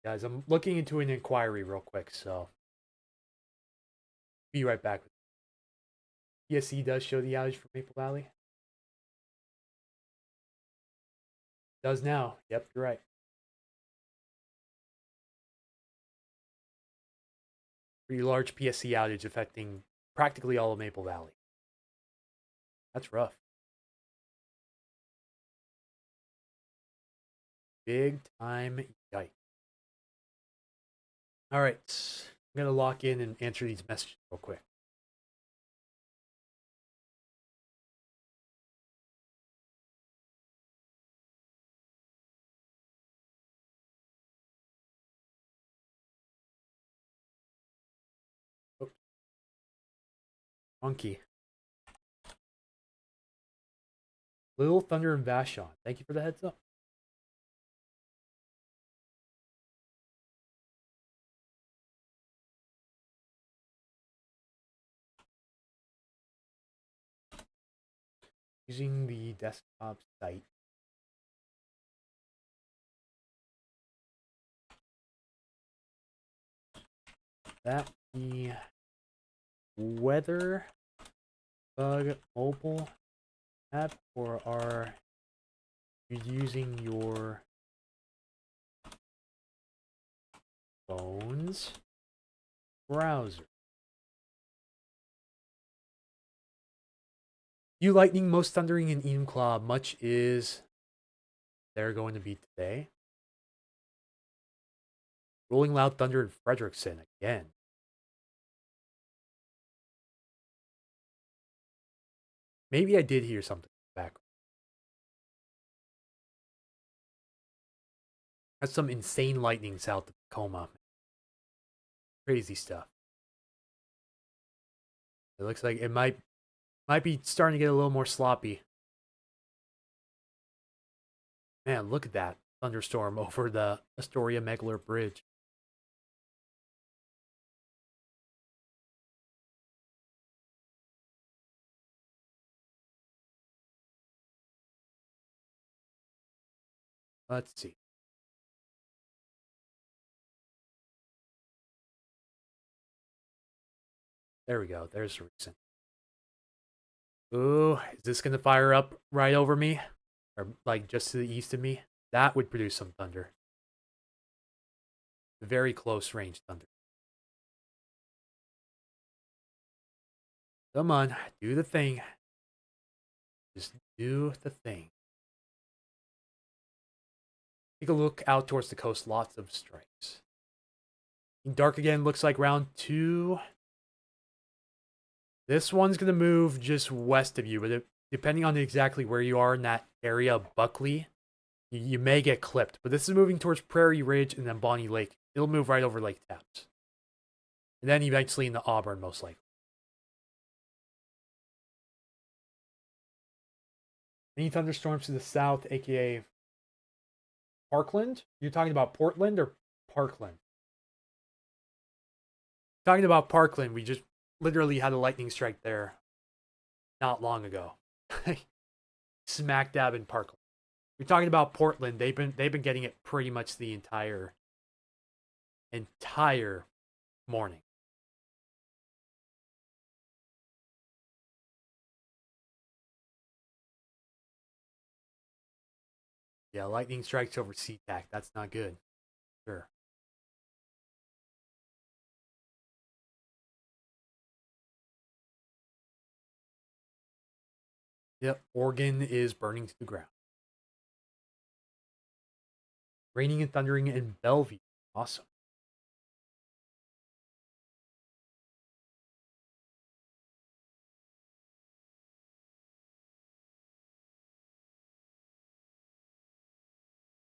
Guys, I'm looking into an inquiry real quick, so be right back. PSE does show the outage for Maple Valley. Does now. Yep, you're right. Pretty large PSE outage affecting practically all of Maple Valley. That's rough. Big time yike. All right, I'm gonna lock in and answer these messages real quick. Oops. Monkey. Little Thunder and Vashon. Thank you for the heads up. Using the desktop site. That the weather bug mobile app, or are you using your phone's browser? You lightning, most thundering in Enumclaw. Much is there going to be today? Rolling loud thunder in Frederickson again. Maybe I did hear something back. That's some insane lightning south of Tacoma. Crazy stuff. It looks like it might be starting to get a little more sloppy. Man, look at that thunderstorm over the Astoria Megler Bridge. Let's see. There we go. There's the reason. Ooh, is this going to fire up right over me? Or like just to the east of me? That would produce some thunder. Very close range thunder. Come on, do the thing. Just do the thing. Take a look out towards the coast. Lots of strikes. Dark again looks like round 2. This one's going to move just west of you, but depending on exactly where you are in that area of Buckley, you may get clipped. But this is moving towards Prairie Ridge and then Bonnie Lake. It'll move right over Lake Tapps. And then eventually into Auburn, most likely. Any thunderstorms to the south, aka Parkland? You're talking about Portland or Parkland? Talking about Parkland, we just literally had a lightning strike there not long ago. Smack dab in Parkland. You're talking about Portland. They've been getting it pretty much the entire morning. Yeah, lightning strikes over SeaTac. That's not good. Sure. Yep, Oregon is burning to the ground. Raining and thundering in Bellevue. Awesome.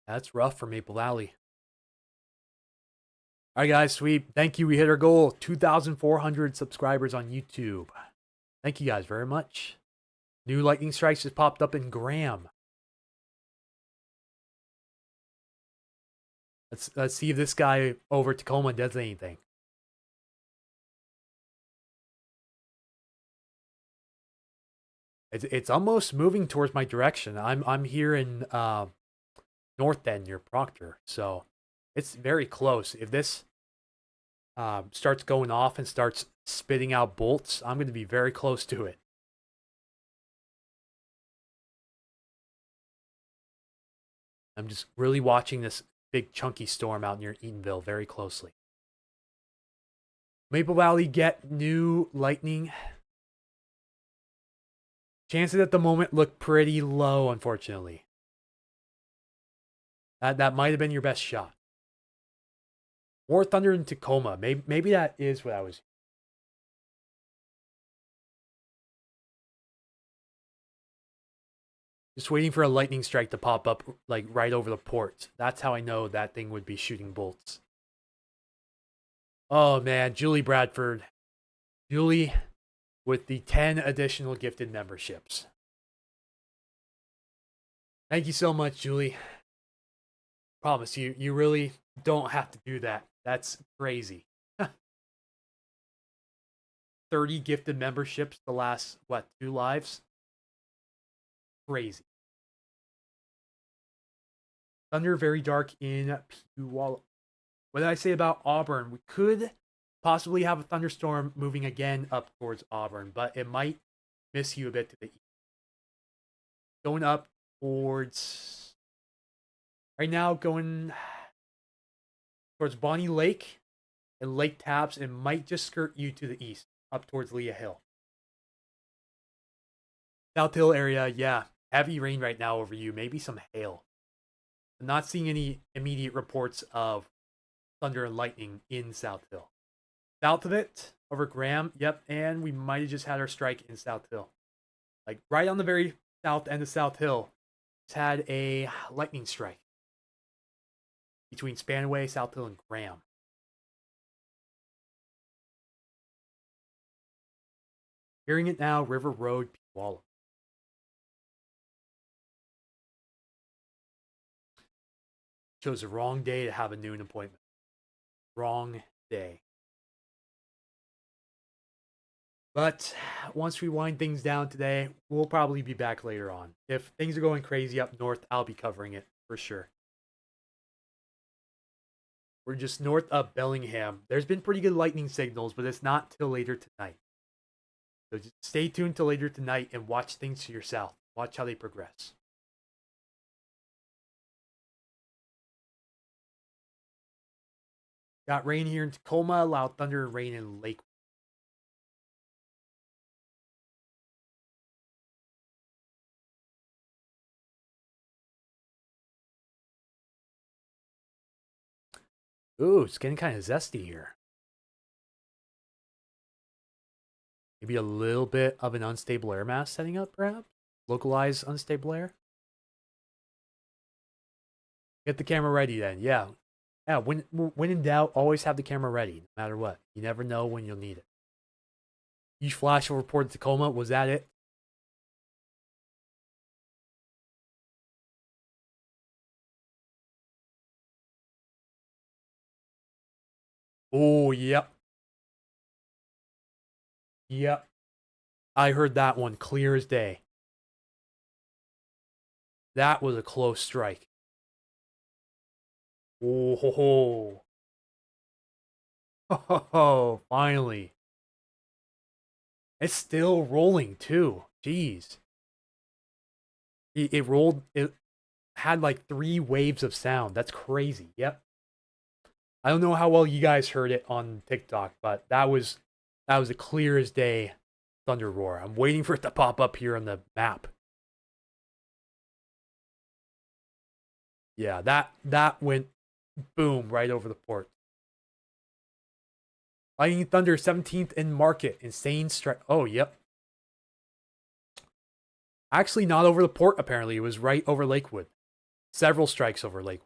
That's rough for Maple Valley. All right, guys, sweet. Thank you. We hit our goal. 2,400 subscribers on YouTube. Thank you guys very much. New lightning strikes just popped up in Graham. Let's see if this guy over Tacoma does anything. It's almost moving towards my direction. I'm here in North End near Proctor, so it's very close. If this starts going off and starts spitting out bolts, I'm going to be very close to it. I'm just really watching this big chunky storm out near Eatonville very closely. Maple Valley get new lightning. Chances at the moment look pretty low, unfortunately. That might have been your best shot. More thunder in Tacoma. Maybe that is what I was. Just waiting for a lightning strike to pop up, like right over the port. That's how I know that thing would be shooting bolts. Oh man, Julie Bradford. Julie with the 10 additional gifted memberships. Thank you so much, Julie. Promise you really don't have to do that. That's crazy. 30 gifted memberships the last, what, 2 lives? Crazy. Thunder very dark in Puyallup. What did I say about Auburn? We could possibly have a thunderstorm moving again up towards Auburn, but it might miss you a bit to the east. Going up towards, right now, going towards Bonnie Lake and Lake Taps, and might just skirt you to the east, up towards Leah Hill. South Hill area, yeah, heavy rain right now over you, maybe some hail. I'm not seeing any immediate reports of thunder and lightning in South Hill. South of it, over Graham, yep, and we might have just had our strike in South Hill. Like right on the very south end of South Hill, it's had a lightning strike between Spanaway, South Hill, and Graham. Hearing it now, River Road, Puyallup. Chose the wrong day to have a noon appointment. Wrong day. But once we wind things down today, we'll probably be back later on. If things are going crazy up north, I'll be covering it for sure. We're just north of Bellingham. There's been pretty good lightning signals, but it's not till later tonight. So just stay tuned till later tonight and watch things to your south. Watch how they progress. Got rain here in Tacoma, loud thunder and rain in Lake. Ooh, it's getting kind of zesty here. Maybe a little bit of an unstable air mass setting up, perhaps? Localized unstable air? Get the camera ready then, yeah. Yeah, when in doubt, always have the camera ready, no matter what. You never know when you'll need it. Huge flash report Tacoma, was that it? Oh, yep. Yep. I heard that one clear as day. That was a close strike. Oh, ho, ho. Ho, ho, finally. It's still rolling, too. Jeez. It rolled, it had like 3 waves of sound. That's crazy. Yep. I don't know how well you guys heard it on TikTok, but that was a clear as day thunder roar. I'm waiting for it to pop up here on the map. Yeah, that went boom right over the port. Lightning Thunder 17th in market. Insane strike. Oh, yep. Actually, not over the port, apparently. It was right over Lakewood. Several strikes over Lakewood.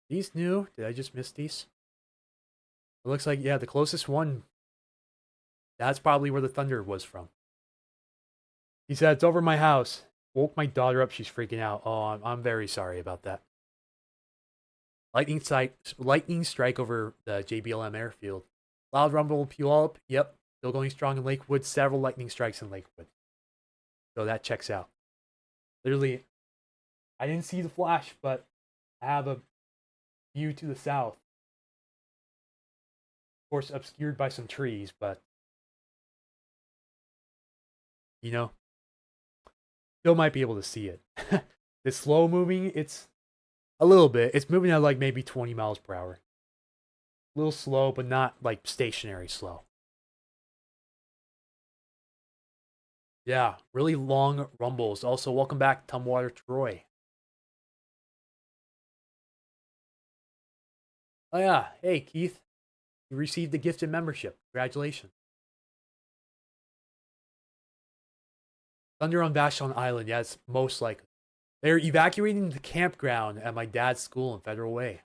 These new? Did I just miss these? It looks like, yeah, the closest one. That's probably where the thunder was from. He said, it's over my house. Woke my daughter up. She's freaking out. Oh, I'm very sorry about that. Lightning strike over the JBLM airfield. Loud rumble, Puyallup. Yep. Still going strong in Lakewood. Several lightning strikes in Lakewood. So that checks out. Literally, I didn't see the flash, but I have a view to the south. Of course, obscured by some trees, but you know, still might be able to see it. It's slow moving. It's a little bit. It's moving at like maybe 20 miles per hour. A little slow, but not like stationary slow. Yeah, really long rumbles. Also, welcome back, Tumwater Troy. Oh yeah, hey Keith, you received a gifted membership. Congratulations. Thunder on Vashon Island. Yes, most likely. They're evacuating the campground at my dad's school in Federal Way.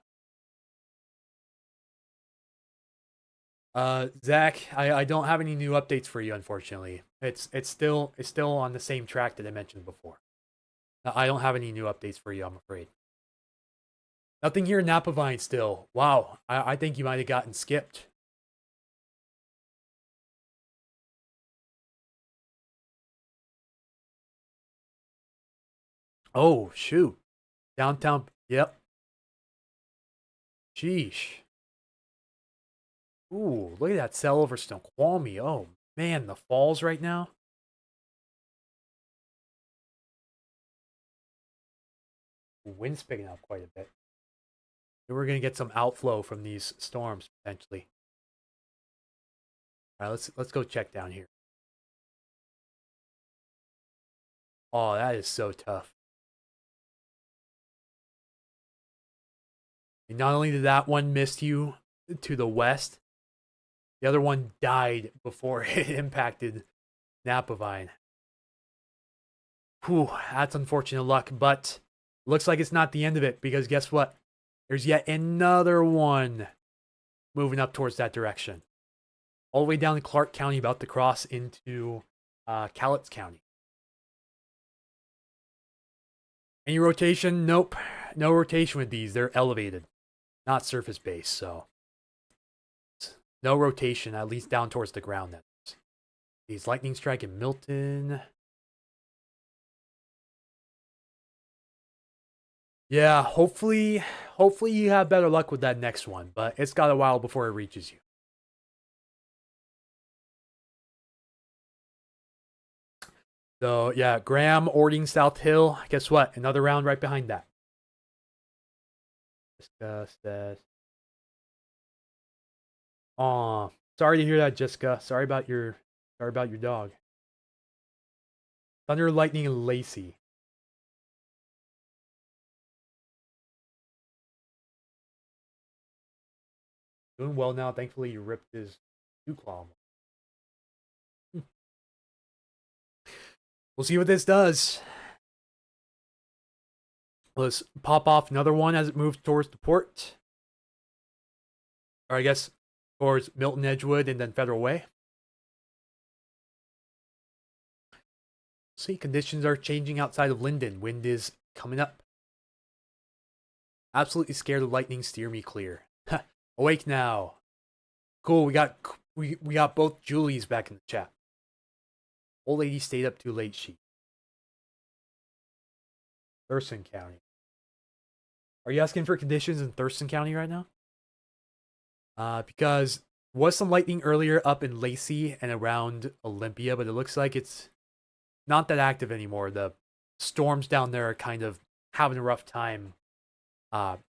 Zach, I don't have any new updates for you, unfortunately. It's still on the same track that I mentioned before. I don't have any new updates for you, I'm afraid. Nothing here in Napavine still. Wow, I think you might have gotten skipped. Oh, shoot. Downtown, yep. Sheesh. Ooh, look at that cell over Snoqualmie. Oh, man, the falls right now. Wind's picking up quite a bit. We're going to get some outflow from these storms, potentially. All right, let's go check down here. Oh, that is so tough. And not only did that one miss you to the west, the other one died before it impacted Napavine. Whew, that's unfortunate luck, but looks like it's not the end of it because guess what? There's yet another one moving up towards that direction. All the way down in Clark County, about to cross into Cowlitz County. Any rotation? Nope. No rotation with these. They're elevated, not surface based, so no rotation, at least down towards the ground. Then these lightning strike in Milton. Yeah, hopefully you have better luck with that next one, but it's got a while before it reaches you. So yeah, Graham, Ording, South Hill. Guess what? Another round right behind that. Jessica says, "Aw, sorry to hear that, Jessica. Sorry about your dog." Thunder, Lightning, and Lacey. Doing well now. Thankfully, you ripped his 2 claw. We'll see what this does. Let's pop off another one as it moves towards the port. Or I guess towards Milton Edgewood and then Federal Way. See, conditions are changing outside of Linden. Wind is coming up. Absolutely scared of lightning. Steer me clear. Awake now. Cool. We got both Julies back in the chat. Old lady stayed up too late. She. Thurston County. Are you asking for conditions in Thurston County right now? Because was some lightning earlier up in Lacey and around Olympia, but it looks like it's not that active anymore. The storms down there are kind of having a rough time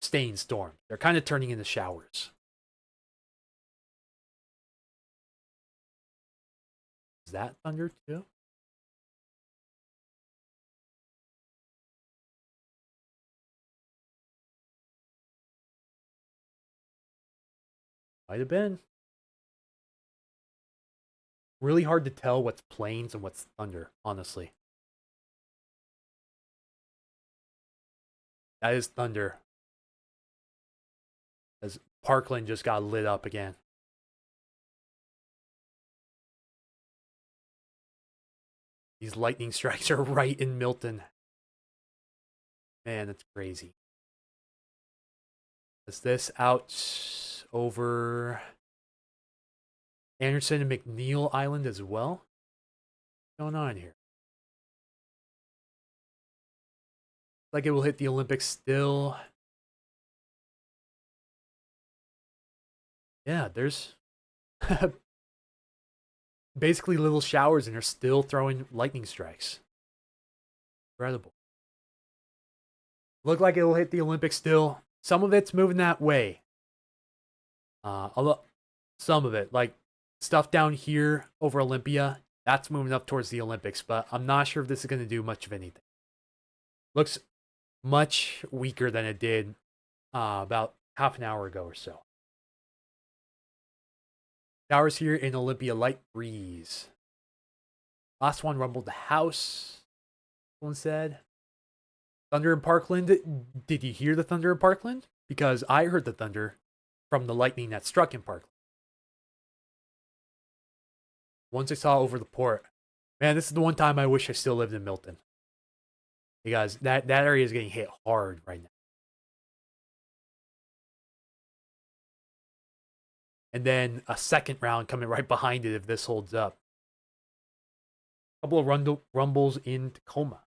staying storms. They're kind of turning into showers. Is that thunder too? Might have been. Really hard to tell what's plains and what's thunder, honestly. That is thunder. As Parkland just got lit up again. These lightning strikes are right in Milton. Man, that's crazy. Is this out over Anderson and McNeil Island as well? What's going on here? Like it will hit the Olympics still. Yeah, there's basically little showers and they're still throwing lightning strikes. Incredible. Look like it will hit the Olympics still. Some of it's moving that way. Although some of it, like stuff down here over Olympia, that's moving up towards the Olympics, but I'm not sure if this is going to do much of anything. Looks much weaker than it did about half an hour ago or so. Showers here in Olympia, light breeze. Last one rumbled the house. Someone said. Thunder in Parkland. Did you hear the thunder in Parkland? Because I heard the thunder from the lightning that struck in Parkland. Once I saw over the port. Man, this is the one time I wish I still lived in Milton. Because that area is getting hit hard right now. And then a second round coming right behind it if this holds up. A couple of rumbles in Tacoma.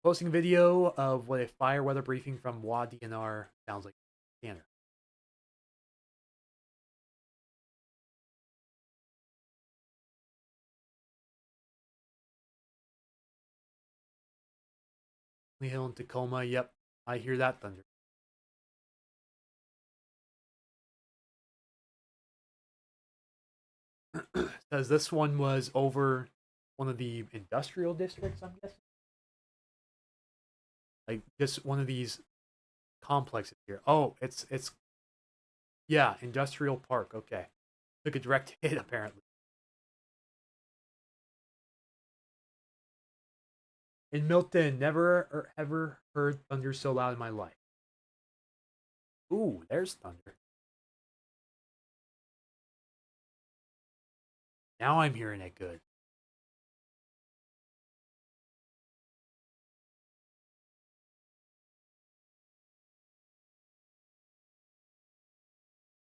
Posting a video of what a fire weather briefing from WA DNR sounds like. Scanner. Hill in Tacoma. Yep, I hear that thunder. Says this one was over one of the industrial districts, I'm guessing. Like just one of these complexes here. Oh, it's yeah, industrial park. Okay. Took a direct hit apparently. In Milton, never or ever heard thunder so loud in my life. Ooh, there's thunder. Now I'm hearing it good.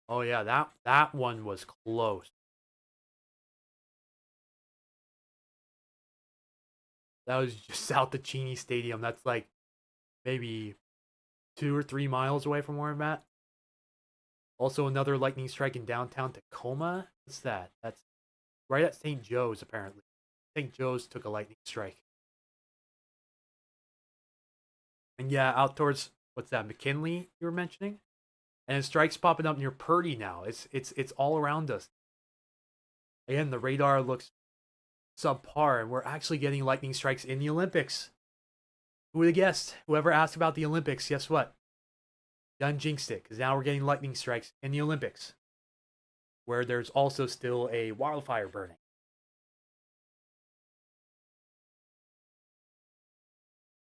Oh yeah, that one was close. That was just south of Cheney Stadium. That's like maybe 2 or 3 miles away from where I'm at. Also, another lightning strike in downtown Tacoma. What's that? That's right at St. Joe's, apparently. St. Joe's took a lightning strike. And yeah, out towards, what's that, McKinley you were mentioning? And strikes popping up near Purdy now. It's all around us. Again, the radar looks subpar, and we're actually getting lightning strikes in the Olympics. Who would have guessed? Whoever asked about the Olympics, guess what? Done jinxed it, because now we're getting lightning strikes in the Olympics, where there's also still a wildfire burning.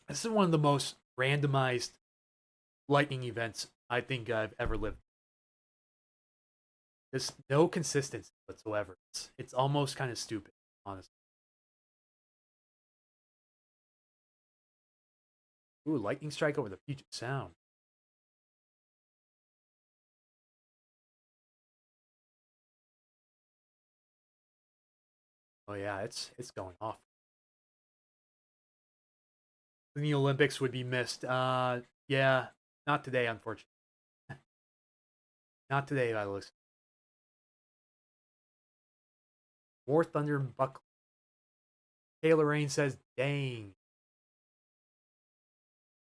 This is one of the most randomized lightning events I think I've ever lived. There's no consistency whatsoever. It's almost kind of stupid, honestly. Ooh, lightning strike over the Puget Sound. Oh yeah, it's going off. The Olympics would be missed. Yeah, not today, unfortunately. Not today, Alex. More thunder and Buckley. Taylor Rain says, dang.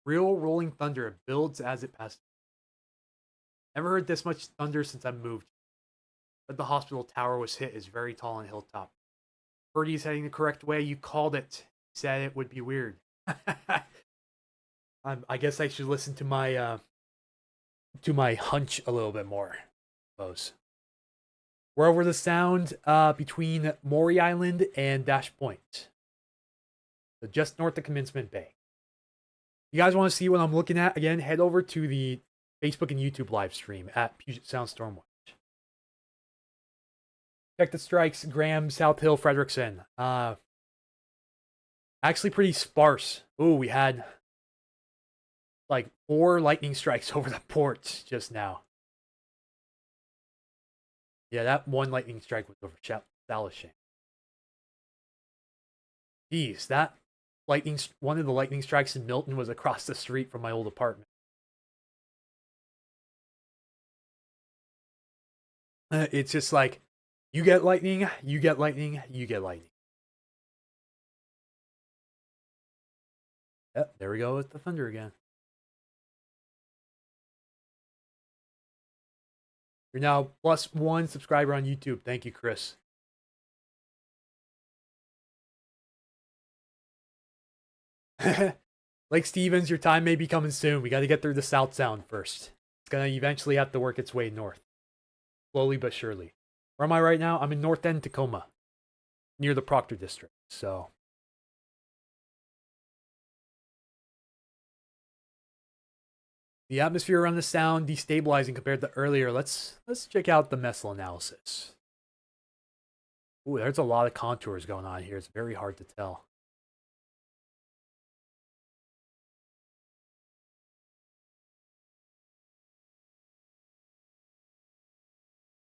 Real rolling thunder builds as it passes. Never heard this much thunder since I moved. But the hospital tower was hit is very tall on hilltop. Birdie's heading the correct way. You called it. Said it would be weird. I guess I should listen to my to my hunch a little bit more, I suppose. We're over the sound between Maury Island and Dash Point. So just north of Commencement Bay. You guys want to see what I'm looking at? Again, head over to the Facebook and YouTube live stream at Puget Sound Stormwatch. Check the strikes, Graham, South Hill, Frederickson. Actually pretty sparse. Ooh, we had like 4 lightning strikes over the port just now. Yeah, that one lightning strike was over Salishing. Jeez, that one of the lightning strikes in Milton was across the street from my old apartment. It's just like, you get lightning, you get lightning, you get lightning. Yep, there we go with the thunder again. You're now +1 subscriber on YouTube. Thank you, Chris. Lake Stevens, your time may be coming soon. We got to get through the South Sound first. It's going to eventually have to work its way north. Slowly but surely. Where am I right now? I'm in North End, Tacoma. Near the Proctor District. So... the atmosphere around the sound destabilizing compared to earlier. Let's check out the Messel analysis. Ooh, there's a lot of contours going on here. It's very hard to tell.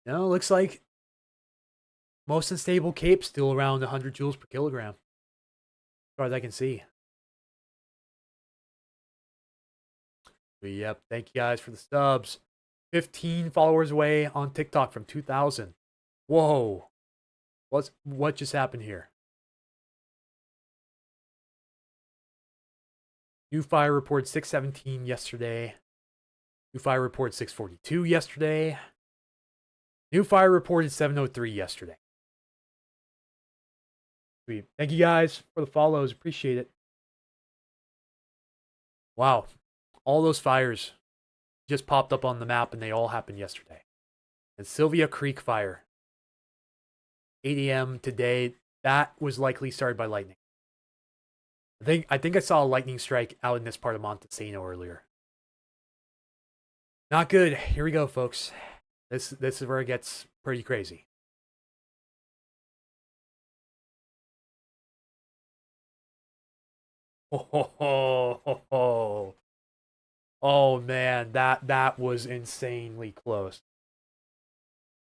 No, looks like most unstable Cape still around 100 joules per kilogram. As far as I can see. But yep, thank you guys for the subs. 15 followers away on TikTok from 2,000. Whoa. What just happened here? New fire report 617 yesterday. New fire report 642 yesterday. New fire reported 703 yesterday. Sweet. Thank you guys for the follows. Appreciate it. Wow. All those fires just popped up on the map and they all happened yesterday. And Sylvia Creek fire. 8 a.m. today. That was likely started by lightning. I think I saw a lightning strike out in this part of Montesano earlier. Not good. Here we go, folks. This is where it gets pretty crazy. Oh man, that was insanely close.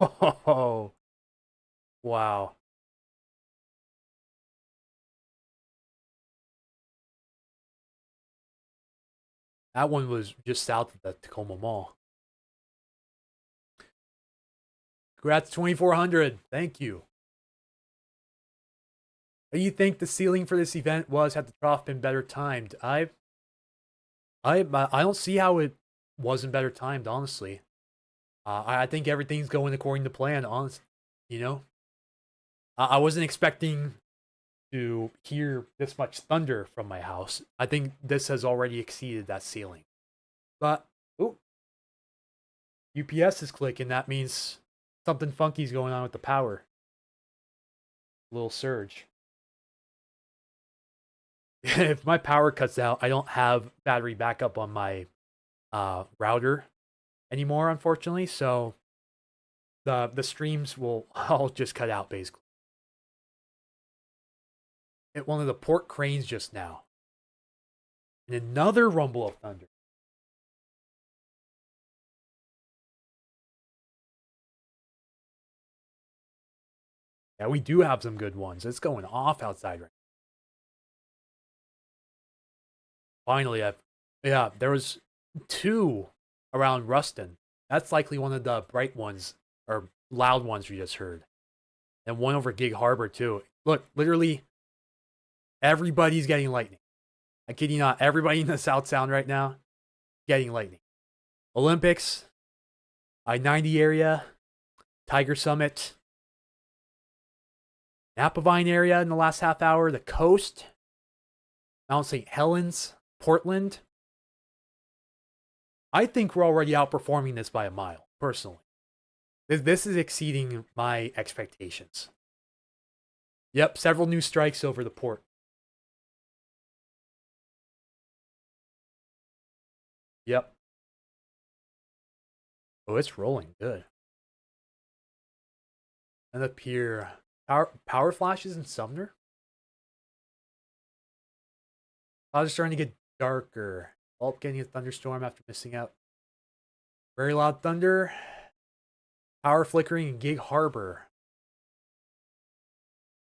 Oh, wow. That one was just south of the Tacoma Mall. Congrats, 2,400. Thank you. What do you think the ceiling for this event was had the trough been better timed? I don't see how it wasn't better timed, honestly. I think everything's going according to plan, honestly. You know? I wasn't expecting to hear this much thunder from my house. I think this has already exceeded that ceiling. But, ooh. UPS is clicking. That means something funky's going on with the power. Little surge. If my power cuts out, I don't have battery backup on my router anymore, unfortunately. So the streams will all just cut out, basically. Hit one of the port cranes just now. And another rumble of thunder. Yeah, we do have some good ones. It's going off outside right now. Finally, yeah, there was 2 around Ruston. That's likely one of the bright ones, or loud ones we just heard. And one over Gig Harbor, too. Look, literally, everybody's getting lightning. I kid you not, everybody in the South Sound right now getting lightning. Olympics, I-90 area, Tiger Summit, Napavine area in the last half hour, the coast, Mount St. Helens, Portland. I think we're already outperforming this by a mile, personally. This is exceeding my expectations. Yep, several new strikes over the port. Yep. Oh, it's rolling good. And up here, power flashes in Sumner. Clouds are starting to get darker. Oh, getting a thunderstorm after missing out. Very loud thunder. Power flickering in Gig Harbor.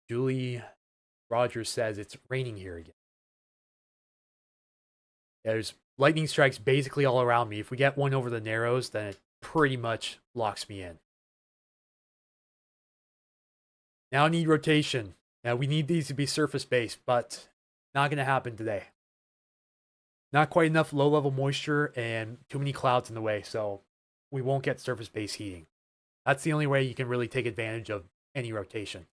Julie Rogers says it's raining here again. Yeah, there's lightning strikes basically all around me. If we get one over the Narrows, then it pretty much locks me in. Now I need rotation. Now we need these to be surface based, but not going to happen today. Not quite enough low level moisture and too many clouds in the way, so we won't get surface based heating. That's the only way you can really take advantage of any rotation.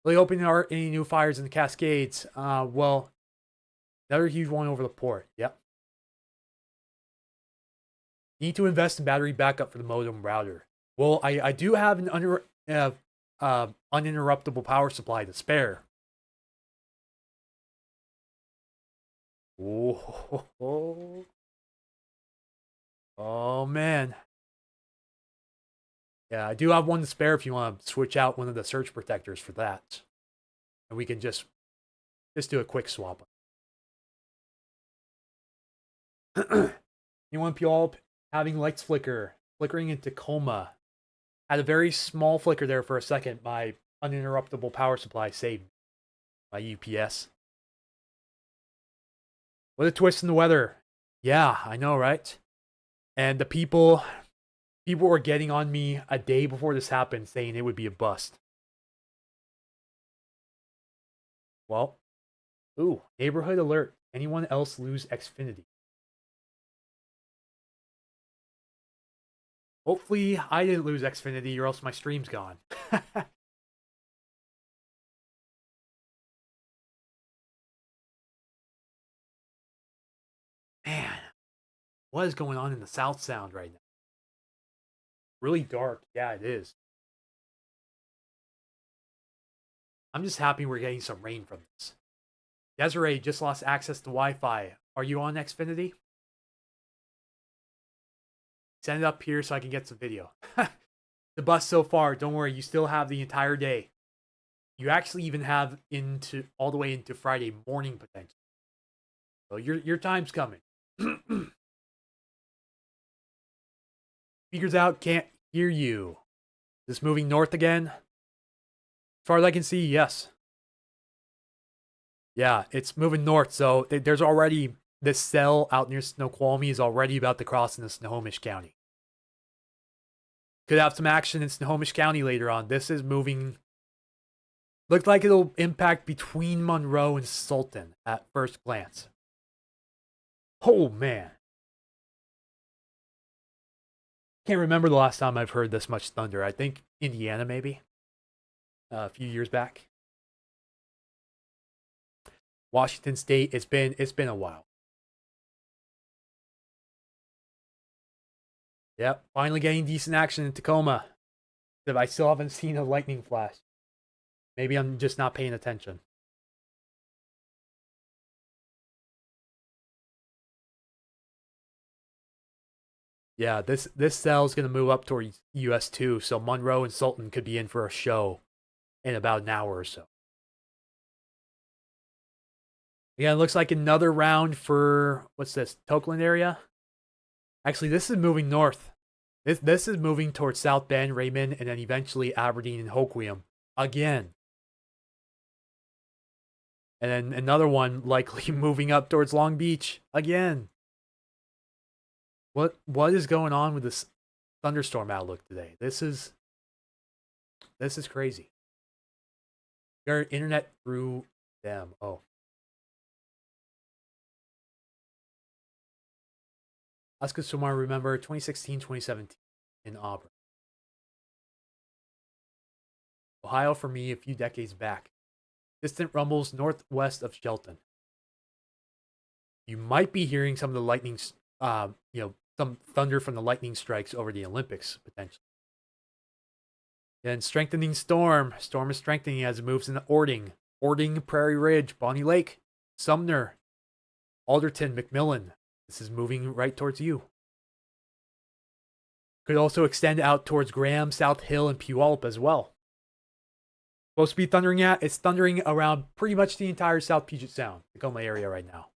Really hoping there aren't any new fires in the Cascades. Well, another huge one over the port. Yep. Need to invest in battery backup for the modem router. Well, I do have an uninterruptible power supply to spare. Oh, oh man. Yeah, I do have one to spare if you want to switch out one of the surge protectors for that. And we can just do a quick swap. Anyone Puyallup having lights flickering in Tacoma. Had a very small flicker there for a second. My uninterruptible power supply saved my UPS. What a twist in the weather. Yeah, I know, right? And the people were getting on me a day before this happened saying it would be a bust. Well, ooh, neighborhood alert. Anyone else lose Xfinity? Hopefully I didn't lose Xfinity or else my stream's gone. Man, what is going on in the South Sound right now? Really dark. Yeah, it is. I'm just happy we're getting some rain from this. Desiree just lost access to Wi-Fi. Are you on Xfinity? Send it up here so I can get some video. The bus so far, don't worry, you still have the entire day. You actually even have all the way into Friday morning potential. So your time's coming. Speakers out, can't hear you. Is this moving north again? As far as I can see, yes. Yeah, it's moving north, so there's already this cell out near Snoqualmie is already about to cross into Snohomish County. Could have some action in Snohomish County later on. This is moving. Looked like it'll impact between Monroe and Sultan at first glance. Oh, man. Can't remember the last time I've heard this much thunder. I think Indiana, maybe. A few years back. Washington State, it's been a while. Yep, finally getting decent action in Tacoma. But I still haven't seen a lightning flash. Maybe I'm just not paying attention. Yeah, this cell is going to move up towards US 2, so Monroe and Sultan could be in for a show in about an hour or so. Yeah, it looks like another round for, what's this, Tokeland area? Actually, this is moving north. This is moving towards South Bend, Raymond, and then eventually Aberdeen and Hoquiam again. And then another one likely moving up towards Long Beach again. What is going on with this thunderstorm outlook today? This is crazy. Your internet through them. Oh. Oscar Sumar, remember 2016, 2017 in Auburn. Ohio for me a few decades back. Distant rumbles northwest of Shelton. You might be hearing some of the lightning some thunder from the lightning strikes over the Olympics potentially. Then strengthening storm. Storm is strengthening as it moves into Ording. Ording, Prairie Ridge, Bonnie Lake, Sumner, Alderton, McMillan. This is moving right towards you. Could also extend out towards Graham, South Hill, and Puyallup as well. Supposed to be thundering at. It's thundering around pretty much the entire South Puget Sound, Tacoma area right now.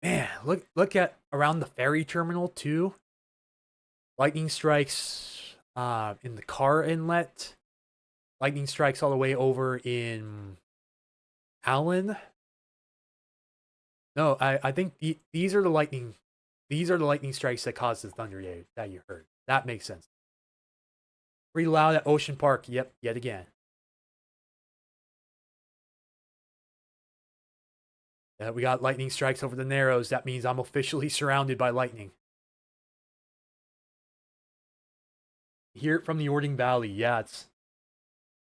Man, look at around the ferry terminal too. Lightning strikes in the Carr Inlet. Lightning strikes all the way over in Allen. No, I think these are the lightning. These are the lightning strikes that caused the thunder that you heard. That makes sense. Pretty loud at Ocean Park. Yep, yet again. Yeah, we got lightning strikes over the Narrows. That means I'm officially surrounded by lightning. Hear it from the Ording Valley. Yeah, it's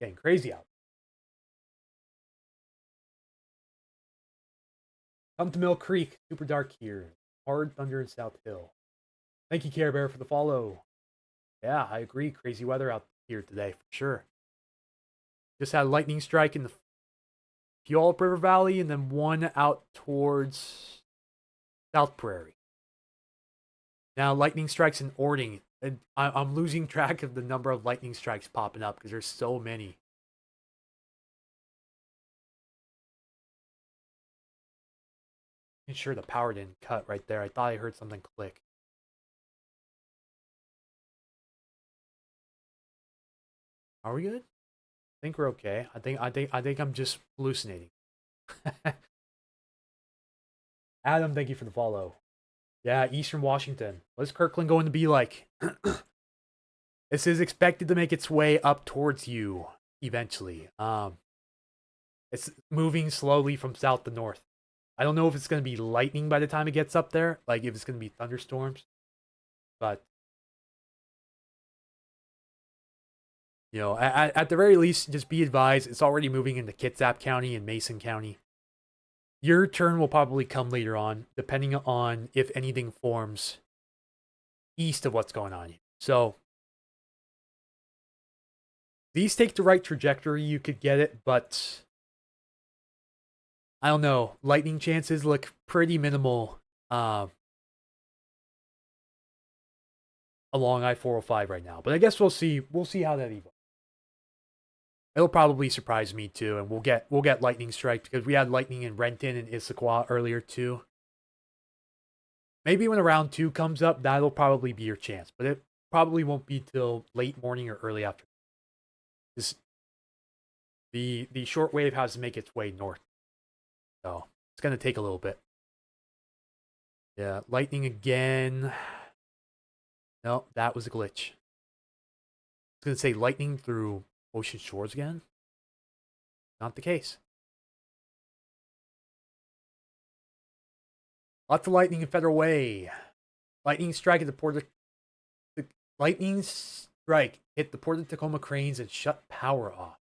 getting crazy out. Come to Mill Creek. Super dark here. Hard thunder in South Hill. Thank you, Care Bear, for the follow. Yeah, I agree. Crazy weather out here today, for sure. Just had a lightning strike in the Puyallup River Valley, and then one out towards South Prairie. Now, lightning strikes in Ording. And I'm losing track of the number of lightning strikes popping up because there's so many. Sure the power didn't cut right there. I thought I heard something click. Are we good? I think we're okay. I think I'm just hallucinating. Adam, thank you for the follow. Yeah, Eastern Washington. What is Kirkland going to be like? This is expected to make its way up towards you eventually. It's moving slowly from south to north. I don't know if it's going to be lightning by the time it gets up there, like if it's going to be thunderstorms. But, you know, at the very least, just be advised, it's already moving into Kitsap County and Mason County. Your turn will probably come later on, depending on if anything forms east of what's going on here. So, these take the right trajectory, you could get it, but I don't know. Lightning chances look pretty minimal along I-405 right now. But I guess we'll see. We'll see how that evolves. It'll probably surprise me too, and we'll get lightning strike because we had lightning in Renton and Issaquah earlier too. Maybe when round 2 comes up, that'll probably be your chance, but it probably won't be till late morning or early afternoon. The shortwave has to make its way north. So it's going to take a little bit. Yeah, lightning again. No, that was a glitch. I was going to say lightning through Ocean Shores again. Not the case. Lots of lightning in Federal Way. Lightning strike at the port of... The lightning strike hit the port of Tacoma cranes and shut power off.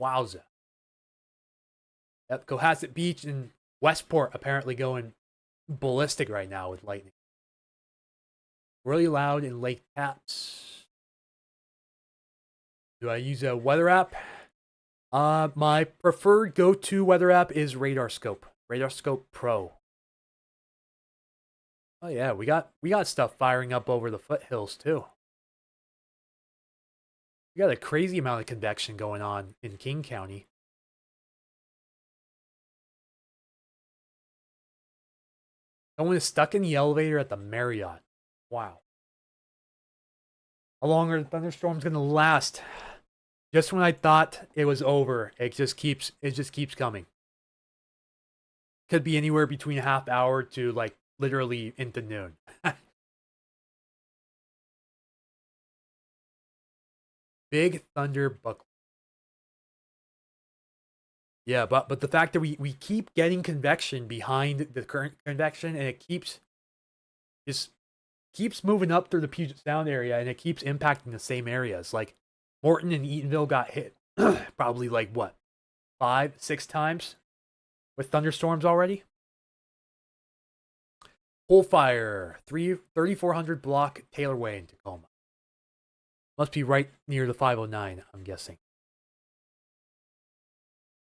Wowza. Yep, Cohasset Beach and Westport apparently going ballistic right now with lightning. Really loud in Lake Taps. Do I use a weather app? My preferred go-to weather app is RadarScope. RadarScope Pro. Oh yeah, we got stuff firing up over the foothills too. We got a crazy amount of convection going on in King County. Someone is stuck in the elevator at the Marriott. Wow. How long are the thunderstorms going to last? Just when I thought it was over, it just keeps coming. Could be anywhere between a half hour to like literally into noon. Big thunder buckle. Yeah, but the fact that we keep getting convection behind the current convection, and it keeps moving up through the Puget Sound area, and it keeps impacting the same areas. Like Morton and Eatonville got hit probably like what, 5-6 times with thunderstorms already. Whole fire, 3400 block Taylor Way in Tacoma. Must be right near the 509, I'm guessing.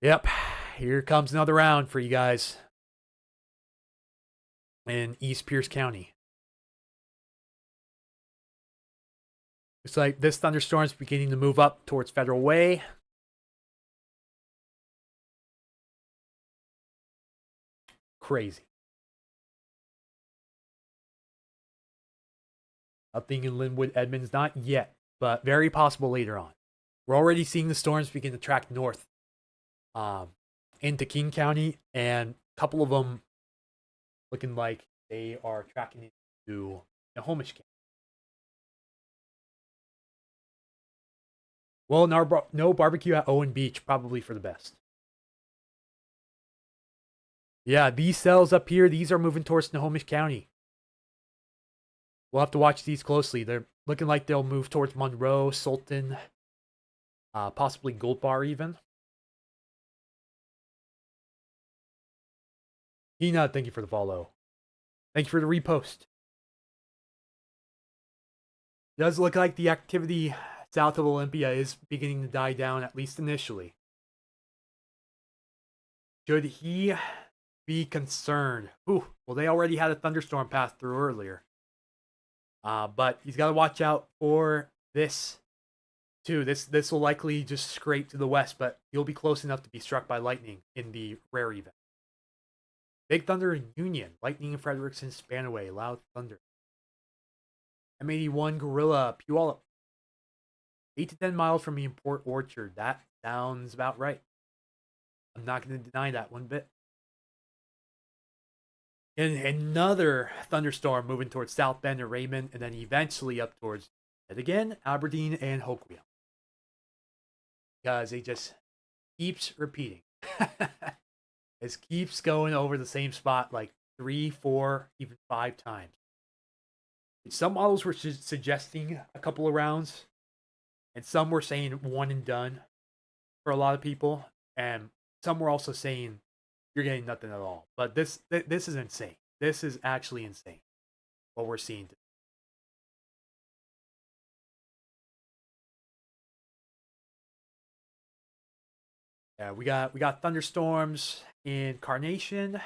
Yep, here comes another round for you guys in East Pierce County. Looks like this thunderstorm is beginning to move up towards Federal Way. Crazy. Nothing in Linwood, Edmonds, not yet, but very possible later on. We're already seeing the storms begin to track north into King County, and a couple of them looking like they are tracking into Snohomish County. Well, no barbecue at Owen Beach, probably for the best. Yeah, these cells up here, these are moving towards Snohomish County. We'll have to watch these closely. They're looking like they'll move towards Monroe, Sultan, possibly Gold Bar even. Hina, thank you for the follow. Thank you for the repost. It does look like the activity south of Olympia is beginning to die down, at least initially. Should he be concerned? Ooh, well, they already had a thunderstorm pass through earlier. But he's got to watch out for this, too. This will likely just scrape to the west, but he'll be close enough to be struck by lightning in the rare event. Big thunder in Union. Lightning in Frederickson, Spanaway. Loud thunder. M81 Gorilla, Puyallup. 8 to 10 miles from me in Port Orchard. That sounds about right. I'm not going to deny that one bit. And another thunderstorm moving towards South Bend and Raymond, and then eventually up towards, yet again, Aberdeen and Hopewell. Because it just keeps repeating. It keeps going over the same spot like 3, 4, even 5 times. Some models were suggesting a couple of rounds, and some were saying one and done for a lot of people, and some were also saying you're getting nothing at all. But this is insane. This is actually insane what we're seeing. Yeah, we got thunderstorms in Carnation,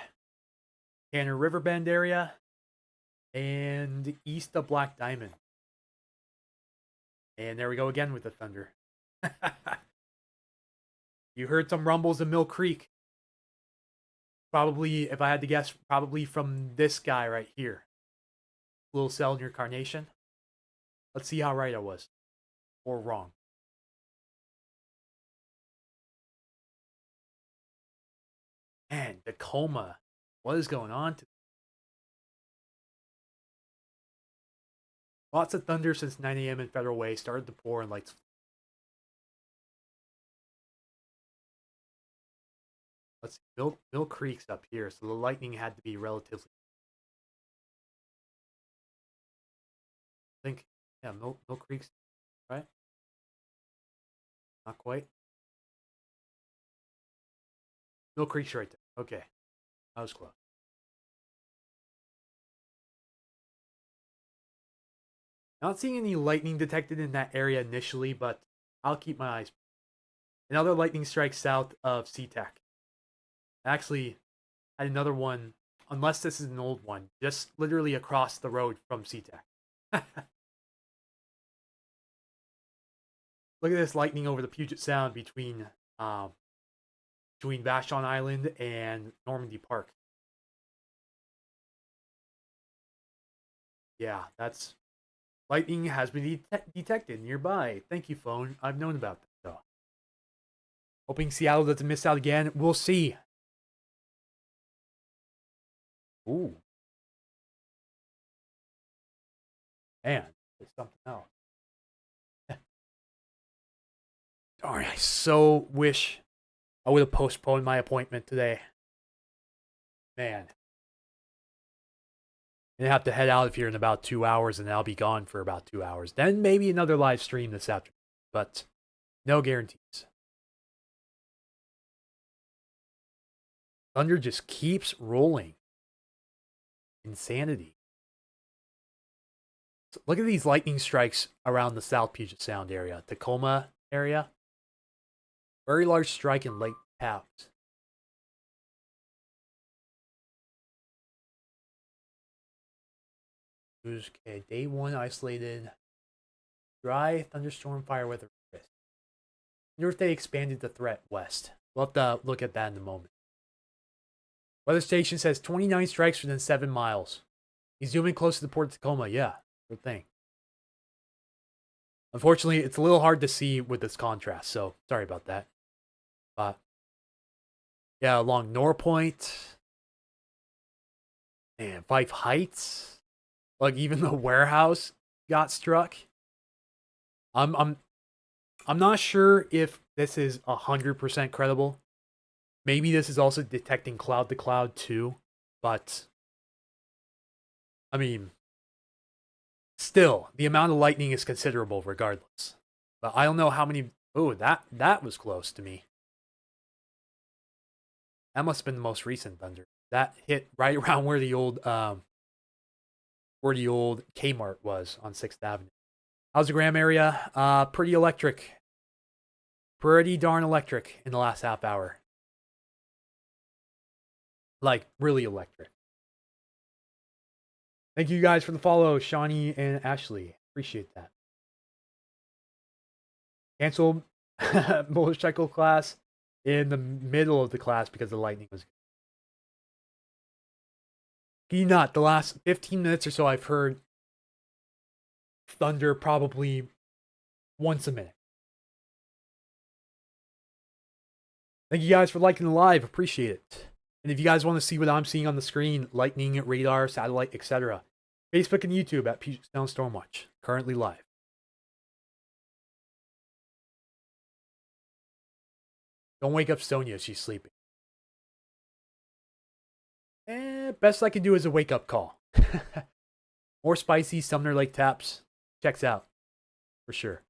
Tanner Riverbend area, and east of Black Diamond. And there we go again with the thunder. You heard some rumbles in Mill Creek. Probably, if I had to guess, probably from this guy right here. Little cell near Carnation. Let's see how right I was. Or wrong. Man, Tacoma. What is going on? Lots of thunder since 9 a.m. in Federal Way. Started to pour and lights. Let's see. Mill Creek's up here, so the lightning had to be relatively. I think, yeah, Mill Creek's right. Not quite. Mill Creek's right there. Okay, that was close. Not seeing any lightning detected in that area initially, but I'll keep my eyes. Another lightning strike south of SeaTac. Actually, had another one, unless this is an old one, just literally across the road from SeaTac. Look at this lightning over the Puget Sound between Vashon Island and Normandy Park. Yeah, that's lightning has been detected nearby. Thank you, phone. I've known about that though. Hoping Seattle doesn't miss out again. We'll see. Ooh. Man, it's something else. Darn, I so wish I would have postponed my appointment today. Man. I have to head out of here in about 2 hours, and I'll be gone for about 2 hours. Then maybe another live stream this afternoon, but no guarantees. Thunder just keeps rolling. Insanity. So look at these lightning strikes around the South Puget Sound area, Tacoma area. Very large strike in Lake Taft. Okay, day 1 isolated. Dry thunderstorm fire weather risk. I wonder if they expanded the threat west. We'll have to look at that in a moment. Weather station says 29 strikes within 7 miles. He's zooming close to the port of Tacoma. Yeah, good thing. Unfortunately, it's a little hard to see with this contrast, so sorry about that. Yeah, along Norpoint and Fife Heights, like even the warehouse got struck. I'm not sure if this is 100% credible. Maybe this is also detecting cloud to cloud too, but I mean, still, the amount of lightning is considerable regardless. But I don't know how many. Oh, that was close to me. That must have been the most recent thunder. That hit right around where the old Kmart was on 6th Avenue. How's the Graham area? Pretty electric. Pretty darn electric in the last half hour. Like, really electric. Thank you guys for the follow, Shawnee and Ashley. Appreciate that. Canceled motorcycle class in the middle of the class because the lightning was. Not the last 15 minutes or so, I've heard thunder probably once a minute. Thank you guys for liking the live. Appreciate it. And if you guys want to see what I'm seeing on the screen, lightning, radar, satellite, etc., Facebook and YouTube at Puget Sound Stormwatch. Currently live. Don't wake up Sonia. She's sleeping. Best I can do is a wake-up call. More spicy Sumner Lake taps. Checks out. For sure.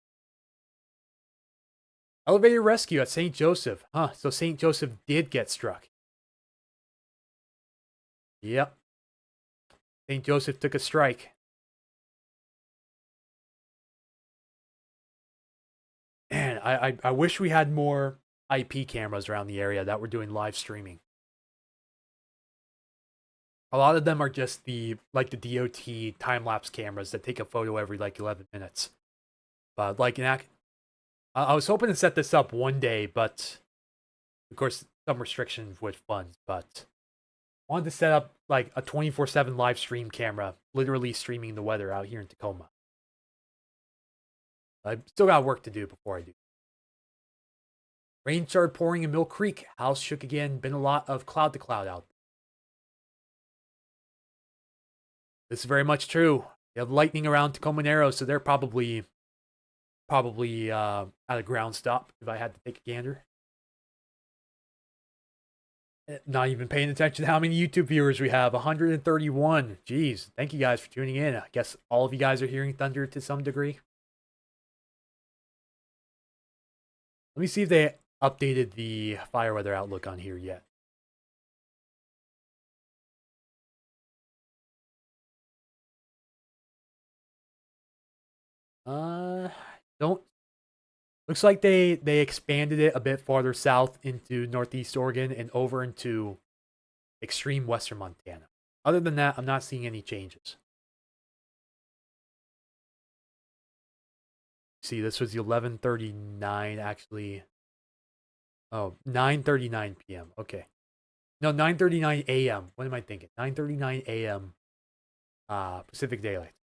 Elevator rescue at St. Joseph. Huh, so St. Joseph did get struck. Yep. St. Joseph took a strike. Man, I wish we had more IP cameras around the area that were doing live streaming. A lot of them are just the DOT time-lapse cameras that take a photo every 11 minutes. But I was hoping to set this up one day, but of course some restrictions with funds, but I wanted to set up a 24/7 live stream camera, literally streaming the weather out here in Tacoma. I've still got work to do before I do. Rain started pouring in Mill Creek. House shook again. Been a lot of cloud to cloud out there. This is very much true. You have lightning around Tacoma Narrows, so they're probably at a ground stop if I had to take a gander. Not even paying attention to how many YouTube viewers we have. 131. Jeez. Thank you guys for tuning in. I guess all of you guys are hearing thunder to some degree. Let me see if they updated the fire weather outlook on here yet. Don't. Looks like they expanded it a bit farther south into northeast Oregon and over into extreme western Montana. Other than that, I'm not seeing any changes. See, this was the 11:39 actually. Oh, 9:39 p.m. Okay. No, 9:39 a.m. What am I thinking? 9:39 a.m. Pacific Daylight.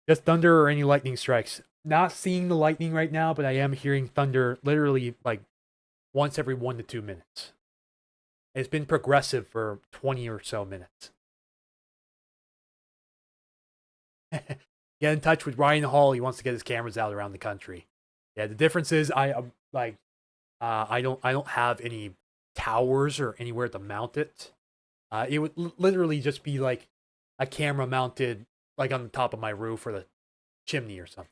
Just thunder or any lightning strikes. Not seeing the lightning right now, but I am hearing thunder literally once every 1 to 2 minutes. It's been progressive for 20 or so minutes. Get in touch with Ryan Hall. He wants to get his cameras out around the country. Yeah, the difference is I don't have any towers or anywhere to mount it. It would literally just be a camera mounted on the top of my roof or the chimney or something.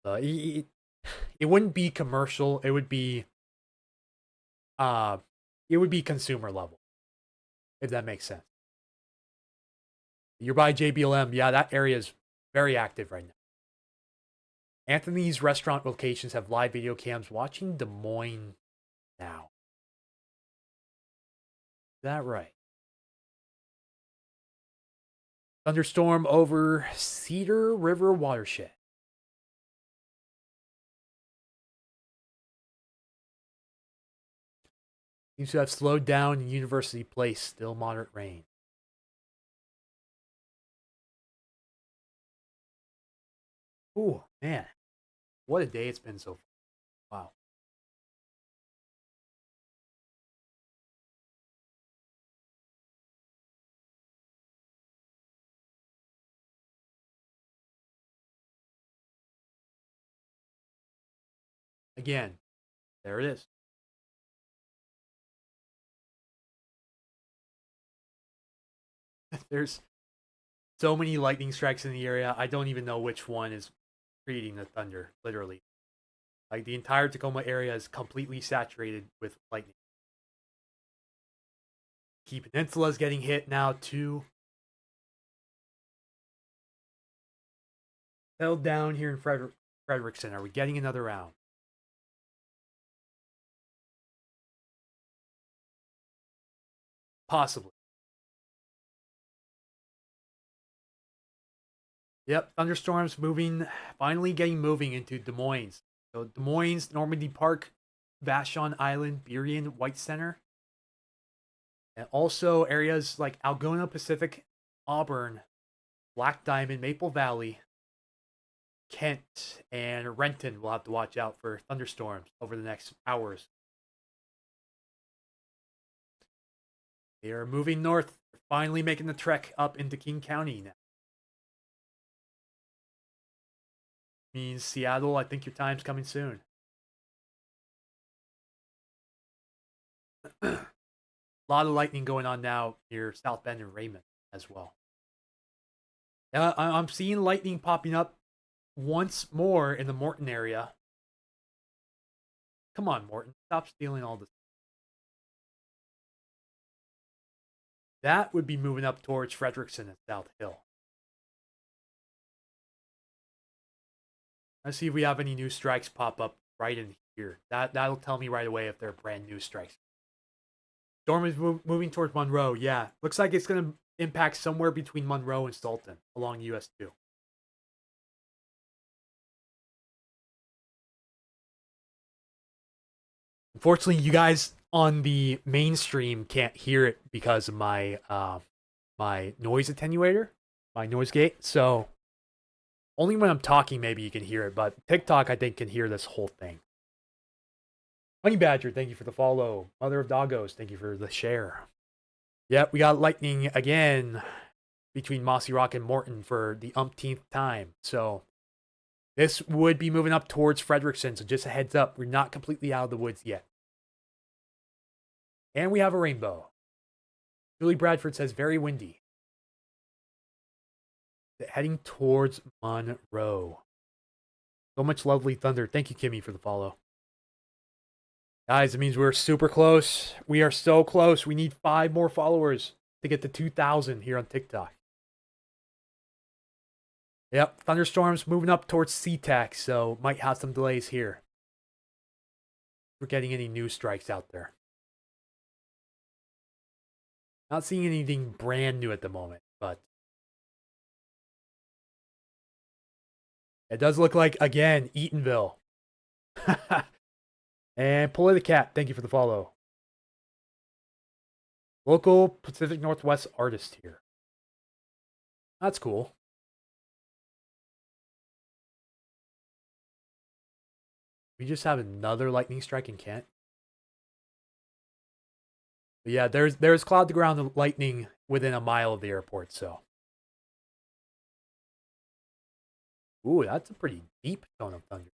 It wouldn't be commercial. It would be consumer level, if that makes sense. You're by JBLM. Yeah, that area is very active right now. Anthony's restaurant locations have live video cams watching Des Moines now. Is that right? Thunderstorm over Cedar River watershed. Seems to have slowed down in University Place. Still moderate rain. Ooh, man. What a day it's been so far. Wow. Again, there it is. There's so many lightning strikes in the area. I don't even know which one is creating the thunder, literally. Like the entire Tacoma area is completely saturated with lightning. Key Peninsula is getting hit now too. Held down here in Frederickson. Are we getting another round? Possibly. Yep, thunderstorms moving, finally getting moving into Des Moines. So Des Moines, Normandy Park, Vashon Island, Burien, White Center. And also areas like Algona Pacific, Auburn, Black Diamond, Maple Valley, Kent, and Renton will have to watch out for thunderstorms over the next hours. They are moving north, they're finally making the trek up into King County now. Means Seattle, I think your time's coming soon. A lot of lightning going on now near South Bend and Raymond as well. I'm seeing lightning popping up once more in the Morton area. Come on, Morton. Stop stealing all this. That would be moving up towards Frederickson and South Hill. Let's see if we have any new strikes pop up right in here. That'll tell me right away if they're brand new strikes. Storm is moving towards Monroe. Yeah, looks like it's going to impact somewhere between Monroe and Sultan along US 2. Unfortunately, you guys on the mainstream can't hear it because of my my noise attenuator, my noise gate. So only when I'm talking, maybe you can hear it. But TikTok, I think, can hear this whole thing. Honey Badger, thank you for the follow. Mother of Doggos, thank you for the share. Yep, we got lightning again between Mossy Rock and Morton for the umpteenth time. So this would be moving up towards Frederickson. So just a heads up, we're not completely out of the woods yet. And we have a rainbow. Julie Bradford says very windy. Heading towards Monroe. So much lovely thunder. Thank you, Kimmy, for the follow. Guys, it means we're super close. We are so close. We need 5 more followers to get to 2,000 here on TikTok. Yep, thunderstorms moving up towards SeaTac, so might have some delays here. If we're getting any new strikes out there. Not seeing anything brand new at the moment, but it does look like, again, Eatonville. And Politicat, thank you for the follow. Local Pacific Northwest artist here. That's cool. We just have another lightning strike in Kent. But yeah, there's cloud to ground and lightning within a mile of the airport, so. Ooh, that's a pretty deep tone of thunder.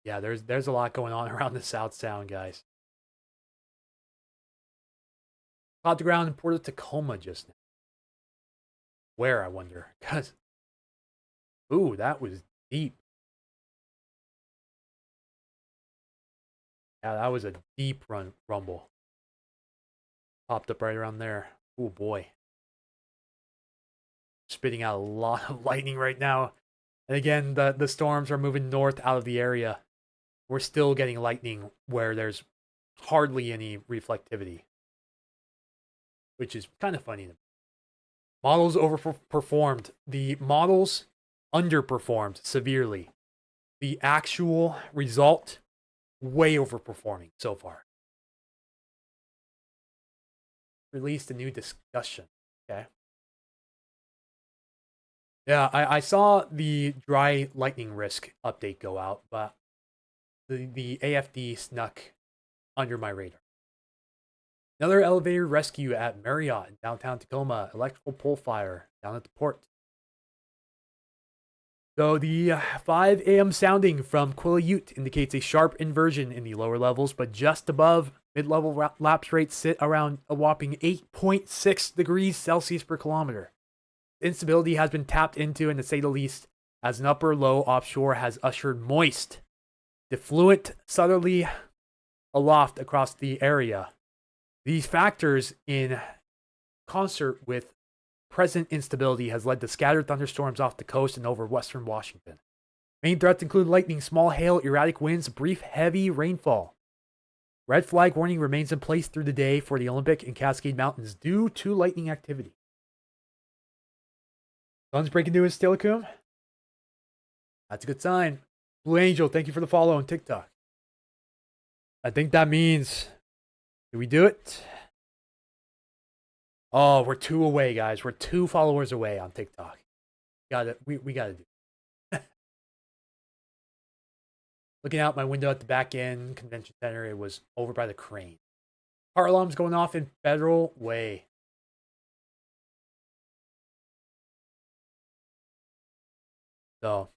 Yeah, there's a lot going on around the South Sound, guys. Cloud to ground in Port of Tacoma just now. Where, I wonder? Because, ooh, that was deep. Yeah, that was a deep rumble. Popped up right around there. Oh boy. Spitting out a lot of lightning right now. And again, the storms are moving north out of the area. We're still getting lightning where there's hardly any reflectivity, which is kind of funny. Models overperformed. The models underperformed severely. The actual result, way overperforming so far. Released a new discussion. Okay. Yeah, I saw the dry lightning risk update go out, but the AFD snuck under my radar. Another elevator rescue at Marriott in downtown Tacoma. Electrical pole fire down at the port. So the 5 a.m. sounding from Quileute indicates a sharp inversion in the lower levels, but just above mid-level lapse rates sit around a whopping 8.6 degrees Celsius per kilometer. Instability has been tapped into, and to say the least, as an upper low offshore has ushered moist, defluent southerly aloft across the area. These factors, in concert with present instability, has led to scattered thunderstorms off the coast and over western Washington. Main threats include lightning, small hail, erratic winds, brief heavy rainfall. Red flag warning remains in place through the day for the Olympic and Cascade Mountains due to lightning activity. Sun's breaking news, Telecoom. That's a good sign. Blue Angel, thank you for the follow on TikTok. I think that means, do we do it? Oh, we're 2 away, guys. We're 2 followers away on TikTok. We gotta do it. Looking out my window at the back end convention center, it was over by the crane. Car alarms going off in Federal Way. So,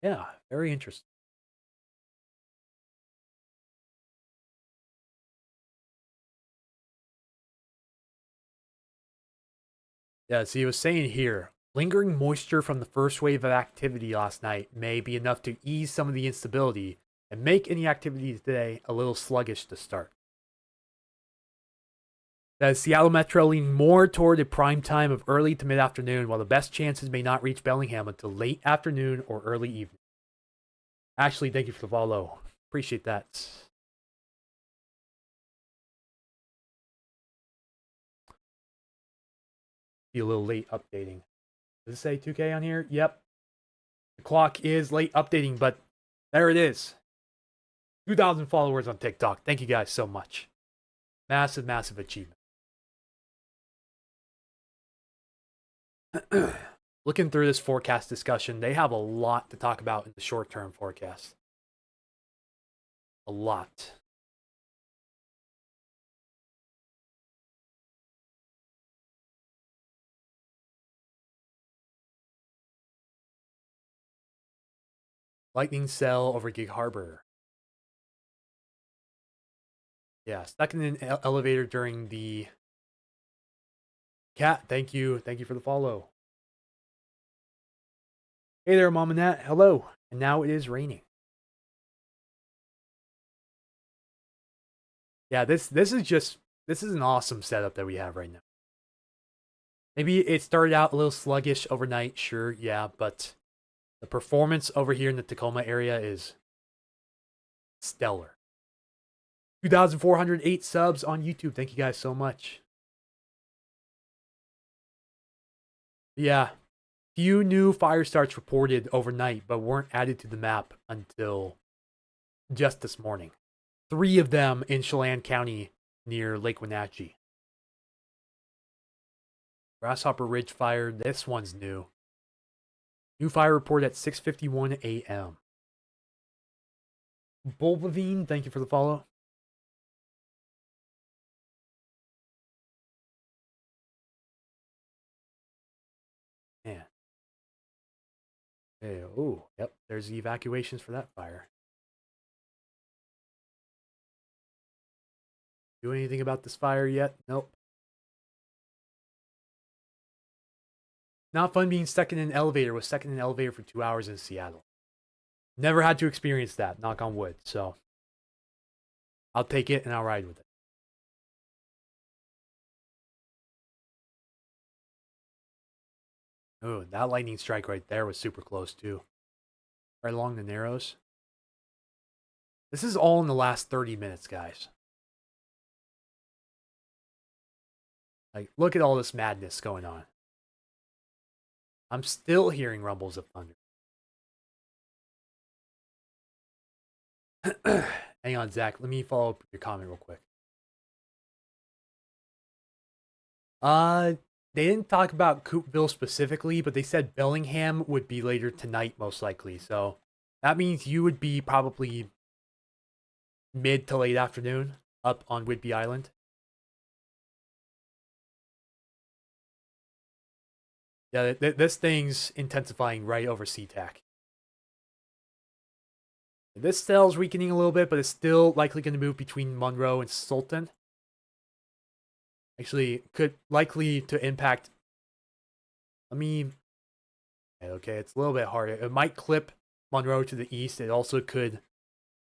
yeah, very interesting. Yeah, see, he was saying here, lingering moisture from the first wave of activity last night may be enough to ease some of the instability and make any activity today a little sluggish to start. That is Seattle Metro leaning more toward a prime time of early to mid-afternoon, while the best chances may not reach Bellingham until late afternoon or early evening. Ashley, thank you for the follow. Appreciate that. Be a little late updating. Does it say 2K on here? Yep. The clock is late updating, but there it is. 2,000 followers on TikTok. Thank you guys so much. Massive, massive achievement. Looking through this forecast discussion, they have a lot to talk about in the short-term forecast. A lot. Lightning cell over Gig Harbor. Yeah, stuck in an elevator during the... Cat, thank you. Thank you for the follow. Hey there, Mom and Nat. Hello. And now it is raining. Yeah, this is an awesome setup that we have right now. Maybe it started out a little sluggish overnight, sure, yeah, but the performance over here in the Tacoma area is stellar. 2,408 subs on YouTube. Thank you guys so much. Yeah, few new fire starts reported overnight, but weren't added to the map until just this morning. 3 of them in Chelan County near Lake Wenatchee. Grasshopper Ridge fire. This one's new. New fire report at 6:51 a.m. Bulbavine, thank you for the follow. Man. Hey, oh, yep. There's the evacuations for that fire. Do anything about this fire yet? Nope. Not fun being stuck in an elevator. Was stuck in an elevator for 2 hours in Seattle. Never had to experience that, knock on wood. So I'll take it and I'll ride with it. Oh, that lightning strike right there was super close too. Right along the Narrows. This is all in the last 30 minutes, guys. Like, look at all this madness going on. I'm still hearing rumbles of thunder. Hang on, Zach. Let me follow up with your comment real quick. They didn't talk about Coopville specifically, but they said Bellingham would be later tonight, most likely. So that means you would be probably mid to late afternoon up on Whidbey Island. Yeah, this thing's intensifying right over SeaTac. This cell's weakening a little bit, but it's still likely going to move between Monroe and Sultan. Actually, could likely to impact. Let me. Okay, it's a little bit harder. It might clip Monroe to the east. It also could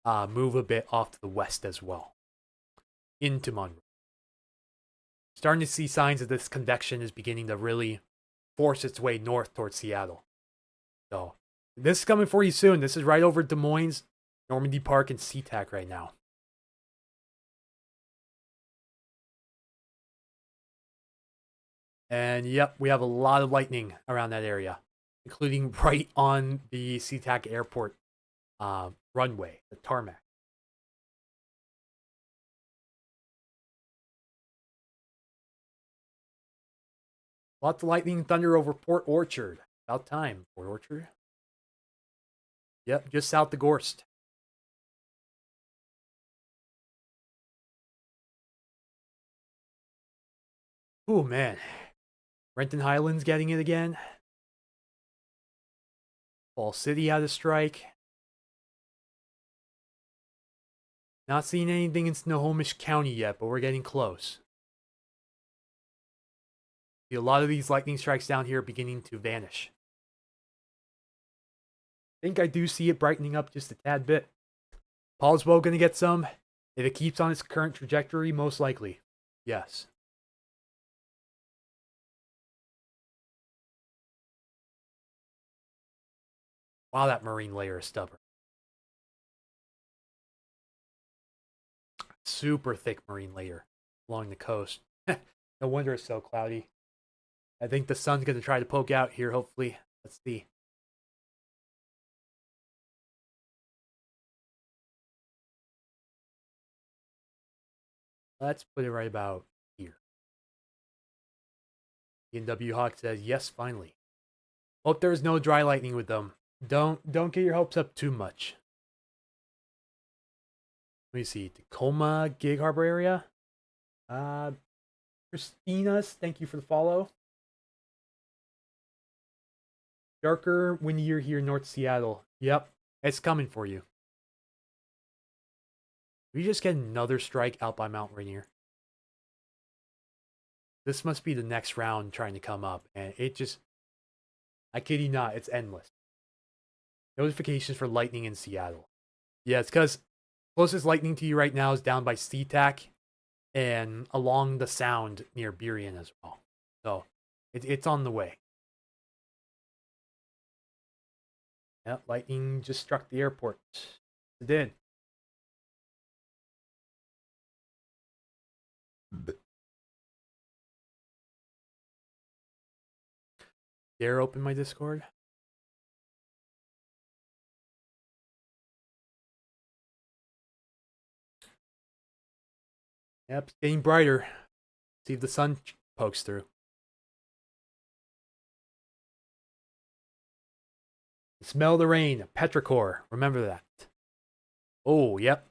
move a bit off to the west as well, into Monroe. Starting to see signs that this convection is beginning to really force its way north towards Seattle. So this is coming for you soon. This is right over Des Moines, Normandy Park, and SeaTac right now. And yep, we have a lot of lightning around that area, including right on the SeaTac Airport runway, the tarmac. Lots of lightning and thunder over Port Orchard. About time, Port Orchard. Yep, just south of Gorst. Oh man. Renton Highlands getting it again. Fall City had a strike. Not seeing anything in Snohomish County yet, but we're getting close. See, a lot of these lightning strikes down here are beginning to vanish. I think I do see it brightening up just a tad bit. Paulswell going to get some. If it keeps on its current trajectory, most likely. Yes. Wow, that marine layer is stubborn. Super thick marine layer along the coast. No wonder it's so cloudy. I think the sun's going to try to poke out here, hopefully. Let's see. Let's put it right about here. NW Hawk says, yes, finally. Hope there's no dry lightning with them. Don't get your hopes up too much. Let me see. Tacoma, Gig Harbor area. Christina's, thank you for the follow. Darker, windier here, North Seattle. Yep, it's coming for you. We just get another strike out by Mount Rainier. This must be the next round trying to come up, and it just, I kid you not, it's endless. Notifications for lightning in Seattle. Yeah, it's because closest lightning to you right now is down by SeaTac and along the Sound near Burien as well. So it's on the way. Yep, lightning just struck the airport. It did. Dare open my Discord? Yep, it's getting brighter. See if the sun pokes through. Smell the rain, petrichor. Remember that. Oh, yep.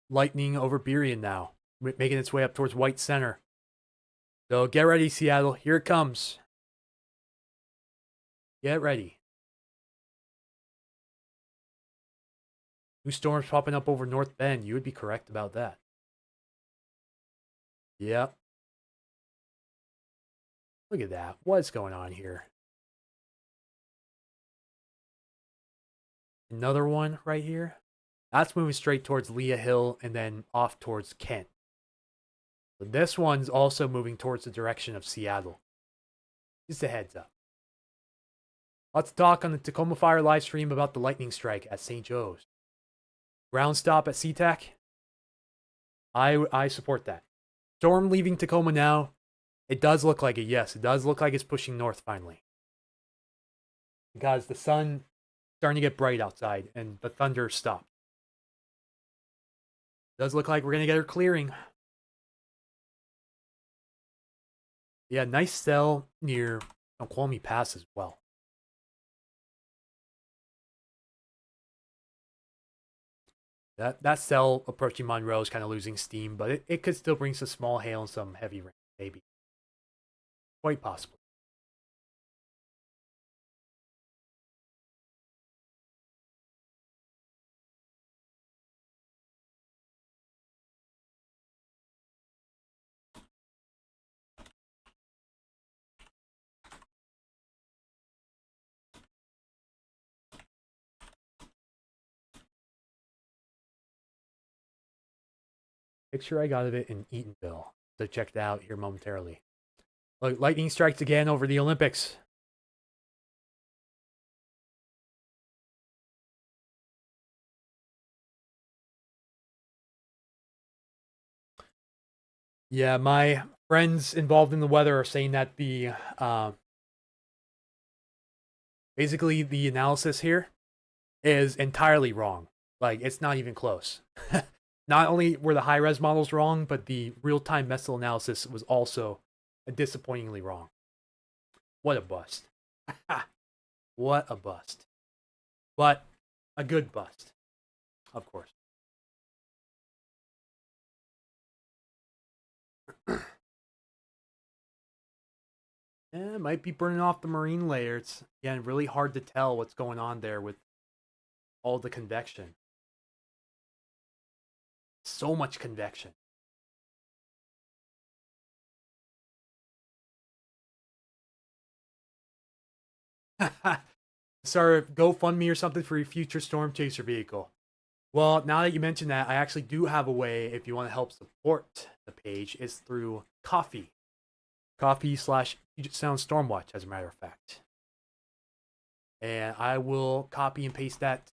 Lightning over Burien now, making its way up towards White Center. So get ready, Seattle. Here it comes. Get ready. New storms popping up over North Bend. You would be correct about that. Yep. Look at that. What's going on here? Another one right here. That's moving straight towards Leah Hill and then off towards Kent. But this one's also moving towards the direction of Seattle. Just a heads up. Let's talk on the Tacoma Fire live stream about the lightning strike at St. Joe's. Ground stop at SeaTac. I support that. Storm leaving Tacoma now. It does look like it, yes. It does look like it's pushing north finally. Because the sun starting to get bright outside and the thunder stopped. Does look like we're going to get her clearing. Yeah, nice cell near Snoqualmie Pass as well. That cell approaching Monroe is kind of losing steam, but it could still bring some small hail and some heavy rain, maybe. Quite possibly. Picture I got of it in Eatonville. So check it out here momentarily. Look, lightning strikes again over the Olympics. Yeah, my friends involved in the weather are saying that the basically the analysis here is entirely wrong. Like, it's not even close. Not only were the high-res models wrong, but the real-time missile analysis was also disappointingly wrong. What a bust. What a bust. But a good bust, of course. It might be burning off the marine layer. It's, again, really hard to tell what's going on there with all the convection. So much convection. Sorry, GoFundMe or something for your future Storm Chaser vehicle. Well, now that you mention that, I actually do have a way if you want to help support the page. It's through Coffee. Coffee/Puget Sound Stormwatch, as a matter of fact. And I will copy and paste that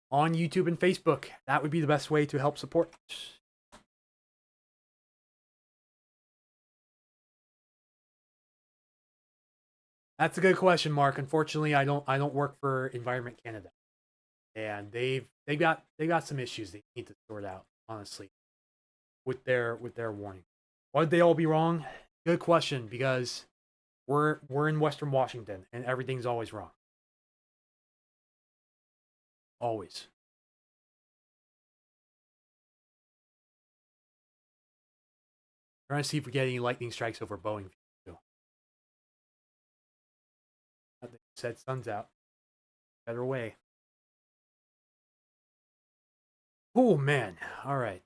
on YouTube and Facebook. That would be the best way to help support. That's a good question, Mark. Unfortunately, I don't work for Environment Canada, and they've got some issues they need to sort out. Honestly, with their warning, why would they all be wrong? Good question, because we're in Western Washington, and everything's always wrong. Always. Trying to see if we get any lightning strikes over Boeing. They said sun's out. Better way. Oh man. All right.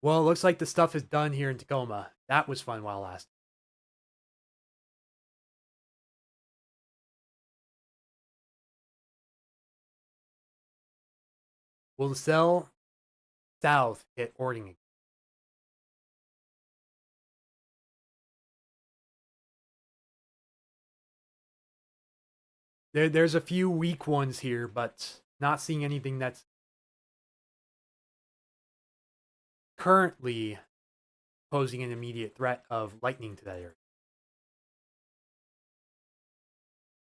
Well, it looks like the stuff is done here in Tacoma. That was fun while lasting. Will the cell south hit Ording? There's a few weak ones here, but not seeing anything that's currently posing an immediate threat of lightning to that area.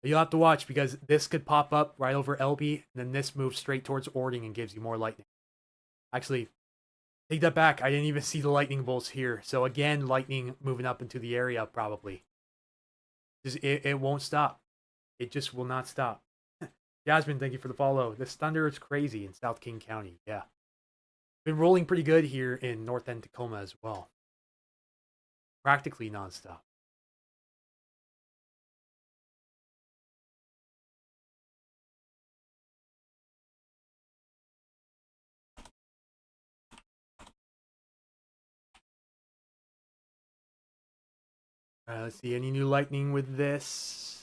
You'll have to watch because this could pop up right over LB, and then this moves straight towards Ording and gives you more lightning. Actually, take that back. I didn't even see the lightning bolts here. So again, lightning moving up into the area probably. It won't stop. It just will not stop. Jasmine, thank you for the follow. This thunder is crazy in South King County. Yeah. Been rolling pretty good here in North End Tacoma as well. Practically nonstop. Let's see, any new lightning with this?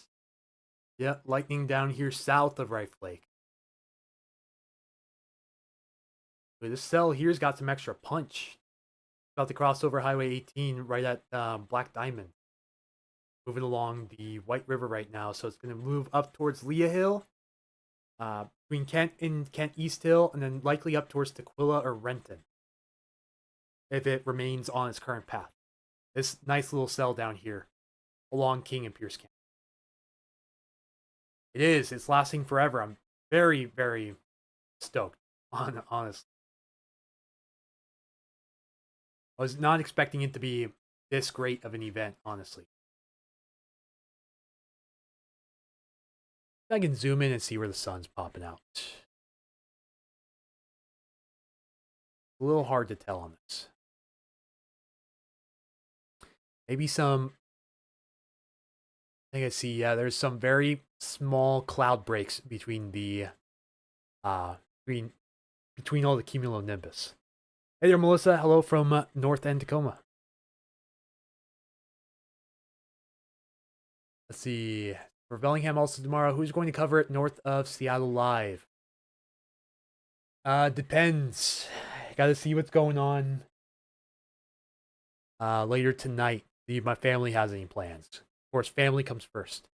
Yeah, lightning down here south of Rife Lake. actually. This cell here's got some extra punch. About to cross over Highway 18 right at Black Diamond. Moving along the White River right now, so it's going to move up towards Leah Hill, between Kent and Kent East Hill, and then likely up towards Tequila or Renton, if it remains on its current path. This nice little cell down here, along King and Pierce County. It is. It's lasting forever. I'm very, very stoked, honestly. I was not expecting it to be this great of an event, honestly. I can zoom in and see where the sun's popping out. A little hard to tell on this. Maybe some... I think I see, yeah, there's some very small cloud breaks between the... between all the cumulonimbus. Hey there, Melissa. Hello from North End, Tacoma. Let's see. For Bellingham also tomorrow, who's going to cover it north of Seattle Live? Depends. Gotta see what's going on later tonight. See if my family has any plans. Of course, family comes first.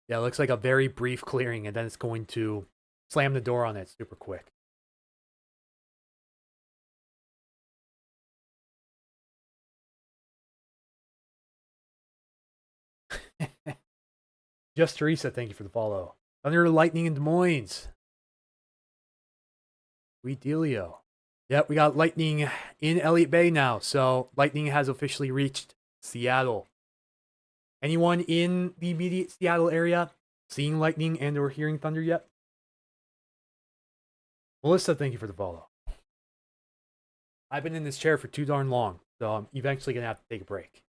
Yeah, it looks like a very brief clearing, and then it's going to slam the door on it super quick. Just Teresa, thank you for the follow. Thunder Lightning in Des Moines. Sweet dealio. Yep, we got lightning in Elliott Bay now. So lightning has officially reached Seattle. Anyone in the immediate Seattle area seeing lightning and or hearing thunder yet? Melissa, thank you for the follow. I've been in this chair for too darn long, so I'm eventually going to have to take a break.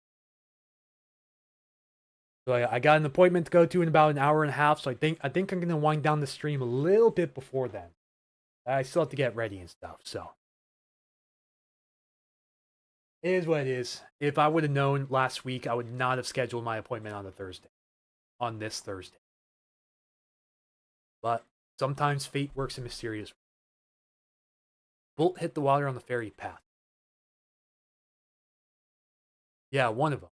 So I got an appointment to go to in about an hour and a half, so I think I'm going to wind down the stream a little bit before then. I still have to get ready and stuff, so. It is what it is. If I would have known last week, I would not have scheduled my appointment on this Thursday. But sometimes fate works in mysterious ways. Bolt hit the water on the ferry path. Yeah, one of them.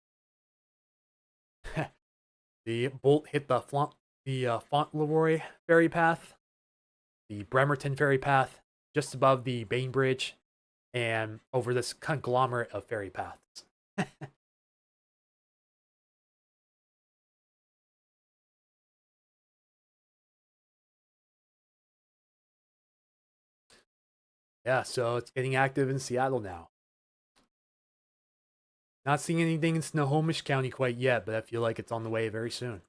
The bolt hit the Fauntleroy ferry path, the Bremerton ferry path, just above the Bainbridge, and over this conglomerate of ferry paths. Yeah, so it's getting active in Seattle now. Not seeing anything in Snohomish County quite yet, but I feel like it's on the way very soon.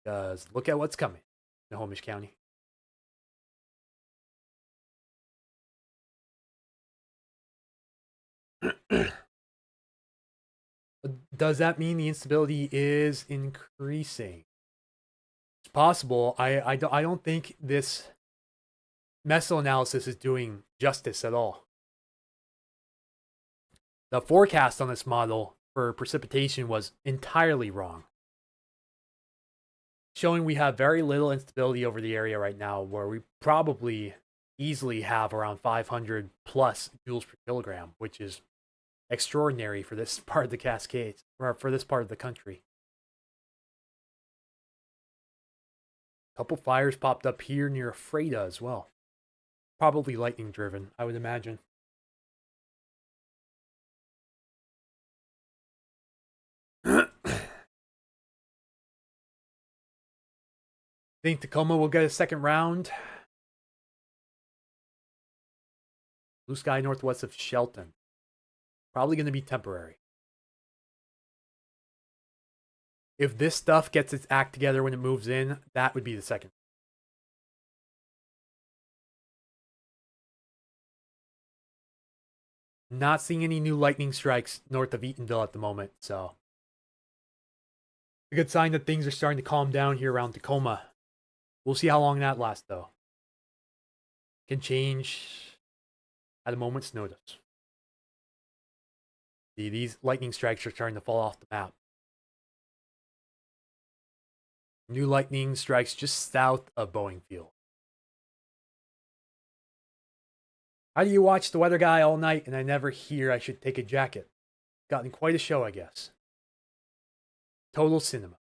Because look at what's coming, Snohomish County. Does that mean the instability is increasing? It's possible. I don't think this meso-analysis is doing justice at all. The forecast on this model for precipitation was entirely wrong, showing we have very little instability over the area right now, where we probably easily have around 500 plus joules per kilogram, which is extraordinary for this part of the Cascades, or for this part of the country. A couple fires popped up here near Freda as well. Probably lightning driven, I would imagine. Think Tacoma will get a second round. Blue sky northwest of Shelton. Probably going to be temporary. If this stuff gets its act together when it moves in, that would be the second. Not seeing any new lightning strikes north of Eatonville at the moment, so. A good sign that things are starting to calm down here around Tacoma. We'll see how long that lasts, though. Can change at a moment's notice. See, these lightning strikes are starting to fall off the map. New lightning strikes just south of Boeing Field. How do you watch the weather guy all night and I never hear I should take a jacket? Gotten quite a show, I guess. Total cinema.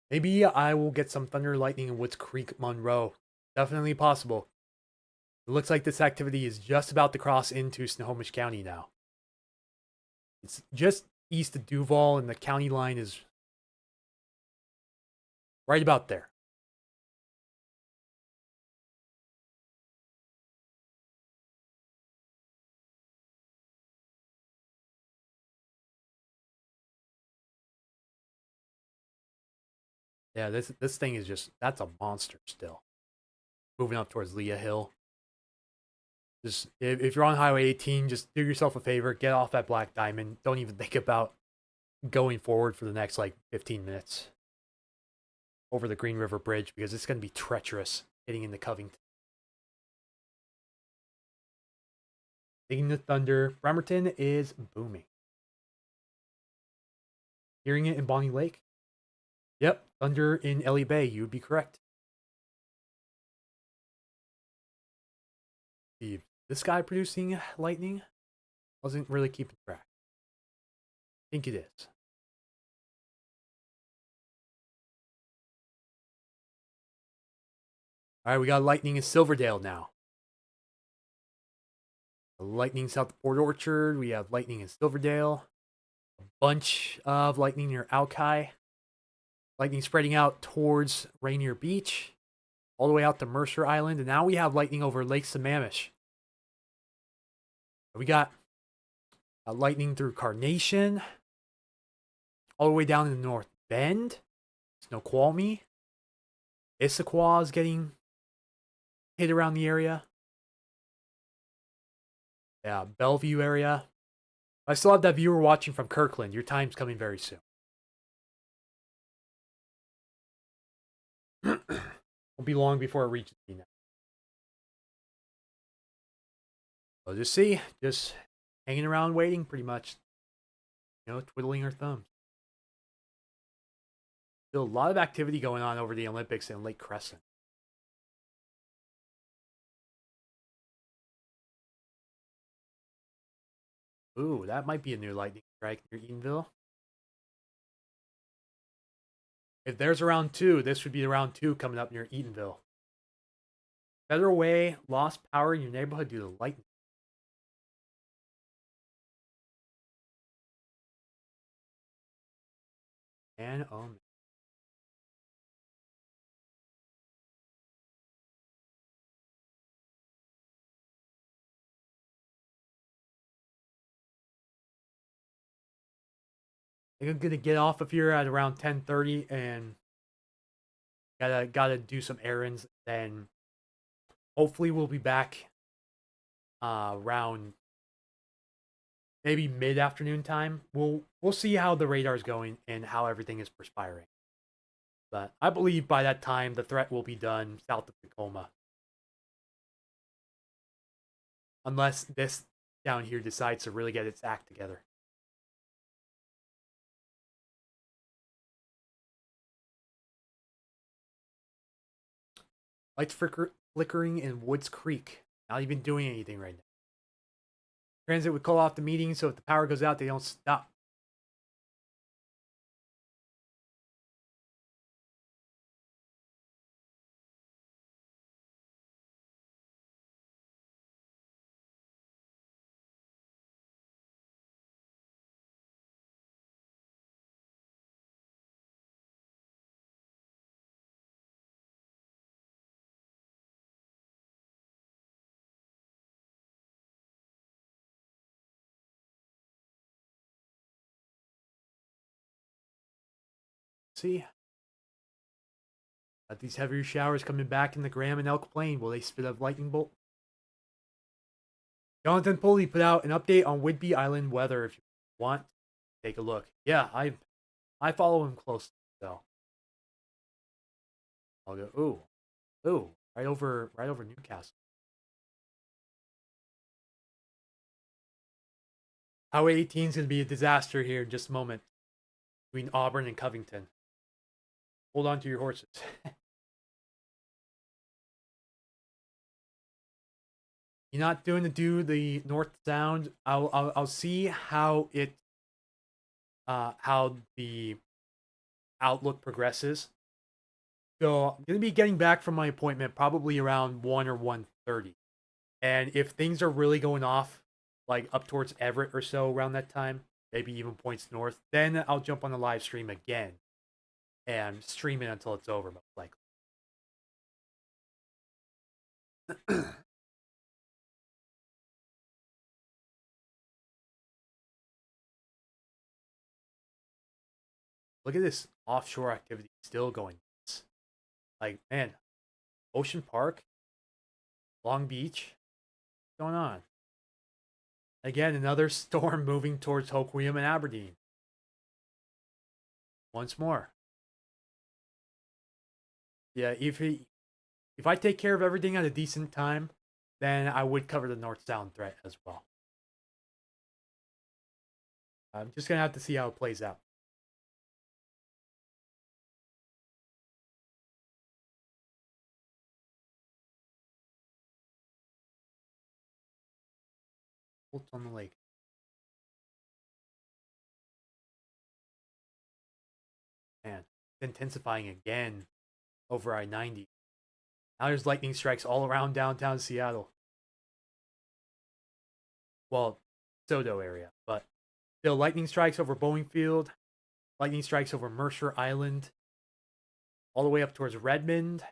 Maybe I will get some thunder lightning in Woods Creek, Monroe. Definitely possible. It looks like this activity is just about to cross into Snohomish County now. It's just east of Duval, and the county line is right about there. Yeah, this thing is just, that's a monster still. Moving up towards Leah Hill. Just if you're on Highway 18, just do yourself a favor, get off that Black Diamond. Don't even think about going forward for the next like 15 minutes over the Green River Bridge, because it's going to be treacherous getting into Covington. Digging the thunder. Bremerton is booming. Hearing it in Bonnie Lake? Yep, thunder in Ellie Bay. You would be correct. Steve, this guy producing lightning? Wasn't really keeping track. I think it is. Alright, we got lightning in Silverdale now. Lightning south of Port Orchard. We have lightning in Silverdale. A bunch of lightning near Alki. Lightning spreading out towards Rainier Beach. All the way out to Mercer Island. And now we have lightning over Lake Sammamish. We got lightning through Carnation. All the way down in the North Bend. Snoqualmie. Issaquah is getting hit around the area. Yeah, Bellevue area. I still have that viewer watching from Kirkland. Your time's coming very soon. Won't be long before it reaches me now. So just see, just hanging around waiting pretty much. You know, twiddling our thumbs. Still a lot of activity going on over the Olympics in Lake Crescent. Ooh, that might be a new lightning strike near Eatonville. If there's a round 2, this would be the round 2 coming up near Eatonville. Federal Way lost power in your neighborhood due to lightning. And oh man. I think I'm gonna get off of here at around 10:30 and gotta do some errands. Then hopefully we'll be back around maybe mid-afternoon time. We'll see how the radar is going and how everything is perspiring. But I believe by that time the threat will be done south of Tacoma. Unless this down here decides to really get its act together. Lights flickering in Woods Creek. Not even doing anything right now. Transit would call off the meeting, so if the power goes out, they don't stop. See? Got these heavier showers coming back in the Graham and Elk Plain. Will they spit a lightning bolt? Jonathan Pulley put out an update on Whidbey Island weather. If you want, take a look. Yeah, I follow him closely, so I'll go. Ooh, right over Newcastle. Highway 18 is going to be a disaster here in just a moment between Auburn and Covington. Hold on to your horses. You're not doing the north sound. I'll see how how the outlook progresses. So I'm gonna be getting back from my appointment probably around 1 or 1:30. And if things are really going off, like up towards Everett or so around that time, maybe even points north, then I'll jump on the live stream again and stream it until it's over, most likely. Look at this offshore activity still going. Like, man, Ocean Park, Long Beach, what's going on? Again, another storm moving towards Hoquiam and Aberdeen. Once more. Yeah, if I take care of everything at a decent time, then I would cover the North Sound threat as well. I'm just gonna have to see how it plays out. What's on the lake? Man, it's intensifying again over I-90. Now there's lightning strikes all around downtown Seattle. Well, Sodo area, but still lightning strikes over Boeing Field, lightning strikes over Mercer Island, all the way up towards Redmond.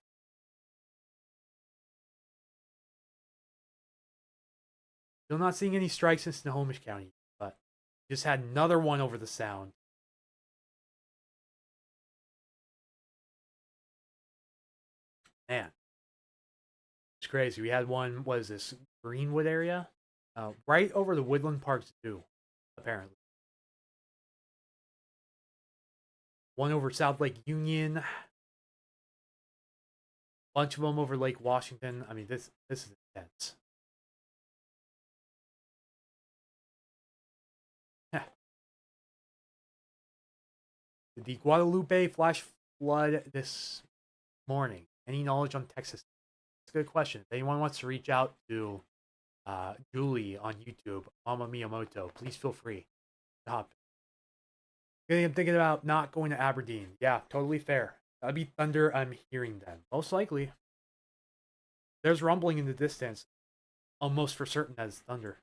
Still not seeing any strikes in Snohomish County, but just had another one over the Sound. Man, it's crazy. We had one, what is this, Greenwood area? Right over the Woodland Park Zoo, apparently. One over South Lake Union. Bunch of them over Lake Washington. I mean, this is intense. Did the Guadalupe flash flood this morning? Any knowledge on Texas? It's a good question. If anyone wants to reach out to Julie on YouTube, Mama Miyamoto, please feel free to hop. I'm thinking about not going to Aberdeen. Yeah, totally fair. That'd be thunder. I'm hearing then. Most likely. There's rumbling in the distance. Almost for certain as thunder.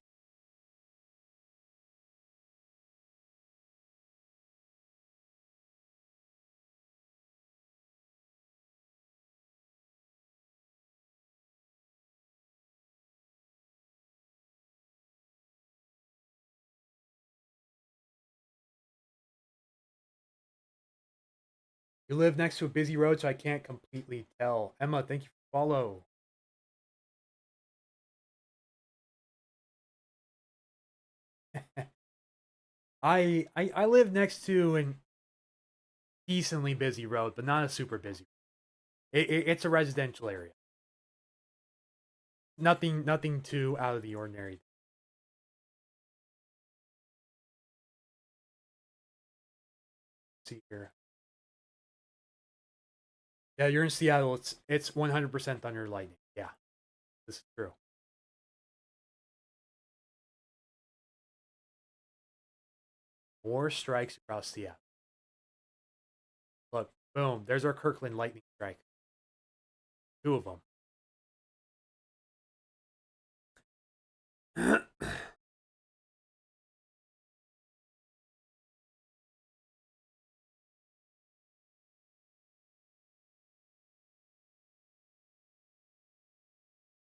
You live next to a busy road, so I can't completely tell. Emma, thank you for follow. I live next to an decently busy road, but not a super busy. It's a residential area. Nothing too out of the ordinary. Let's see here. Yeah, you're in Seattle. It's 100% thunder and lightning. Yeah, this is true. More strikes across Seattle. Look, boom. There's our Kirkland lightning strike. Two of them.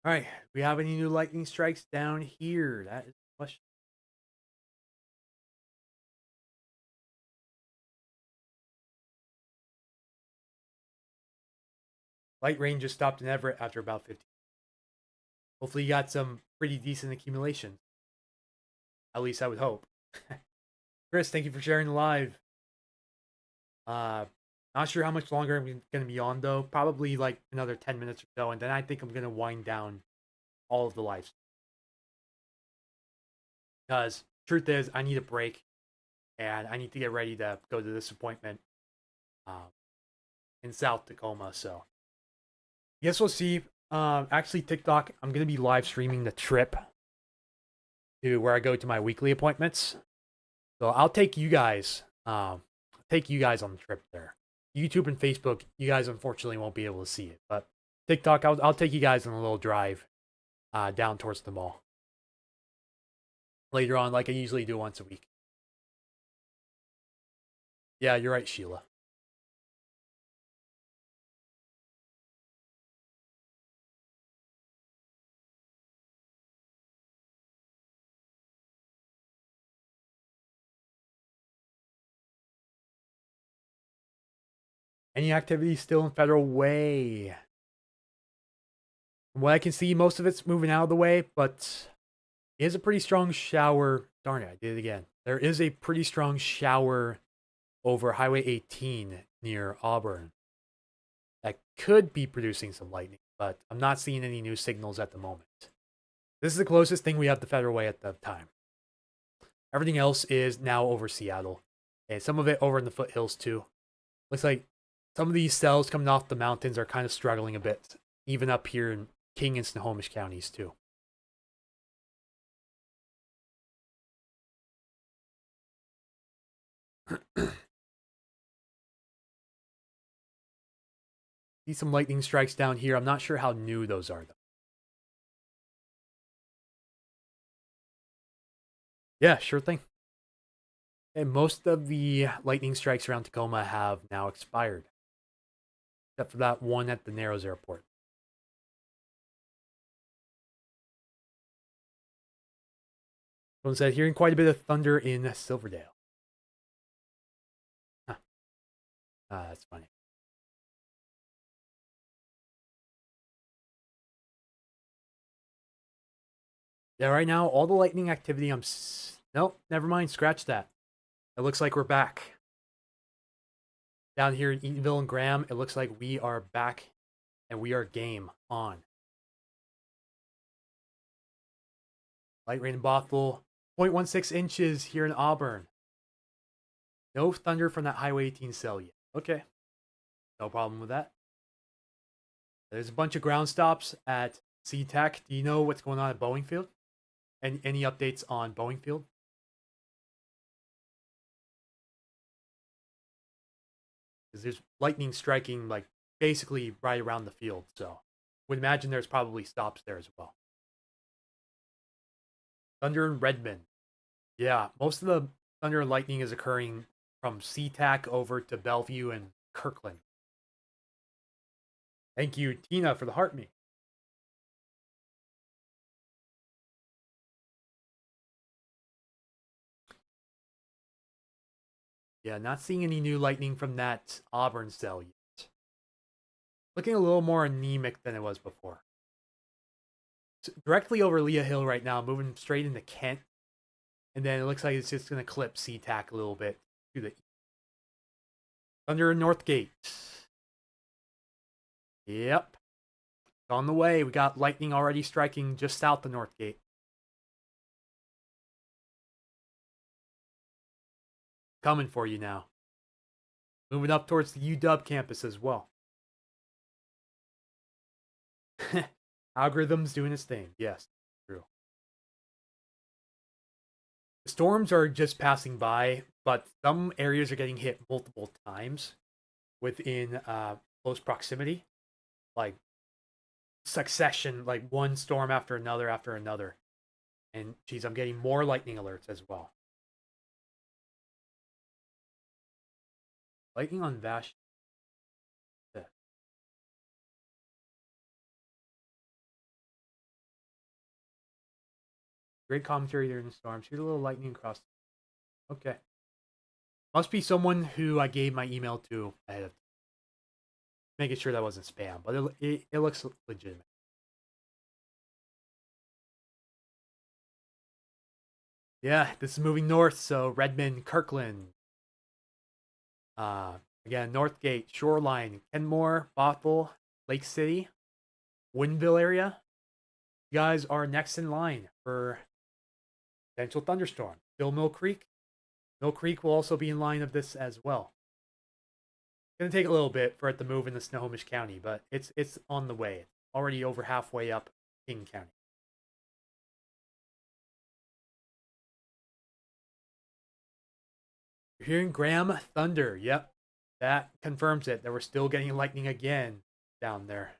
All right, we have any new lightning strikes down here? That is the question. Light rain just stopped in Everett after about 15. Hopefully, you got some pretty decent accumulation. At least I would hope. Chris, thank you for sharing the live. Not sure how much longer I'm going to be on, though. Probably like another 10 minutes or so, and then I think I'm going to wind down all of the lives. Because truth is, I need a break, and I need to get ready to go to this appointment um, in South Tacoma. So, guess we'll see. Actually, TikTok, I'm going to be live streaming the trip to where I go to my weekly appointments. So I'll take you guys. Take you guys on the trip there. YouTube and Facebook, you guys unfortunately won't be able to see it, but TikTok, I'll take you guys on a little drive down towards the mall later on, like I usually do once a week. Yeah, you're right, Sheila. Any activity still in Federal Way? From what I can see, most of it's moving out of the way, but it is a pretty strong shower. Darn it, I did it again. There is a pretty strong shower over Highway 18 near Auburn that could be producing some lightning, but I'm not seeing any new signals at the moment. This is the closest thing we have to Federal Way at the time. Everything else is now over Seattle, and some of it over in the foothills too. Looks like some of these cells coming off the mountains are kind of struggling a bit, even up here in King and Snohomish counties too. See some lightning strikes down here. I'm not sure how new those are though. Yeah, sure thing. And most of the lightning strikes around Tacoma have now expired, except for that one at the Narrows Airport. Someone said hearing quite a bit of thunder in Silverdale. Huh. That's funny. Yeah, right now all the lightning activity. Nope, never mind. Scratch that. It looks like we're back down here in Eatonville and Graham. It looks like we are back, and we are game on. Light rain in Bothell, 0.16 inches here in Auburn. No thunder from that Highway 18 cell yet. Okay, no problem with that. There's a bunch of ground stops at SeaTac. Do you know what's going on at Boeing Field? And any updates on Boeing Field? Because there's lightning striking like basically right around the field, so would imagine there's probably stops there as well. Thunder in Redmond. Yeah, most of the thunder and lightning is occurring from SeaTac over to Bellevue and Kirkland. Thank you, Tina, for the heart me. Yeah, not seeing any new lightning from that Auburn cell yet. Looking a little more anemic than it was before. It's directly over Leah Hill right now, moving straight into Kent. And then it looks like it's just going to clip SeaTac a little bit to the Thunder in Northgate. Yep. It's on the way. We got lightning already striking just south of Northgate. Coming for you now. Moving up towards the UW campus as well. Algorithms doing its thing. Yes, true. The storms are just passing by, but some areas are getting hit multiple times within close proximity. Like succession, like one storm after another after another. And geez, I'm getting more lightning alerts as well. Lightning on Vash. Great commentary during the storm. Shoot a little lightning across. Okay. Must be someone who I gave my email to ahead of time. Making sure that wasn't spam, but it looks legitimate. Yeah, this is moving north, so Redmond, Kirkland, Again, Northgate, Shoreline, Kenmore, Bothell, Lake City, Woodinville area. You guys are next in line for potential thunderstorm. Still Mill Creek. Mill Creek will also be in line of this as well. It's going to take a little bit for it to move into Snohomish County, but it's on the way. It's already over halfway up King County. You're hearing Graham thunder. Yep. That confirms it. That we're still getting lightning again down there.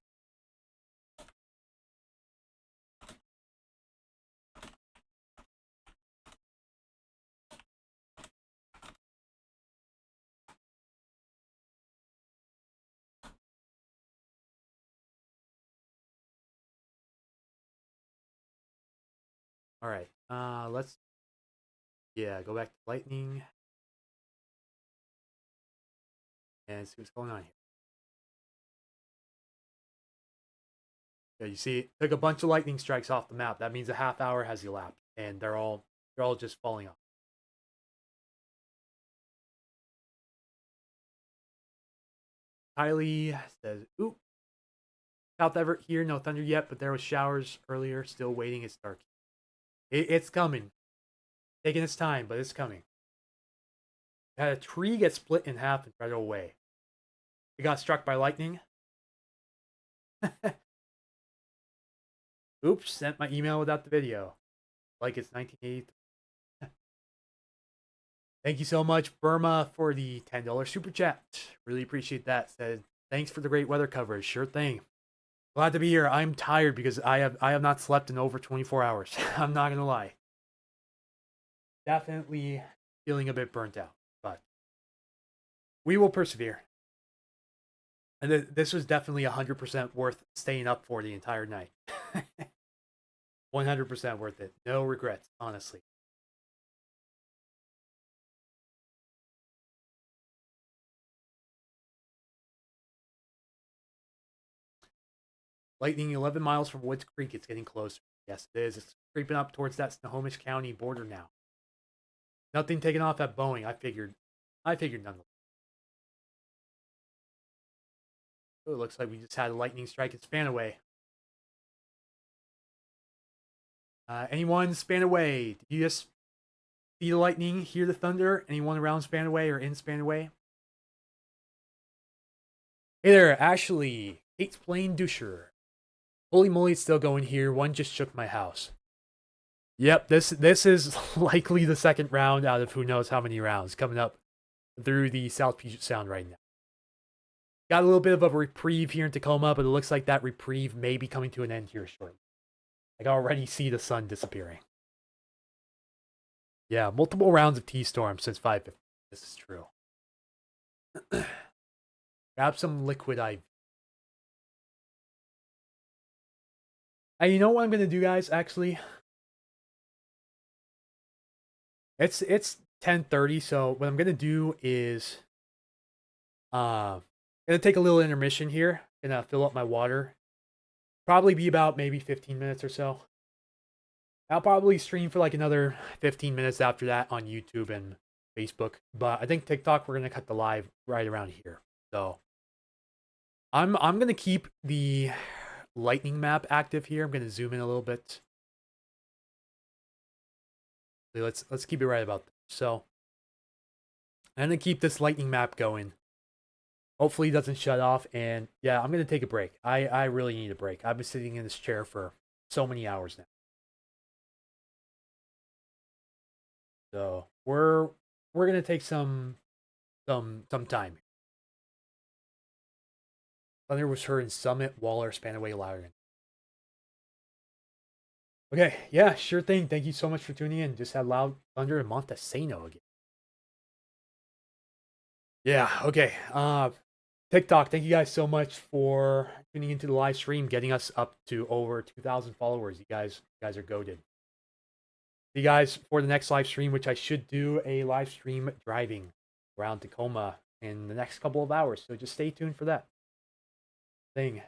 All right. Let's go back to lightning and see what's going on here. Yeah, you see, it took a bunch of lightning strikes off the map. That means a half hour has elapsed, and they're all just falling off. Kylie says, "Oop, South Everett here, no thunder yet, but there was showers earlier. Still waiting. It's dark. It's coming. Taking its time, but it's coming." Had a tree get split in half and right away. It got struck by lightning. Oops, sent my email without the video. Like it's 1983. Thank you so much, Burma, for the $10 super chat. Really appreciate that. Said, thanks for the great weather coverage. Sure thing. Glad to be here. I'm tired because I have not slept in over 24 hours. I'm not gonna lie. Definitely feeling a bit burnt out, but we will persevere. And this was definitely 100% worth staying up for the entire night. 100% worth it. No regrets, honestly. Lightning 11 miles from Woods Creek. It's getting closer. Yes, it is. It's creeping up towards that Snohomish County border now. Nothing taken off at Boeing. I figured nonetheless. Oh, it looks like we just had a lightning strike at Spanaway. Anyone Spanaway? Did you just see the lightning, hear the thunder? Anyone around Spanaway or in Spanaway? Hey there, Ashley. Kate's playing Dusher. Holy moly, it's still going here. One just shook my house. Yep, this is likely the second round out of who knows how many rounds coming up through the South Puget Sound right now. Got a little bit of a reprieve here in Tacoma, but it looks like that reprieve may be coming to an end here shortly. I can already see the sun disappearing. Yeah, multiple rounds of T-Storm since 5:50. This is true. Grab some liquid IV. Hey, you know what I'm gonna do, guys? Actually, it's 10:30, so what I'm gonna do is gonna take a little intermission here. Gonna fill up my water. Probably be about maybe 15 minutes or so. I'll probably stream for like another 15 minutes after that on YouTube and Facebook. But I think TikTok, we're gonna cut the live right around here. So I'm gonna keep the lightning map active here. I'm gonna zoom in a little bit. Let's keep it right about there. So I'm gonna keep this lightning map going. Hopefully it doesn't shut off. And yeah, I'm gonna take a break. I really need a break. I've been sitting in this chair for so many hours now. So we're gonna take some time. Thunder was heard in Summit, Waller, Spanaway, Loudon. Okay, yeah, sure thing. Thank you so much for tuning in. Just had loud thunder in Montesano again. Yeah, okay. TikTok, thank you guys so much for tuning into the live stream, getting us up to over 2,000 followers. You guys are goated. See you guys for the next live stream, which I should do a live stream driving around Tacoma in the next couple of hours. So just stay tuned for that. Thing.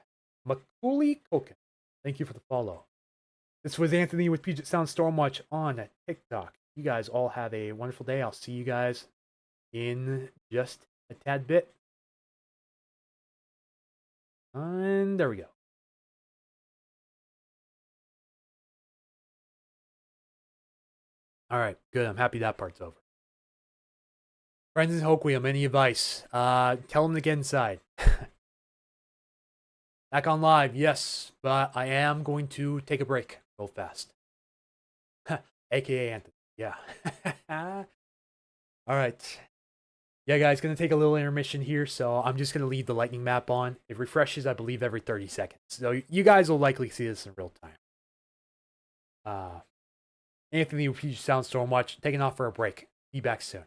Macaulay Koken, thank you for the follow. This was Anthony with Puget Sound Stormwatch on TikTok. You guys all have a wonderful day. I'll see you guys in just a tad bit. And there we go. All right, good. I'm happy that part's over. Friends in Hoquiam, any advice? Tell them to get inside. Back on live, yes, but I am going to take a break real fast. AKA Anthony. Yeah. All right. Yeah, guys, gonna take a little intermission here, so I'm just gonna leave the lightning map on. It refreshes, I believe, every 30 seconds. So you guys will likely see this in real time. Anthony with Future Soundstorm Watch, taking off for a break. Be back soon.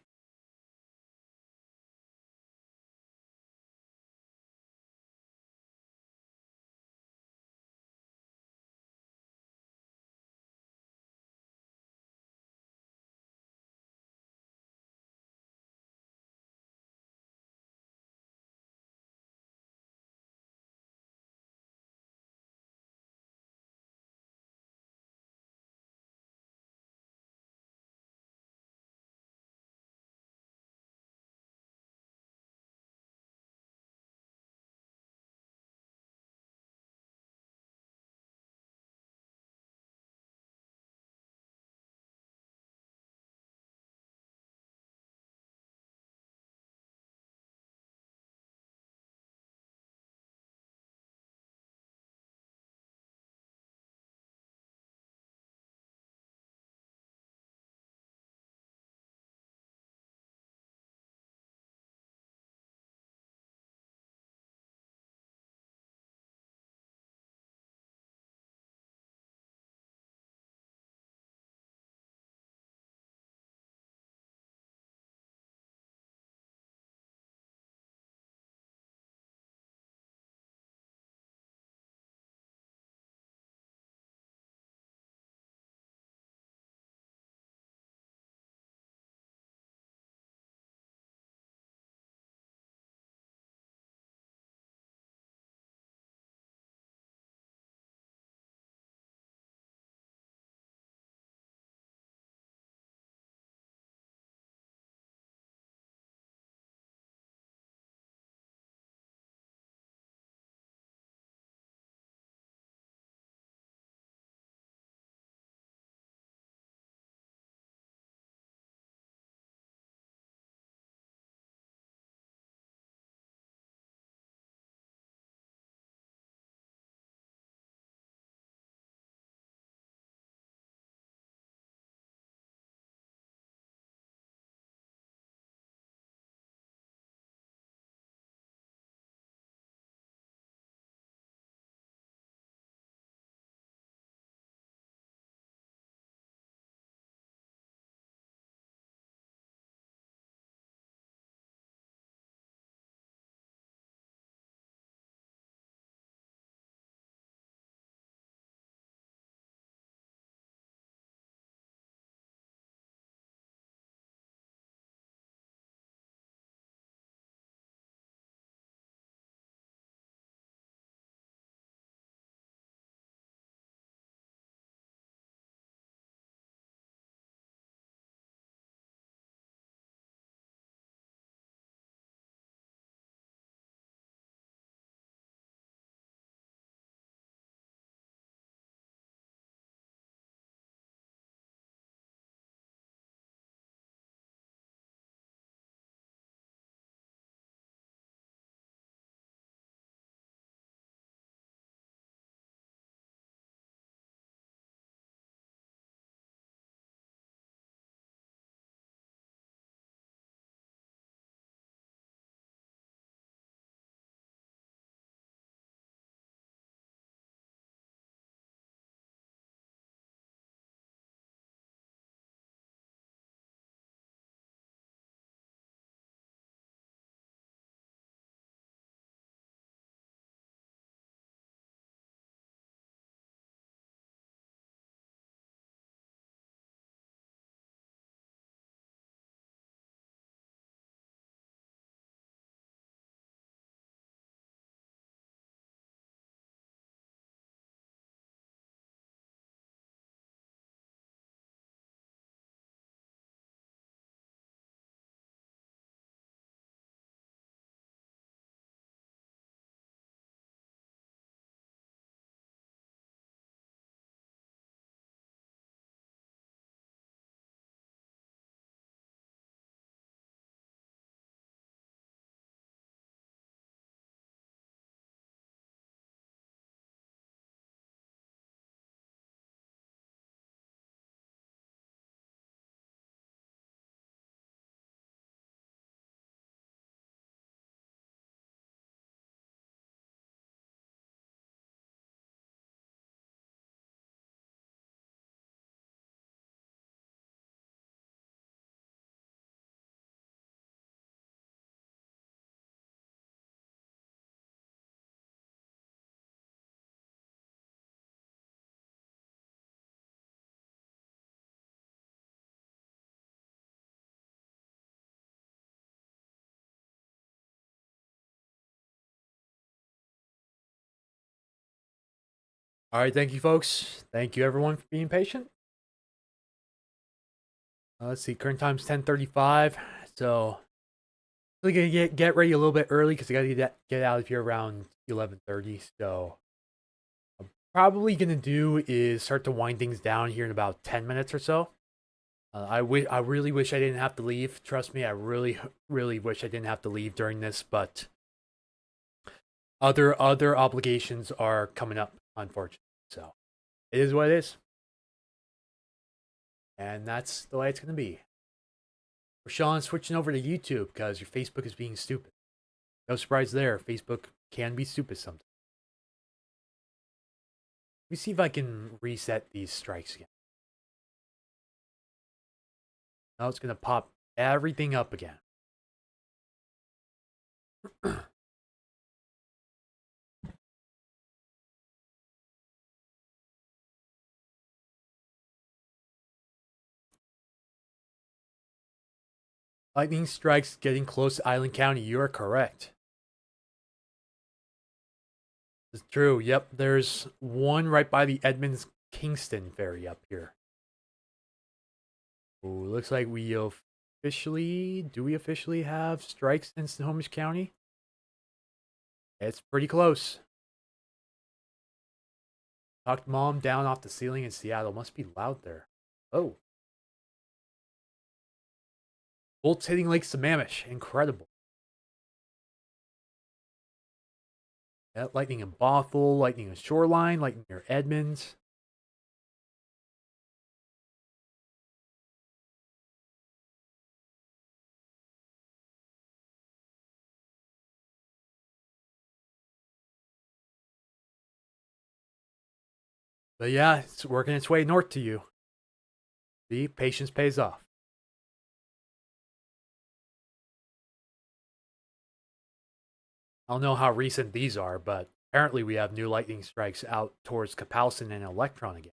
All right, thank you, folks. Thank you, everyone, for being patient. Let's see, current time's 10:35, so we're gonna get ready a little bit early because I gotta get out of here around 11:30. So probably gonna do is start to wind things down here in about 10 minutes or so. I really wish I didn't have to leave. Trust me, I really wish I didn't have to leave during this, but other obligations are coming up, unfortunately. So it is what it is, and that's the way it's gonna be. Rashawn switching over to YouTube because your Facebook is being stupid. No surprise there. Facebook can be stupid sometimes. Let me see if I can reset these strikes again. Now it's gonna pop everything up again. Lightning strikes getting close to Island County. You are correct. It's true. Yep, there's one right by the Edmonds Kingston ferry up here. Ooh, looks like we officially have strikes in Snohomish County? It's pretty close. Knocked mom down off the ceiling in Seattle. Must be loud there. Oh. Bolts hitting Lake Sammamish. Incredible. Yeah, lightning in Bothell, lightning in Shoreline, lightning near Edmonds. But yeah, it's working its way north to you. See, patience pays off. I don't know how recent these are, but apparently we have new lightning strikes out towards Kapowsin and Electron again.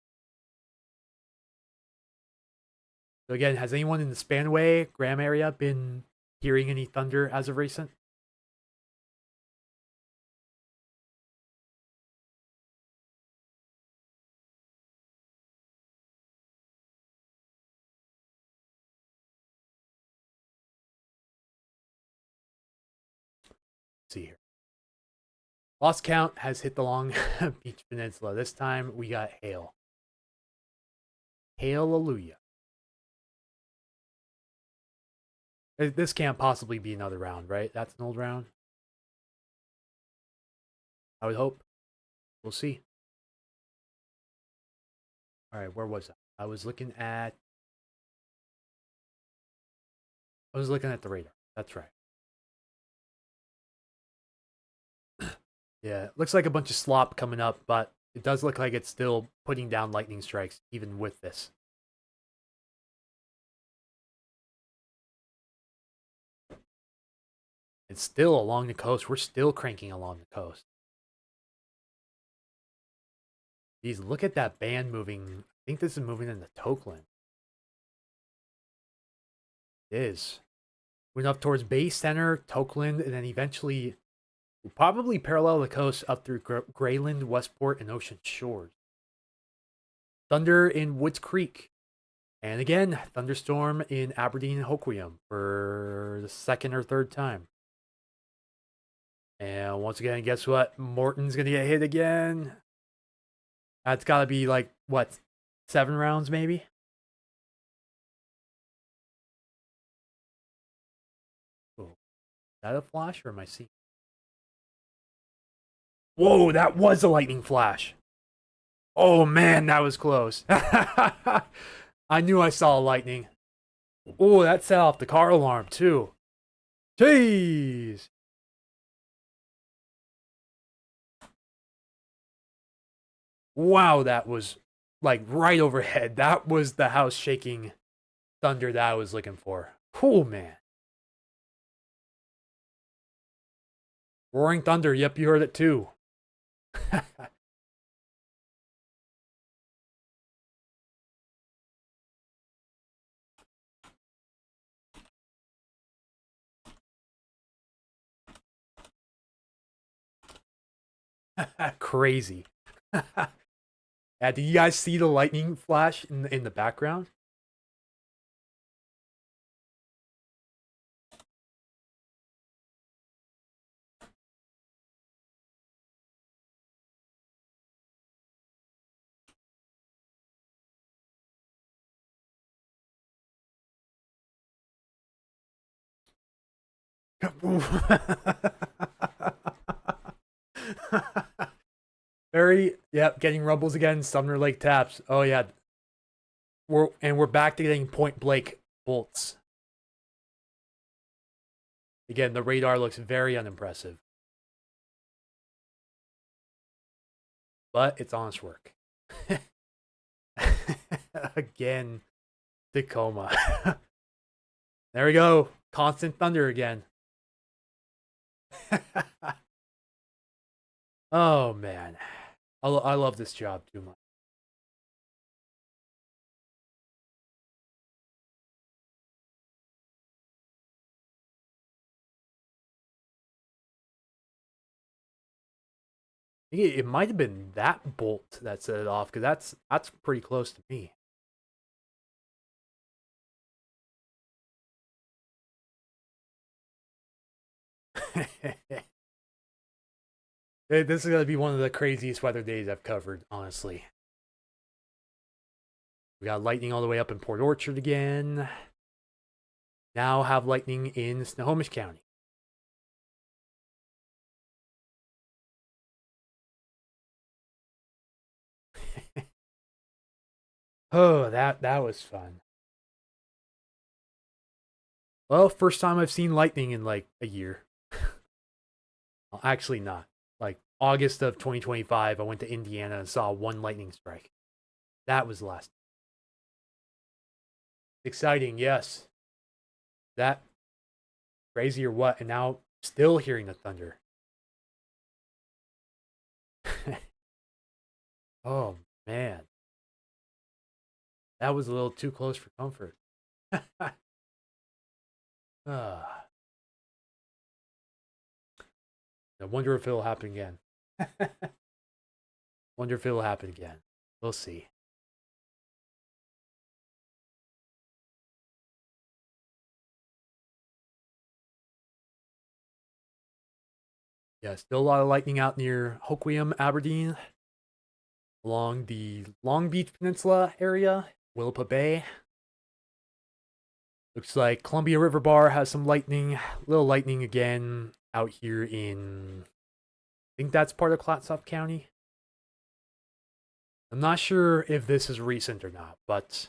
So again, has anyone in the Spanaway, Graham area been hearing any thunder as of recent? Let's see here. Lost count has hit the Long Beach Peninsula. This time we got hail. Hallelujah. This can't possibly be another round, right? That's an old round. I would hope. We'll see. All right, where was I? I was looking at the radar. That's right. Yeah, looks like a bunch of slop coming up, but it does look like it's still putting down lightning strikes even with this. It's still along the coast. We're still cranking along the coast. Geez, look at that band moving. I think this is moving into Tokeland. It is. Moving up towards Bay Center, Tokeland, and then eventually we'll probably parallel the coast up through Grayland, Westport, and Ocean Shores. Thunder in Woods Creek. And again, thunderstorm in Aberdeen and Hoquiam for the second or third time. And once again, guess what? Morton's going to get hit again. That's got to be like, what, 7 rounds maybe? Oh, is that a flash or am I seeing? Whoa, that was a lightning flash. Oh man, that was close. I knew I saw lightning. Oh, that set off the car alarm too. Jeez. Wow, that was like right overhead. That was the house shaking thunder that I was looking for. Cool, man. Roaring thunder. Yep, you heard it too. Crazy. Did you guys see the lightning flash in the background? Very, yep, getting rumbles again. Sumner Lake taps. Oh yeah, we're back to getting point blank bolts. Again, the radar looks very unimpressive, but it's honest work. Again, Tacoma. There we go. Constant thunder again. Oh man, I love this job too much. It might have been that bolt that set it off because that's pretty close to me. This is gonna be one of the craziest weather days I've covered, honestly. We got lightning all the way up in Port Orchard again. Now have lightning in Snohomish County. Oh, that was fun. Well, first time I've seen lightning in like a year. Well, actually, not. Like August of 2025, I went to Indiana and saw one lightning strike. That was the last. Exciting, yes. That crazy or what? And now still hearing the thunder. Oh man, that was a little too close for comfort. I wonder if it'll happen again. Wonder if it'll happen again. We'll see. Yeah, still a lot of lightning out near Hoquiam, Aberdeen, along the Long Beach Peninsula area, Willapa Bay. Looks like Columbia River Bar has some lightning, little lightning again out here in, I think that's part of Clatsop County. I'm not sure if this is recent or not, but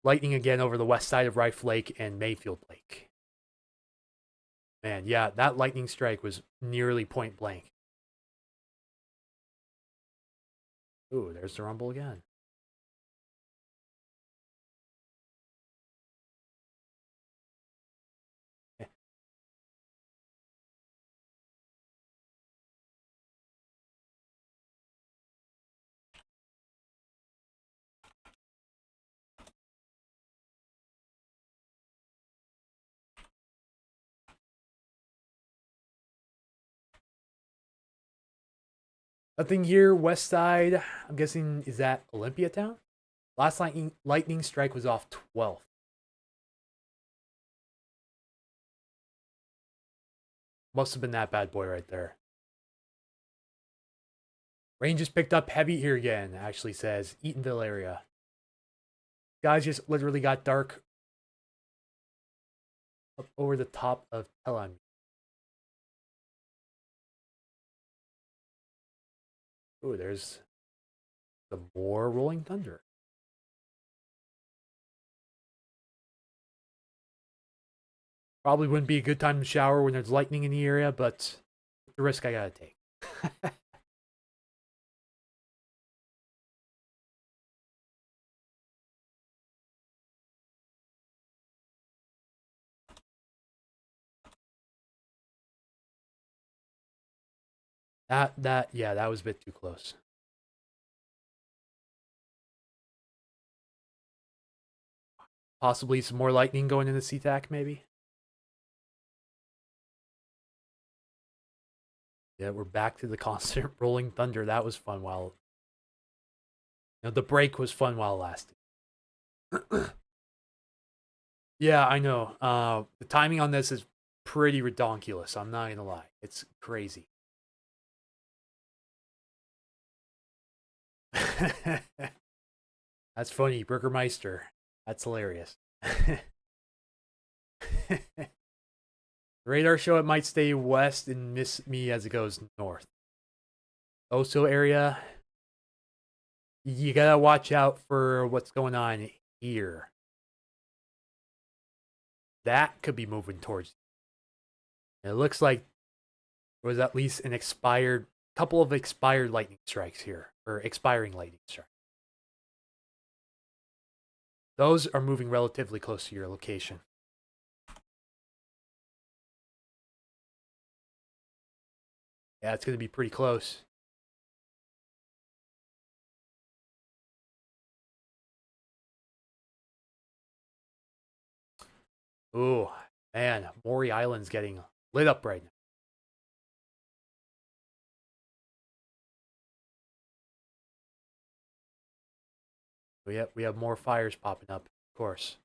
lightning again over the west side of Rife Lake and Mayfield Lake. Man, yeah, that lightning strike was nearly point blank. Ooh, there's the rumble again. Nothing here, west side. I'm guessing, is that Olympia Town? Last lightning strike was off 12th. Must have been that bad boy right there. Rain just picked up heavy here again, actually says. Eatonville area. Guys just literally got dark up over the top of Telan. Ooh, there's some more rolling thunder. Probably wouldn't be a good time to shower when there's lightning in the area, but the risk I gotta take. Yeah, that was a bit too close. Possibly some more lightning going into SeaTac, maybe. Yeah, we're back to the constant rolling thunder. That was fun while The break was fun while it lasted. Yeah, I know. The timing on this is pretty redonkulous. I'm not gonna lie. It's crazy. That's funny, Burgermeister. That's hilarious. Radar show it might stay west and miss me as it goes north. Oso area, you gotta watch out for what's going on here. That could be moving towards. It looks like there was at least an couple of expired lightning strikes here, or expiring lightning strikes. Those are moving relatively close to your location. Yeah, it's going to be pretty close. Ooh, man, Maury Island's getting lit up right now. We have more fires popping up, of course.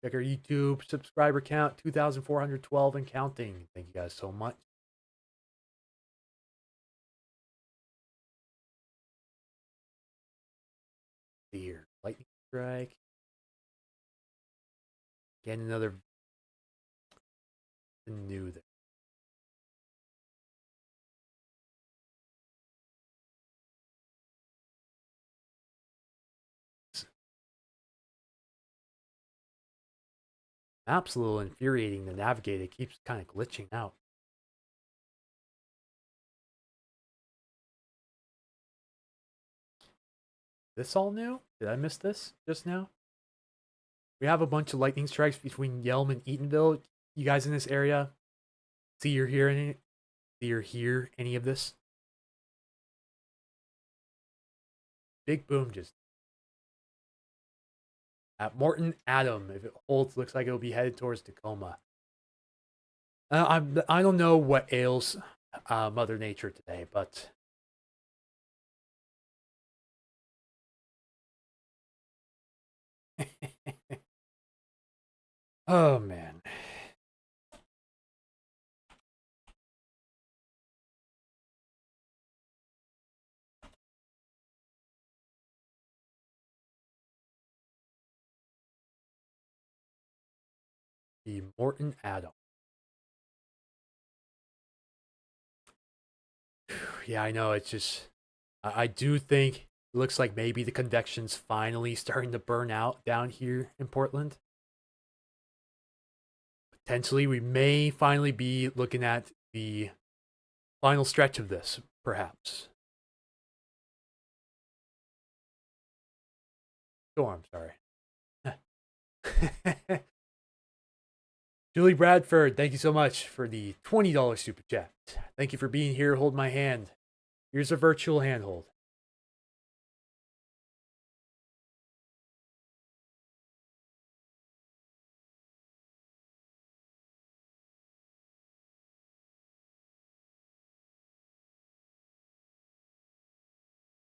Check our YouTube subscriber count, 2,412 and counting. Thank you guys so much. Here, lightning strike. Again, another new there. Map's a little infuriating to navigate. It keeps kind of glitching out. This all new? Did I miss this just now? We have a bunch of lightning strikes between Yelm and Eatonville. You guys in this area? See or hear any of this? Big boom just at Morton Adam. If it holds, looks like it'll be headed towards Tacoma. I don't know what ails Mother Nature today, but oh man. The Morton Adam. Yeah, I know. It's just, I do think it looks like maybe the convection's finally starting to burn out down here in Portland. Potentially, we may finally be looking at the final stretch of this, perhaps. Storm, sorry. Julie Bradford, thank you so much for the $20 super chat. Thank you for being here. Hold my hand. Here's a virtual handhold.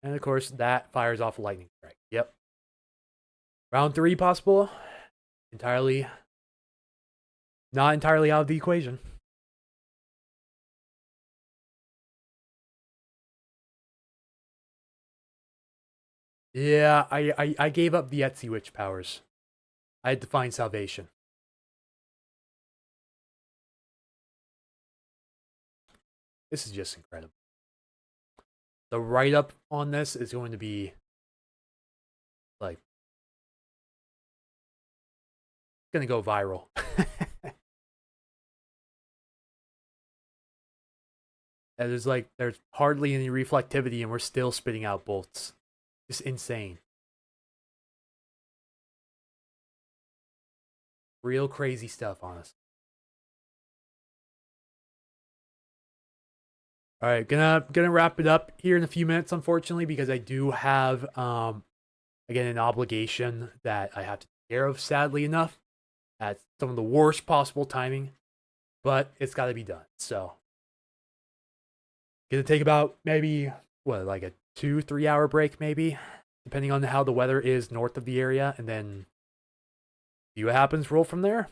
And of course, that fires off a lightning strike. Yep. Round 3 possible. Not entirely out of the equation. Yeah, I gave up the Etsy witch powers. I had to find salvation. This is just incredible. The write-up on this is going to be like gonna go viral. And there's hardly any reflectivity and we're still spitting out bolts. Just insane. Real crazy stuff, honestly. All right, gonna wrap it up here in a few minutes, unfortunately, because I do have again an obligation that I have to take care of, sadly enough. at some of the worst possible timing, but it's got to be done. So, gonna take about maybe what, like a 2-3 hour break, maybe, depending on how the weather is north of the area, and then see what happens. Roll from there.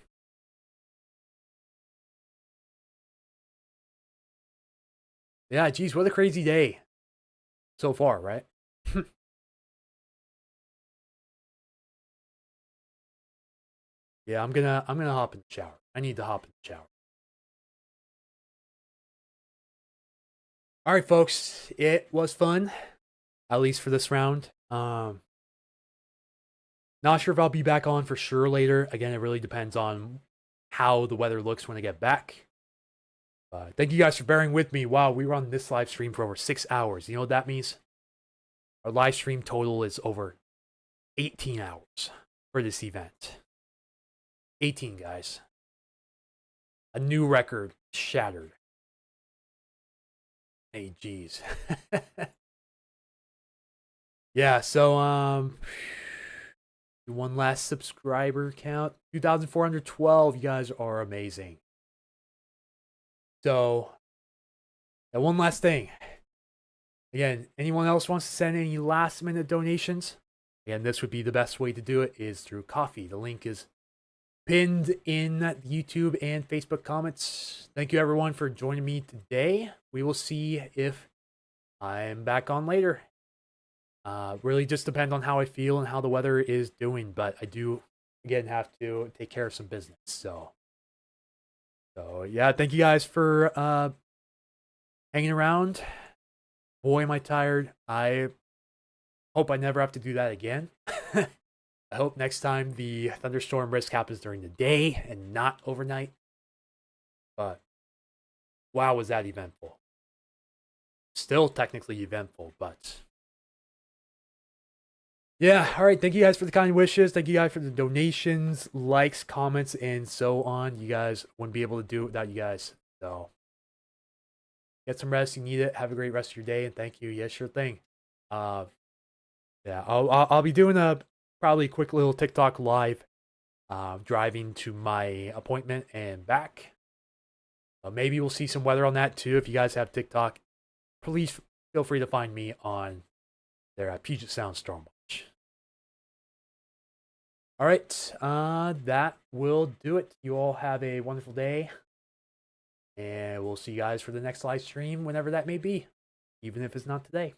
Yeah, geez, what a crazy day so far, right? Yeah, I'm gonna hop in the shower. I need to hop in the shower. All right, folks, it was fun, at least for this round. Not sure if I'll be back on for sure later. Again, it really depends on how the weather looks when I get back. Thank you guys for bearing with me. Wow, we were on this live stream for over 6 hours. You know what that means? Our live stream total is over 18 hours for this event. 18, guys. A new record shattered. Hey, geez. Yeah, so one last subscriber count, 2,412. You guys are amazing. So, one last thing. Again, anyone else wants to send any last minute donations? Again, this would be the best way to do it is through Coffee. The link is pinned in YouTube and Facebook comments. Thank you everyone for joining me today. We will see if I'm back on later. Really just depend on how I feel and how the weather is doing, but I do again have to take care of some business. So yeah, thank you guys for hanging around. Boy, am I tired. I hope I never have to do that again. I hope next time the thunderstorm risk happens during the day and not overnight. But wow, was that eventful. Still technically eventful, but yeah, all right. Thank you guys for the kind wishes. Thank you guys for the donations, likes, comments, and so on. You guys wouldn't be able to do it without you guys. So get some rest. You need it. Have a great rest of your day, and thank you. Yeah, sure thing. Yeah, I'll be doing a probably quick little TikTok live, driving to my appointment and back. Maybe we'll see some weather on that too. If you guys have TikTok, please feel free to find me on there at Puget Sound Storm Watch. All right, that will do it. You all have a wonderful day, and we'll see you guys for the next live stream whenever that may be, even if it's not today.